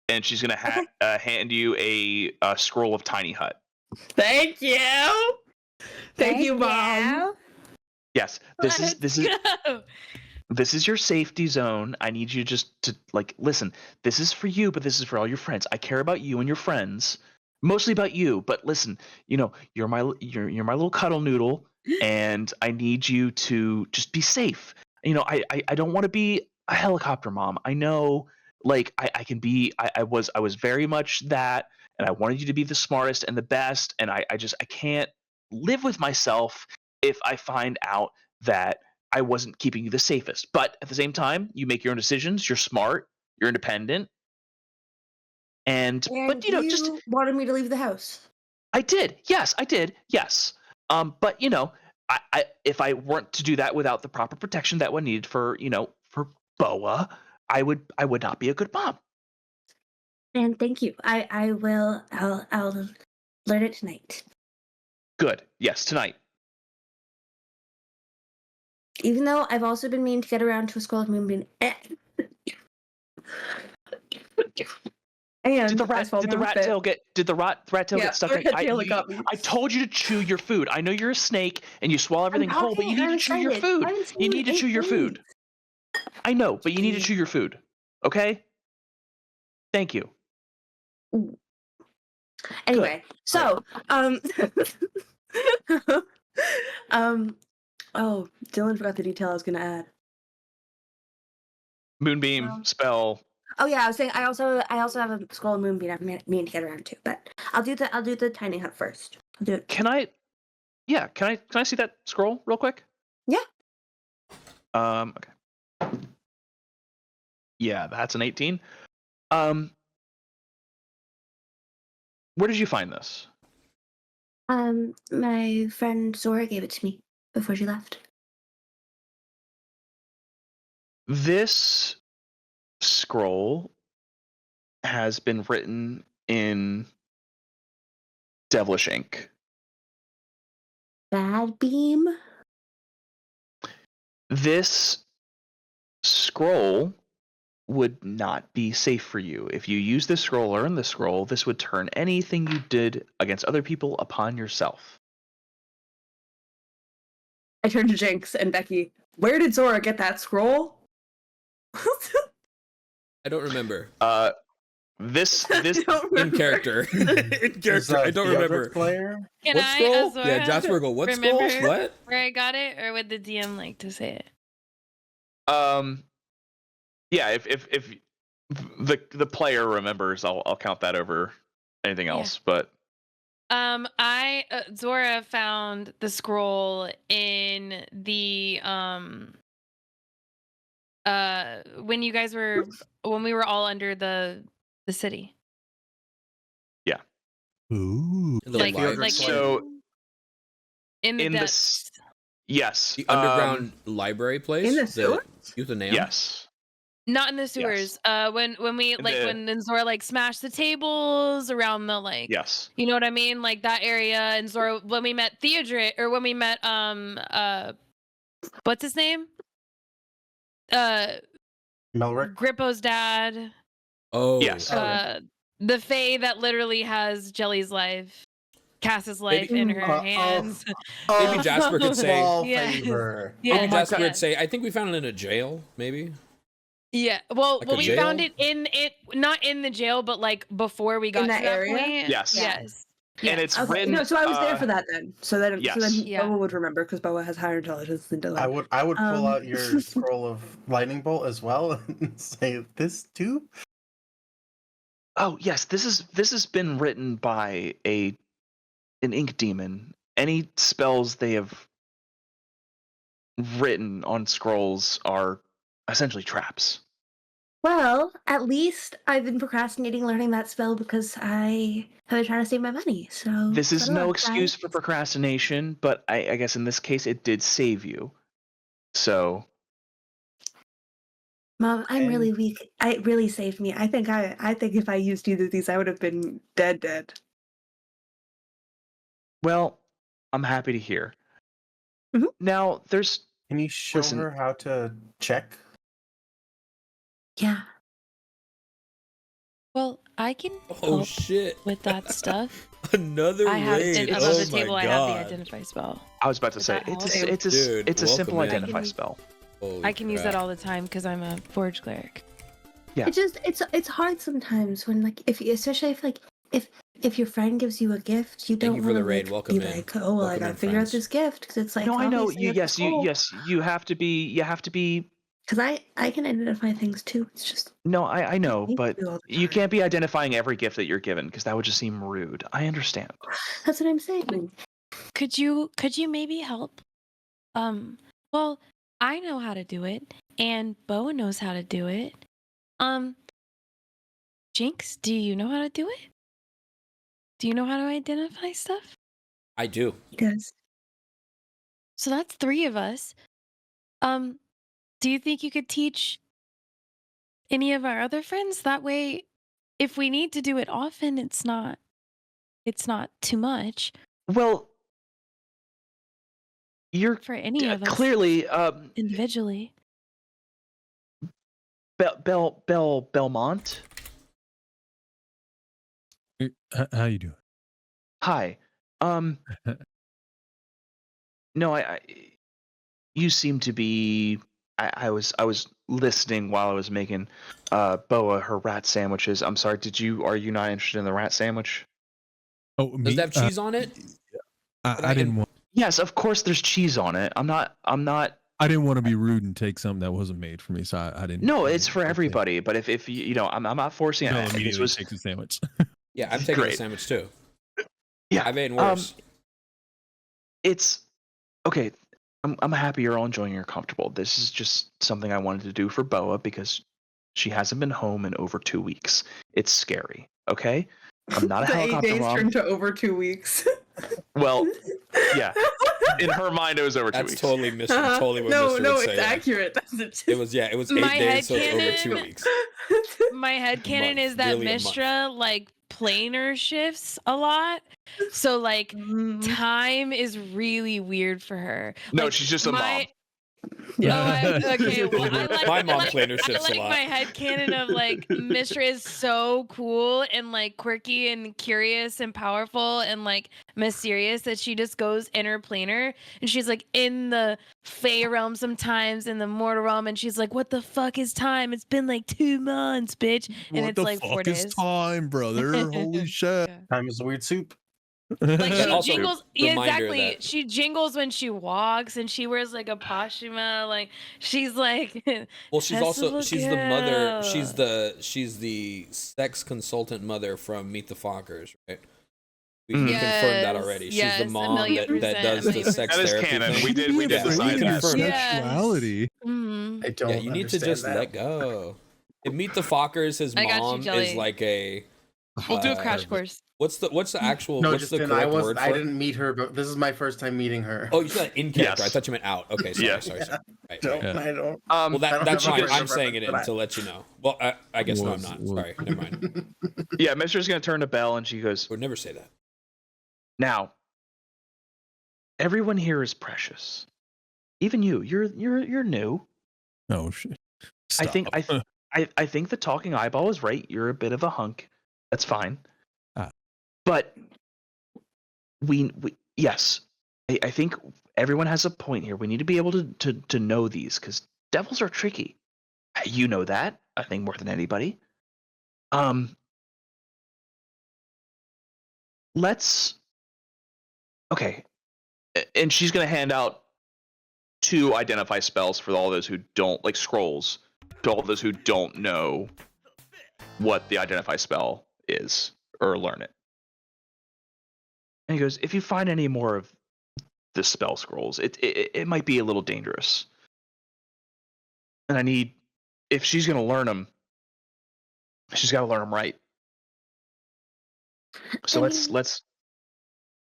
And she's gonna hand you a scroll of Tiny Hut. Thank you. Thank you, Mom. Yes, this is your safety zone. I need you just to listen. This is for you, but this is for all your friends. I care about you and your friends, mostly about you. But listen, you're my little cuddle noodle, and I need you to just be safe. I don't want to be a helicopter mom. I know, I can be. I was very much that, and I wanted you to be the smartest and the best. And I can't live with myself if I find out that I wasn't keeping you the safest. But at the same time, you make your own decisions. You're smart. You're independent. But you just wanted me to leave the house. I did. Yes, I did. Yes. But I if I weren't to do that without the proper protection that one needed for Boa, I would not be a good mom. And thank you. I will. I'll learn it tonight. Good. Yes, tonight. Even though I've also been meaning to get around to a scroll of moonbeam. And Did the rat tail get stuck in? I told you to chew your food. I know you're a snake and you swallow everything whole, but you need to chew your food. You need to chew your food. I know, but you need to chew your food. Okay? Thank you. Anyway, so oh, Dylan forgot the detail I was gonna add. Moonbeam spell. Oh yeah, I was saying I also have a scroll of moonbeam I'm meaning to get around to, but I'll do the tiny hut first. I'll do it. Can I see that scroll real quick? Yeah. Okay. Yeah, that's an 18. Where did you find this? My friend Zora gave it to me before she left. This scroll has been written in devilish ink. Bad beam? This scroll would not be safe for you. If you use this scroll or earn this scroll, this would turn anything you did against other people upon yourself. I turned to Jinx and Becky. Where did Zora get that scroll? I don't remember. This in character. In character. I don't remember. Player? Can What I, scroll? Azora, Yeah, Jasper will go, what scroll? remember What? where I got it, or would the DM like to say it? Yeah, if the player remembers, I'll count that over anything else. But Zora found the scroll in the when we were all under the city. Yeah. Ooh. In the Like library. So in the in depths. Yes. The underground library place? In the sewers? Euthanasia? Yes. Not in the sewers. When we when Zora smashed the tables around the Yes. you know what I mean, like that area. And Zora, when we met Theodric, or when we met what's his name? Melrick? Grippo's dad. Oh. Yes. The Fae that literally has Jelly's life, Cass's life in her hands. Maybe Jasper could say. Yes. Favor. Yeah. Maybe Jasper Yeah. would say, I think we found it in a jail, maybe. Yeah. Well, Like a we jail? found it not in the jail, but before we got In to that that area? point. Yes. Yes. And it's Okay, written. so I was there for that then. So then Yeah. Boa would remember because Boa has higher intelligence than Dylan. I would pull out your scroll of lightning bolt as well and say this too. Oh yes, this has been written by an ink demon. Any spells they have written on scrolls are essentially traps. Well, at least I've been procrastinating learning that spell because I have been trying to save my money. So This is good no luck, excuse guys. for procrastination, but I guess in this case it did save you. So Mom, I'm And- really weak. It really saved me. I think if I used either of these, I would have been dead. Well, I'm happy to hear. Mhm. Now, there's Can you show Listen. her how to check? Yeah. Well, I can Oh help shit! with that stuff. Another I have raid. above Oh the table. my I have the god! identify spell. I was about to Does say that it's help? Dude, it's a simple welcome in. identify I can- spell. Holy I can use that crap. all the time because I'm a forge cleric. Yeah. It's hard sometimes when like especially if your friend gives you a gift, you Thank don't you for want the to raid. like, Welcome be in. like, oh well, I Welcome gotta in, figure out friends. this gift because it's like No, I know. obviously You have to be. because I can identify things too. It's just No, I know, thank but you all the you time. can't be identifying every gift that you're given because that would just seem rude. I understand. That's what I'm saying. Could you maybe help? Well, I know how to do it, and Boa knows how to do it. Jinx, do you know how to do it? Do you know how to identify stuff? I do. He does. So that's 3 of us. Do you think you could teach any of our other friends? That way, if we need to do it often, it's not too much Well, you're for any of us clearly individually. Belmont. How you doing? Hi. No, you seem to be. I was listening while I was making Boa her rat sandwiches. I'm sorry. Are you not interested in the rat sandwich? Oh, Does me? it have cheese on it? I didn't want. Yes, of course. There's cheese on it. I'm not. I didn't want to be rude and take something that wasn't made for me, so I didn't. No, I it's didn't for take it. everybody. But if I'm not forcing Bill it. This immediately was takes a sandwich. Yeah, I'm taking a Great. sandwich too. Yeah. I've eaten worse. It's okay. I'm happy you're all enjoying. You're comfortable. This is just something I wanted to do for Boa because she hasn't been home in over 2 weeks. It's scary. Okay. I'm not a The 8 helicopter days mom. turned to over 2 weeks. Well, yeah. In her mind, it was over 2 That's weeks. totally totally what no, Mr. no, would say. it's yeah. accurate. That's It was 8 My days, so it's over headcanon- 2 weeks. My headcanon month, is that nearly a month. Mistra like planar shifts a lot. So like time is really weird for her. No, Like, she's just a mom. Okay, well, I like My mom I like, planar shifts I a like lot. my headcanon of like Mistra is so cool and like quirky and curious and powerful and like mysterious that she just goes interplanar and she's like in the Fey realm sometimes in the mortal realm and she's like, what the fuck is time? It's been like 2 months, bitch. And What it's the like 4 fuck is days. time, brother? Holy shit! Time is a weird soup. Like Yeah, she also, jingles, yeah, reminder exactly. that- She jingles when she walks, and she wears like a pashima. Like she's like, Well, she's festival the mother. girl. She's the sex consultant mother from Meet the Fockers, right? We Mhm. confirmed that already. She's Yes, the a mom million that percent, does a the million sex That is therapy canon. thing. We did Yeah, decide that. confirmed that. Yes. Sexuality. Mhm. I don't. Yeah, you need to understand just that. let go. In Meet the Fockers, his I got you, mom is Jelly. like a. We'll do a crash course. What's the actual? No, what's just the I correct word for I it? didn't meet her, but this is my first time meeting her. Oh, you said in character. Yes. I thought you meant out. Okay, sorry, Yeah. sorry. Right, don't. right. I don't. Well, I don't that's have a fine. frame I'm of saying it reference in for to let you know. Well, I guess no, I'm Was- not. was- Sorry, never mind. Yeah, Mister's gonna turn to Belle and she goes, Would never say that. "Now, everyone here is precious. Even you. You're new. Oh shit! I think Stop. I think the talking eyeball is right. You're a bit of a hunk. That's fine. Ah. But we yes, I think everyone has a point here. We need to be able to know these because devils are tricky. You know that, I think, more than anybody. Let's. Okay, and she's gonna hand out 2 identify spells for all those who don't like scrolls. To all those who don't know what the identify spell is or learn it. And he goes, if you find any more of the spell scrolls, it might be a little dangerous. And I need, if she's gonna learn them, she's got to learn them right. So I let's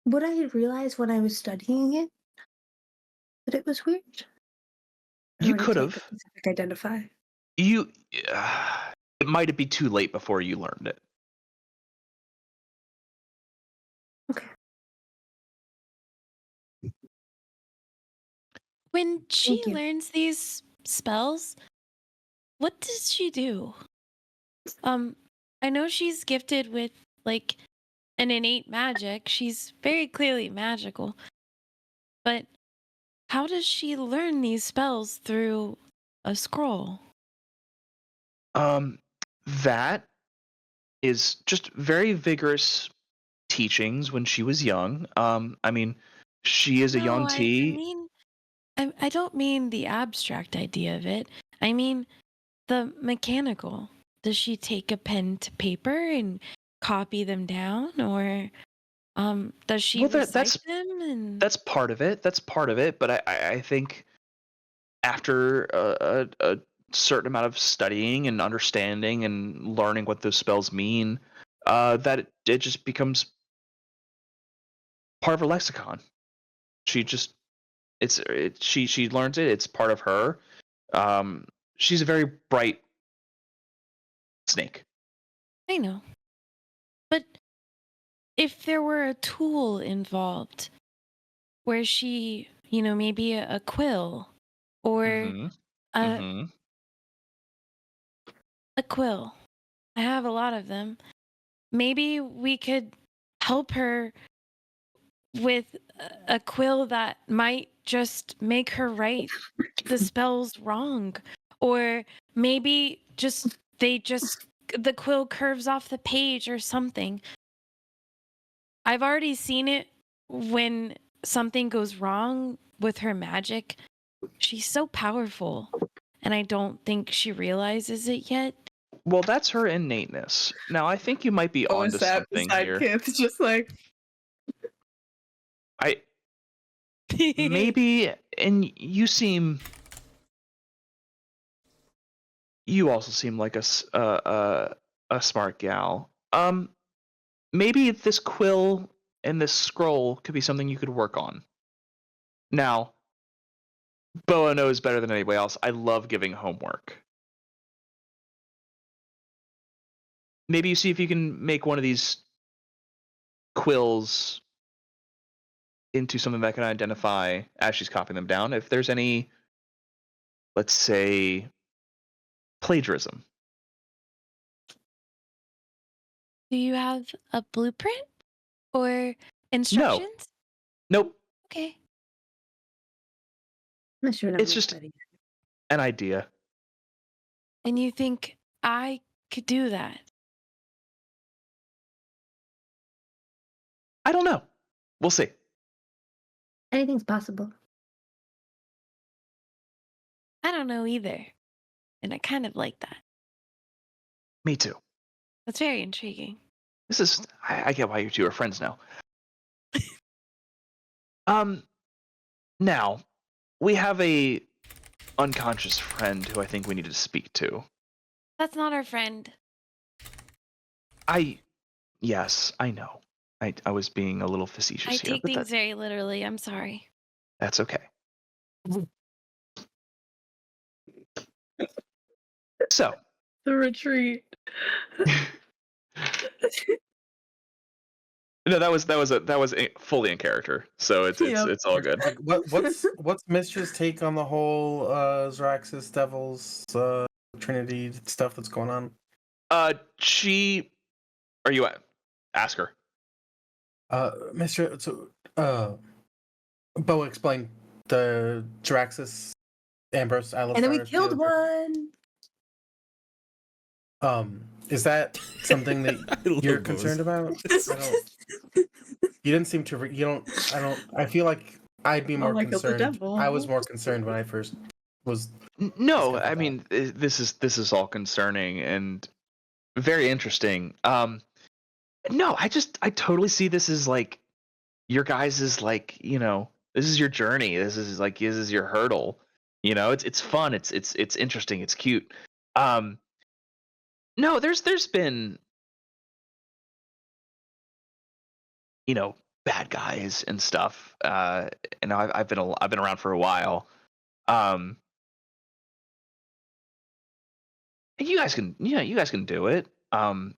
mean, What I realized when I was studying it, that it was weird. You Or to could take have. a specific identify. You, it might be too late before you learned it. Okay. When she Thank you. learns these spells, what does she do? I know she's gifted with like an innate magic. She's very clearly magical. But how does she learn these spells through a scroll? That is just very vigorous teachings when she was young. I mean, she is a No, I Yuan-ti. mean, I don't mean the abstract idea of it. I mean the mechanical. Does she take a pen to paper and copy them down, or does she Well, recite them? And that's part of it. That's part of it. But I think after a certain amount of studying and understanding and learning what those spells mean, that it just becomes part of her lexicon. She just she learns it. It's part of her. She's a very bright snake. I know, but if there were a tool involved, where she, maybe a quill, or Mm-hmm. a Mm-hmm. a quill. I have a lot of them. Maybe we could help her with a quill that might just make her write the spells wrong, or maybe the quill curves off the page or something. I've already seen it when something goes wrong with her magic. She's so powerful, and I don't think she realizes it yet. Well, that's her innateness. Now, I think you might be Oh, onto is that something beside here. Kith? Just like I maybe, and you also seem like a smart gal. Maybe this quill and this scroll could be something you could work on. Now, Boa knows better than anybody else. I love giving homework. Maybe you see if you can make one of these quills into something that can identify as she's copying them down if there's any, let's say, plagiarism. Do you have a blueprint or instructions? Nope. Okay. It's just an idea. And you think I could do that? I don't know. We'll see. Anything's possible. I don't know either. And I kind of like that. Me too. That's very intriguing. This is I get why you two are friends now. Now we have a unconscious friend who I think we need to speak to. That's not our friend. Yes, I know. I was being a little facetious I here, take but things very literally. I'm sorry. that's okay. So the retreat. no, that was fully in character, so it's all good. What's Mistress' take on the whole Zraxis Devils Trinity stuff that's going on? Are you ask her? Mr. So, Boa explained the Draxus, Ambrose, Alistar. And then we killed one. Is that something that you're concerned about? You didn't seem to. I feel like I'd be more concerned. I was more concerned when I first was. No, I mean this is all concerning and very interesting. No, I totally see this as like your guys' is like, this is your journey. This is your hurdle. It's fun. It's interesting. It's cute. No, there's been bad guys and stuff. And I've been around for a while. you guys can, you guys can do it. I,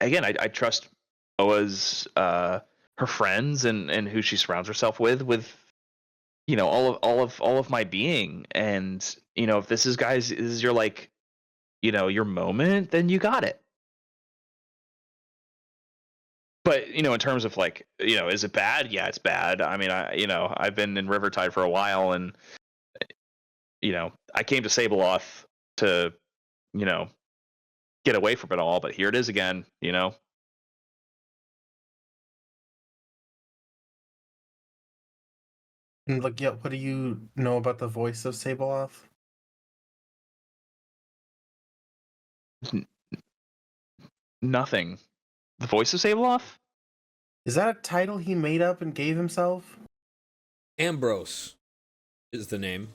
again, I trust Boa's her friends and who she surrounds herself with all of my being. And if this is your like your moment, then you got it. But in terms of like is it bad? Yeah, it's bad. I mean, I've been in Rivertide for a while, and I came to Sabeloth to get away from it all, but here it is again. And look, yeah, what do you know about the voice of Sabeloth? Nothing. The voice of Sabeloth? Is that a title he made up and gave himself? Ambrose is the name.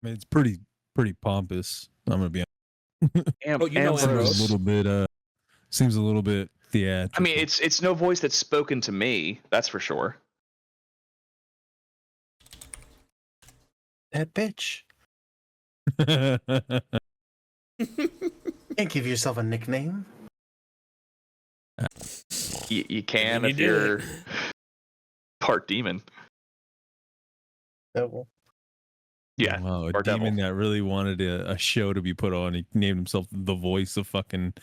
I mean, it's pretty pompous. I'm gonna be honest. Oh, you know Ambrose. Seems a little bit theatrical. I mean, it's no voice that's spoken to me. That's for sure. That bitch. Can't give yourself a nickname. You can You if did you're it. part demon. Devil. Yeah. Wow, a or demon devil. that really wanted a show to be put on. He named himself the voice of fucking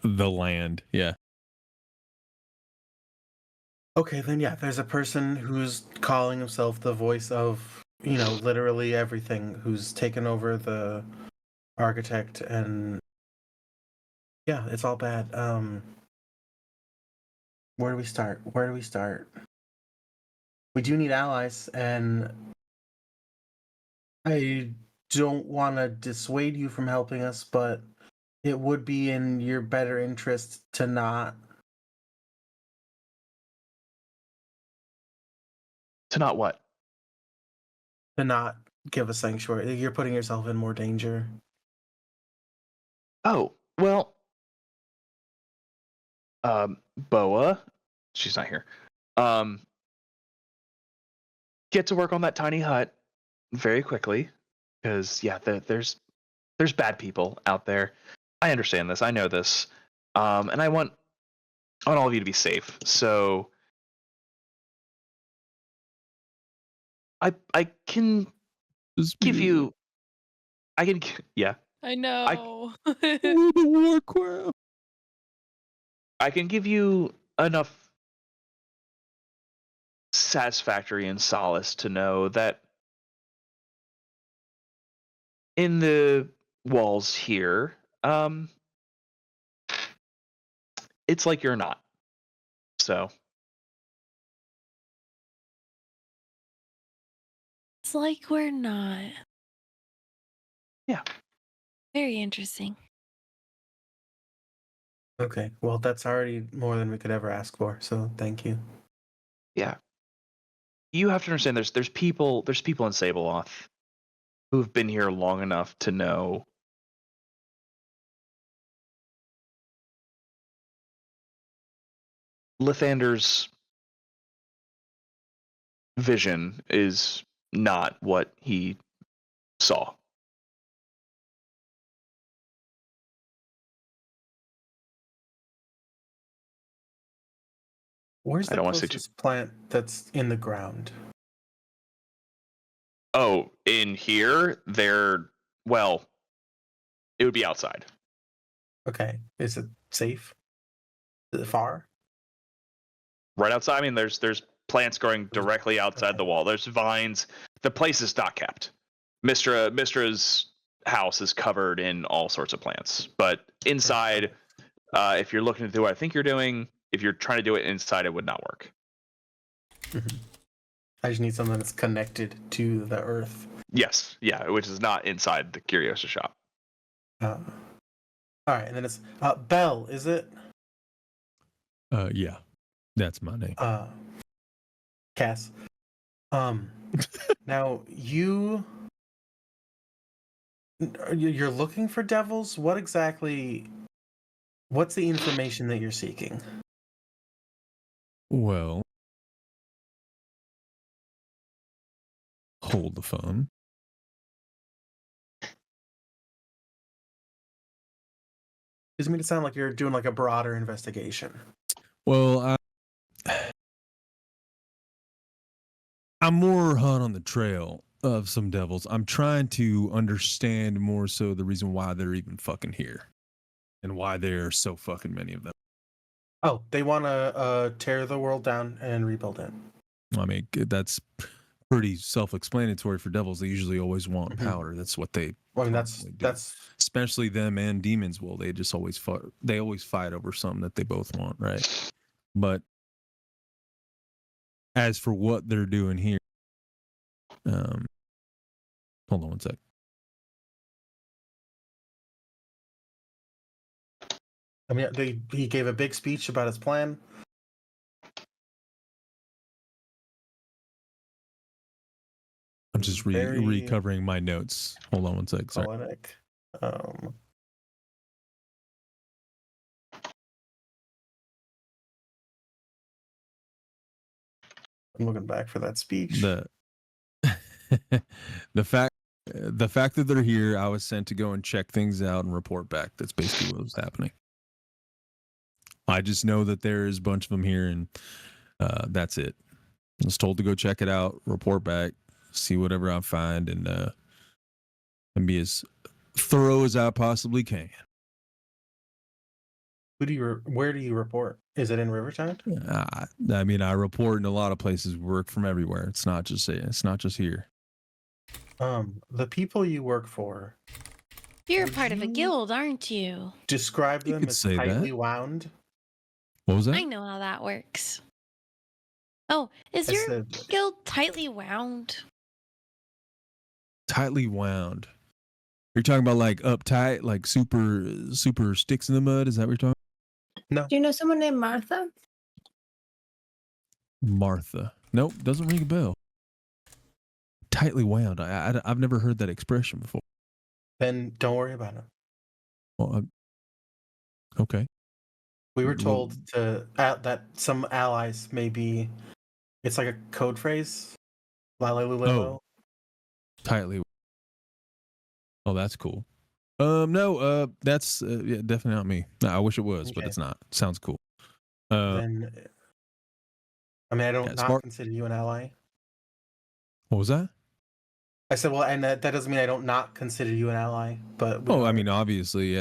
the land. Yeah. Okay, then yeah, there's a person who's calling himself the voice of, literally everything, who's taken over the architect, and yeah, it's all bad. Where do we start? We do need allies, and I don't want to dissuade you from helping us, but it would be in your better interest to not. To not what? To not give a sanctuary. You're putting yourself in more danger. Oh, well, Boa, she's not here. Get to work on that tiny hut very quickly, because yeah, there's bad people out there. I understand this. I know this. And I want all of you to be safe. So I can give you. I can yeah. I know. Warcraft. I can give you enough satisfactory and solace to know that in the walls here, it's like you're not. So It's like we're not. yeah. Very interesting. Okay, well, that's already more than we could ever ask for, so thank you. Yeah. You have to understand there's people in Sabeloth who've been here long enough to know Lathander's vision is not what he saw. Where's I the don't want to say closest plant that's in the ground? Oh, in here, well, it would be outside. Okay, is it safe? Is it far? Right outside. I mean, there's plants growing directly outside the wall. There's vines. The place is not kept. Mistra's house is covered in all sorts of plants. But inside, if you're looking to do what I think you're doing, if you're trying to do it inside, it would not work. Mm-hmm. I just need something that's connected to the earth. Yes, yeah, which is not inside the Curiosa shop. All right, and then it's Bell, is it? Yeah, that's my name. Cass. Now you're looking for devils. What's the information that you're seeking? Well, hold the phone. Gives me to sound like you're doing like a broader investigation. Well, I'm more hot on the trail of some devils. I'm trying to understand more so the reason why they're even fucking here and why there are so fucking many of them. Oh, they want to tear the world down and rebuild it. I mean, that's pretty self-explanatory for devils. They usually always want power. That's what they. Well, I mean, constantly do. that's Especially them and demons. Well, they just always fight. They always fight over something that they both want, right? But as for what they're doing here, hold on one sec. I mean, he gave a big speech about his plan. I'm just recovering my notes. Hold on one sec. Sorry. Poetic. I'm looking back for that speech. The fact that they're here, I was sent to go and check things out and report back. That's basically what was happening. I just know that there's a bunch of them here, and that's it. I was told to go check it out, report back, see whatever I find, and be as thorough as I possibly can. Where do you report? Is it in Rivertide? I mean, I report in a lot of places. Work from everywhere. It's not just here. The people you work for. You're part of a guild, aren't you? Describe them as tightly wound. What was that? I know how that works. Oh, is your guild tightly wound? Tightly wound. You're talking about like uptight, like super sticks in the mud? Is that what you're talking? No. Do you know someone named Martha? Martha. Nope, doesn't ring a bell. Tightly wound. I've never heard that expression before. Then don't worry about it. Well, okay. We were told that some allies may be. It's like a code phrase. Oh, tightly. Oh, that's cool. No, that's definitely not me. No, I wish it was, but it's not. Sounds cool. Then, I mean, I don't not consider you an ally. What was that? I said, well, and that doesn't mean I don't not consider you an ally, but. Oh, I mean, obviously,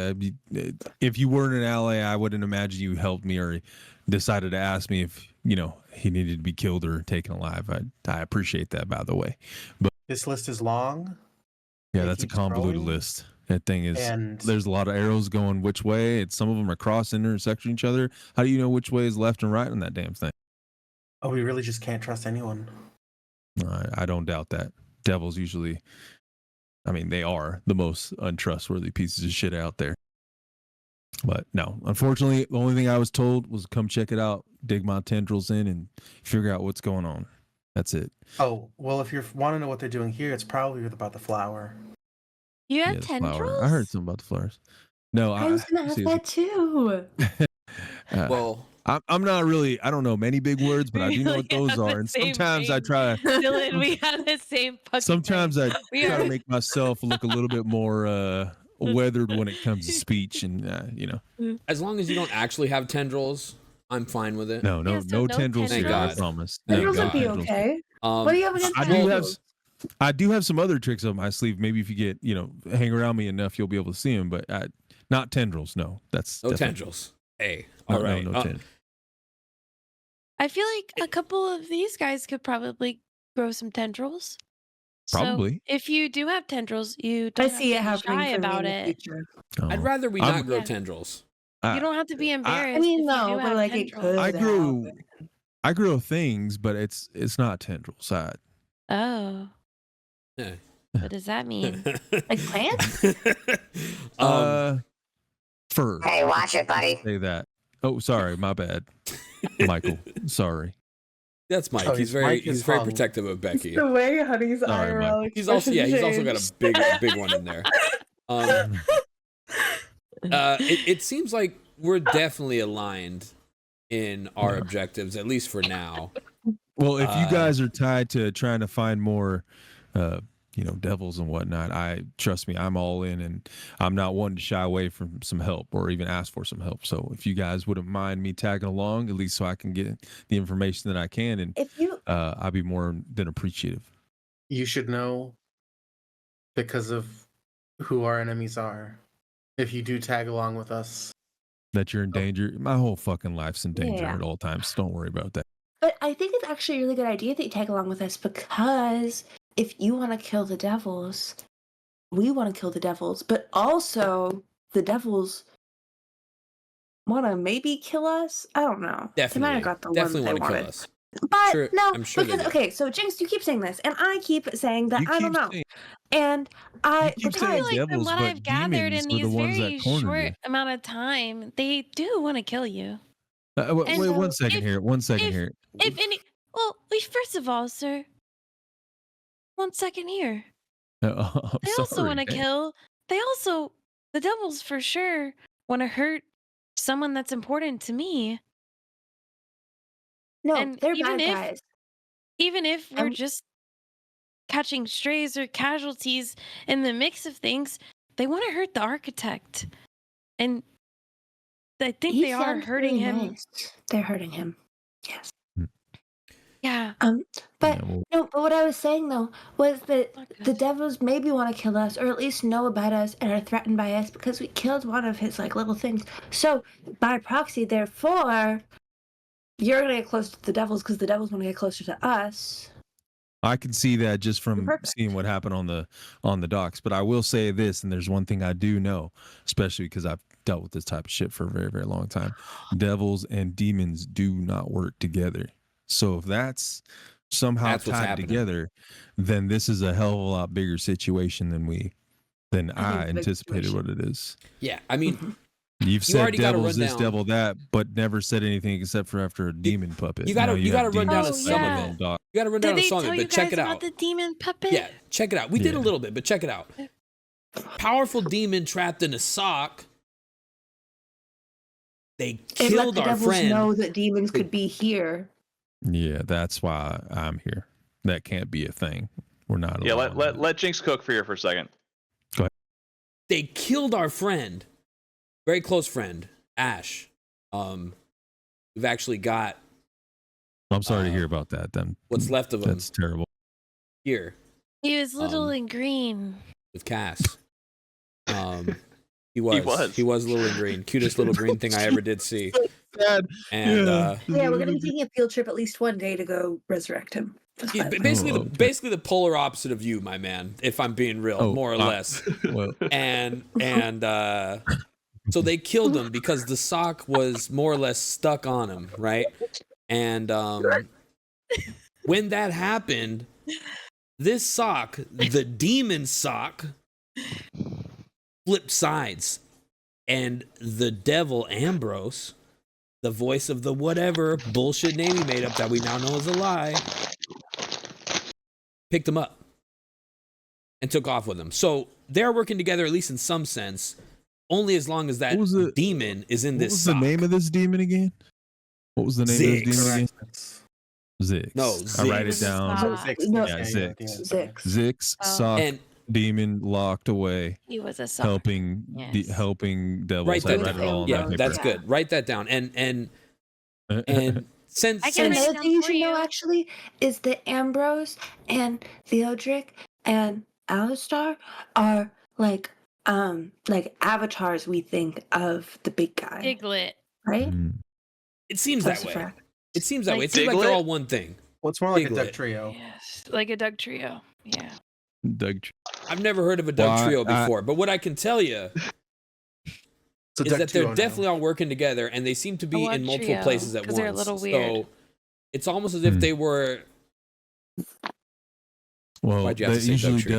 if you weren't an ally, I wouldn't imagine you helped me or decided to ask me if, he needed to be killed or taken alive. I appreciate that, by the way. But this list is long. Yeah, that's a convoluted list. That thing is, there's a lot of arrows going which way. Some of them are cross intersecting each other. How do you know which way is left and right on that damn thing? Oh, we really just can't trust anyone. I don't doubt that. Devils usually, I mean, they are the most untrustworthy pieces of shit out there. But no, unfortunately, the only thing I was told was come check it out, dig my tendrils in, and figure out what's going on. That's it. Oh, well, if you want to know what they're doing here, it's probably about the flower. You have tendrils? Flower. I heard something about the flowers. No, I was going to ask that too. Well, I'm not really, I don't know many big words, but I do know what those are. And sometimes I try. Dylan, we have the same fucking Sometimes thing. I try to make myself look a little bit more weathered when it comes to speech, and as long as you don't actually have tendrils, I'm fine with it. No tendrils here. I promise. Tendrils would be okay. What do you have against tendrils? I do have some other tricks up my sleeve. Maybe if you get hang around me enough, you'll be able to see them. But not tendrils. No, that's no tendrils. Hey, all right. No tendrils. I feel like a couple of these guys could probably grow some tendrils. Probably. So if you do have tendrils, you don't have to be shy about it. I'd rather we not grow tendrils. You don't have to be embarrassed. I mean, no, but like it could. I grow things, but it's not tendrils. Oh. Yeah. What does that mean? Like plants? Fur. Hey, watch it, buddy. Say that. Oh, sorry, my bad, Michael. Sorry. That's Mike. He's very protective of Becky. The way Honey's IRL. He's also got a big one in there. It seems like we're definitely aligned in our objectives, at least for now. Well, if you guys are tied to trying to find more devils and whatnot, trust me, I'm all in, and I'm not one to shy away from some help or even ask for some help. So if you guys wouldn't mind me tagging along, at least so I can get the information that I can, and If you I'd be more than appreciative. You should know, because of who our enemies are, if you do tag along with us. That you're in danger. My whole fucking life's in danger Yeah. at all times. Don't worry about that. But I think it's actually a really good idea that you tag along with us, because if you want to kill the devils, we want to kill the devils, but also the devils want to maybe kill us. I don't know. They might Definitely. have got the Definitely one they want to kill wanted. us. But Sure, no, I'm sure they because do. okay, so Jinx, you keep saying this, and I keep saying that You I don't keep know, saying- and I You keep I saying feel like from devils, what but I've gathered demons in were the these ones very that cornered short you. amount of time, they do want to kill you. Wait, And wait, so one second if- here. One second if- here. If any, well, first of all, sir, 1 second here. I'm They also sorry, want to man. kill. The devils for sure want to hurt someone that's important to me. no, And they're even bad if- guys. Even if we're I'm- just catching strays or casualties in the mix of things, they want to hurt the architect. And I think He they are sounds hurting really him. nice. They're hurting him. Yes. Yeah. But Yeah, well, no, but what I was saying though was that Not the good. devils maybe want to kill us, or at least know about us and are threatened by us because we killed one of his like little things. So by proxy, therefore, you're gonna get close to the devils because the devils want to get closer to us. I can see that just from Perfect. seeing what happened on the docks. But I will say this, and there's one thing I do know, especially because I've dealt with this type of shit for a very, very long time. Devils and demons do not work together. So if that's somehow That's what's tied happening. together, then this is a hell of a lot bigger situation than I think I it's a big anticipated situation. what it is. Yeah, I mean, You've You said already got a devils this, rundown. devil that, but never said anything except for after a demon puppet. you gotta- Now you gotta have run down demons a sum of fighting it. on dock. you got to run down Did on they some of tell it, you but check guys it about out. the demon puppet? Yeah, check it out. We did a Yeah. little bit, but check it out. Powerful demon trapped in a sock. They And let killed the our devils friend. know that demons could be here. Yeah, that's why I'm here. That can't be a thing. We're not. Yeah, allowing that. let Jinx cook for you for a second. They killed our friend, very close friend, Ash. We've actually got I'm sorry to hear about that. Then what's left of him that's terrible. here He was little Um, and green. with Cass. He was a little in green, cutest little green thing I ever did see. Sad. And Yeah, we're gonna be taking a field trip at least one day to go resurrect him. That's yeah, fine. basically, Oh, the okay. basically the polar opposite of you, my man. If I'm being real, Oh, more or less. Well, And so they killed him because the sock was more or less stuck on him, right? And when that happened, this sock, the demon sock, flipped sides, and the devil Ambrose, the voice of the whatever bullshit name he made up that we now know is a lie, picked him up and took off with him. So they're working together, at least in some sense, only as long as that What was the- demon is in what this was sock. the name of this demon again? What was the name of this demon again? Zix. No, I write it Zix. down. Zix. No, Yeah, Zix. Zix. Zix, Oh. sock, And demon locked away, He was a sock. helping Yes. helping devils. Write I that read it down. all on yeah, that that's paper. good. Write that down. And since I can And write the it other down thing you for should know you. actually is that Ambrose and Theodric and Alistar are like avatars we think of the big guy. Piglet. Right? Mm. it seems that That's a way. fact. It seems that Like way. It seems like they're Diglett? all one thing. Well, it's more like a Diglett. duck trio. Yes. Like a Doug trio. Yeah. Doug, I've never heard of a Doug Well, trio I- before, but what I can tell you It's a is duck that they're trio now. definitely all working together, and they seem to be A in multiple trio, places at once. 'cause they're a little weird. So it's almost as if they were. well, Why'd you have to say usually Doug Tree?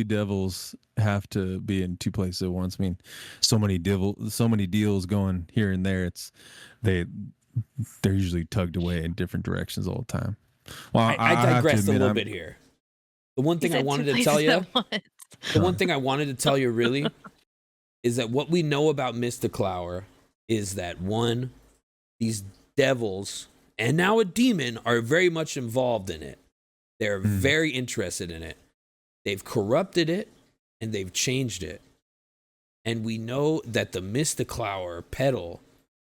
devils have to be in two places at once. I mean, so many deals going here and there. They're usually tugged away in different directions all the time. Well, I have to digressed a admit, little I'm- bit here. The one He thing I said two wanted to places tell you, at once. the one thing I wanted to tell you really, is that what we know about Mystaclour is that one, these devils and now a demon are very much involved in it. They're very interested in it. They've corrupted it and they've changed it. And we know that the Mysticlower petal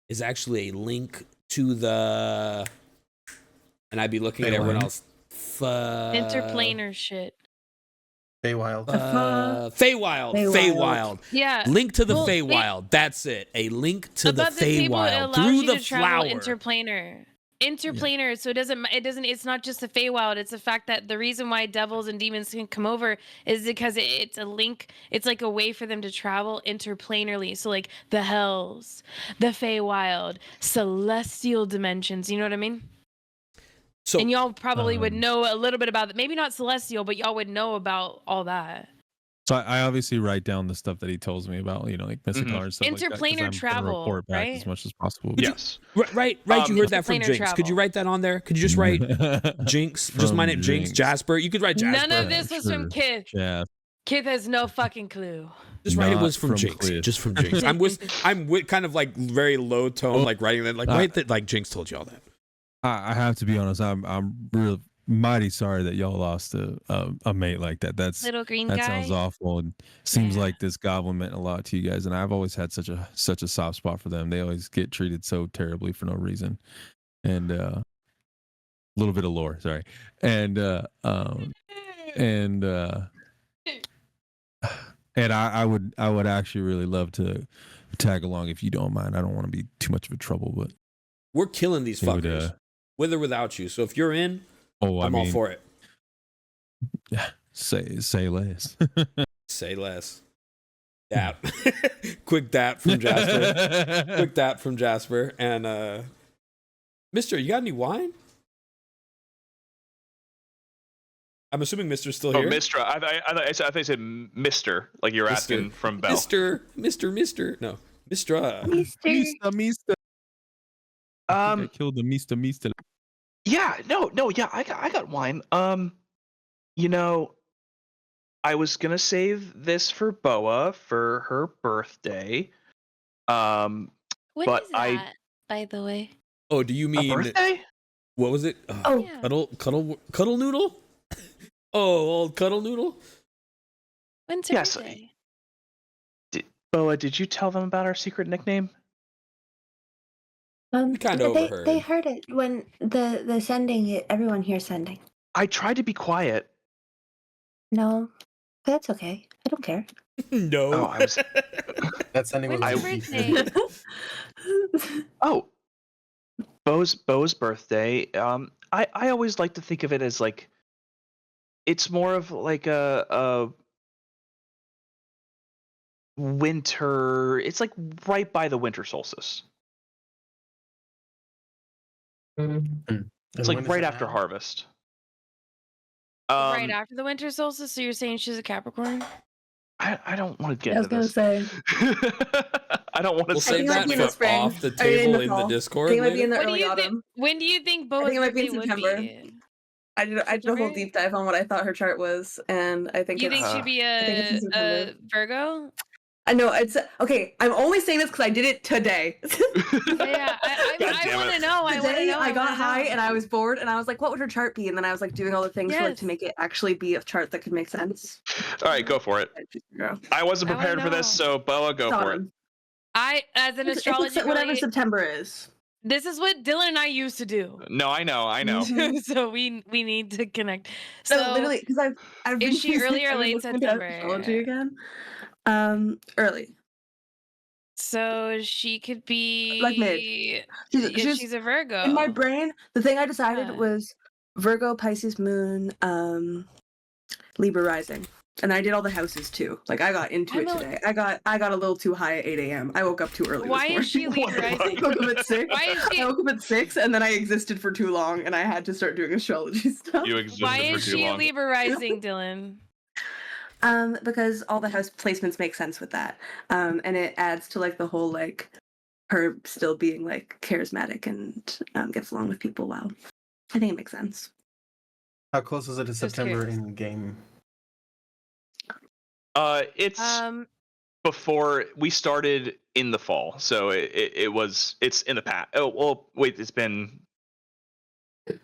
is actually a link to the. And I'd be looking at everyone else. Interplanar shit. Feywild. Feywild. Yeah. Link to the Feywild. That's it. A link to the Feywild through the flower. Interplanar, so it's not just the Feywild, it's the fact that the reason why devils and demons can come over is because it's a link, it's like a way for them to travel interplanarly. So like the hells, the Feywild, celestial dimensions, you know what I mean? So, and y'all probably would know a little bit about it. Maybe not celestial, but y'all would know about all that. So I obviously write down the stuff that he tells me about, like Mysticlower and stuff interplanar like that, travel, report back right? as much as possible. Yes. Right. You heard that from Jinx. Travel. Could you write that on there? Could you just write Jinx? Just my name, Jinx. Jasper. You could write Jasper. None of this was from Kith. Yeah. Kith has no fucking clue. Just write it was from Jinx. Cliff. Just from Jinx. I'm kind of like very low tone, like writing that, like write that, like Jinx told you all that. I have to be honest. I'm real mighty sorry that y'all lost a mate like that. Little green that guy. sounds awful, and seems like this goblin meant a lot to you guys. And I've always had such a soft spot for them. They always get treated so terribly for no reason. And a little bit of lore, sorry. And I would actually really love to tag along if you don't mind. I don't want to be too much of a trouble, but we're killing these fuckers with or without you. So if you're in, I'm all for it. Yeah, say less. Say less. Dap. Quick dap from Jasper. And Mister, you got any wine? I'm assuming Mister's still here. Oh, Mistra. I thought you said Mister, like you were asking from Bell. Mister. No, Mistra. Mister. I killed the Mister. Yeah, no, yeah, I got wine. I was gonna save this for Boa for her birthday. What but is that, by the way? Oh, do you mean a birthday? What was it? Yeah. Cuddle noodle? Oh, old cuddle noodle? When's her birthday? Boa, did you tell them about our secret nickname? Kind of overheard. They heard it when the sending. Everyone here sending. I tried to be quiet. No, that's okay. I don't care. No. Oh, I was. That sending was. When's your birthday? Oh, Bo's birthday. I always like to think of it as like, it's more of like a winter. It's like right by the winter solstice. It's like right after harvest. Right after the winter solstice. So you're saying she's a Capricorn? I don't want to get I was into gonna this. say. I don't want to We'll say save might be in that the for spring. off the Or in table the in the fall. Discord. I think it might be in the When do early you think? autumn. When do you think Boa's I think it might be in birthday would September. be? I did a whole deep dive on what I thought her chart was, and I think You it's, think she'd be I think it's in a September. Virgo? I know it's okay. I'm only saying this because I did it today. Yeah, I damn want it. to know. I want to Today know. I got wanna high know. and I was bored and I was like, what would her chart be? And then I was like doing all the things Yes. to make it actually be a chart that could make sense. All right, go for it. Girl. I wasn't I wanna prepared for this, know. so Boa, go for it. As an It's astrology whatever girly, September is. this is what Dylan and I used to do. No, I know. So we need to connect. So So literally, because I've been is she using- early or I've been late looking into September? astrology again. Early. So she could be Like mid. She's a Virgo. In my brain, the thing I decided Yeah. was Virgo, Pisces, Moon, Libra rising. And I did all the houses too. Like I got into it today. I got a little too high at 8 a.m. I woke up too early. Why this is she morning. Libra rising? I woke up at 6. Why is she? I woke up at 6 and then I existed for too long and I had to start doing astrology stuff. You existed Why for is too she long. Libra rising, Dylan? Because all the house placements make sense with that. And it adds to like the whole like her still being like charismatic and gets along with people well. I think it makes sense. How close is it to Just September curious. in game? It's before we started in the fall, so it's in the past. Oh well, wait, it's been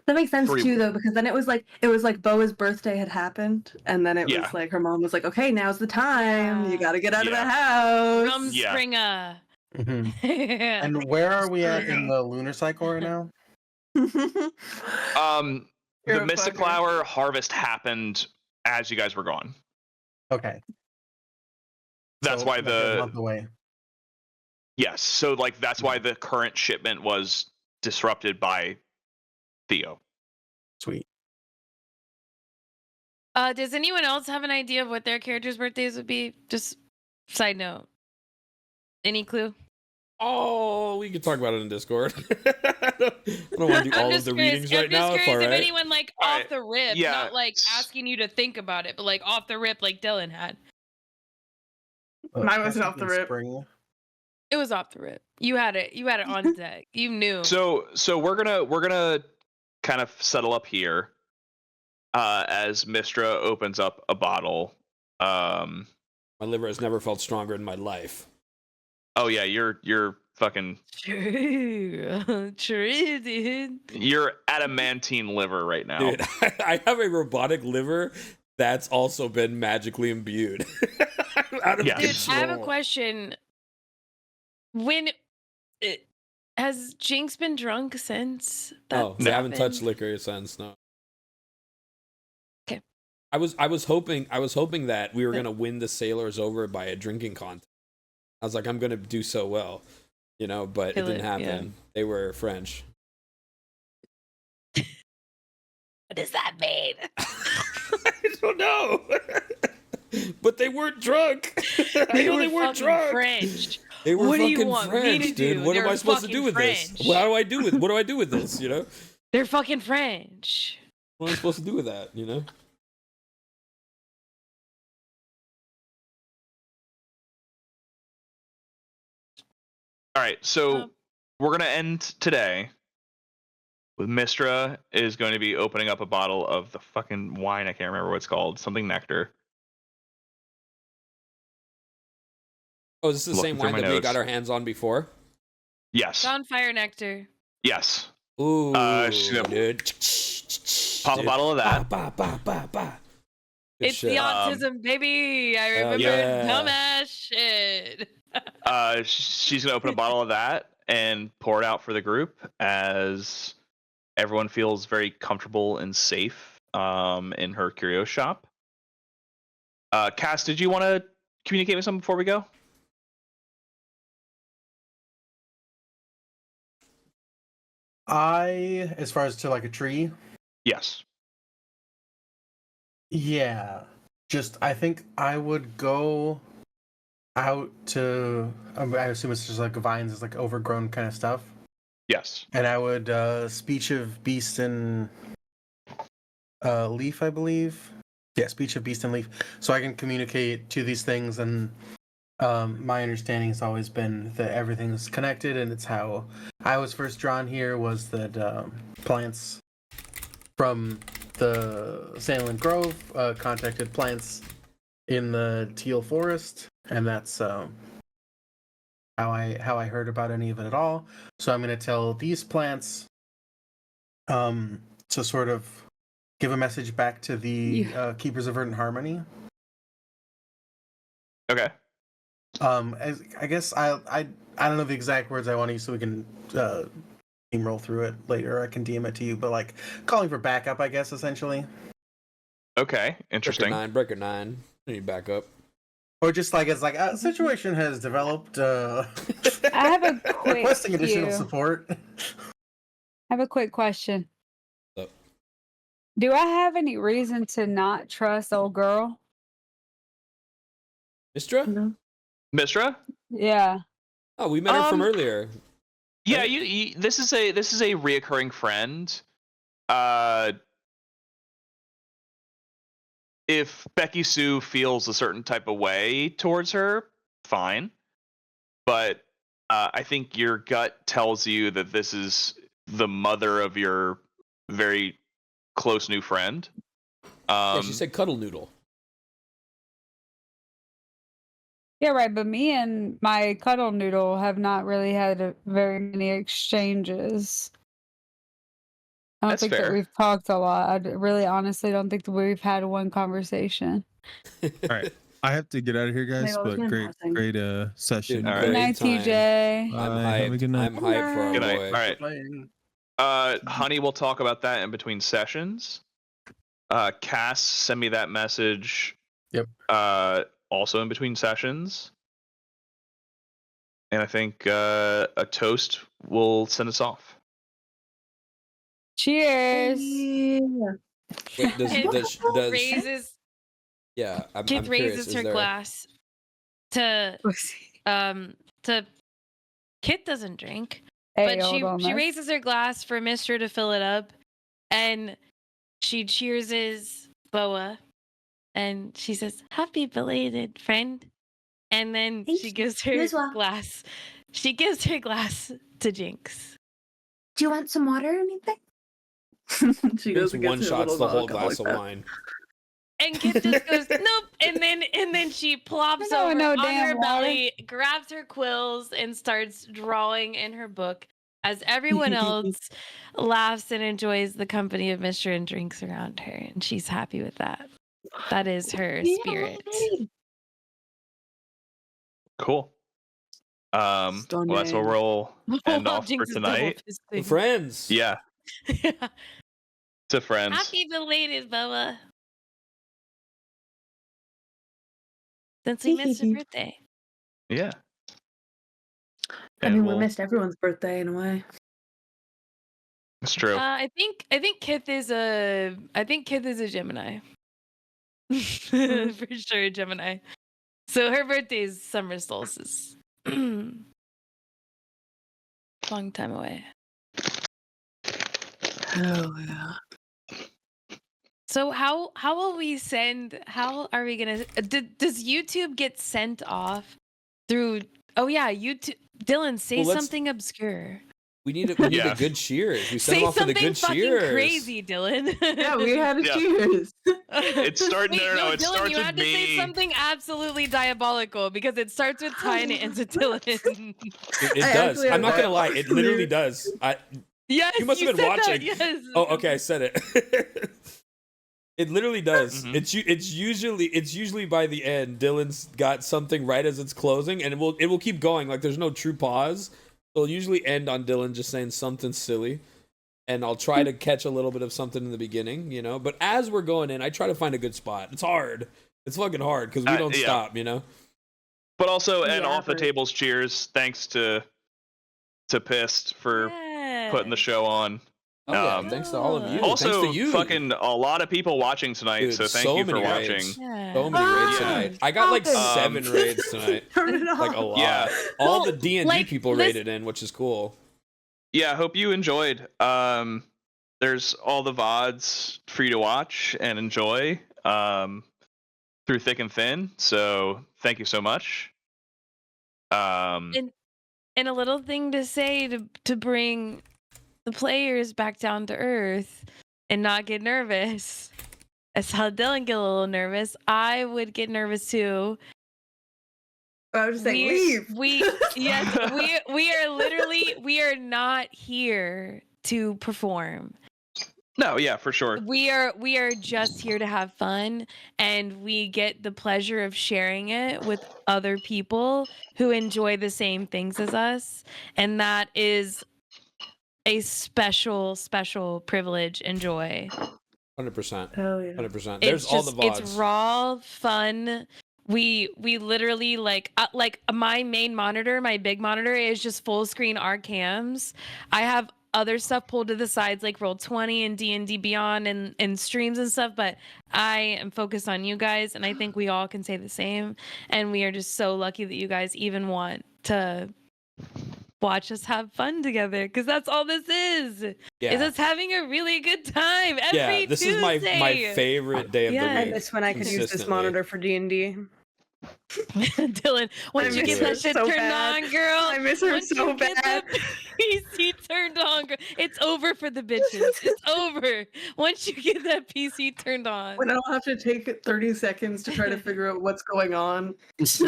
That makes sense 3 too, though, because then it was like Boa's birthday had happened, and then it Yeah. was like her mom was like, "Okay, now's the time. You got to get out of the Yeah. house." Yeah. Rumspringa. Mhm. And where are we at in the lunar cycle right now? The You're a Mystic fucker. Flower harvest happened as you guys were gone. Okay. That's So, why like a month away. Yes, so like that's why the current shipment was disrupted by Theo. Sweet. Does anyone else have an idea of what their characters' birthdays would be? Just side note. Any clue? Oh, we could talk about it in Discord. I don't want to do all of the readings right now. I'm If just all curious if right. anyone like All off right, the rip, yeah. not like asking you to think about it, but like off the rip, like Dylan had. Mine wasn't off the rip. Spring. It was off the rip. You had it. You had it on deck. You knew. So we're gonna kind of settle up here as Mistra opens up a bottle. My liver has never felt stronger in my life. Oh yeah, you're fucking True. True, dude. you're adamantine liver right now. Dude, I have a robotic liver that's also been magically imbued. Out of Yeah. Dude, I have a control. question. Has Jinx been drunk since that No, they haven't touched happened? liquor since. No. Okay. I was hoping that we were gonna win the sailors over by a drinking contest. I was like, I'm gonna do so well, but Kill it didn't it, happen. yeah. They were French. What does that mean? I don't know. But they weren't drunk. I know they weren't fucking drunk. French. They were What do you fucking want me French, to dude. do? What am They're I supposed to do fucking with this? French. What do I do with this? They're fucking French. What am I supposed to do with that? All right, so we're gonna end today with Mistra is going to be opening up a bottle of the fucking wine. I can't remember what it's called. Something nectar. Oh, is this the Looking same through wine my that we notes. got our hands on before? Yes. Bonfire nectar. Yes. Ooh, she's gonna dude. Pop a bottle of that. Good It's shit. the autism, baby. I remember yeah. dumbass shit. She's gonna open a bottle of that and pour it out for the group as everyone feels very comfortable and safe in her curio shop. Cass, did you want to communicate with something before we go? As far as to like a tree, Yes. yeah. I think I would go out to. I assume it's just like vines, it's like overgrown kind of stuff. Yes. And I would speech of beast and leaf, I believe. Yeah, speech of beast and leaf, so I can communicate to these things. And my understanding has always been that everything's connected, and it's how I was first drawn here. Was that plants from the Sandland Grove contacted plants in the Teal Forest, and that's how I heard about any of it at all. So I'm going to tell these plants to sort of give a message back to the Keepers of Verdant Harmony. Okay. I guess I don't know the exact words I want to use, so we can roll through it later. I can DM it to you, but like calling for backup, I guess, essentially. Okay. Interesting. Breaker 9. I need backup. Or just like it's like a situation has developed. I have a quick requesting additional cue. support. I have a quick question. What's up? Do I have any reason to not trust old girl? Mistra? No. Mistra? Yeah. Oh, we met her from earlier. Yeah, Right? you this is a reoccurring friend. If Becky-sue feels a certain type of way towards her, fine. But I think your gut tells you that this is the mother of your very close new friend. Yeah, she said cuddle noodle. Yeah, right. But me and my cuddle noodle have not really had very many exchanges. I don't That's think fair. that we've talked a lot. Really, honestly, don't think that we've had one conversation. All right. I have to get out of here, guys. Maybe I was But being pausing. great session. Dude, All right. Good great night, time. TJ. I'm Bye. Have a hyped. good night. I'm hyped for our Good night. boy. All right. Honey, we'll talk about that in between sessions. Cass, send me that message. Yep. Also in between sessions. And I think a toast will send us off. Cheers. Yeah. Wait, does raises yeah? I'm Kith curious. raises Is her there? glass to to Kith doesn't drink, Hey, but hold on, she miss. raises her glass for Mister to fill it up, and she cheerses Boa, and she says, "Happy belated, friend." And then Thank she you. gives You her as well. glass. She gives her glass to Jinx. Do you want some water or anything? She Jinx doesn't get one to a shots little the whole non-alcoholic glass of beverage. wine. And Kith just goes, nope. And then she plops I don't over know on damn her water. belly, grabs her quills, and starts drawing in her book as everyone else laughs and enjoys the company of Mr. and drinks around her. And she's happy with that. That is her spirit. Cool. Well, that's where we'll end While off for Jinx is double tonight. fisting. Friends. Yeah, to friends. Happy belated, Boa. Since we missed his birthday. Yeah. I And mean, we we'll- missed everyone's birthday in a way. It's true. I think Kith is a Gemini. For sure, Gemini. So her birthday is summer solstice. Long time away. Oh yeah. So how will we send? How are we gonna? Does YouTube get sent off through? Oh yeah, YouTube. Dylan, say Well, let's- something obscure. We need a Yeah. good cheers. We send Say them off with a something good fucking cheers. crazy, Dylan. Yeah, we had a Yeah. cheers. It's starting. Wait, No, it Dylan, starts you with have to say me. something absolutely diabolical because it starts with Ty and it ends with Dylan. It I does. actually I'm not have gonna lie. It literally does. Yes, You must have been said that, watching. yes. Oh, okay. I said it. It literally does. Mhm. It's usually by the end. Dylan's got something right as it's closing, and it will keep going. Like there's no true pause. It'll usually end on Dylan just saying something silly, and I'll try to catch a little bit of something in the beginning, you know. But as we're going in, I try to find a good spot. It's hard. It's fucking hard because we don't yeah. stop, you know. But also, and Yeah, off the but- tables, cheers. Thanks to Pissed for putting the show on. Oh yeah, Um, thanks to all of you. Also, thanks to you. fucking a lot of people watching tonight. Dude, so thank so you for many watching. raids. Yeah. So many raids Yeah. tonight. I got like Stop it. 7 raids tonight. Turn it off. Like a lot. Yeah. All Well, the D&D like, people this- raided in, which is cool. Yeah, I hope you enjoyed. There's all the VODs for you to watch and enjoy through thick and thin. So thank you so much. And a little thing to say to bring the players back down to earth and not get nervous. I saw Dylan get a little nervous. I would get nervous too. I was just saying, leave. We are not here to perform. No, yeah, for sure. We are just here to have fun, and we get the pleasure of sharing it with other people who enjoy the same things as us, and that is a special privilege and joy. 100%. Oh yeah. 100%. There's It's all the just, VODs. it's raw fun. We literally like my main monitor, my big monitor is just full screen our cams. I have other stuff pulled to the sides like Roll20 and D&D Beyond and streams and stuff, but I am focused on you guys, and I think we all can say the same. And we are just so lucky that you guys even want to watch us have fun together, because that's all this is. Yeah. Is us having a really good time every Yeah, this is Tuesday. my favorite day of Yeah, the and week. it's when I could use this consistently. monitor for D&D. Dylan, once I you miss get her that shit so turned bad. on, girl. I miss her once so you get bad. the PC turned on, girl, it's over for the bitches. It's over. Once you get that PC turned on. When I don't have to take 30 seconds to try to figure out what's going on, it's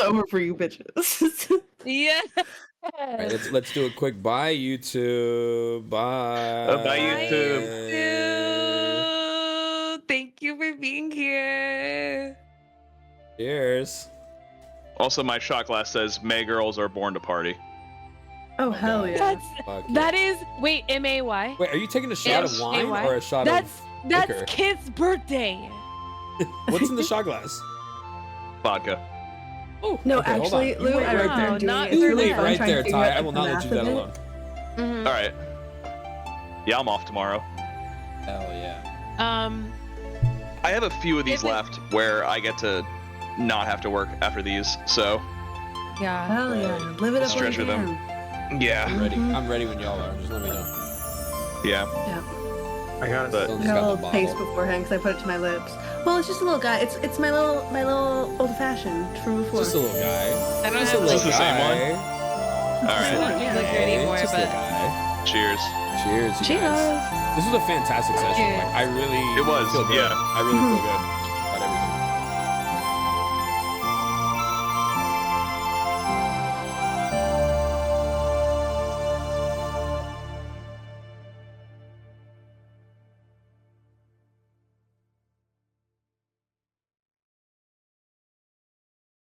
over for you bitches. Yeah. All right, let's do a quick bye, YouTube. Bye. Bye, YouTube. Thank you for being here. Cheers. Also, my shot glass says, "May girls are born to party." Oh hell yeah! Fuck That yeah. is wait, MAY. Wait, are you taking a shot of Yes. wine AY? or a shot That's of liquor? Kith's birthday. What's in the shot glass? Vodka. Oh, No, okay, hold actually, on. Lou, Wait I right Wow, there. recommend doing not it. It's for really that. fun Right trying there, to figure Ty. out I will the not let math you of that it. alone. Mhm. All right. Yeah, I'm off tomorrow. Hell yeah. I have a few of these If it- left where I get to not have to work after these. So Yeah. Hell yeah! Live it up while you Treasure them. can. yeah, I'm ready. Mhm. I'm ready when y'all are. Just let me know. yeah. I got it. But- Dylan's I got a got the little taste bottle. beforehand because I put it to my lips. Well, it's just a little guy. It's my little old fashioned from before. Just a little guy. I don't Just a have little Just the same one? guy. All right. I don't look anymore, Just a but guy. Cheers. Cheers, you guys. This was a fantastic session. Cheers. Like, I really It was, feel good. yeah. I really feel good.